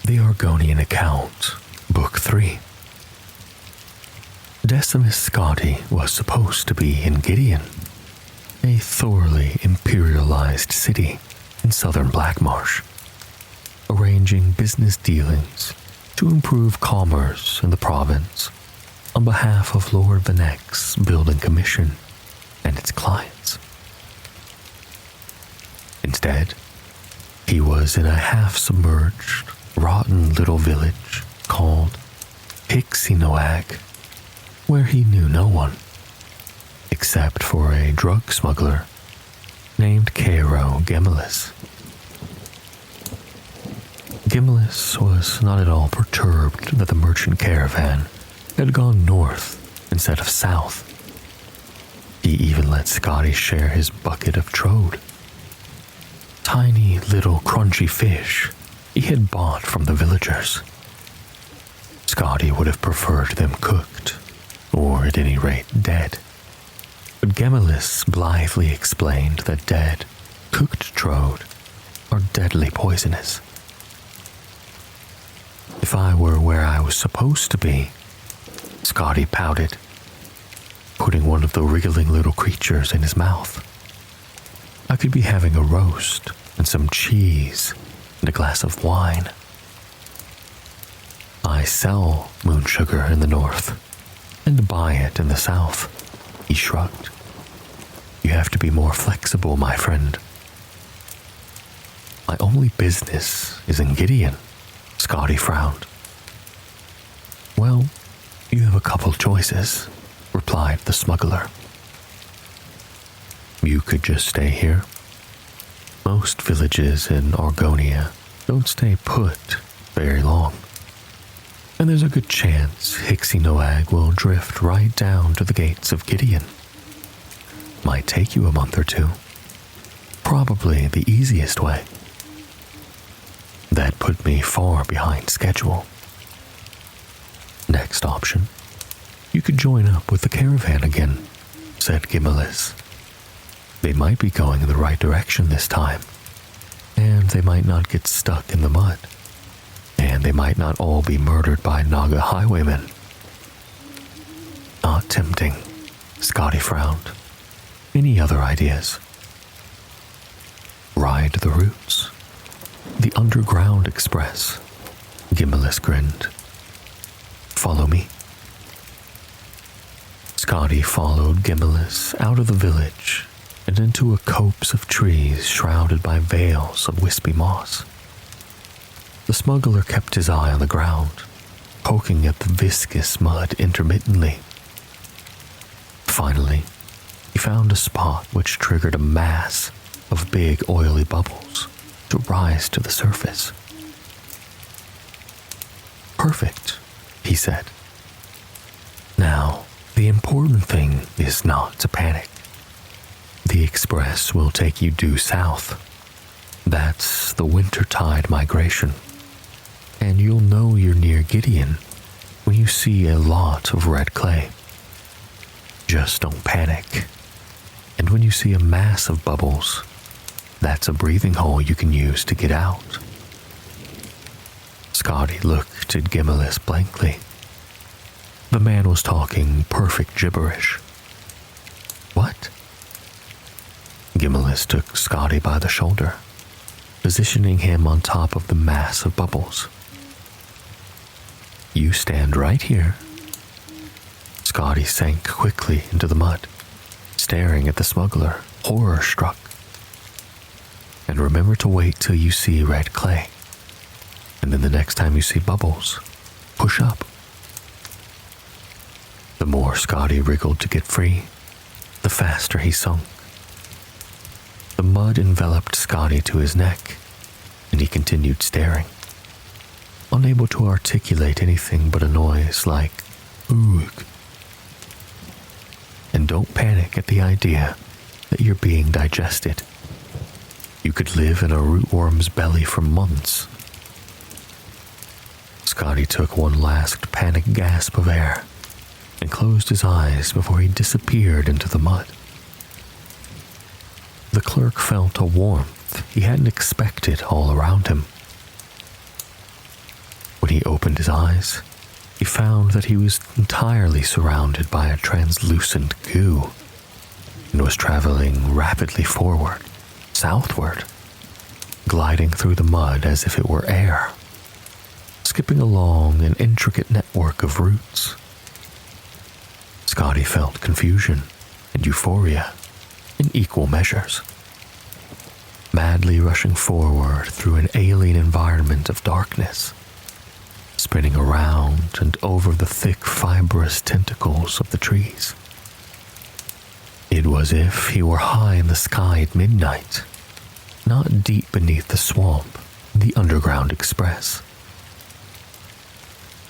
The Argonian Account, Book 3. Decimus Scotty was supposed to be in Gideon, a thoroughly imperialized city in southern Blackmarsh, arranging business dealings to improve commerce in the province on behalf of Lord Venek's building commission and its clients. Instead, he was in a half-submerged, rotten little village called Hixinoag, where he knew no one, except for a drug smuggler named Cairo Gimmelis. Gimmelis was not at all perturbed that the merchant caravan had gone north instead of south. He even let Scotty share his bucket of trode, tiny little crunchy fish he had bought from the villagers. Scotty would have preferred them cooked, or at any rate dead, but Gimmelis blithely explained that dead, cooked trode are deadly poisonous. If I were where I was supposed to be, Scotty pouted, putting one of the wriggling little creatures in his mouth, I could be having a roast and some cheese and a glass of wine. I sell moon sugar in the north and buy it in the south, he shrugged. You have to be more flexible, my friend. My only business is in Gideon, Scotty frowned. Well, you have a couple choices, replied the smuggler. You could just stay here. Most villages in Argonia don't stay put very long. And there's a good chance Hixie Noag will drift right down to the gates of Gideon. Might take you a month or two. Probably the easiest way. That put me far behind schedule. Next option, you could join up with the caravan again, said Gimmelis. They might be going in the right direction this time, and they might not get stuck in the mud, and they might not all be murdered by Naga highwaymen. Not tempting, Scotty frowned. Any other ideas? Ride the routes. The Underground Express, Gimmelis grinned. Follow me. Scotty followed Gimmelis out of the village and into a copse of trees shrouded by veils of wispy moss. The smuggler kept his eye on the ground, poking at the viscous mud intermittently. Finally, he found a spot which triggered a mass of big oily bubbles to rise to the surface. Perfect, he said. Now, the important thing is not to panic. The express will take you due south. That's the wintertide migration. And you'll know you're near Gideon when you see a lot of red clay. Just don't panic. And when you see a mass of bubbles, that's a breathing hole you can use to get out. Scotty looked at Gimmelis blankly. The man was talking perfect gibberish. What? Gimmelis took Scotty by the shoulder, positioning him on top of the mass of bubbles. You stand right here. Scotty sank quickly into the mud, staring at the smuggler, horror-struck. And remember to wait till you see red clay. And then the next time you see bubbles, push up. The more Scotty wriggled to get free, the faster he sunk. The mud enveloped Scotty to his neck, and he continued staring, unable to articulate anything but a noise like, oog. And don't panic at the idea that you're being digested. You could live in a rootworm's belly for months. Scotty took one last panic gasp of air and closed his eyes before he disappeared into the mud. The clerk felt a warmth he hadn't expected all around him. When he opened his eyes, he found that he was entirely surrounded by a translucent goo and was traveling rapidly forward, southward, gliding through the mud as if it were air, skipping along an intricate network of roots. Scotty felt confusion and euphoria in equal measures, madly rushing forward through an alien environment of darkness, spinning around and over the thick fibrous tentacles of the trees. It was as if he were high in the sky at midnight, not deep beneath the swamp, the Underground Express.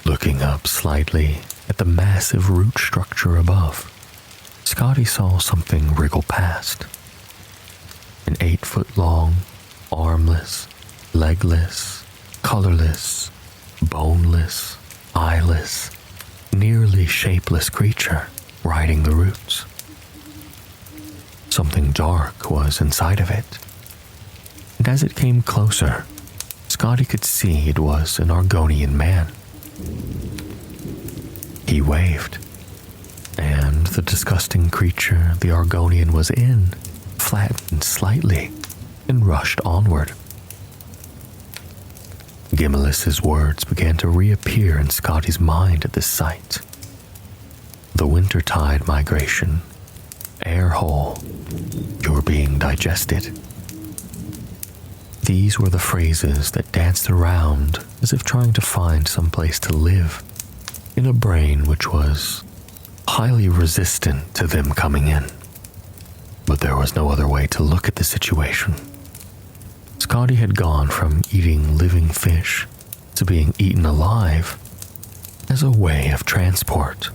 Looking up slightly at the massive root structure above, Scotty saw something wriggle past. An 8-foot-long, armless, legless, colorless, boneless, eyeless, nearly shapeless creature riding the roots. Something dark was inside of it, and as it came closer, Scotty could see it was an Argonian man. He waved, and the disgusting creature the Argonian was in flattened slightly and rushed onward. Gimmelis's words began to reappear in Scotty's mind at this sight. The wintertide migration, air hole, you're being digested. These were the phrases that danced around as if trying to find some place to live in a brain which was highly resistant to them coming in. But there was no other way to look at the situation. Scotty had gone from eating living fish to being eaten alive as a way of transport.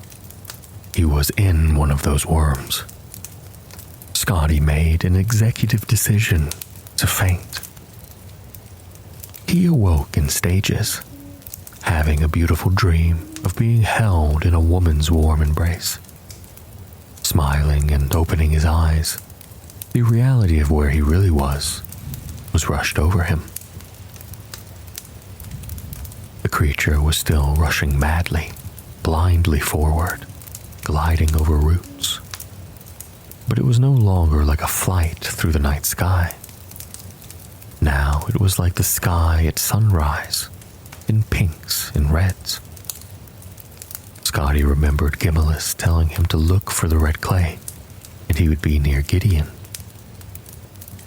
He was in one of those worms. Scotty made an executive decision to faint. He awoke in stages, having a beautiful dream of being held in a woman's warm embrace. Smiling and opening his eyes, the reality of where he really was rushed over him. The creature was still rushing madly, blindly forward, gliding over roots. But it was no longer like a flight through the night sky. Now it was like the sky at sunrise, in pinks and reds. Scotty remembered Gimmelis telling him to look for the red clay, and he would be near Gideon.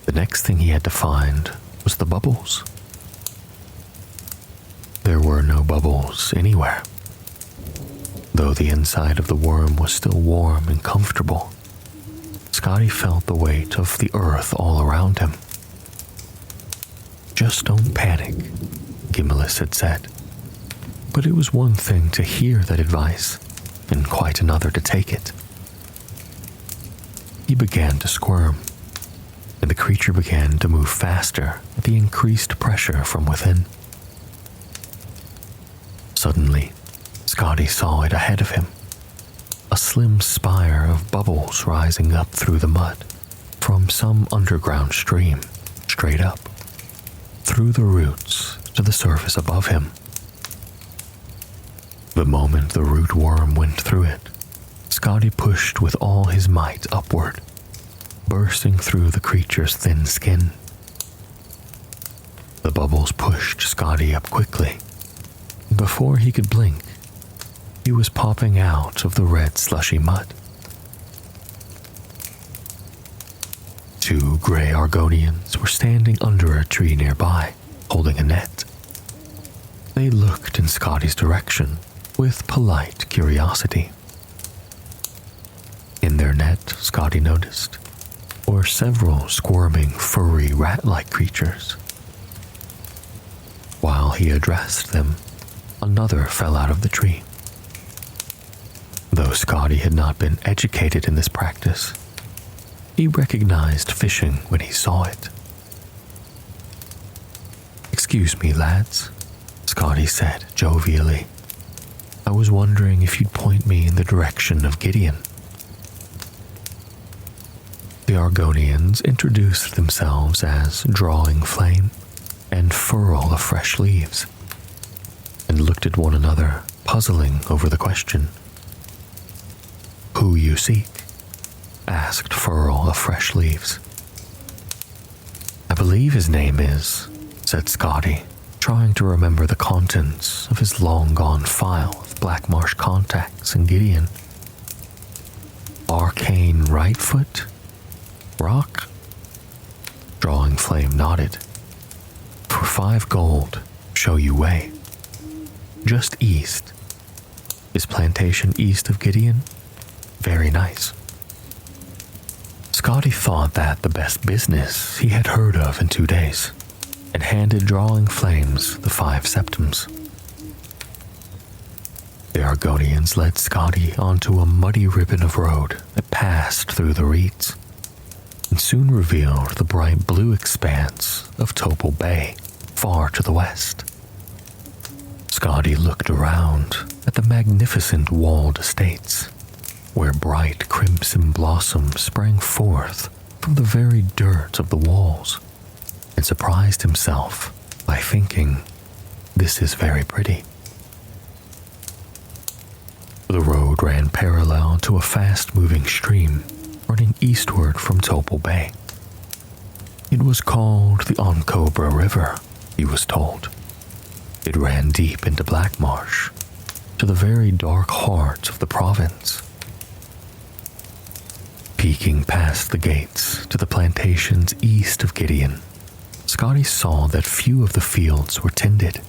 The next thing he had to find was the bubbles. There were no bubbles anywhere, though the inside of the worm was still warm and comfortable. Scotty felt the weight of the earth all around him. "Just don't panic," Gimmelis had said. But it was one thing to hear that advice, and quite another to take it. He began to squirm, and the creature began to move faster at the increased pressure from within. Suddenly, Scotty saw it ahead of him, a slim spire of bubbles rising up through the mud from some underground stream, straight up, through the roots to the surface above him. The moment the root worm went through it, Scotty pushed with all his might upward, bursting through the creature's thin skin. The bubbles pushed Scotty up quickly. Before he could blink, he was popping out of the red slushy mud. Two gray Argonians were standing under a tree nearby, holding a net. They looked in Scotty's direction with polite curiosity. In their net, Scotty noticed, were several squirming, furry, rat-like creatures. While he addressed them, another fell out of the tree. Though Scotty had not been educated in this practice, he recognized fishing when he saw it. "Excuse me, lads," Scotty said jovially. "I was wondering if you'd point me in the direction of Gideon." The Argonians introduced themselves as Drawing Flame and Furl of Fresh Leaves, and looked at one another, puzzling over the question. "Who you seek?" asked Furl of Fresh Leaves. "I believe his name is," said Scotty, trying to remember the contents of his long-gone file of Black Marsh contacts in Gideon. "Arcane Rightfoot? Rock?" Drawing Flame nodded. "For 5 gold, show you way. Just east. Is plantation east of Gideon? Very nice." Scotty thought that the best business he had heard of in 2 days, and handed Drawing Flames the 5 septims. The Argonians led Scotty onto a muddy ribbon of road that passed through the reeds, and soon revealed the bright blue expanse of Topal Bay, far to the west. Scotty looked around at the magnificent walled estates, where bright crimson blossoms sprang forth from the very dirt of the walls, and surprised himself by thinking, "This is very pretty." The road ran parallel to a fast-moving stream running eastward from Topal Bay. It was called the Oncobra River, he was told. It ran deep into Black Marsh, to the very dark heart of the province. Peeking past the gates to the plantations east of Gideon, Scotty saw that few of the fields were tended.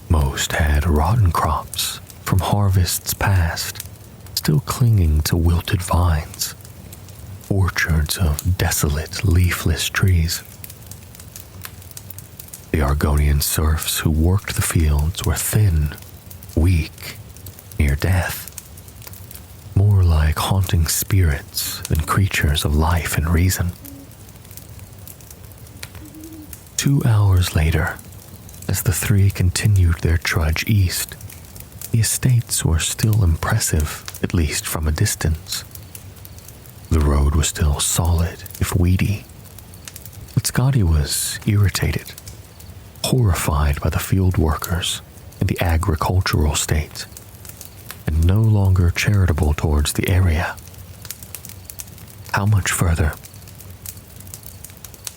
Most had rotten crops from harvests past, still clinging to wilted vines, orchards of desolate, leafless trees. The Argonian serfs who worked the fields were thin, weak, near death, more like haunting spirits than creatures of life and reason. 2 hours later, as the three continued their trudge east, the estates were still impressive, at least from a distance. The road was still solid, if weedy, but Scotty was irritated, horrified by the field workers in the agricultural state, and no longer charitable towards the area. How much further?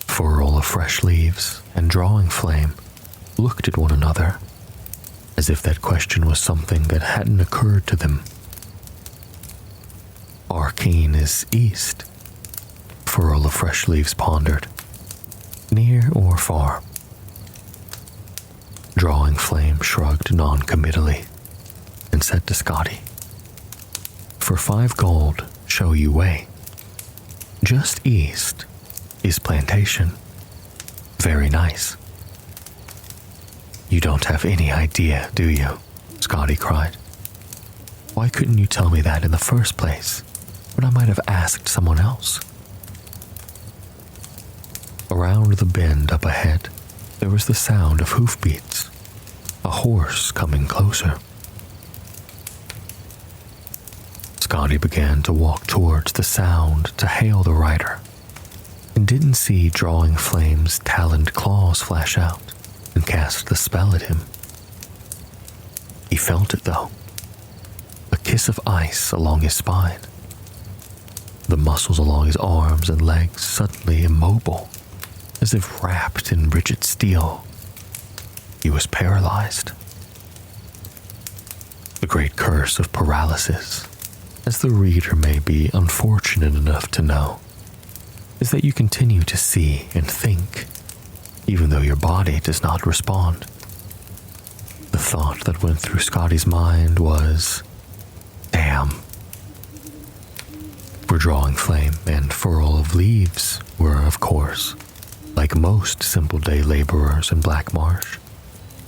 Furl of Fresh Leaves and Drawing Flame looked at one another, as if that question was something that hadn't occurred to them. Arcane is east, Furl of Fresh Leaves pondered. Near or far? Drawing Flame shrugged non-committally and said to Scotty, "For 5 gold, show you way. Just east is Plantation. Very nice." "You don't have any idea, do you?" Scotty cried. "Why couldn't you tell me that in the first place, when I might have asked someone else?" Around the bend up ahead, there was the sound of hoofbeats, a horse coming closer. Scotty began to walk towards the sound to hail the rider, and didn't see Drawing Flame's taloned claws flash out and cast the spell at him. He felt it though, a kiss of ice along his spine, the muscles along his arms and legs suddenly immobile, as if wrapped in rigid steel. He was paralyzed. The great curse of paralysis, as the reader may be unfortunate enough to know, is that you continue to see and think, even though your body does not respond. The thought that went through Scotty's mind was, damn. For Drawing Flame and Furl of Leaves were, of course, like most simple day laborers in Black Marsh,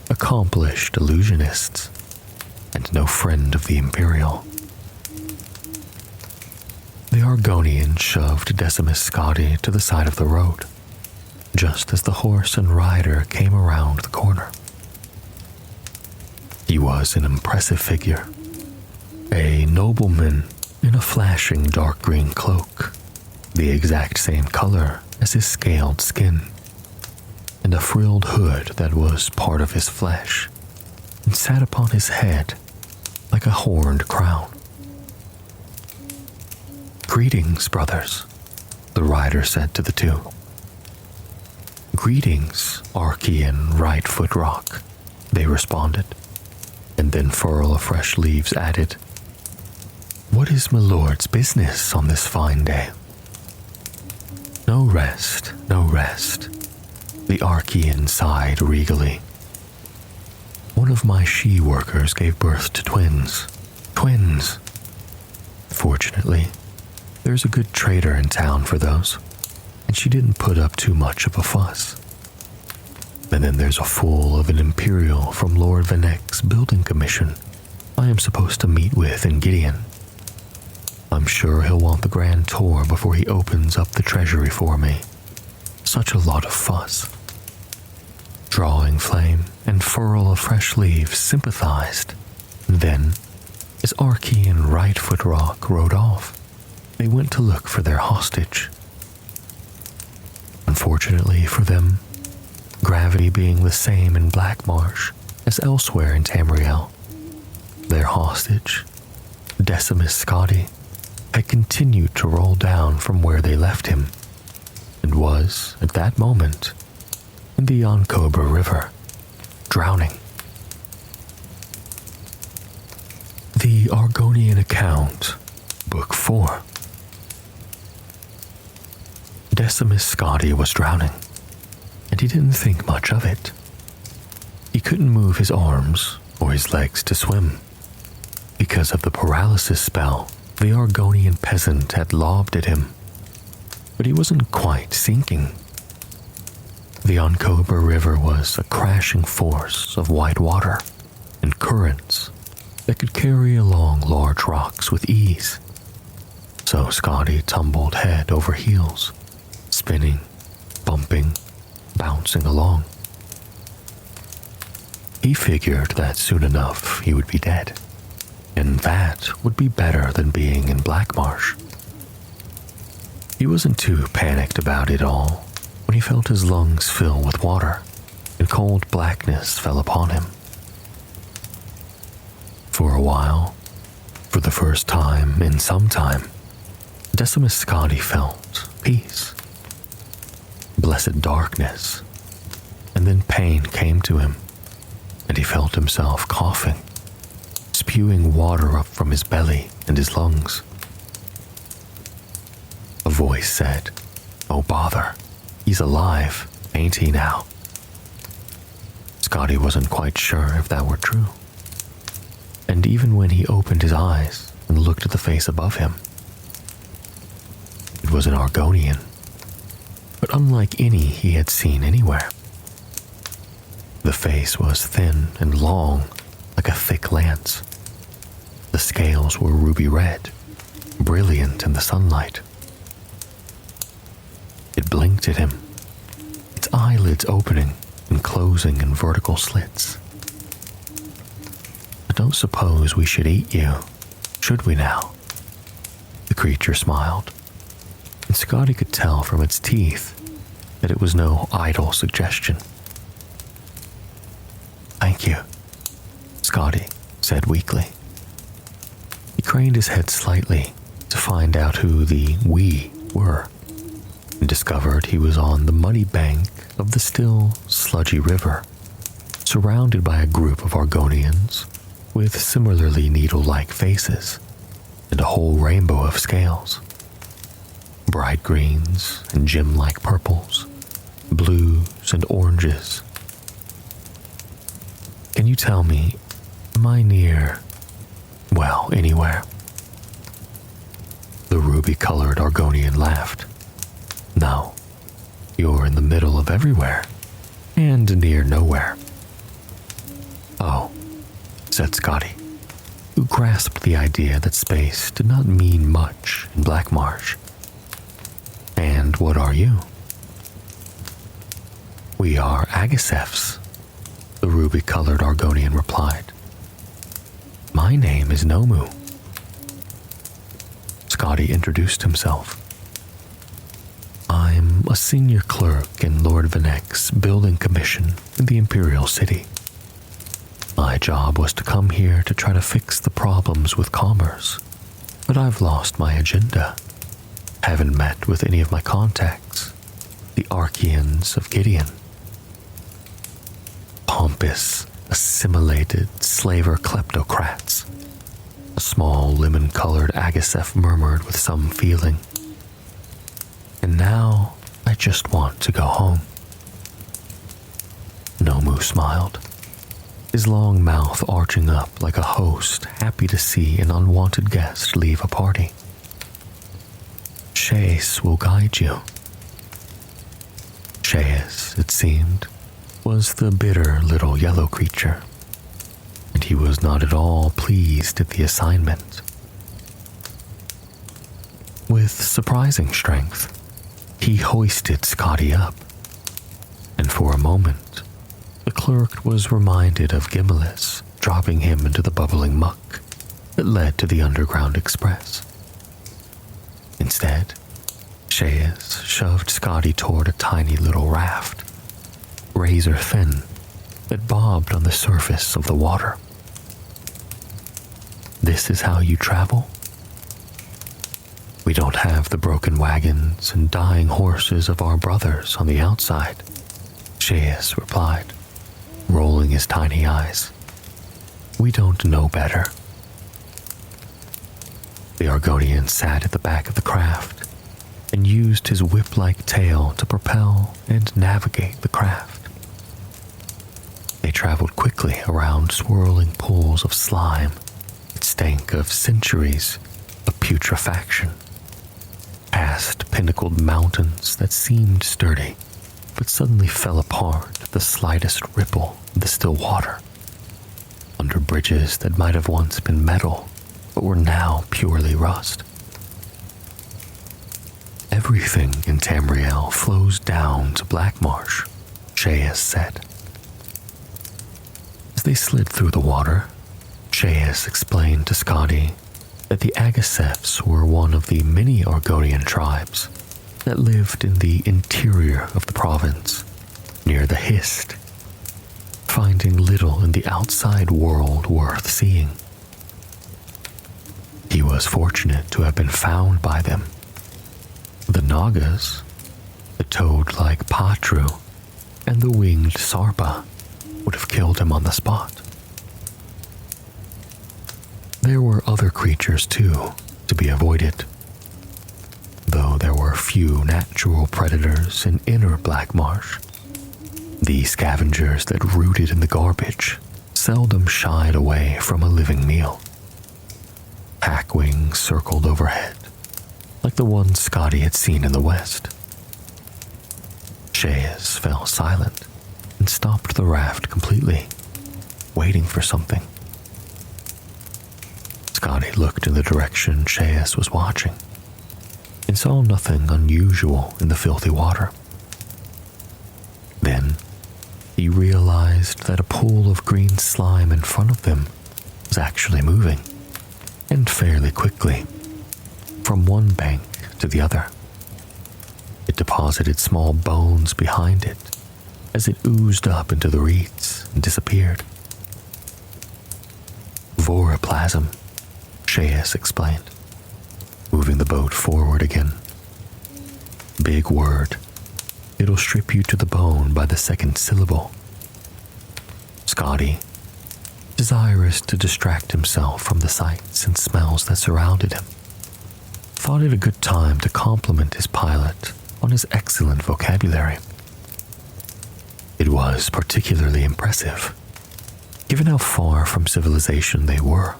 accomplished illusionists, and no friend of the Imperial. The Argonian shoved Decimus Scotty to the side of the road, just as the horse and rider came around the corner. He was an impressive figure, a nobleman in a flashing dark green cloak, the exact same color as his scaled skin, and a frilled hood that was part of his flesh and sat upon his head like a horned crown. "Greetings, brothers," the rider said to the two. "Greetings, Archean Right Foot Rock," they responded, and then Furl of Fresh Leaves added, "What is my lord's business on this fine day?" No rest, no rest," the Archean sighed regally. "One of my she-workers gave birth to twins. Twins! Fortunately, there's a good trader in town for those, and she didn't put up too much of a fuss. And then there's a fool of an Imperial from Lord Venek's building commission I am supposed to meet with in Gideon. I'm sure he'll want the grand tour before he opens up the treasury for me. Such a lot of fuss." Drawing Flame and Furl of Fresh Leaves sympathized, and then, as Archean Right Foot Rock rode off, they went to look for their hostage. Unfortunately for them, gravity being the same in Black Marsh as elsewhere in Tamriel, their hostage, Decimus Scotty, had continued to roll down from where they left him, and was, at that moment, in the Yoncobra River, drowning. The Argonian Account, Book 4. Decimus Scotty was drowning, and he didn't think much of it. He couldn't move his arms or his legs to swim, because of the paralysis spell the Argonian peasant had lobbed at him, but he wasn't quite sinking. The Onkoba River was a crashing force of white water and currents that could carry along large rocks with ease. So Scotty tumbled head over heels, spinning, bumping, bouncing along. He figured that soon enough he would be dead, and that would be better than being in Blackmarsh. He wasn't too panicked about it all when he felt his lungs fill with water and cold blackness fell upon him. For a while, for the first time in some time, Decimus Scotty felt peace, blessed darkness, and then pain came to him, and he felt himself coughing, spewing water up from his belly and his lungs. A voice said, "Oh bother, he's alive, ain't he now?" Scotty wasn't quite sure if that were true. And even when he opened his eyes and looked at the face above him, it was an Argonian, but unlike any he had seen anywhere. The face was thin and long, like a thick lance. The scales were ruby red, brilliant in the sunlight. It blinked at him, its eyelids opening and closing in vertical slits. "I don't suppose we should eat you, should we now?" The creature smiled, and Scotty could tell from its teeth that it was no idle suggestion. "Thank you," Scotty said weakly. He craned his head slightly to find out who the "we" were, and discovered he was on the muddy bank of the still, sludgy river, surrounded by a group of Argonians with similarly needle-like faces and a whole rainbow of scales. Bright greens and gem-like purples, blues and oranges. "Can you tell me, am I near, well, anywhere?" The ruby-colored Argonian laughed. "No, you're in the middle of everywhere, and near nowhere." "Oh," said Scotty, who grasped the idea that space did not mean much in Blackmarsh. "And what are you?" "We are Agassefs," the ruby-colored Argonian replied. "My name is Nomu." Scotty introduced himself. "I'm a senior clerk in Lord Venek's building commission in the Imperial City. My job was to come here to try to fix the problems with commerce, but I've lost my agenda. Haven't met with any of my contacts, the Archeans of Gideon." "Pompous, assimilated slaver kleptocrats," a small lemon-colored Agassef murmured with some feeling. "And now I just want to go home." Nomu smiled, his long mouth arching up like a host happy to see an unwanted guest leave a party. "Shaes will guide you." Shaes, it seemed, was the bitter little yellow creature, and he was not at all pleased at the assignment. With surprising strength, he hoisted Scotty up, and for a moment, the clerk was reminded of Gimmelis dropping him into the bubbling muck that led to the Underground Express. Instead, Shaes shoved Scotty toward a tiny little raft, razor thin, that bobbed on the surface of the water. "This is how you travel?" "We don't have the broken wagons and dying horses of our brothers on the outside," Shaes replied, rolling his tiny eyes. "We don't know better." The Argonian sat at the back of the craft and used his whip-like tail to propel and navigate the craft. They traveled quickly around swirling pools of slime that stank of centuries of putrefaction, past pinnacled mountains that seemed sturdy, but suddenly fell apart at the slightest ripple in the still water, under bridges that might have once been metal, but were now purely rust. Everything in Tamriel flows down to Blackmarsh, Cheyes said. As they slid through the water, Cheyes explained to Scotty that the Agassefs were one of the many Argonian tribes that lived in the interior of the province, near the Hist, finding little in the outside world worth seeing. He was fortunate to have been found by them. The Nagas, the toad-like Patru, and the winged Sarpa would have killed him on the spot. There were other creatures too, to be avoided, though there were few natural predators in inner Blackmarsh. The scavengers that rooted in the garbage seldom shied away from a living meal. Hackwings circled overhead, like the one Scotty had seen in the west. Cheyes fell silent and stopped the raft completely, waiting for something. Scotty looked in the direction Cheyes was watching and saw nothing unusual in the filthy water. Then he realized that a pool of green slime in front of them was actually moving, and fairly quickly, from one bank to the other. It deposited small bones behind it as it oozed up into the reeds and disappeared. Voroplasm, Cheyes explained, moving the boat forward again. Big word. It'll strip you to the bone by the second syllable. Scotty, desirous to distract himself from the sights and smells that surrounded him, thought it a good time to compliment his pilot on his excellent vocabulary. It was particularly impressive, given how far from civilization they were.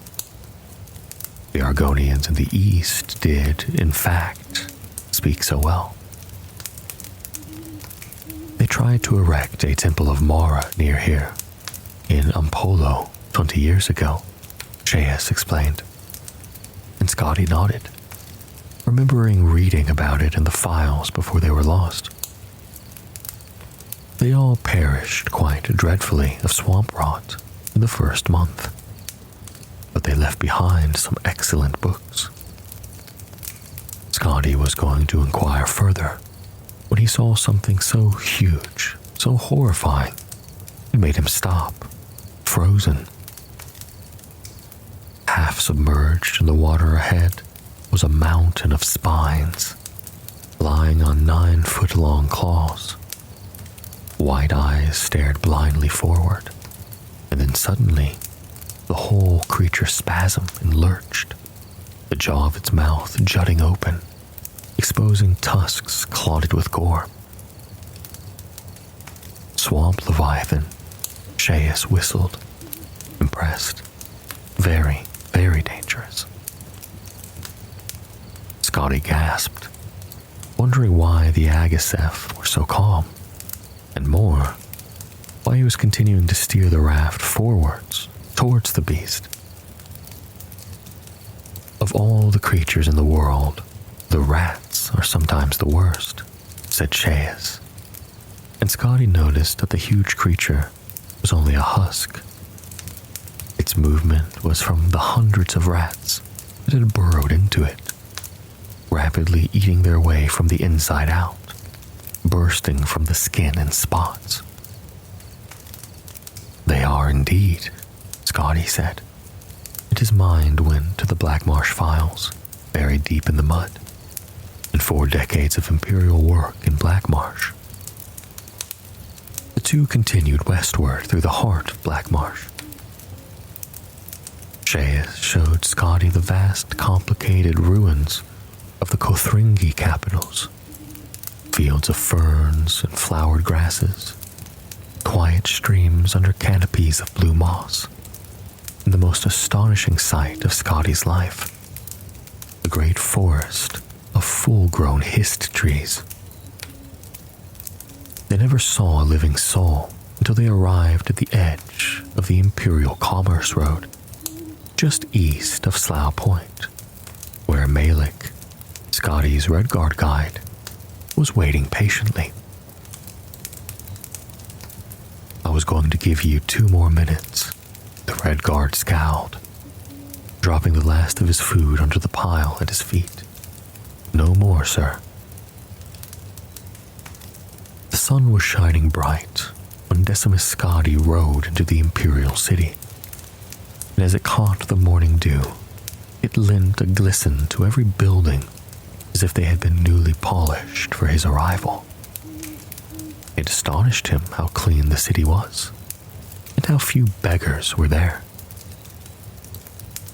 The Argonians in the east did, in fact, speak so well. They tried to erect a temple of Mara near here, in Ampolo 20 years ago, Cheyes explained, and Scotty nodded, remembering reading about it in the files before they were lost. They all perished quite dreadfully of swamp rot in the first month, but they left behind some excellent books. Scotty was going to inquire further when he saw something so huge, so horrifying, it made him stop, frozen. Half submerged in the water ahead was a mountain of spines, lying on 9-foot-long claws. Wide eyes stared blindly forward, and then suddenly, the whole creature spasmed and lurched, the jaw of its mouth jutting open, exposing tusks clotted with gore. Swamp Leviathan, Cheyes whistled, impressed. Very, very dangerous. Scotty gasped, wondering why the Agassef were so calm, and more, why he was continuing to steer the raft forwards, towards the beast. Of all the creatures in the world, the rats are sometimes the worst, said Cheyes, and Scotty noticed that the huge creature was only a husk. Its movement was from the hundreds of rats that had burrowed into it, rapidly eating their way from the inside out, bursting from the skin in spots. They are indeed, Scotty said, and his mind went to the Blackmarsh files, buried deep in the mud, and 4 decades of imperial work in Blackmarsh. The two continued westward through the heart of Blackmarsh. Cheyes showed Scotty the vast, complicated ruins of the Kothringi capitals, fields of ferns and flowered grasses, quiet streams under canopies of blue moss, and the most astonishing sight of Scotty's life, the great forest of full-grown hist trees. They never saw a living soul until they arrived at the edge of the Imperial Commerce Road, just east of Slough Point, where Malik, Scotty's Redguard guide, was waiting patiently. "I was going to give you 2 more minutes," the Redguard scowled, dropping the last of his food onto the pile at his feet. "No more, sir." The sun was shining bright when Decimus Scotty rode into the Imperial City, and as it caught the morning dew, it lent a glisten to every building as if they had been newly polished for his arrival. It astonished him how clean the city was, and how few beggars were there.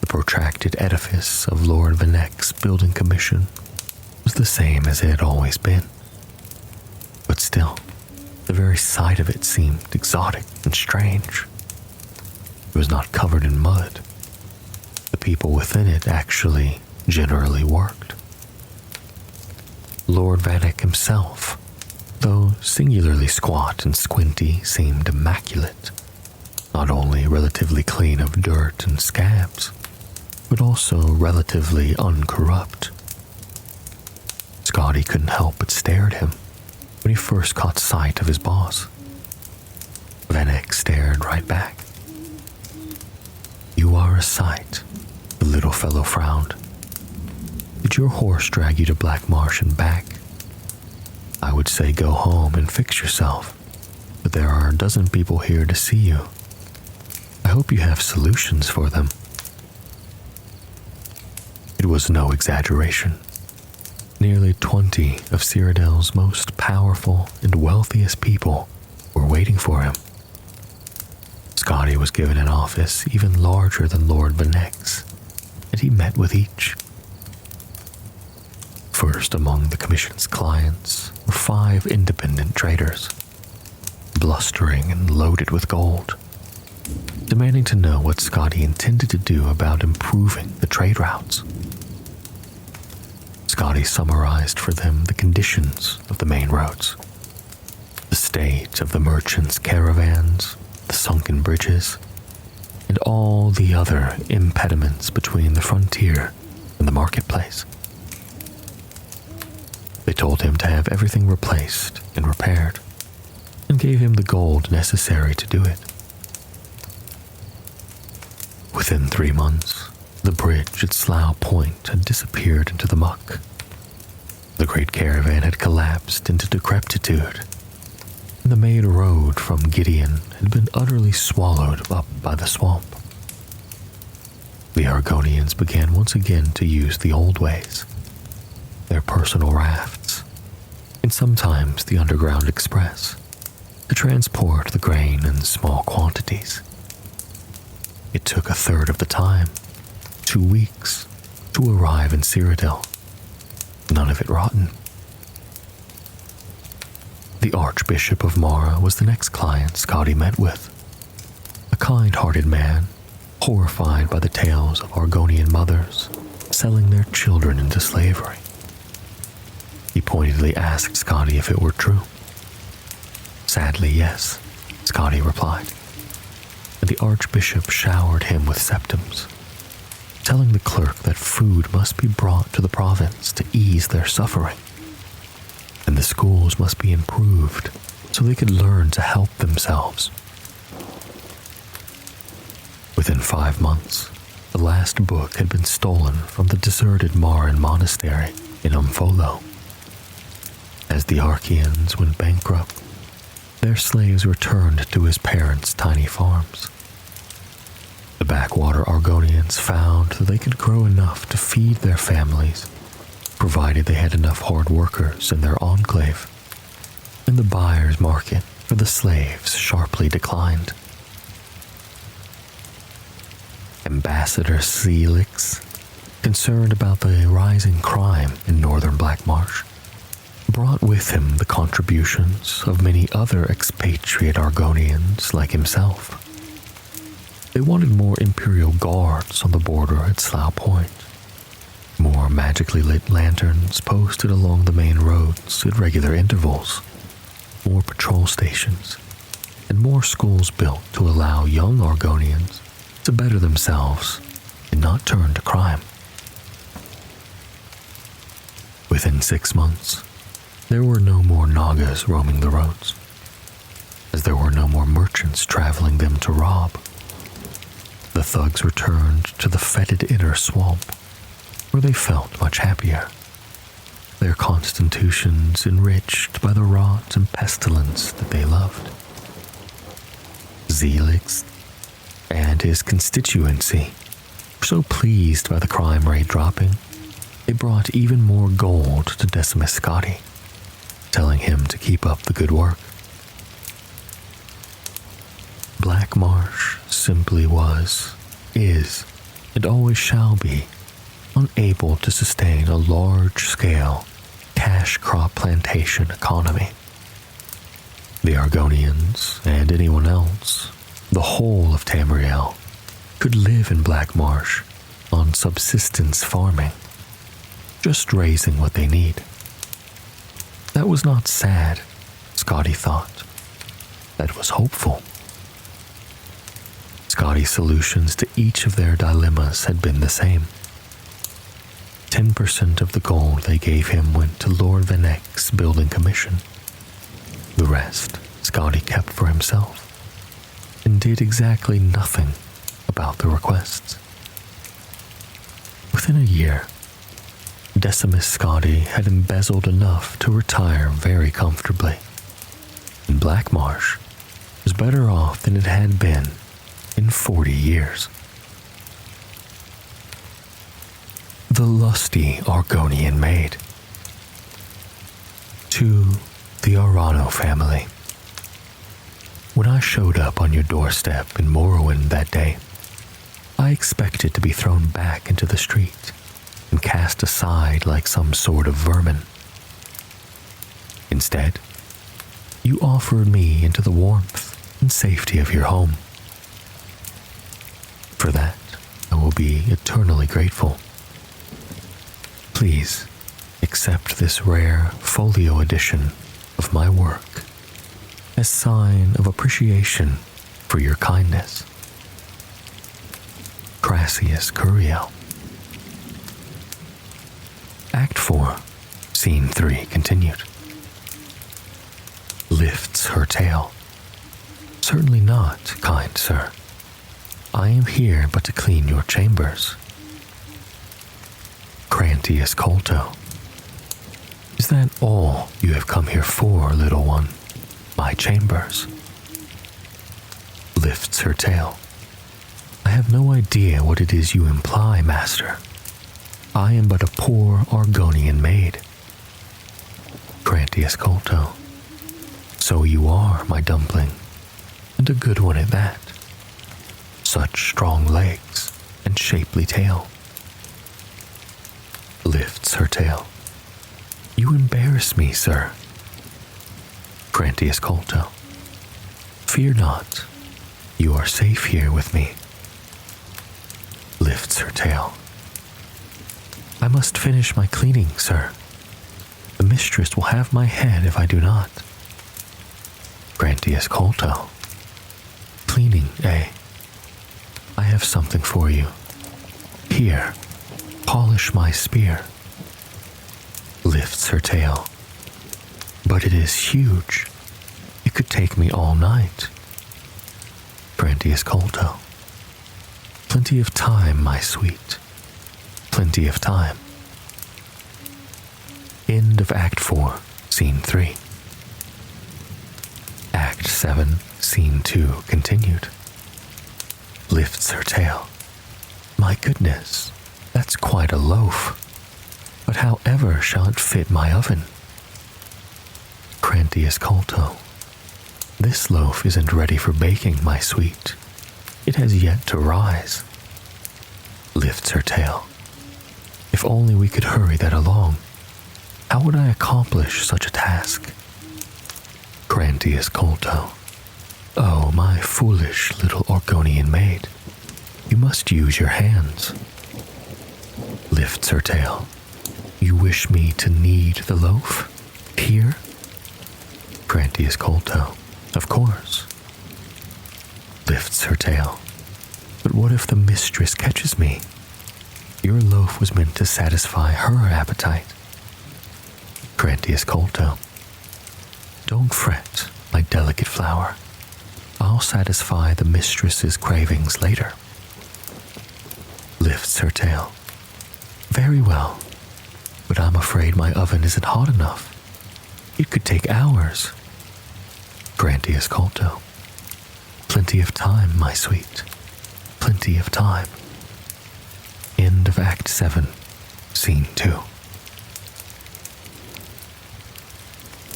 The protracted edifice of Lord Venek's building commission was the same as it had always been, but still, the very sight of it seemed exotic and strange. It was not covered in mud. The people within it actually generally worked. Lord Vanek himself, though singularly squat and squinty, seemed immaculate, not only relatively clean of dirt and scabs, but also relatively uncorrupt. Scotty couldn't help but stare at him when he first caught sight of his boss. Vanek stared right back. "You are a sight," the little fellow frowned. "Did your horse drag you to Black Marsh and back? I would say go home and fix yourself, but there are a dozen people here to see you. I hope you have solutions for them." It was no exaggeration. Nearly 20 of Cyrodiil's most powerful and wealthiest people were waiting for him. Scotty was given an office even larger than Lord Venek's, and he met with each. First among the commission's clients were 5 independent traders, blustering and loaded with gold, demanding to know what Scotty intended to do about improving the trade routes. Scotty summarized for them the conditions of the main roads, the state of the merchants' caravans, the sunken bridges, and all the other impediments between the frontier and the marketplace. They told him to have everything replaced and repaired, and gave him the gold necessary to do it. Within 3 months, the bridge at Slough Point had disappeared into the muck. The great caravan had collapsed into decrepitude, and the main road from Gideon had been utterly swallowed up by the swamp. The Argonians began once again to use the old ways, their personal rafts, and sometimes the underground express, to transport the grain in small quantities. It took a third of the time, 2 weeks, to arrive in Cyrodiil, none of it rotten. The Archbishop of Mara was the next client Scotty met with, a kind-hearted man, horrified by the tales of Argonian mothers selling their children into slavery. He pointedly asked Scotty if it were true. "Sadly, yes," Scotty replied, and the Archbishop showered him with septums, telling the clerk that food must be brought to the province to ease their suffering, and the schools must be improved so they could learn to help themselves. Within 5 months, the last book had been stolen from the deserted Maran monastery in Umfolo. As the Archeans went bankrupt, their slaves returned to his parents' tiny farms. The backwater Argonians found that they could grow enough to feed their families, provided they had enough hard workers in their enclave, and the buyer's market for the slaves sharply declined. Ambassador Celix, concerned about the rising crime in northern Black Marsh, brought with him the contributions of many other expatriate Argonians like himself. They wanted more Imperial guards on the border at Slough Point, more magically lit lanterns posted along the main roads at regular intervals, more patrol stations, and more schools built to allow young Argonians to better themselves and not turn to crime. Within 6 months, there were no more Nagas roaming the roads, as there were no more merchants traveling them to rob. The thugs returned to the fetid inner swamp, where they felt much happier, their constitutions enriched by the rot and pestilence that they loved. Zelix and his constituency were so pleased by the crime rate dropping, they brought even more gold to Decimus Scotti, telling him to keep up the good work. Black Marsh simply was, is, and always shall be unable to sustain a large-scale cash crop plantation economy. The Argonians and anyone else, the whole of Tamriel, could live in Black Marsh on subsistence farming, just raising what they need. That was not sad, Scotti thought. That was hopeful. Scotty's solutions to each of their dilemmas had been the same. 10% of the gold they gave him went to Lord Venek's building commission. The rest Scotty kept for himself and did exactly nothing about the requests. Within a year, Decimus Scotti had embezzled enough to retire very comfortably, and Blackmarsh was better off than it had been in 40 years. The Lusty Argonian-Maid. To the Arano family. When I showed up on your doorstep in Morrowind that day, I expected to be thrown back into the street and cast aside like some sort of vermin. Instead, you offered me into the warmth and safety of your home. For that, I will be eternally grateful. Please accept this rare folio edition of my work as sign of appreciation for your kindness. Crassius Curiel. Act 4, Scene 3 continued. Lifts her tail. Certainly not, kind sir. I am here but to clean your chambers. Crantius Colto. Is that all you have come here for, little one? My chambers? Lifts her tail. I have no idea what it is you imply, master. I am but a poor Argonian maid. Crantius Colto. So you are, my dumpling, and a good one at that. Such strong legs and shapely tail. Lifts her tail. You embarrass me, sir. Crantius Colto. Fear not. You are safe here with me. Lifts her tail. I must finish my cleaning, sir. The mistress will have my head if I do not. Crantius Colto. Cleaning, eh? I have something for you. Here, polish my spear. Lifts her tail. But it is huge. It could take me all night. Crantius Colto. Plenty of time, my sweet. Plenty of time. End of Act 4, Scene 3. Act 7, Scene 2 continued. Lifts her tail. My goodness, that's quite a loaf. But however shall it fit my oven? Crantius Colto. This loaf isn't ready for baking, my sweet. It has yet to rise. Lifts her tail. If only we could hurry that along. How would I accomplish such a task? Crantius Colto. Oh, my foolish little Argonian maid. You must use your hands. Lifts her tail. You wish me to knead the loaf? Here? Grantius Colto, of course. Lifts her tail. But what if the mistress catches me? Your loaf was meant to satisfy her appetite. Grantius Colto. Don't fret, my delicate flower. I'll satisfy the mistress's cravings later. Lifts her tail. Very well, but I'm afraid my oven isn't hot enough. It could take hours. Grantius Colto. Plenty of time, my sweet. Plenty of time. End of Act 7, Scene 2.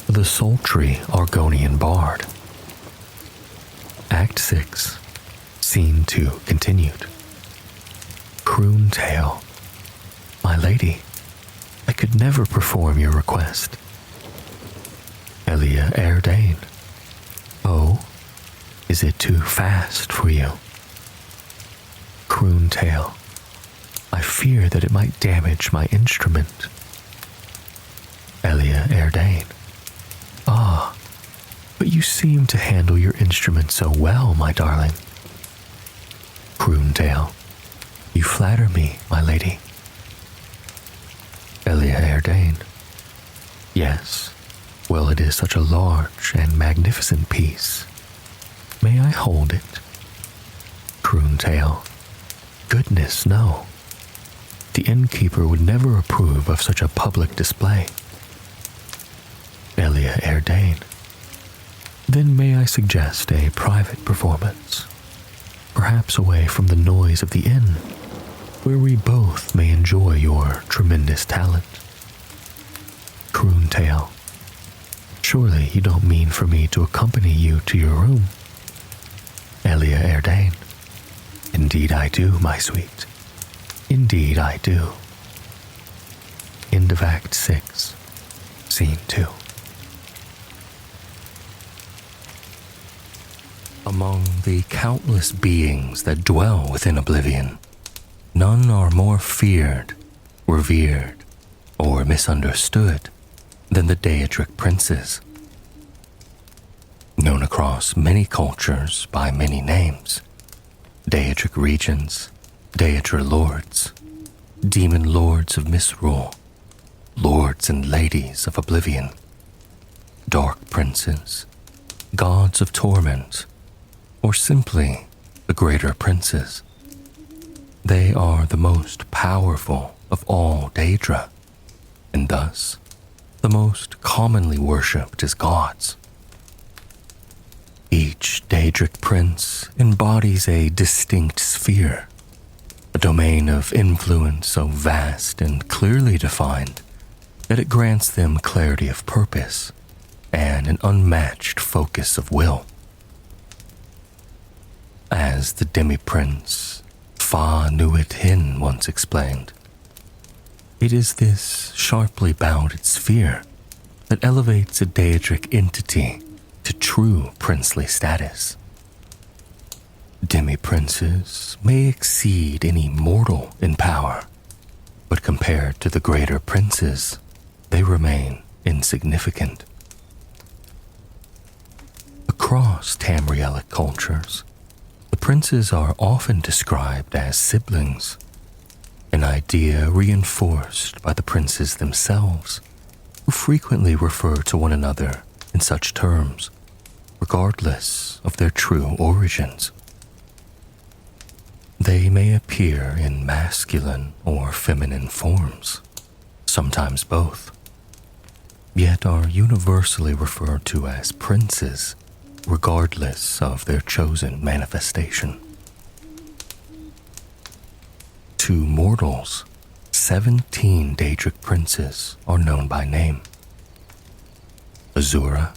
The Sultry Argonian Bard. Act 6, Scene 2 continued. Croon Tale. My lady, I could never perform your request. Elia Erdane. Oh, is it too fast for you? Croon Tale. I fear that it might damage my instrument. Elia Erdane. Ah, but you seem to handle your instrument so well, my darling. Croon Tale. You flatter me, my lady. Elia Erdane. Yes, well, it is such a large and magnificent piece. May I hold it? Croon Tale. Goodness, no. The innkeeper would never approve of such a public display. Elia Erdane. Then may I suggest a private performance, perhaps away from the noise of the inn, where we both may enjoy your tremendous talent. Croon Tale. Surely you don't mean for me to accompany you to your room? Elia Erdane. Indeed I do, my sweet. Indeed I do. End of Act 6, Scene 2. Among the countless beings that dwell within oblivion, none are more feared, revered, or misunderstood than the Daedric Princes. Known across many cultures by many names, Daedric Regents, Daedra Lords, Demon Lords of Misrule, Lords and Ladies of Oblivion, Dark Princes, Gods of Torment, or simply the Greater Princes. They are the most powerful of all Daedra, and thus the most commonly worshipped as gods. Each Daedric Prince embodies a distinct sphere, a domain of influence so vast and clearly defined that it grants them clarity of purpose and an unmatched focus of will. As the demi-prince Fa Nuit Hin once explained, it is this sharply bounded sphere that elevates a Daedric entity to true princely status. Demi-princes may exceed any mortal in power, but compared to the greater princes, they remain insignificant. Across Tamrielic cultures, the princes are often described as siblings, an idea reinforced by the princes themselves, who frequently refer to one another in such terms, regardless of their true origins. They may appear in masculine or feminine forms, sometimes both, yet are universally referred to as princes, regardless of their chosen manifestation. To mortals, 17 Daedric princes are known by name: Azura,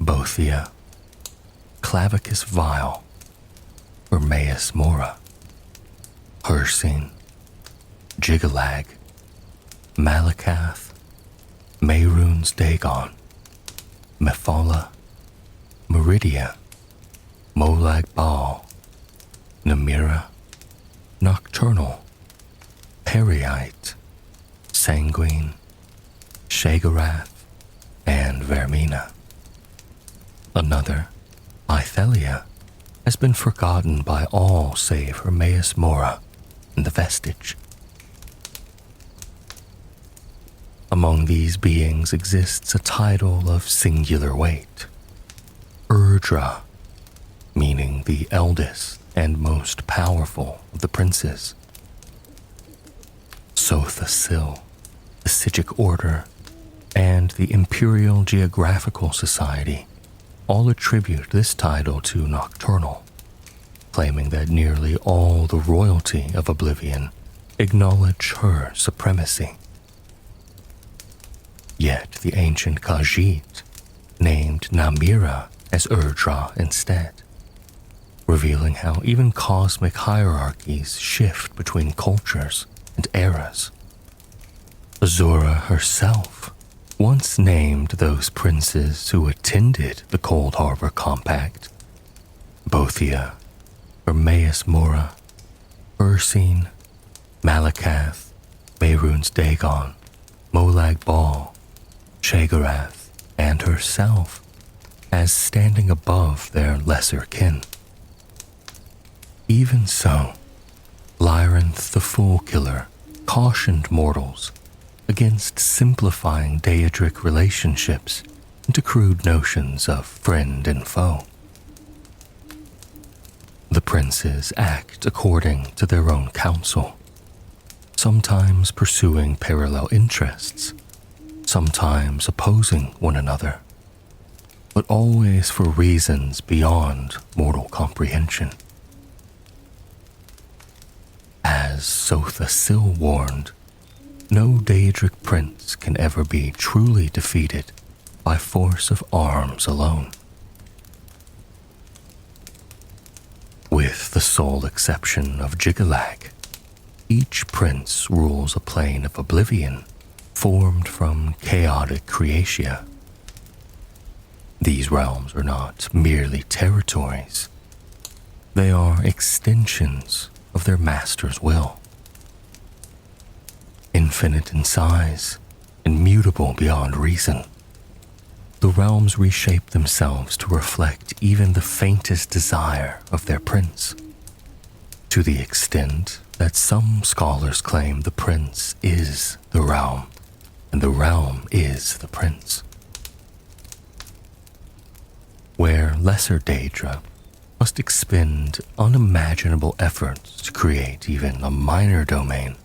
Bothia, Clavicus Vile, Hermaeus Mora, Hircine, Jigalag, Malakath, Mehrunes Dagon, Mephala, Meridia, Molag Bal, Namira, Nocturnal, Periite, Sanguine, Shagarath, and Vermina. Another, Ithelia, has been forgotten by all save Hermaeus Mora and the Vestige. Among these beings exists a title of singular weight, Urdra, meaning the eldest and most powerful of the princes. Sotha Sil, the Sigic Order, and the Imperial Geographical Society all attribute this title to Nocturnal, claiming that nearly all the royalty of Oblivion acknowledge her supremacy. Yet the ancient Khajiit named Namira as Urdra instead, revealing how even cosmic hierarchies shift between cultures and eras. Azura herself once named those princes who attended the Cold Harbor Compact Bothia, Hermaeus Mora, Ursine, Malakath, Mehrunes Dagon, Molag Bal, Shagarath, and herself as standing above their lesser kin. Even so, Lyranth the Fool Killer cautioned mortals against simplifying Daedric relationships into crude notions of friend and foe. The princes act according to their own counsel, sometimes pursuing parallel interests, sometimes opposing one another, but always for reasons beyond mortal comprehension. As Sotha Sil warned, no Daedric prince can ever be truly defeated by force of arms alone. With the sole exception of Jigalag, each prince rules a plane of oblivion formed from chaotic creatia. These realms are not merely territories. They are extensions of their master's will. Infinite in size, immutable beyond reason, the realms reshape themselves to reflect even the faintest desire of their prince, to the extent that some scholars claim the prince is the realm, and the realm is the prince. Where lesser Daedra must expend unimaginable efforts to create even a minor domain,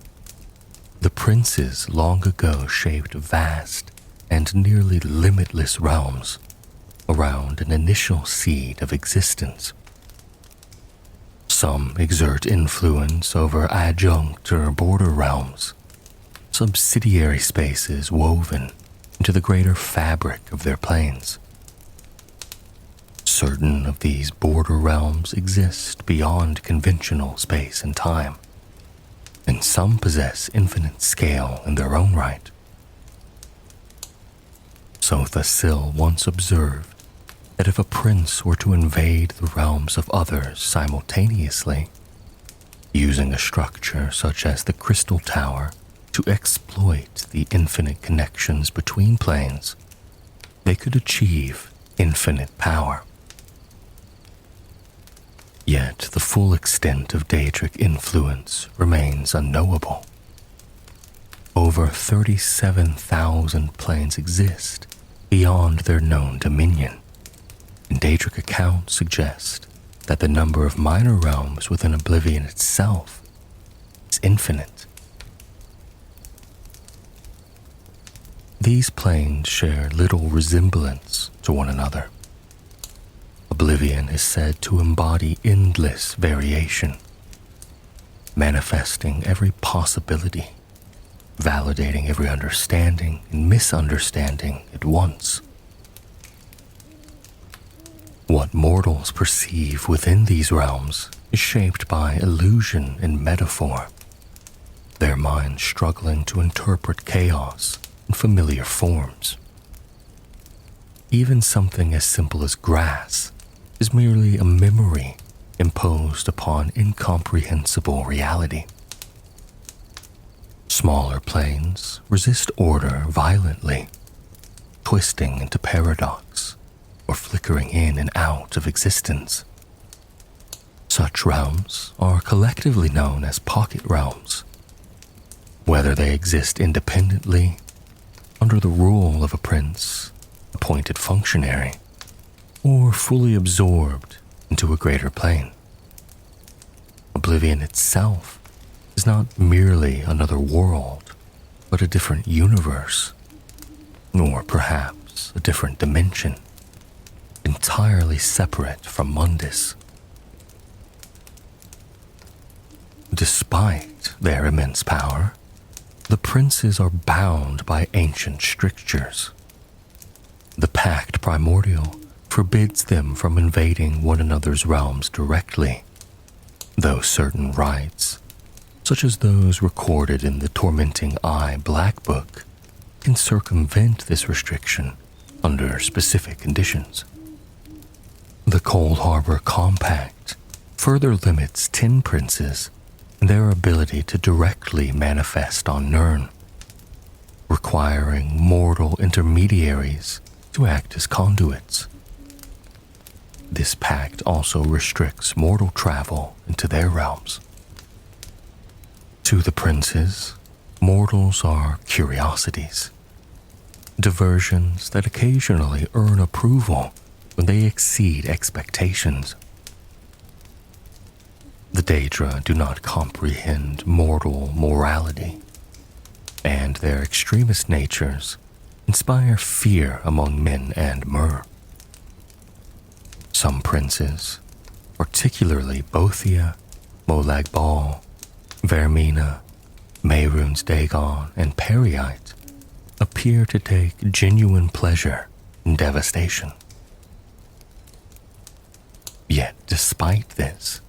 the princes long ago shaped vast and nearly limitless realms around an initial seed of existence. Some exert influence over adjunct or border realms, subsidiary spaces woven into the greater fabric of their planes. Certain of these border realms exist beyond conventional space and time, and some possess infinite scale in their own right. Sotha Sil once observed that if a prince were to invade the realms of others simultaneously, using a structure such as the Crystal Tower to exploit the infinite connections between planes, they could achieve infinite power. Yet the full extent of Daedric influence remains unknowable. Over 37,000 planes exist beyond their known dominion, and Daedric accounts suggest that the number of minor realms within Oblivion itself is infinite. These planes share little resemblance to one another. Oblivion is said to embody endless variation, manifesting every possibility, validating every understanding and misunderstanding at once. What mortals perceive within these realms is shaped by illusion and metaphor, their minds struggling to interpret chaos in familiar forms. Even something as simple as grass is merely a memory imposed upon incomprehensible reality. Smaller planes resist order violently, twisting into paradox, or flickering in and out of existence. Such realms are collectively known as pocket realms. Whether they exist independently, under the rule of a prince, appointed functionary, or fully absorbed into a greater plane. Oblivion itself is not merely another world, but a different universe, or perhaps a different dimension, entirely separate from Mundus. Despite their immense power, the princes are bound by ancient strictures. The Pact Primordial forbids them from invading one another's realms directly, though certain rites, such as those recorded in the Tormenting Eye Black Book, can circumvent this restriction under specific conditions. The Cold Harbor Compact further limits 10 princes and their ability to directly manifest on Nirn, requiring mortal intermediaries to act as conduits. This pact also restricts mortal travel into their realms. To the princes, mortals are curiosities, diversions that occasionally earn approval when they exceed expectations. The Daedra do not comprehend mortal morality, and their extremist natures inspire fear among men and mer. Some princes, particularly Bothia, Molag Bal, Vermina, Mehrunes Dagon, and Periite, appear to take genuine pleasure in devastation. Yet despite this,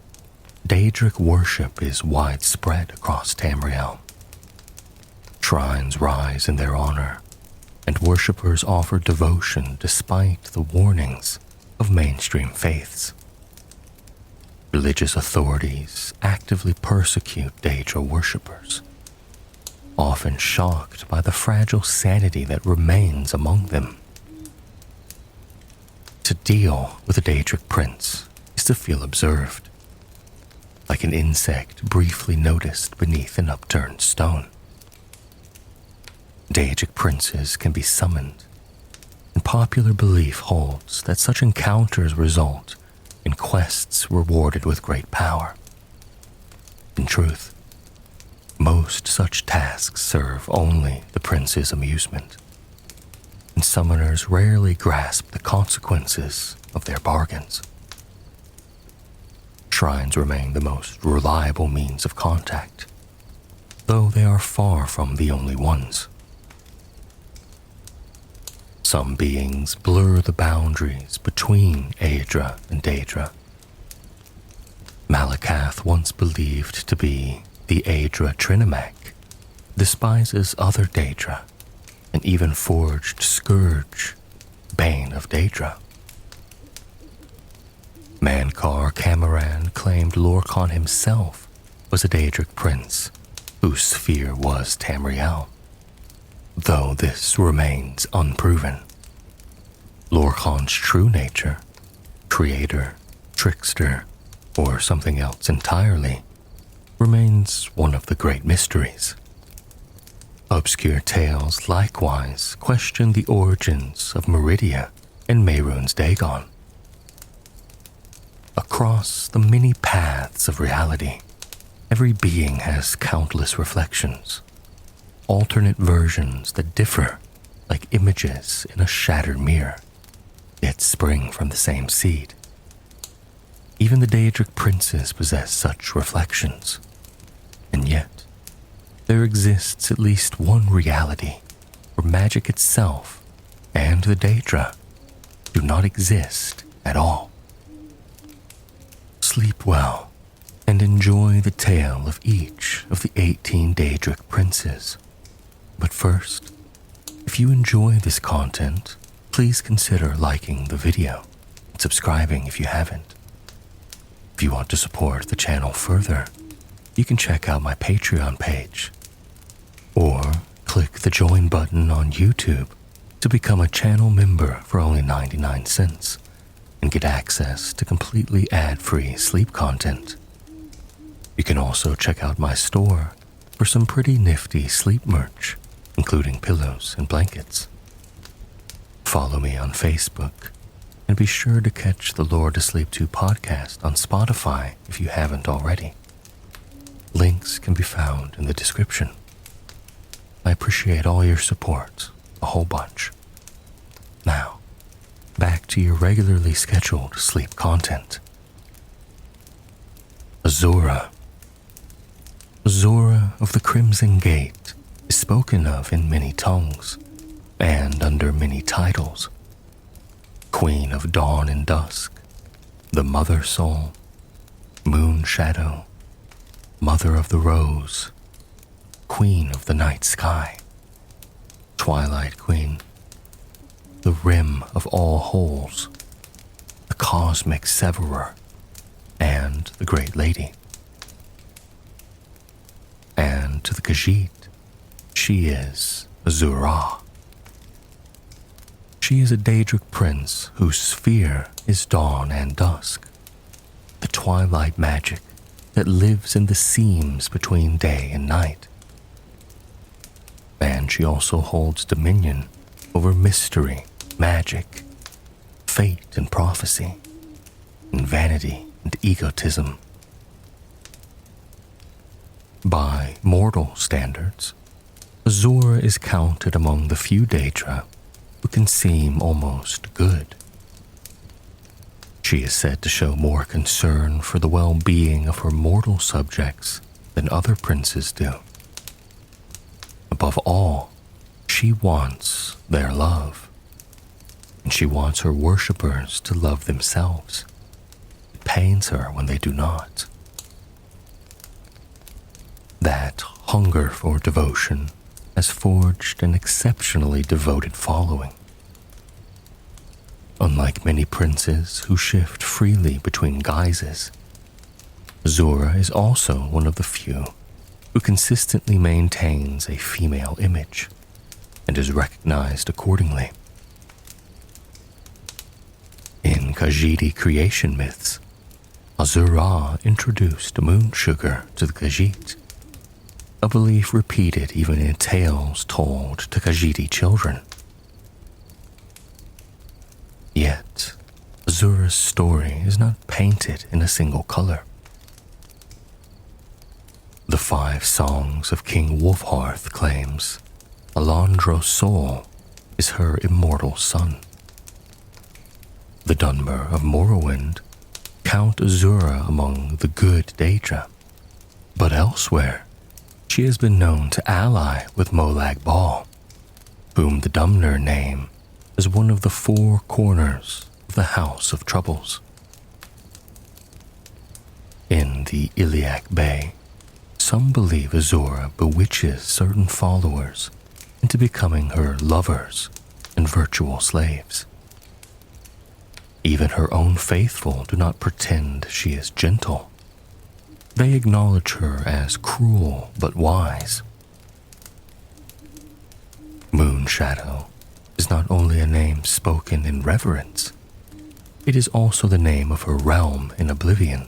Daedric worship is widespread across Tamriel. Shrines rise in their honor, and worshippers offer devotion despite the warnings of mainstream faiths. Religious authorities actively persecute Daedra worshippers, often shocked by the fragile sanity that remains among them. To deal with a Daedric prince is to feel observed, like an insect briefly noticed beneath an upturned stone. Daedric princes can be summoned, and popular belief holds that such encounters result in quests rewarded with great power. In truth, most such tasks serve only the prince's amusement, and summoners rarely grasp the consequences of their bargains. Shrines remain the most reliable means of contact, though they are far from the only ones. Some beings blur the boundaries between Aedra and Daedra. Malakath, once believed to be the Aedra Trinimac, despises other Daedra and even forged Scourge, Bane of Daedra. Mankar Cameron claimed Lorkhan himself was a Daedric prince whose sphere was Tamriel, though this remains unproven. Lorkhan's true nature, creator, trickster, or something else entirely, remains one of the great mysteries. Obscure tales likewise question the origins of Meridia and Mehrunes Dagon. Across the many paths of reality, every being has countless reflections, alternate versions that differ like images in a shattered mirror, yet spring from the same seed. Even the Daedric princes possess such reflections, and yet there exists at least one reality where magic itself and the Daedra do not exist at all. Sleep well and enjoy the tale of each of the 18 Daedric princes. But first, if you enjoy this content, please consider liking the video and subscribing if you haven't. If you want to support the channel further, you can check out my Patreon page, or click the join button on YouTube to become a channel member for only 99 cents and get access to completely ad-free sleep content. You can also check out my store for some pretty nifty sleep merch, including pillows and blankets. Follow me on Facebook, and be sure to catch the Lore to Sleep 2 podcast on Spotify if you haven't already. Links can be found in the description. I appreciate all your support, a whole bunch. Now, back to your regularly scheduled sleep content. Azura. Azura of the Crimson Gate is spoken of in many tongues and under many titles. Queen of Dawn and Dusk, the Mother Soul, Moon Shadow, Mother of the Rose, Queen of the Night Sky, Twilight Queen, the Rim of All Holes, the Cosmic Severer, and the Great Lady. And to the Khajiit, she is Azura. She is a Daedric prince whose sphere is dawn and dusk, the twilight magic that lives in the seams between day and night. And she also holds dominion over mystery, magic, fate and prophecy, and vanity and egotism. By mortal standards, Azura is counted among the few Daedra who can seem almost good. She is said to show more concern for the well-being of her mortal subjects than other princes do. Above all, she wants their love, and she wants her worshippers to love themselves. It pains her when they do not. That hunger for devotion has forged an exceptionally devoted following. Unlike many princes who shift freely between guises, Azura is also one of the few who consistently maintains a female image and is recognized accordingly. In Khajiiti creation myths, Azura introduced moon sugar to the Khajiit, a belief repeated even in tales told to Khajiiti children. Yet, Azura's story is not painted in a single color. The 5 Songs of King Wolfhearth claims Alondro's soul is her immortal son. The Dunmer of Morrowind count Azura among the good Daedra, but elsewhere she has been known to ally with Molag Bal, whom the Dunmer name as one of the 4 corners of the House of Troubles. In the Iliac Bay, some believe Azura bewitches certain followers into becoming her lovers and virtual slaves. Even her own faithful do not pretend she is gentle. They acknowledge her as cruel but wise. Moon Shadow is not only a name spoken in reverence, it is also the name of her realm in Oblivion.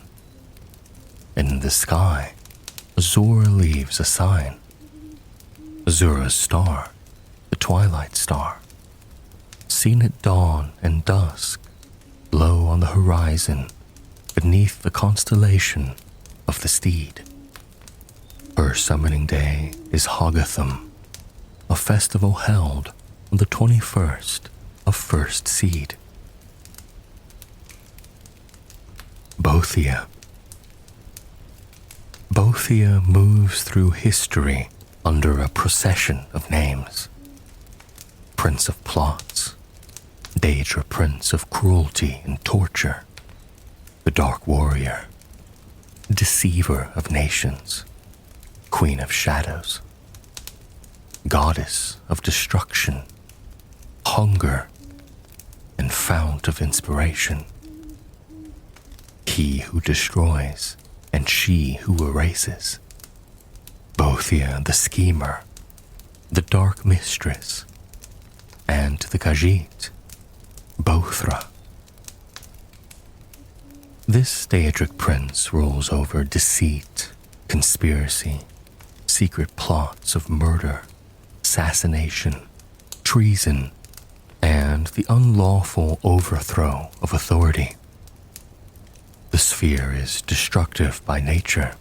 And in the sky, Azura leaves a sign. Azura's star, the Twilight Star, seen at dawn and dusk, low on the horizon beneath the constellation of the Steed. Her summoning day is Hoggatham, a festival held on the 21st of First Seed. Bothia. Bothia moves through history under a procession of names. Prince of Plots, Daedra Prince of Cruelty and Torture, the Dark Warrior, Deceiver of Nations, Queen of Shadows, Goddess of Destruction, Hunger, and Fount of Inspiration. He who destroys and she who erases. Bothia the Schemer, the Dark Mistress, and the Khajiit, Bothra. This Daedric prince rules over deceit, conspiracy, secret plots of murder, assassination, treason, and the unlawful overthrow of authority. The sphere is destructive by nature,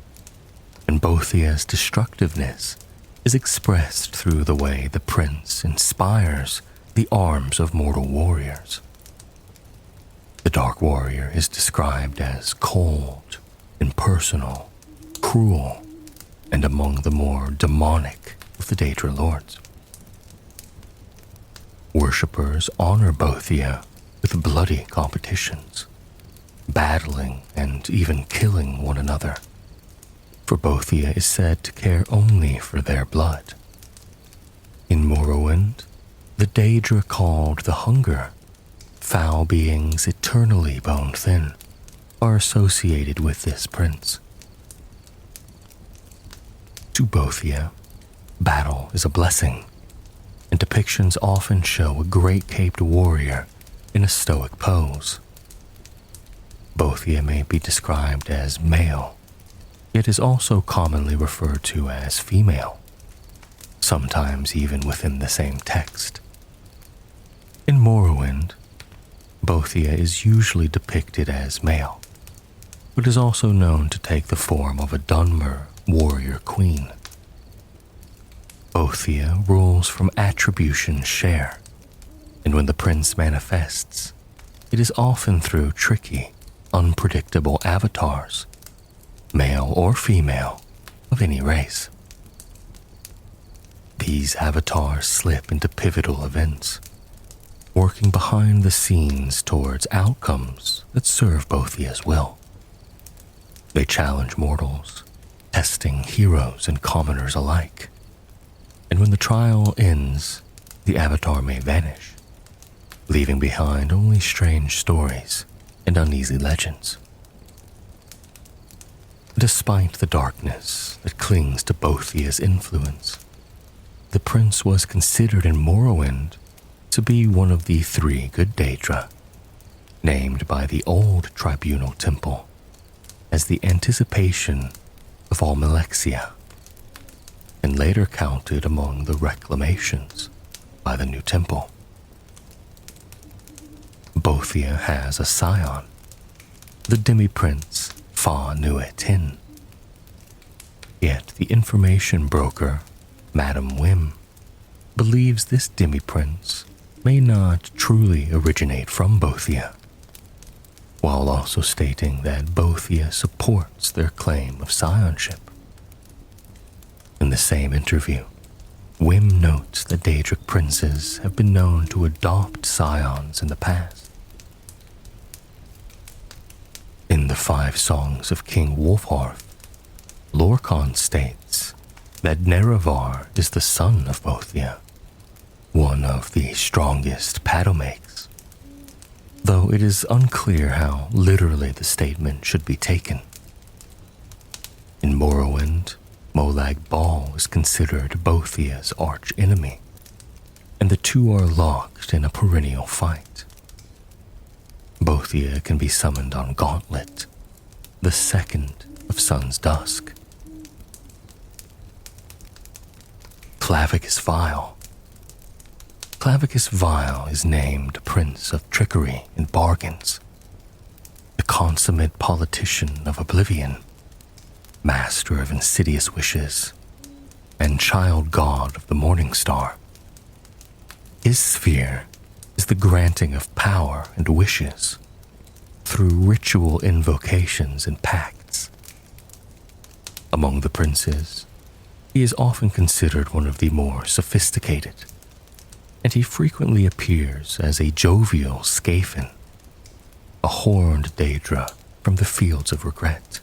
and Bothia's destructiveness is expressed through the way the prince inspires the arms of mortal warriors. The Dark Warrior is described as cold, impersonal, cruel, and among the more demonic of the Daedra lords. Worshippers honor Bothia with bloody competitions, battling and even killing one another, for Bothia is said to care only for their blood. In Morrowind, the Daedra called the Hunger, foul beings eternally bone-thin, are associated with this prince. To Bothia, battle is a blessing, and depictions often show a great-caped warrior in a stoic pose. Bothia may be described as male, yet is also commonly referred to as female, sometimes even within the same text. In Morrowind, Bothia is usually depicted as male, but is also known to take the form of a Dunmer warrior queen. Bothia rules from attribution share, and when the prince manifests, it is often through tricky, unpredictable avatars, male or female, of any race. These avatars slip into pivotal events, working behind the scenes towards outcomes that serve Bothia's will. They challenge mortals, testing heroes and commoners alike. And when the trial ends, the avatar may vanish, leaving behind only strange stories and uneasy legends. Despite the darkness that clings to Bothia's influence, the prince was considered in Morrowind to be one of the 3 good Daedra, named by the old tribunal temple as the anticipation of Almalexia, and later counted among the reclamations by the new temple. Bothia has a scion, the demi-prince Fa Nuetin. Yet the information broker, Madame Wim, believes this demi-prince may not truly originate from Bothia, while also stating that Bothia supports their claim of scionship. In the same interview, Wim notes that Daedric princes have been known to adopt scions in the past. In the 5 Songs of King Wolfharth, Lorcan states that Nerevar is the son of Bothia, one of the strongest Padomakes, though it is unclear how literally the statement should be taken. In Morrowind, Molag Bal is considered Bothia's arch-enemy, and the two are locked in a perennial fight. Bothia can be summoned on Gauntlet, the second of Sun's Dusk. Clavicus Vile. Clavicus Vile is named Prince of Trickery and Bargains, the consummate politician of Oblivion, master of insidious wishes, and child god of the Morning Star. His sphere is the granting of power and wishes through ritual invocations and pacts. Among the princes, he is often considered one of the more sophisticated, and he frequently appears as a jovial Scaphen, a horned Daedra from the Fields of Regret,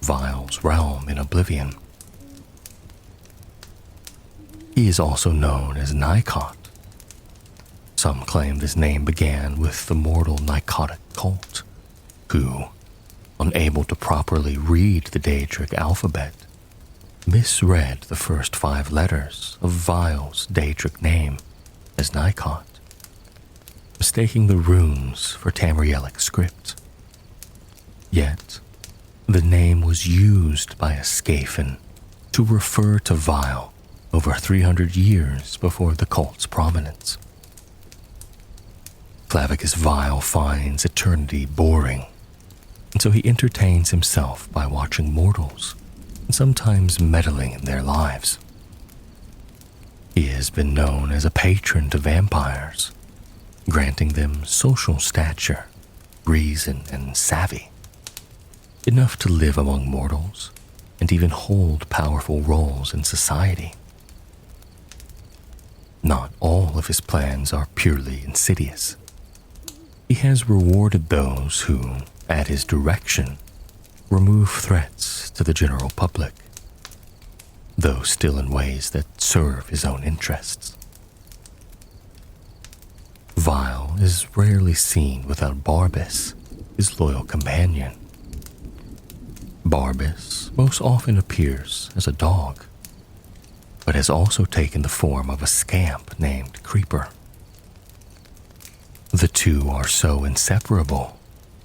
Vile's realm in Oblivion. He is also known as Nikot. Some claim this name began with the mortal Nikotic cult, who, unable to properly read the Daedric alphabet, misread the first 5 letters of Vile's Daedric name as Nikot, mistaking the runes for Tamrielic script. Yet, the name was used by a Scaphan to refer to Vile over 300 years before the cult's prominence. Clavicus Vile finds eternity boring, and so he entertains himself by watching mortals and sometimes meddling in their lives. He has been known as a patron to vampires, granting them social stature, reason, and savvy, enough to live among mortals and even hold powerful roles in society. Not all of his plans are purely insidious. He has rewarded those who, at his direction, remove threats to the general public, though still in ways that serve his own interests. Vile is rarely seen without Barbas, his loyal companion. Barbas most often appears as a dog, but has also taken the form of a scamp named Creeper. The two are so inseparable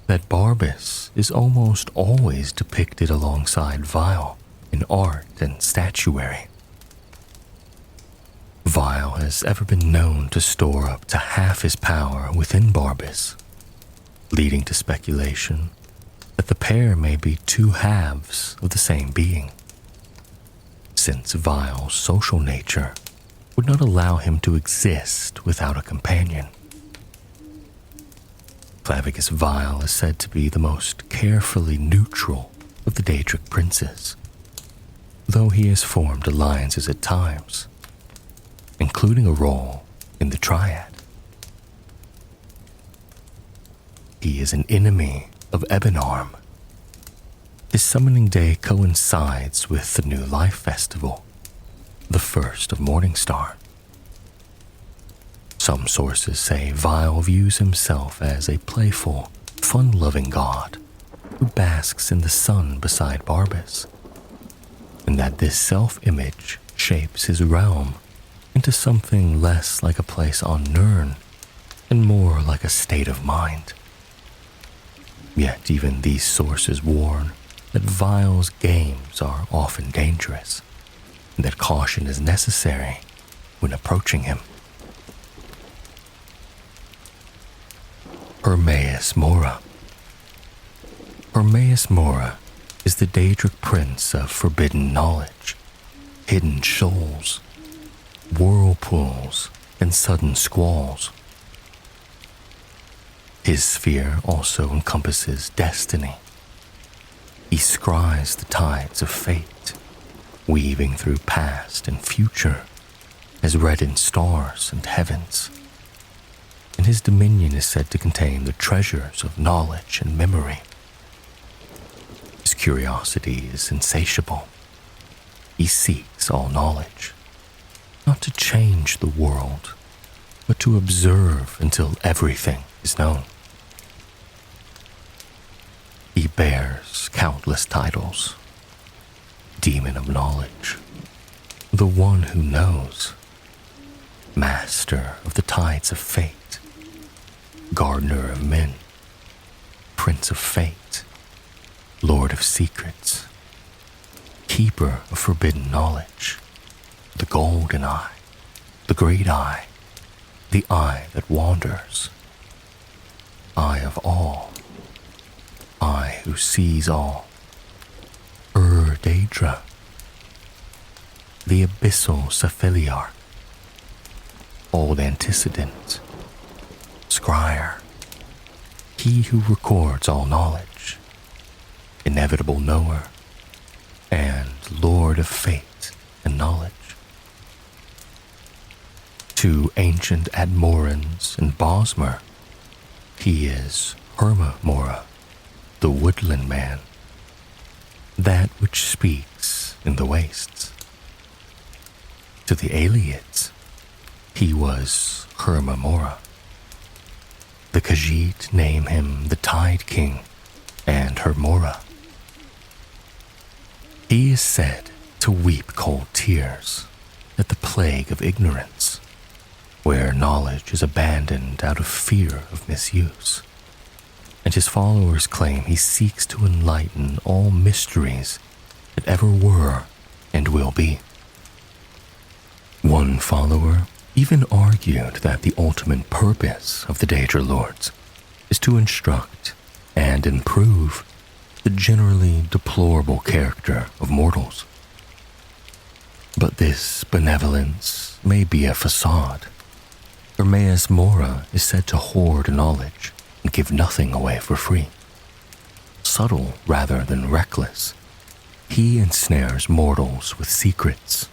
that Barbas is almost always depicted alongside Vile in art and statuary. Vile has ever been known to store up to half his power within Barbas, leading to speculation that the pair may be two halves of the same being, since Vile's social nature would not allow him to exist without a companion. Clavicus Vile is said to be the most carefully neutral of the Daedric Princes, though he has formed alliances at times, including a role in the Triad. He is an enemy of Ebonarm. His summoning day coincides with the New Life Festival, the first of Morningstar. Some sources say Vile views himself as a playful, fun-loving god who basks in the sun beside Barbas, and that this self-image shapes his realm into something less like a place on Nirn and more like a state of mind. Yet even these sources warn that Vile's games are often dangerous, and that caution is necessary when approaching him. Hermaeus Mora. Hermaeus Mora is the Daedric Prince of forbidden knowledge, hidden shoals, whirlpools, and sudden squalls. His sphere also encompasses destiny. He scries the tides of fate, weaving through past and future as reddened stars and heavens. And his dominion is said to contain the treasures of knowledge and memory. His curiosity is insatiable. He seeks all knowledge, not to change the world, but to observe until everything is known. He bears countless titles: Demon of Knowledge, the One Who Knows, Master of the Tides of Fate, Gardener of Men, Prince of Fate, Lord of Secrets, Keeper of Forbidden Knowledge, the Golden Eye, the Great Eye, the Eye that Wanders, Eye of All, Eye who sees all, Daedra, the Abyssal Cephaliarch, Old Antecedent, Scryer, he who records all knowledge, Inevitable Knower, and Lord of Fate and Knowledge. To ancient Admorans and Bosmer, he is Herma Mora, the Woodland Man, that which speaks in the wastes. To the Aliots, he was Herma Mora. The Khajiit name him the Tide King and Hermora. He is said to weep cold tears at the plague of ignorance, where knowledge is abandoned out of fear of misuse, and his followers claim he seeks to enlighten all mysteries that ever were and will be. One follower even argued that the ultimate purpose of the Daedra Lords is to instruct and improve the generally deplorable character of mortals. But this benevolence may be a facade. Hermaeus Mora is said to hoard knowledge and give nothing away for free. Subtle rather than reckless, he ensnares mortals with secrets.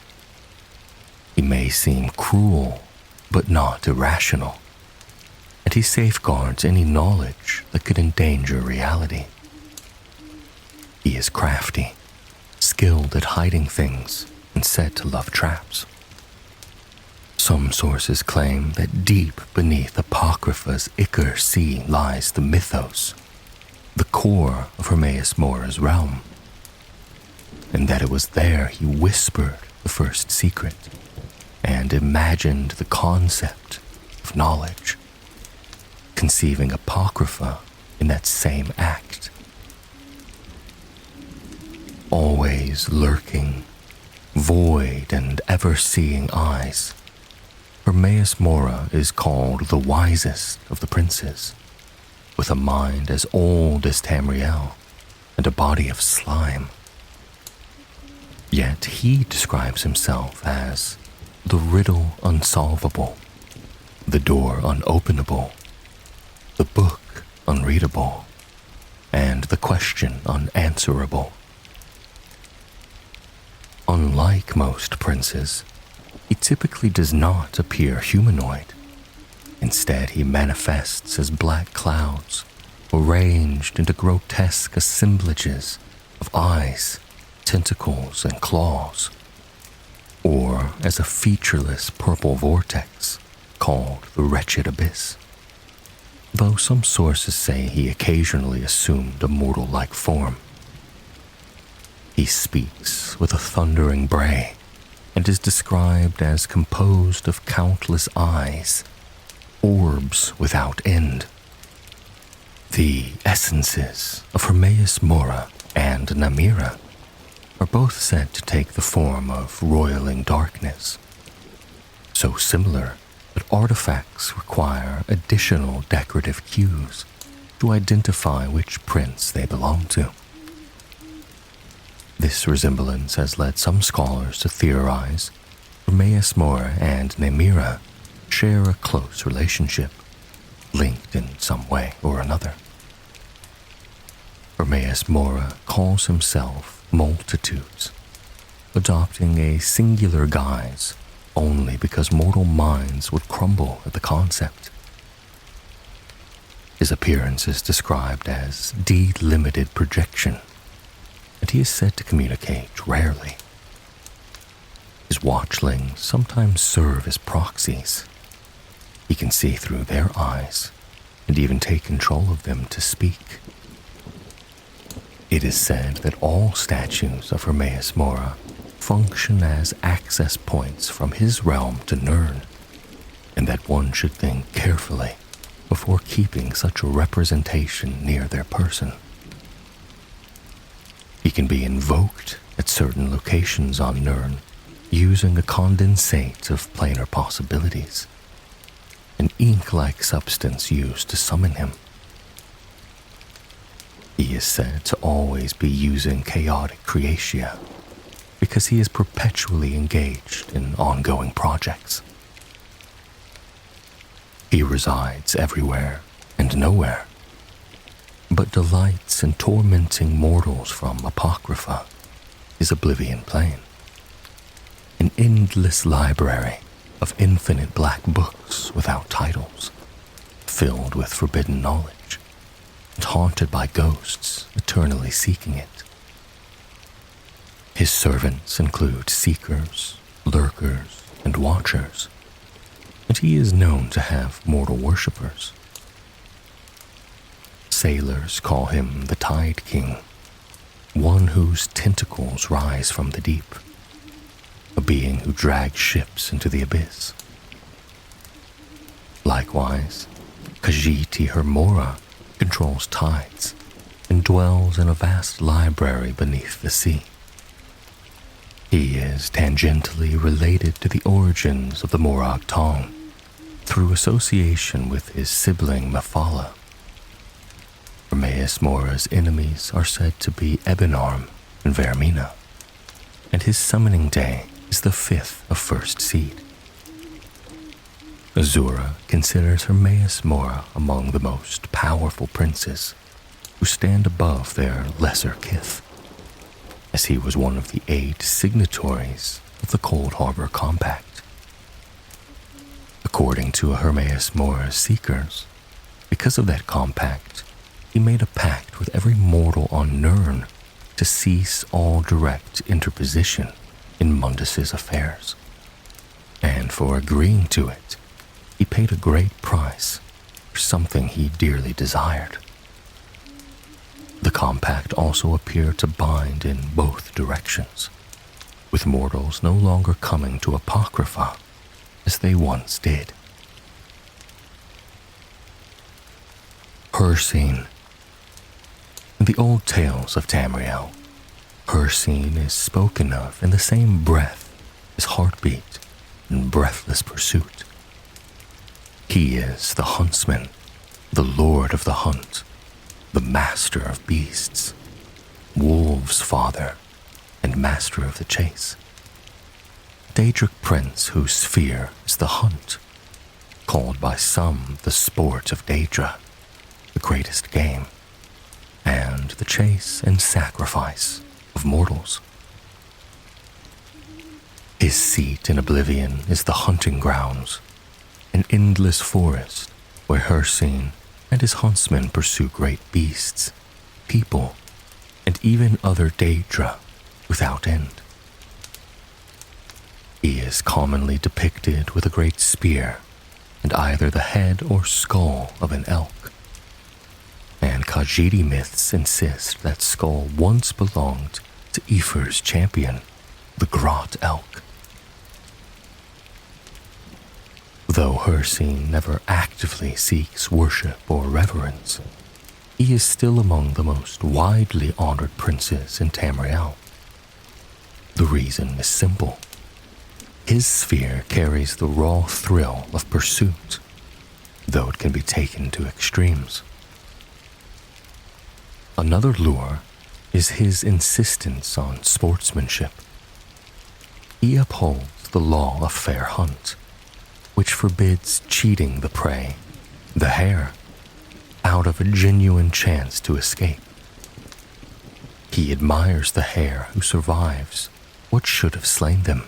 He may seem cruel, but not irrational, and he safeguards any knowledge that could endanger reality. He is crafty, skilled at hiding things, and said to love traps. Some sources claim that deep beneath Apocrypha's Ichor Sea lies the mythos, the core of Hermaeus Mora's realm, and that it was there he whispered the first secret and imagined the concept of knowledge, conceiving Apocrypha in that same act. Always lurking, void and ever-seeing eyes, Hermaeus Mora is called the wisest of the princes, with a mind as old as Tamriel and a body of slime. Yet he describes himself as the riddle unsolvable, the door unopenable, the book unreadable, and the question unanswerable. Unlike most princes, he typically does not appear humanoid. Instead, he manifests as black clouds, arranged into grotesque assemblages of eyes, tentacles, and claws, or as a featureless purple vortex called the Wretched Abyss. Though some sources say he occasionally assumed a mortal-like form. He speaks with a thundering bray and is described as composed of countless eyes, orbs without end. The essences of Hermaeus Mora and Namira are both said to take the form of roiling darkness, so similar that artifacts require additional decorative cues to identify which prince they belong to. This resemblance has led some scholars to theorize Hermaeus Mora and Namira share a close relationship, linked in some way or another. Hermaeus Mora calls himself multitudes, adopting a singular guise only because mortal minds would crumble at the concept. His appearance is described as delimited projection, and he is said to communicate rarely. His watchlings sometimes serve as proxies. He can see through their eyes and even take control of them to speak. It is said that all statues of Hermaeus Mora function as access points from his realm to Nirn, and that one should think carefully before keeping such a representation near their person. He can be invoked at certain locations on Nirn using a condensate of planar possibilities, an ink-like substance used to summon him. He is said to always be using chaotic creatia because he is perpetually engaged in ongoing projects. He resides everywhere and nowhere, but delights in tormenting mortals from Apocrypha, his Oblivion Plane, an endless library of infinite black books without titles, filled with forbidden knowledge, and haunted by ghosts eternally seeking it. His servants include seekers, lurkers, and watchers, and he is known to have mortal worshippers. Sailors call him the Tide King, one whose tentacles rise from the deep, a being who drags ships into the abyss. Likewise, Khajiit Hermora controls tides and dwells in a vast library beneath the sea. He is tangentially related to the origins of the Morag Tong through association with his sibling Mephala. Hermaeus Mora's enemies are said to be Ebenarm and Vermina, and his summoning day is the 5th of First Seed. Azura considers Hermaeus Mora among the most powerful princes who stand above their lesser kith, as he was one of the 8 signatories of the Cold Harbor Compact. According to Hermaeus Mora's seekers, because of that compact, he made a pact with every mortal on Nirn to cease all direct interposition in Mundus's affairs. And for agreeing to it, he paid a great price for something he dearly desired. The compact also appeared to bind in both directions, with mortals no longer coming to Apocrypha as they once did. Hircine. In the old tales of Tamriel, Hircine is spoken of in the same breath as heartbeat and breathless pursuit. He is the huntsman, the lord of the hunt, the master of beasts, wolves' father, and master of the chase. Daedric Prince whose sphere is the hunt, called by some the sport of Daedra, the greatest game, and the chase and sacrifice of mortals. His seat in oblivion is the hunting grounds, an endless forest where Hircine and his huntsmen pursue great beasts, people, and even other Daedra without end. He is commonly depicted with a great spear and either the head or skull of an elk. And Khajiit myths insist that skull once belonged to Aoife's champion, the Grot Elk. Though Hircine never actively seeks worship or reverence, he is still among the most widely honored princes in Tamriel. The reason is simple. His sphere carries the raw thrill of pursuit, though it can be taken to extremes. Another lure is his insistence on sportsmanship. He upholds the law of fair hunt, which forbids cheating the prey, the hare, out of a genuine chance to escape. He admires the hare who survives what should have slain them,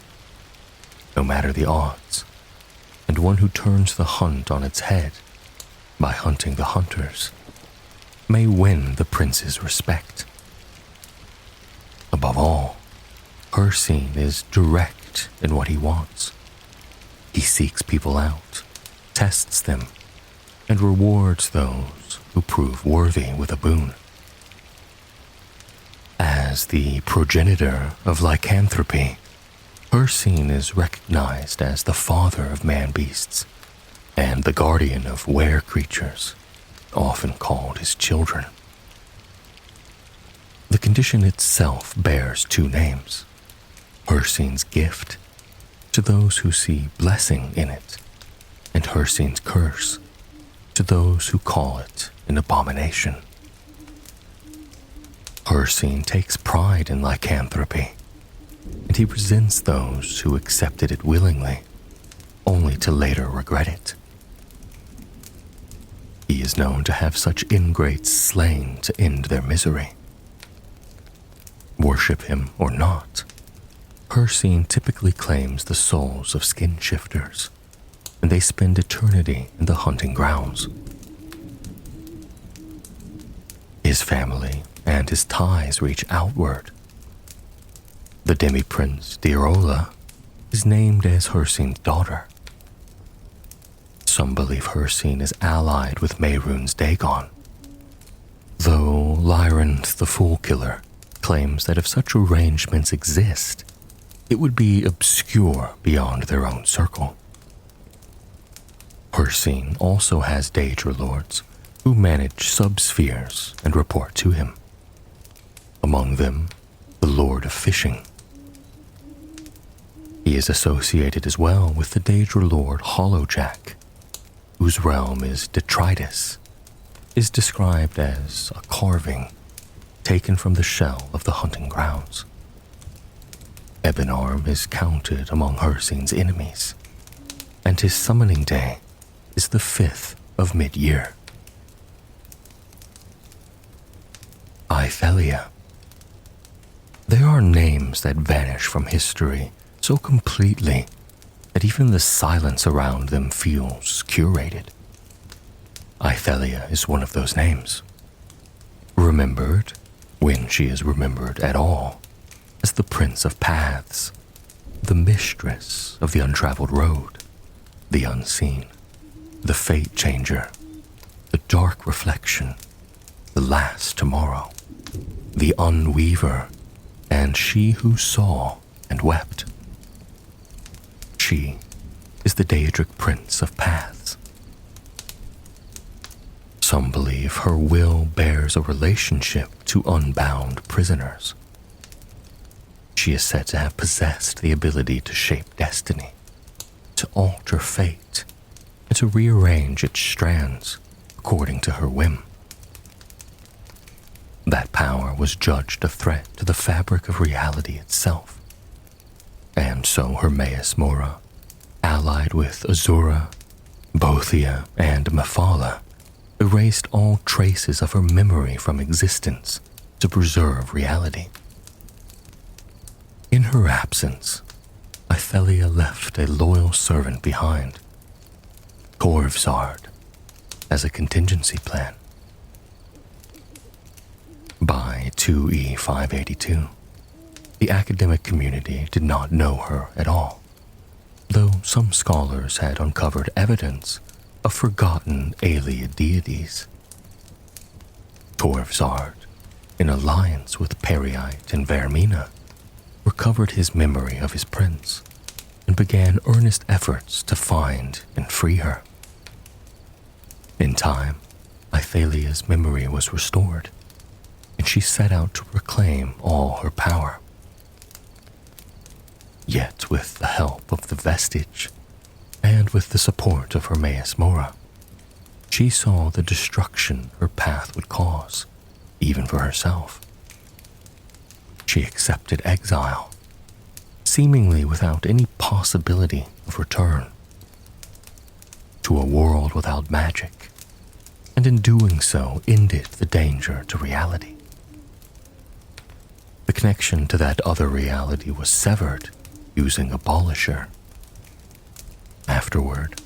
no matter the odds, and one who turns the hunt on its head by hunting the hunters may win the prince's respect. Above all, Hircine is direct in what he wants. He seeks people out, tests them, and rewards those who prove worthy with a boon. As the progenitor of lycanthropy, Hircine is recognized as the father of man-beasts and the guardian of were-creatures, often called his children. The condition itself bears 2 names: Hircine's gift, to those who see blessing in it, and Hircine's curse, to those who call it an abomination. Hircine takes pride in lycanthropy, and he resents those who accepted it willingly, only to later regret it. He is known to have such ingrates slain to end their misery. Worship him or not, Hircine typically claims the souls of skin shifters, and they spend eternity in the hunting grounds. His family and his ties reach outward. The demi-prince Diola is named as Hircine's daughter. Some believe Hircine is allied with Mehrunes Dagon, though Lyranth the Fool Killer claims that if such arrangements exist, it would be obscure beyond their own circle. Hircine also has Daedra lords who manage subspheres and report to him. Among them, the Lord of Fishing. He is associated as well with the Daedra Lord Hollowjack, whose realm is detritus, is described as a carving taken from the shell of the hunting grounds. Ebonarm is counted among Hircine's enemies, and his summoning day is the 5th of mid-year. Ithelia. There are names that vanish from history so completely that even the silence around them feels curated. Ithelia is one of those names. Remembered, when she is remembered at all, as the Prince of Paths, the mistress of the untraveled road, the unseen, the fate changer, the dark reflection, the last tomorrow, the unweaver, and she who saw and wept. She is the Daedric Prince of Paths. Some believe her will bears a relationship to unbound prisoners. She is said to have possessed the ability to shape destiny, to alter fate, and to rearrange its strands according to her whim. That power was judged a threat to the fabric of reality itself, and so Hermaeus Mora, allied with Azura, Bothia, and Mephala, erased all traces of her memory from existence to preserve reality. In her absence, Ithelia left a loyal servant behind, Corvzard, as a contingency plan. By 2E582, the academic community did not know her at all, though some scholars had uncovered evidence of forgotten Aelia deities. Corvzard, in alliance with Periite and Vermina, recovered his memory of his prince and began earnest efforts to find and free her. In time, Ithalia's memory was restored, and she set out to reclaim all her power. Yet with the help of the vestige, and with the support of Hermaeus Mora, she saw the destruction her path would cause, even for herself. She accepted exile, seemingly without any possibility of return, to a world without magic, and in doing so ended the danger to reality. The connection to that other reality was severed using Abolisher. Afterward,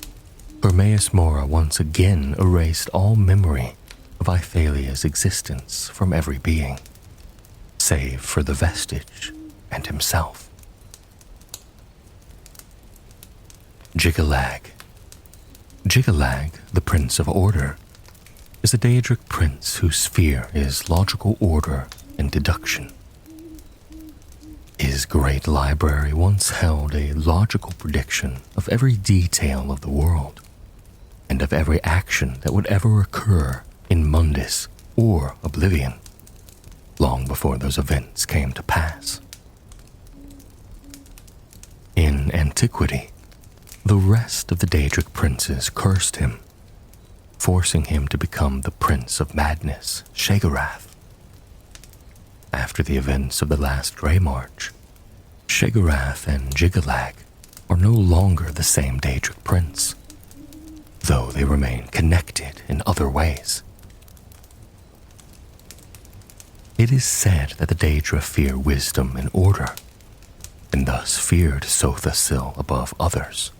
Hermaeus Mora once again erased all memory of Ithalia's existence from every being, save for the vestige and himself. Jyggalag. Jyggalag, the Prince of Order, is a Daedric prince whose sphere is logical order and deduction. His great library once held a logical prediction of every detail of the world, and of every action that would ever occur in Mundus or Oblivion, long before those events came to pass. In antiquity, the rest of the Daedric princes cursed him, forcing him to become the Prince of Madness, Sheogorath. After the events of the last Grey March, Sheogorath and Jyggalag are no longer the same Daedric prince, though they remain connected in other ways. It is said that the Daedra fear wisdom and order, and thus feared Sothasil above others,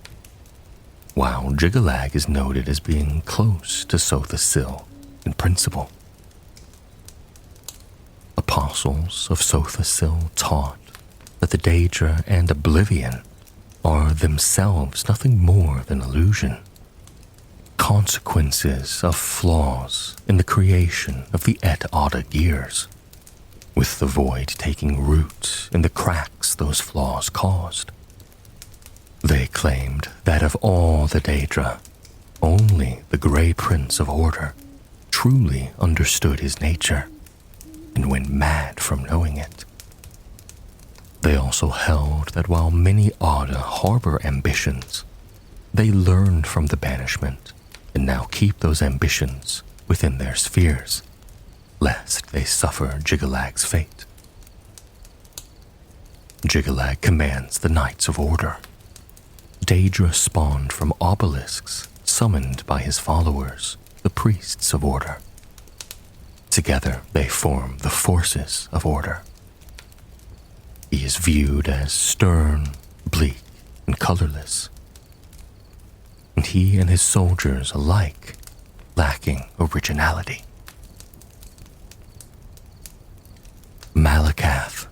while Jyggalag is noted as being close to Sothasil in principle. Apostles of Sothasil taught that the Daedra and Oblivion are themselves nothing more than illusion, consequences of flaws in the creation of the Et Ada gears, with the void taking root in the cracks those flaws caused. They claimed that of all the Daedra, Only the Grey Prince of Order truly understood his nature and went mad from knowing it. They also held that while many Ada harbor ambitions, they learned from the banishment and now keep those ambitions within their spheres, lest they suffer Jiggalag's fate. Jiggalag commands the Knights of Order. Daedra spawned from obelisks summoned by his followers, the Priests of Order. Together they form the Forces of Order. He is viewed as stern, bleak, and colorless, and he and his soldiers alike lacking originality. Malakath.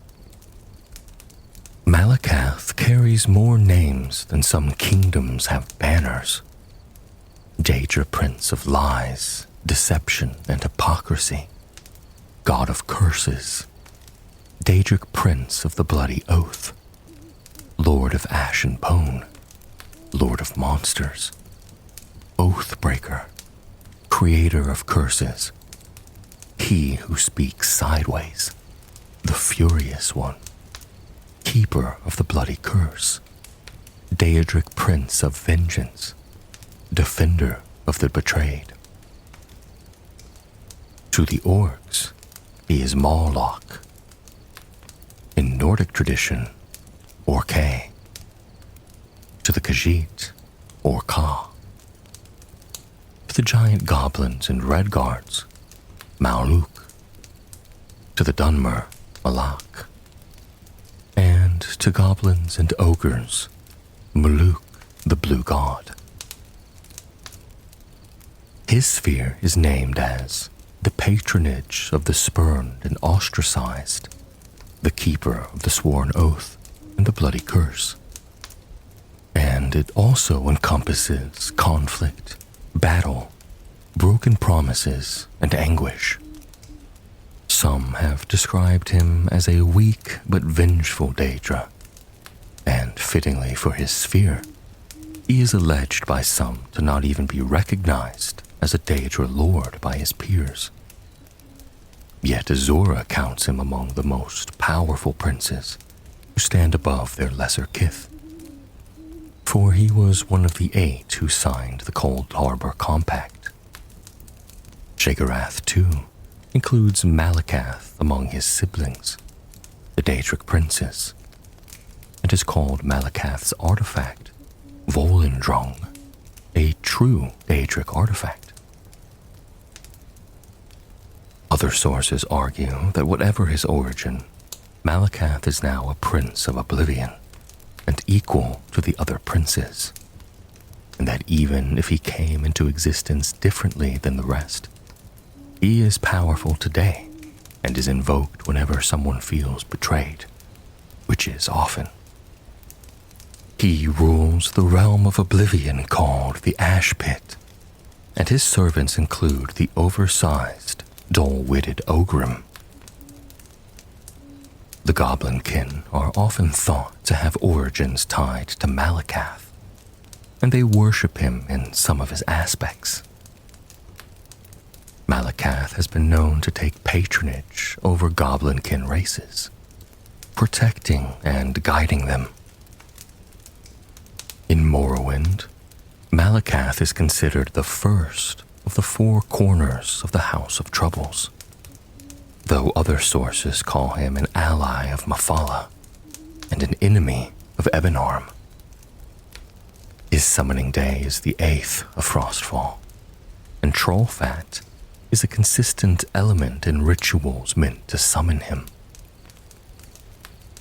Malakath carries more names than some kingdoms have banners. Daedric Prince of Lies, Deception, and Hypocrisy, God of Curses, Daedric Prince of the Bloody Oath, Lord of Ash and Bone, Lord of Monsters, Oathbreaker, Creator of Curses, He who speaks sideways, the Furious One, Keeper of the Bloody Curse, Daedric Prince of Vengeance, Defender of the Betrayed. To the orcs, he is Morlock. In Nordic tradition, Orkay. To the Khajiit, Orka. To the giant goblins and redguards, Mauluk. To the Dunmer, Malak. And to goblins and ogres, Muluk, the Blue God. His sphere is named as the patronage of the spurned and ostracized, the keeper of the sworn oath and the bloody curse. And it also encompasses conflict, battle, broken promises, and anguish. Some have described him as a weak but vengeful Daedra, and fittingly for his sphere, he is alleged by some to not even be recognized as a Daedra lord by his peers. Yet Azura counts him among the most powerful princes who stand above their lesser kith. For he was one of the 8 who signed the Cold Harbor Compact. Shagarath, too, includes Malakath among his siblings, the Daedric Princes, and is called Malakath's artifact, Volendrung, a true Daedric artifact. Other sources argue that whatever his origin, Malakath is now a prince of Oblivion and equal to the other princes, and that even if he came into existence differently than the rest, he is powerful today and is invoked whenever someone feels betrayed, which is often. He rules the realm of Oblivion called the Ash Pit, and his servants include the oversized, dull-witted Ogrim. The Goblinkin are often thought to have origins tied to Malakath, and they worship him in some of his aspects. Malakath has been known to take patronage over Goblinkin races, protecting and guiding them. In Morrowind, Malakath is considered the first of the 4 corners of the House of Troubles, though other sources call him an ally of Mafala and an enemy of Ebenarm. His summoning day is the 8th of Frostfall, and Trollfat is a consistent element in rituals meant to summon him.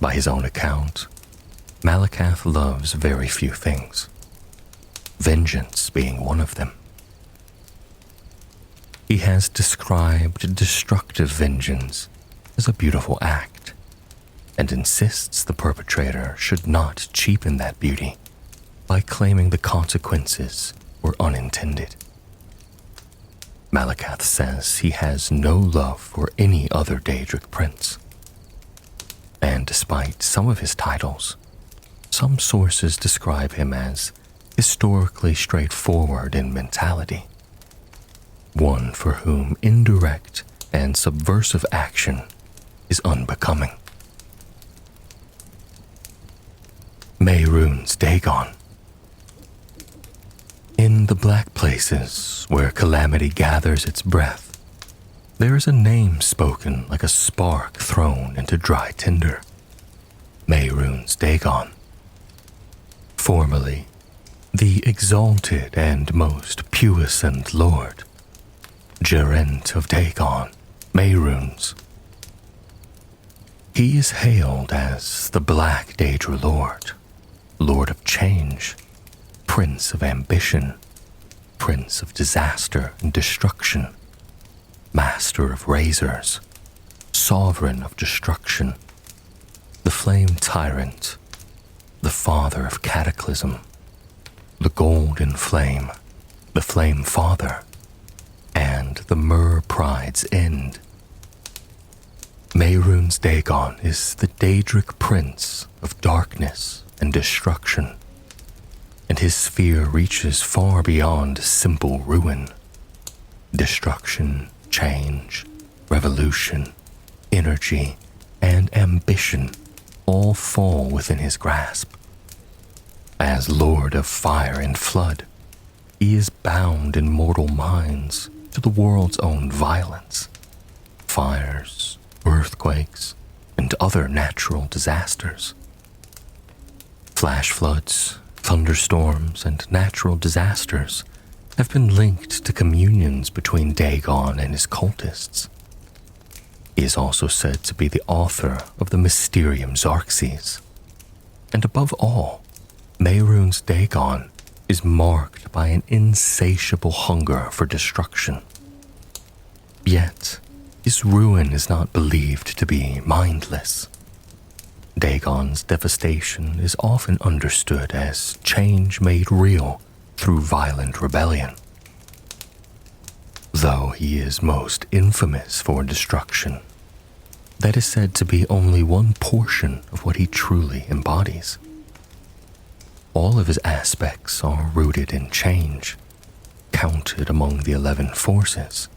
By his own account, Malakath loves very few things, vengeance being one of them. He has described destructive vengeance as a beautiful act, and insists the perpetrator should not cheapen that beauty by claiming the consequences were unintended. Malakath says he has no love for any other Daedric prince, and despite some of his titles, some sources describe him as historically straightforward in mentality, one for whom indirect and subversive action is unbecoming. Mehrunes Dagon. In the black places where calamity gathers its breath, there is a name spoken like a spark thrown into dry tinder. Mehrunes Dagon. Formerly, the exalted and most puissant lord, Gerent of Dagon, Mehrunes. He is hailed as the Black Daedra Lord, Lord of Change, Prince of Ambition, Prince of Disaster and Destruction, Master of Razors, Sovereign of Destruction, the Flame Tyrant, the Father of Cataclysm, the Golden Flame, the Flame Father, and the Myr Pride's End. Mehrunes Dagon is the Daedric Prince of darkness and destruction, and his sphere reaches far beyond simple ruin. Destruction, change, revolution, energy, and ambition all fall within his grasp. As Lord of Fire and Flood, he is bound in mortal minds to the world's own violence, fires, earthquakes, and other natural disasters. Flash floods, thunderstorms, and natural disasters have been linked to communions between Dagon and his cultists. He is also said to be the author of the Mysterium Xarxes. And above all, Mehrunes Dagon is marked by an insatiable hunger for destruction. Yet, his ruin is not believed to be mindless. Dagon's devastation is often understood as change made real through violent rebellion. Though he is most infamous for destruction, that is said to be only one portion of what he truly embodies. All of his aspects are rooted in change, counted among the 11 forces.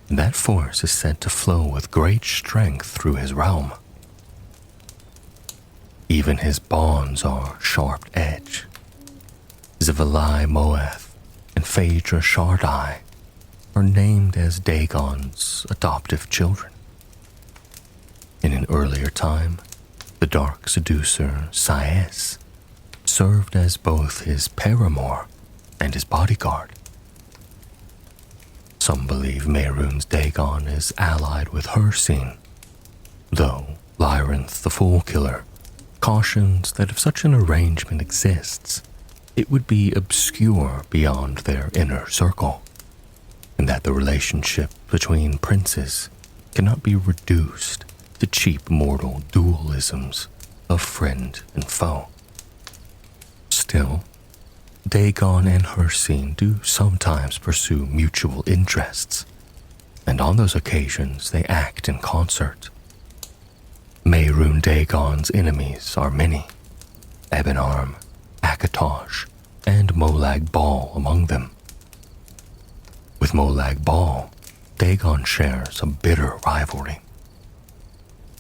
That force is said to flow with great strength through his realm. Even his bonds are sharp-edged. Zivalai Moeth and Phaedra Shardai are named as Dagon's adoptive children. In an earlier time, the Dark Seducer Saes served as both his paramour and his bodyguard. Some believe Mehrunes Dagon is allied with Hircine, though Lyrinth the Fool Killer cautions that if such an arrangement exists, it would be obscure beyond their inner circle, and that the relationship between princes cannot be reduced to cheap mortal dualisms of friend and foe. Still, Dagon and Hircine do sometimes pursue mutual interests, and on those occasions they act in concert. Mehrunes Dagon's enemies are many, Ebenarm, Akatosh, and Molag Bal among them. With Molag Bal, Dagon shares a bitter rivalry.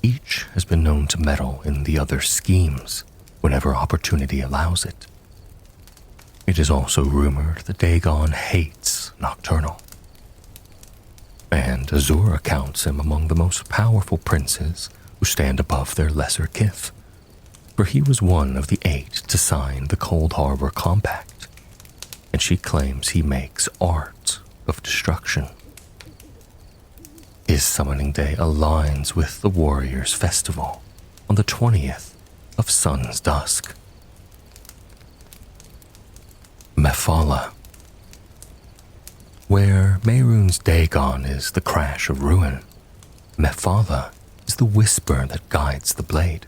Each has been known to meddle in the other's schemes whenever opportunity allows it. It is also rumored that Dagon hates Nocturnal, and Azura counts him among the most powerful princes who stand above their lesser kith, for he was one of the 8 to sign the Cold Harbor Compact, and she claims he makes art of destruction. His summoning day aligns with the Warriors' Festival on the 20th of Sun's Dusk. Mephala. Where Mehrunes Dagon is the crash of ruin, Mephala is the whisper that guides the blade.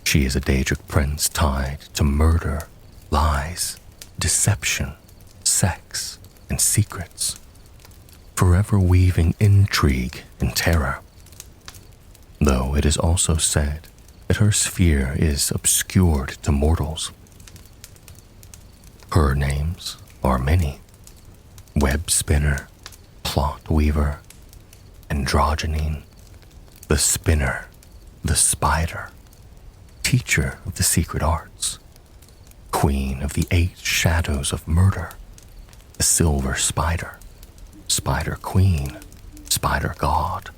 She is a Daedric prince tied to murder, lies, deception, sex, and secrets, forever weaving intrigue and terror. Though it is also said that her sphere is obscured to mortals. Her names are many: web spinner, plot weaver, androgynine, the spinner, the spider, teacher of the secret arts, queen of the 8 shadows of murder, the silver spider, spider queen, spider god,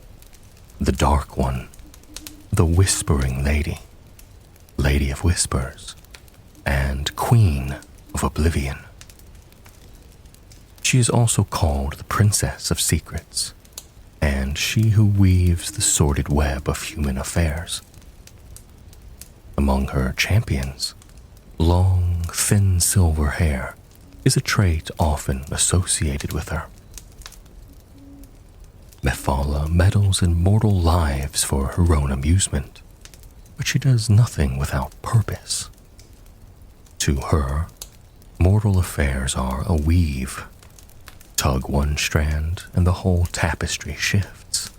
the dark one, the whispering lady, lady of whispers, and queen of oblivion. She is also called the princess of secrets, and she who weaves the sordid web of human affairs. Among her champions, long, thin silver hair is a trait often associated with her. Mephala meddles in mortal lives for her own amusement, but she does nothing without purpose. To her, mortal affairs are a weave. Tug one strand and the whole tapestry shifts.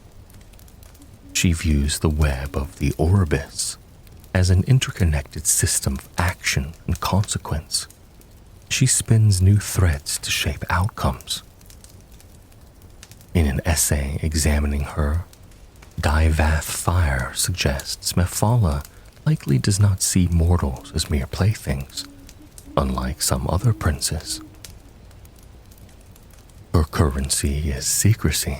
She views the web of the Orbis as an interconnected system of action and consequence. She spins new threads to shape outcomes. In an essay examining her, Divath Fire suggests Mephala likely does not see mortals as mere playthings, unlike some other princes. Her currency is secrecy.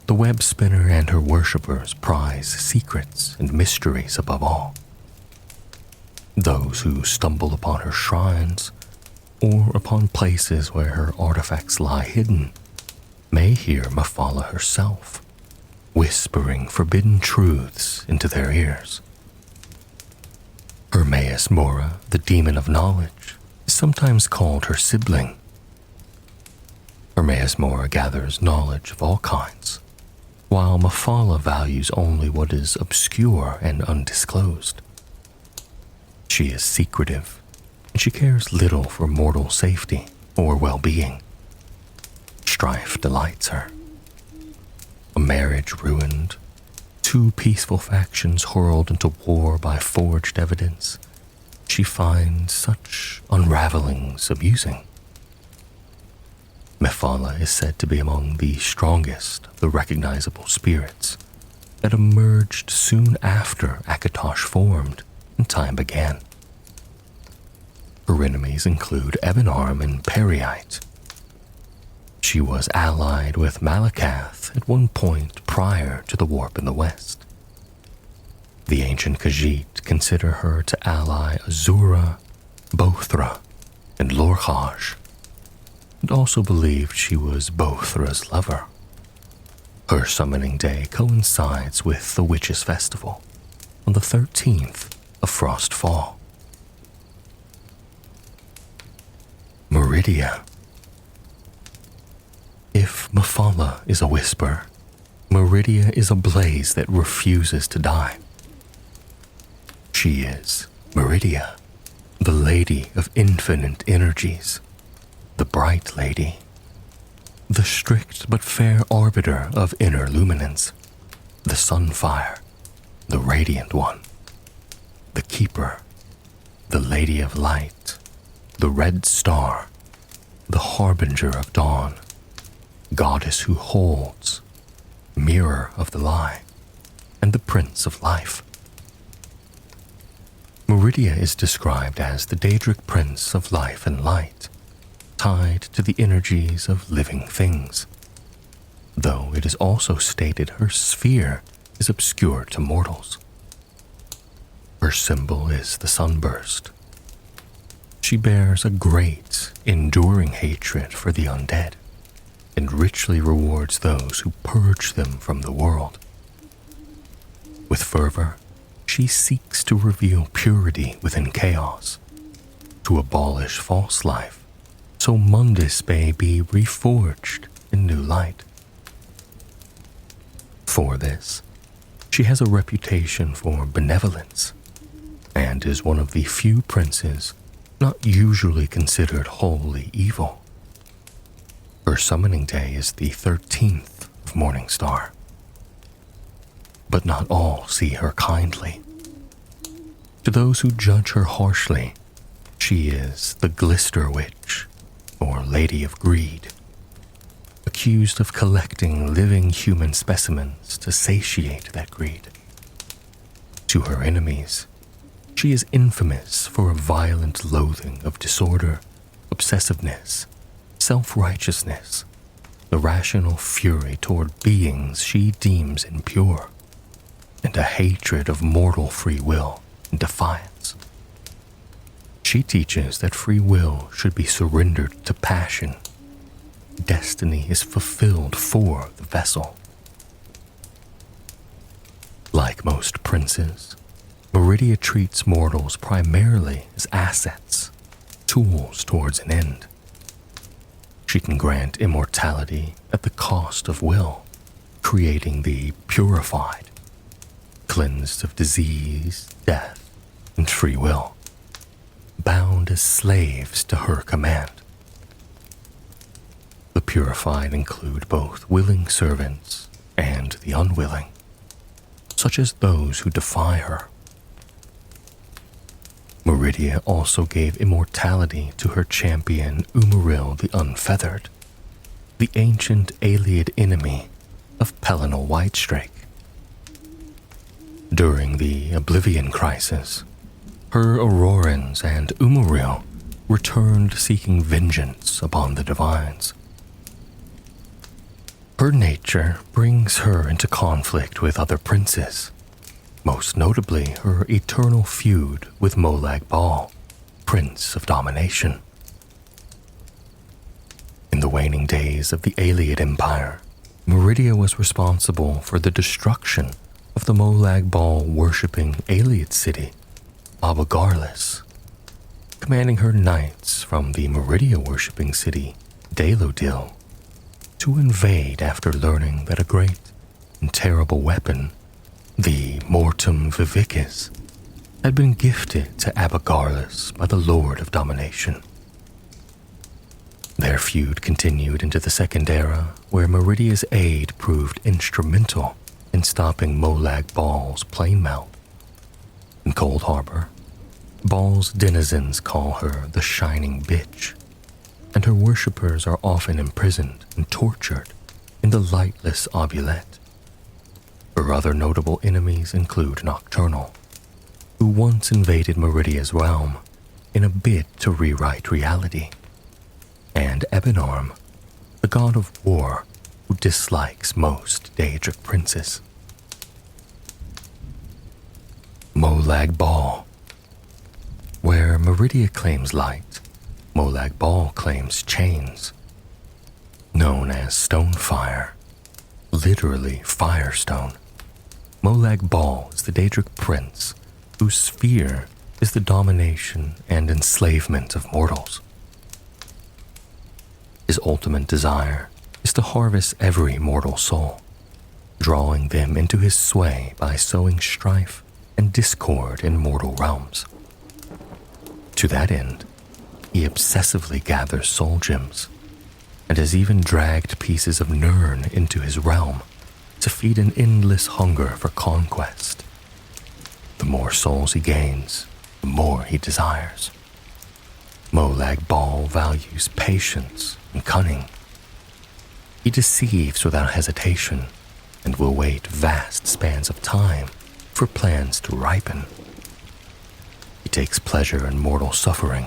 The web spinner and her worshippers prize secrets and mysteries above all. Those who stumble upon her shrines, or upon places where her artifacts lie hidden, may hear Mephala herself, whispering forbidden truths into their ears. Hermaeus Mora, the demon of knowledge, is sometimes called her sibling. Hermaeus Mora gathers knowledge of all kinds, while Mephala values only what is obscure and undisclosed. She is secretive, and she cares little for mortal safety or well-being. Strife delights her. A marriage ruined, 2 peaceful factions hurled into war by forged evidence, she finds such unravelings amusing. Mephala is said to be among the strongest of the recognizable spirits that emerged soon after Akatosh formed and time began. Her enemies include Ebonarm and Periite. She was allied with Malakath at one point prior to the warp in the west. The ancient Khajiit consider her to ally Azura, Bothra, and Lorkhaj, and also believed she was Bothra's lover. Her summoning day coincides with the Witches' Festival on the 13th of Frostfall. Meridia. If Mephala is a whisper, Meridia is a blaze that refuses to die. She is Meridia, the Lady of Infinite Energies, the Bright Lady, the strict but fair arbiter of inner luminance, the Sunfire, the Radiant One, the Keeper, the Lady of Light, the Red Star, the Harbinger of Dawn, Goddess who holds, Mirror of the Lie, and the Prince of Life. Meridia is described as the Daedric Prince of Life and Light, tied to the energies of living things, though it is also stated her sphere is obscure to mortals. Her symbol is the sunburst. She bears a great, enduring hatred for the undead, and richly rewards those who purge them from the world. With fervor, she seeks to reveal purity within chaos, to abolish false life, so Mundus may be reforged in new light. For this, she has a reputation for benevolence, and is one of the few princes not usually considered wholly evil. Her summoning day is the 13th of Morningstar. But not all see her kindly. To those who judge her harshly, She is the Glister Witch, or Lady of Greed, accused of collecting living human specimens to satiate that greed. To her enemies, she is infamous for a violent loathing of disorder, obsessiveness, self-righteousness, irrational fury toward beings she deems impure, and a hatred of mortal free will and defiance. She teaches that free will should be surrendered to passion. Destiny is fulfilled for the vessel. Like most princes, Meridia treats mortals primarily as assets, tools towards an end. She can grant immortality at the cost of will, creating the purified, cleansed of disease, death, and free will, bound as slaves to her command. The purified include both willing servants and the unwilling, such as those who defy her. Meridia also gave immortality to her champion Umaril the Unfeathered, the ancient Ayleid enemy of Pelennor Whitestrake. During the Oblivion Crisis, her Aurorans and Umaril returned seeking vengeance upon the Divines. Her nature brings her into conflict with other princes, most notably her eternal feud with Molag Bal, Prince of Domination. In the waning days of the Ayleid Empire, Meridia was responsible for the destruction of the Molag Bal-worshipping Ayleid city, Abagarlis, commanding her knights from the Meridia-worshipping city, Cyrodiil, to invade after learning that a great and terrible weapon, the Mortem Vivicis, had been gifted to Abagarlis by the Lord of Domination. Their feud continued into the Second Era, where Meridia's aid proved instrumental in stopping Molag Bal's plane melt. In Cold Harbor, Bal's denizens call her the Shining Bitch, and her worshippers are often imprisoned and tortured in the lightless Obulette. Her other notable enemies include Nocturnal, who once invaded Meridia's realm in a bid to rewrite reality, and Ebenarm, the god of war who dislikes most Daedric princes. Molag Bal. Where Meridia claims light, Molag Bal claims chains. Known as Stonefire, literally firestone, Molag Bal is the Daedric prince whose sphere is the domination and enslavement of mortals. His ultimate desire is to harvest every mortal soul, drawing them into his sway by sowing strife and discord in mortal realms. To that end, he obsessively gathers soul gems, and has even dragged pieces of Nirn into his realm to feed an endless hunger for conquest. The more souls he gains, the more he desires. Molag Bal values patience and cunning. He deceives without hesitation and will wait vast spans of time for plans to ripen. He takes pleasure in mortal suffering,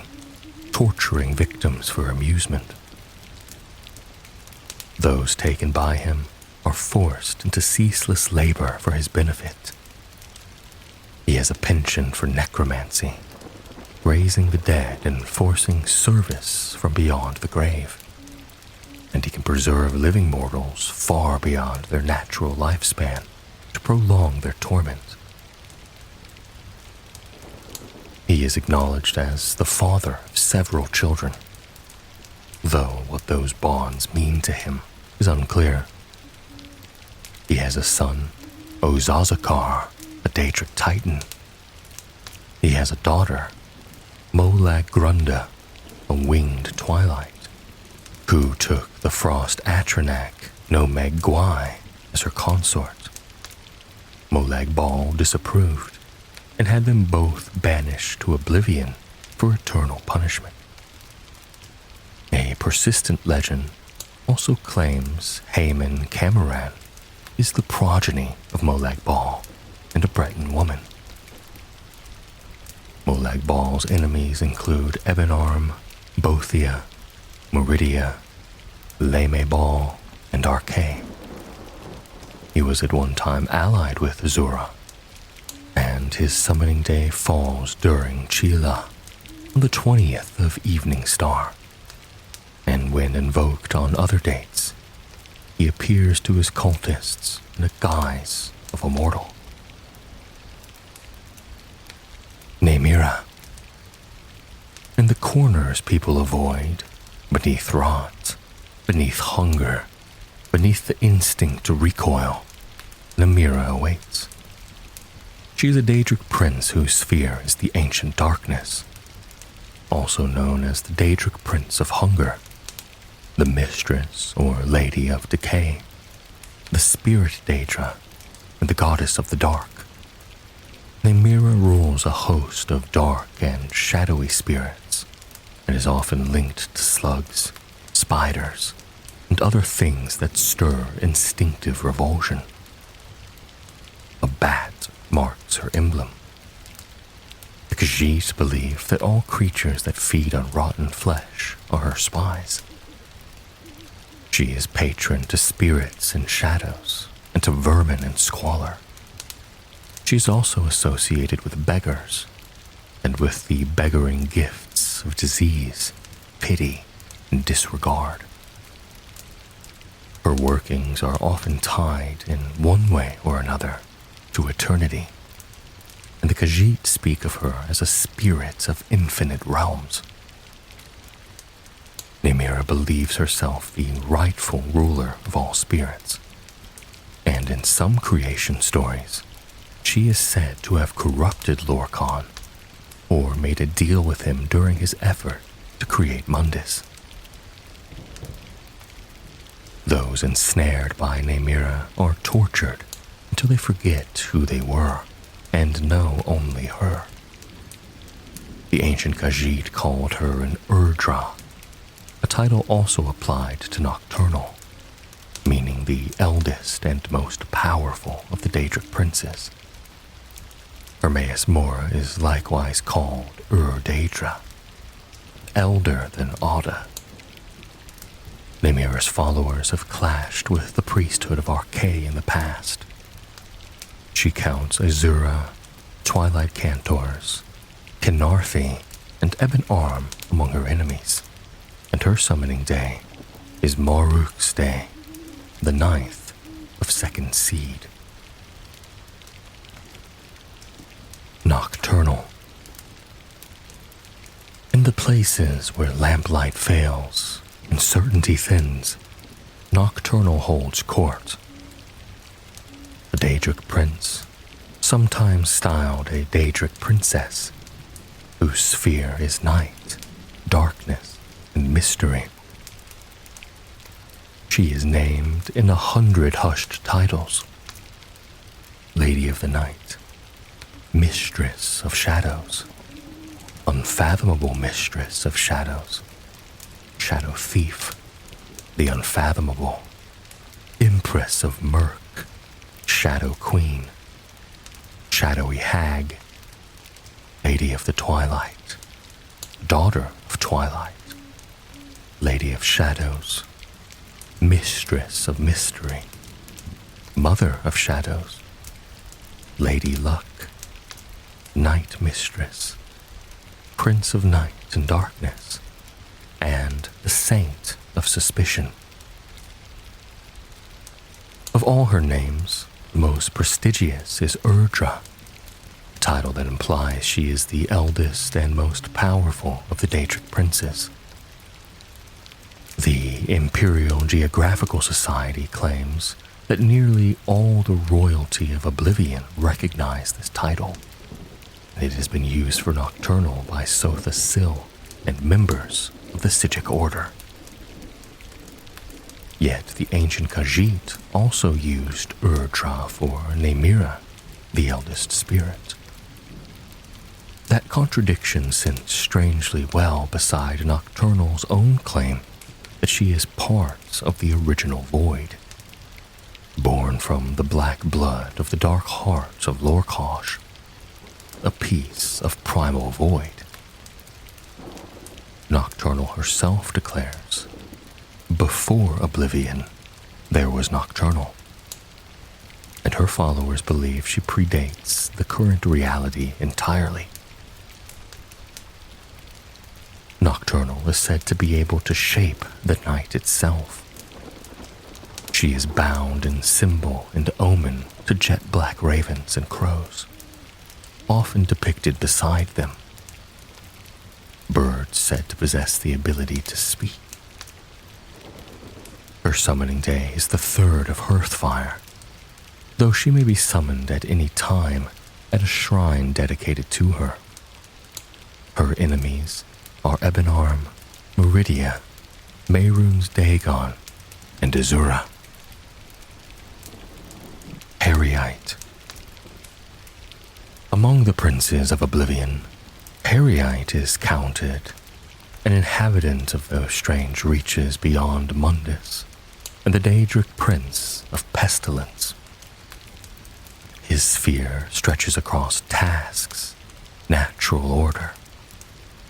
torturing victims for amusement. Those taken by him are forced into ceaseless labor for his benefit. He has a penchant for necromancy, raising the dead and forcing service from beyond the grave. And he can preserve living mortals far beyond their natural lifespan to prolong their torment. He is acknowledged as the father of several children, though what those bonds mean to him is unclear. He has a son, Ozazakar, a Daedric Titan. He has a daughter, Molag Grunda, a winged twilight, who took the Frost Atronak no Megwai as her consort. Molag Bal disapproved and had them both banished to oblivion for eternal punishment. A persistent legend also claims Haemon Cameron is the progeny of Molag Bal and a Breton woman. Molag Bal's enemies include Ebenarm, Bothia, Meridia, Leme Bal, and Arkay. He was at one time allied with Azura, and his summoning day falls during Chila on the 20th of Evening Star, and when invoked on other dates, he appears to his cultists in the guise of a mortal. Nemira. In the corners people avoid, beneath rot, beneath hunger, beneath the instinct to recoil, Nemira awaits. She is a Daedric prince whose sphere is the ancient darkness, also known as the Daedric Prince of Hunger, the Mistress or Lady of Decay, the Spirit Daedra, and the Goddess of the Dark. Nemira rules a host of dark and shadowy spirits, and is often linked to slugs, spiders, and other things that stir instinctive revulsion. A bat marks her emblem. The Khajiit believe that all creatures that feed on rotten flesh are her spies. She is patron to spirits and shadows, and to vermin and squalor. She is also associated with beggars, and with the beggaring gifts of disease, pity, and disregard. Her workings are often tied in one way or another to eternity, and the Khajiit speak of her as a spirit of infinite realms. Nemira believes herself the rightful ruler of all spirits, and in some creation stories, she is said to have corrupted Lorkhan, or made a deal with him during his effort to create Mundus. Those ensnared by Nemira are tortured until they forget who they were and know only her. The ancient Khajiit called her an Urdra, a title also applied to Nocturnal, meaning the eldest and most powerful of the Daedric Princes. Hermaeus Mora is likewise called Daedra, elder than Ada. Nemira's followers have clashed with the priesthood of Arkay in the past. She counts Azura, Twilight Cantors, Kenarthi, and Ebon Arm among her enemies, and her summoning day is Maruk's Day, the 9th of Second Seed. Nocturnal. In the places where lamplight fails and certainty thins, Nocturnal holds court. The Daedric Prince, sometimes styled a Daedric Princess, whose sphere is night, darkness, and mystery. She is named in 100 hushed titles: Lady of the Night, Mistress of Shadows, Unfathomable Mistress of Shadows, Shadow Thief, the Unfathomable, Empress of Murk, Shadow Queen, Shadowy Hag, Lady of the Twilight, Daughter of Twilight, Lady of Shadows, Mistress of Mystery, Mother of Shadows, Lady Luck, Night Mistress, Prince of Night and Darkness, and the Saint of Suspicion. Of all her names, the most prestigious is Urdra, a title that implies she is the eldest and most powerful of the Daedric Princes. The Imperial Geographical Society claims that nearly all the royalty of Oblivion recognize this title, and it has been used for Nocturnal by Sotha Sil and members of the Psijic Order. Yet the ancient Khajiit also used Urdra for Nemira, the eldest spirit. That contradiction sits strangely well beside Nocturnal's own claim that she is part of the original void, born from the black blood of the dark heart of Lorkhosh, a piece of primal void. Nocturnal herself declares, before Oblivion, there was Nocturnal, and her followers believe she predates the current reality entirely. Nocturnal is said to be able to shape the night itself. She is bound in symbol and omen to jet black ravens and crows, often depicted beside them. Birds said to possess the ability to speak. Her summoning day is the 3rd of Hearthfire, though she may be summoned at any time at a shrine dedicated to her. Her enemies are Ebonarm, Meridia, Mehrunes Dagon, and Azura. Harryite. Among the princes of Oblivion, Harryite is counted, an inhabitant of those strange reaches beyond Mundus, and the Daedric Prince of Pestilence. His sphere stretches across tasks, natural order,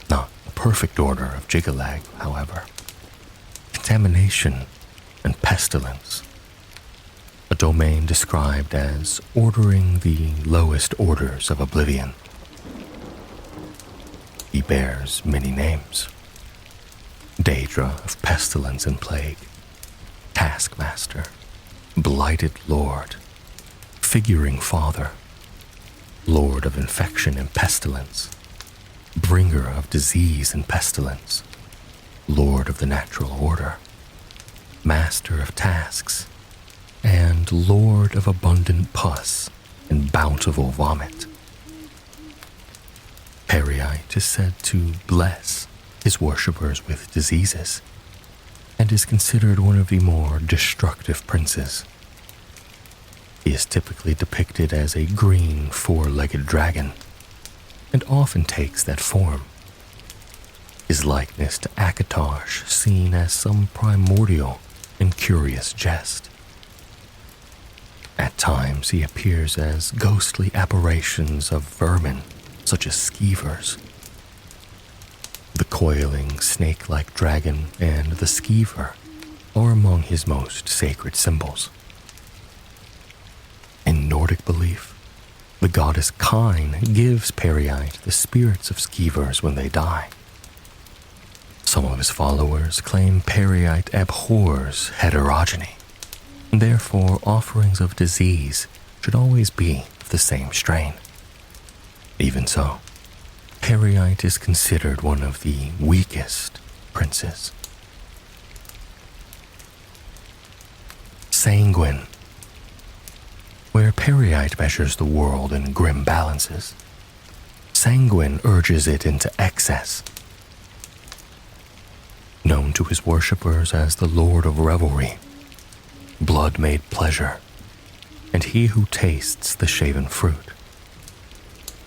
not the perfect order of Jiggalag, however, contamination and pestilence, a domain described as ordering the lowest orders of Oblivion. He bears many names: Daedra of Pestilence and Plague, Taskmaster, Blighted Lord, Figuring Father, Lord of Infection and Pestilence, Bringer of Disease and Pestilence, Lord of the Natural Order, Master of Tasks, and Lord of Abundant Pus and Bountiful Vomit. Harryite is said to bless his worshippers with diseases, and is considered one of the more destructive princes. He is typically depicted as a green 4-legged dragon, and often takes that form. His likeness to Akatosh seen as some primordial and curious jest. At times he appears as ghostly aberrations of vermin, such as skeevers. The coiling snake-like dragon and the skeever are among his most sacred symbols. In Nordic belief, the goddess Kine gives Harryite the spirits of skeevers when they die. Some of his followers claim Harryite abhors heterogeny, and therefore offerings of disease should always be of the same strain. Even so, Harryite is considered one of the weakest princes. Sanguine. Where Harryite measures the world in grim balances, Sanguine urges it into excess. Known to his worshippers as the Lord of Revelry, Blood made pleasure, and he who tastes the shaven fruit.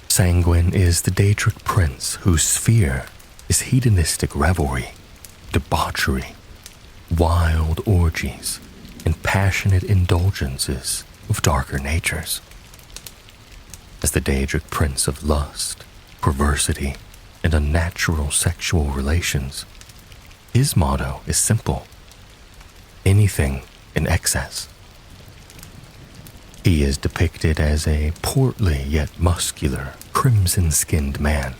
Sanguine is the Daedric Prince whose sphere is hedonistic revelry, debauchery, wild orgies, and passionate indulgences of darker natures. As the Daedric Prince of lust, perversity, and unnatural sexual relations, his motto is simple: anything in excess. He is depicted as a portly yet muscular, crimson-skinned man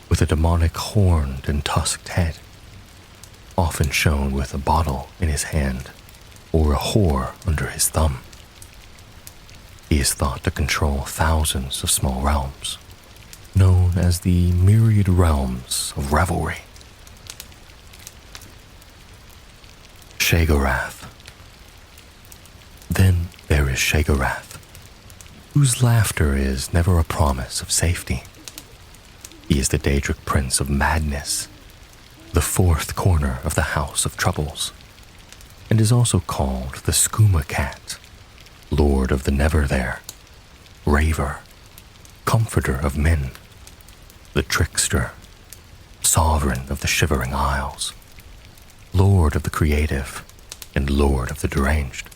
with a demonic horned and tusked head, often shown with a bottle in his hand or a whore under his thumb. He is thought to control thousands of small realms, known as the myriad realms of revelry. Sheogorath. Then there is Sheogorath, whose laughter is never a promise of safety. He is the Daedric Prince of Madness, the fourth corner of the House of Troubles, and is also called the Skooma Cat, Lord of the Never There, Raver, Comforter of Men, the trickster, sovereign of the Shivering Isles, lord of the creative, and lord of the deranged.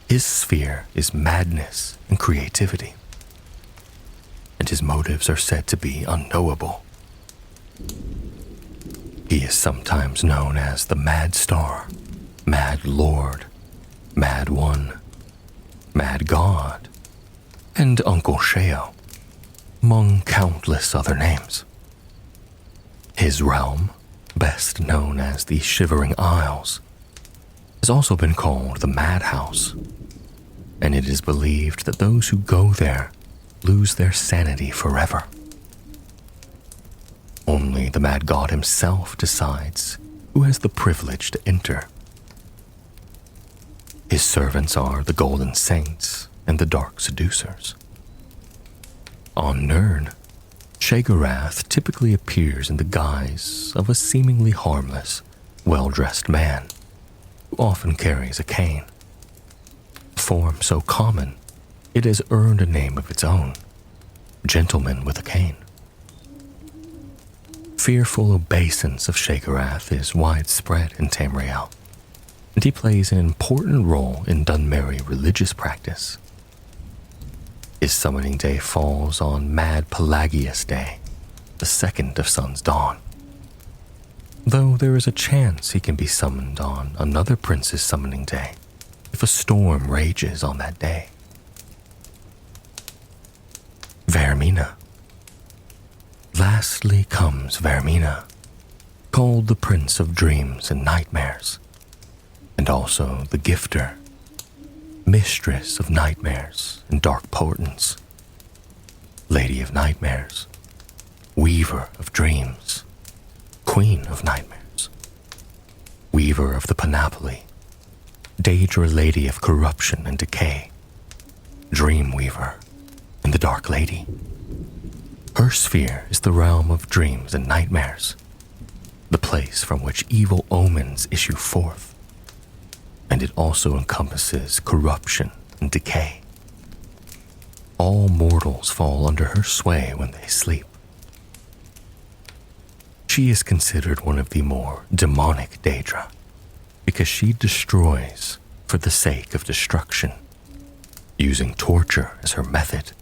His sphere is madness and creativity, and his motives are said to be unknowable. He is sometimes known as the Mad Star, Mad Lord, Mad One, Mad God, and Uncle Sheo, among countless other names. His realm, best known as the Shivering Isles, has also been called the Madhouse, and it is believed that those who go there lose their sanity forever. Only the Mad God himself decides who has the privilege to enter. His servants are the Golden Saints and the Dark Seducers. On Nirn, Shagarath typically appears in the guise of a seemingly harmless, well-dressed man who often carries a cane. A form so common, it has earned a name of its own, Gentleman with a Cane. Fearful obeisance of Shagarath is widespread in Tamriel, and he plays an important role in Dunmerry religious practice. His summoning day falls on Mad Pelagius Day, the second of Sun's dawn, though there is a chance he can be summoned on another prince's summoning day if a storm rages on that day. Vermina. Lastly comes Vermina, called the Prince of Dreams and Nightmares, and also the Gifter, Mistress of Nightmares and Dark Portents, Lady of Nightmares, Weaver of Dreams, Queen of Nightmares, Weaver of the Panoply, Daedra Lady of Corruption and Decay, Dream Weaver, and the Dark Lady. Her sphere is the realm of dreams and nightmares, the place from which evil omens issue forth, and it also encompasses corruption and decay. All mortals fall under her sway when they sleep. She is considered one of the more demonic Daedra because she destroys for the sake of destruction, using torture as her method.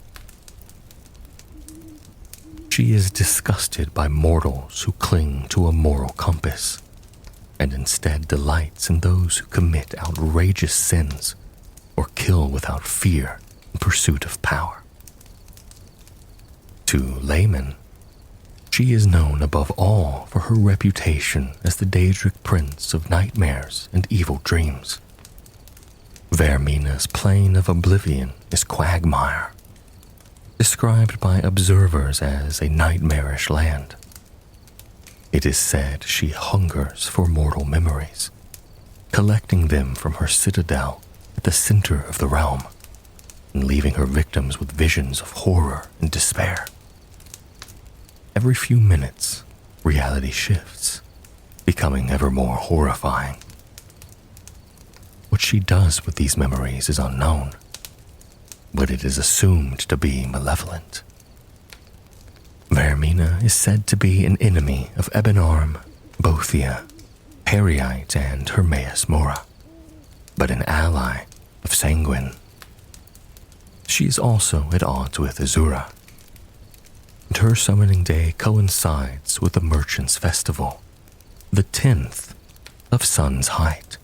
She is disgusted by mortals who cling to a moral compass, and instead delights in those who commit outrageous sins or kill without fear in pursuit of power. To laymen, she is known above all for her reputation as the Daedric Prince of Nightmares and Evil Dreams. Vermina's plane of oblivion is Quagmire, described by observers as a nightmarish land. It is said she hungers for mortal memories, collecting them from her citadel at the center of the realm, and leaving her victims with visions of horror and despair. Every few minutes, reality shifts, becoming ever more horrifying. What she does with these memories is unknown, but it is assumed to be malevolent. Vermina is said to be an enemy of Ebenarm, Bothia, Periite, and Hermaeus Mora, but an ally of Sanguine. She is also at odds with Azura, and her summoning day coincides with the Merchants' Festival, the 10th of Sun's Height.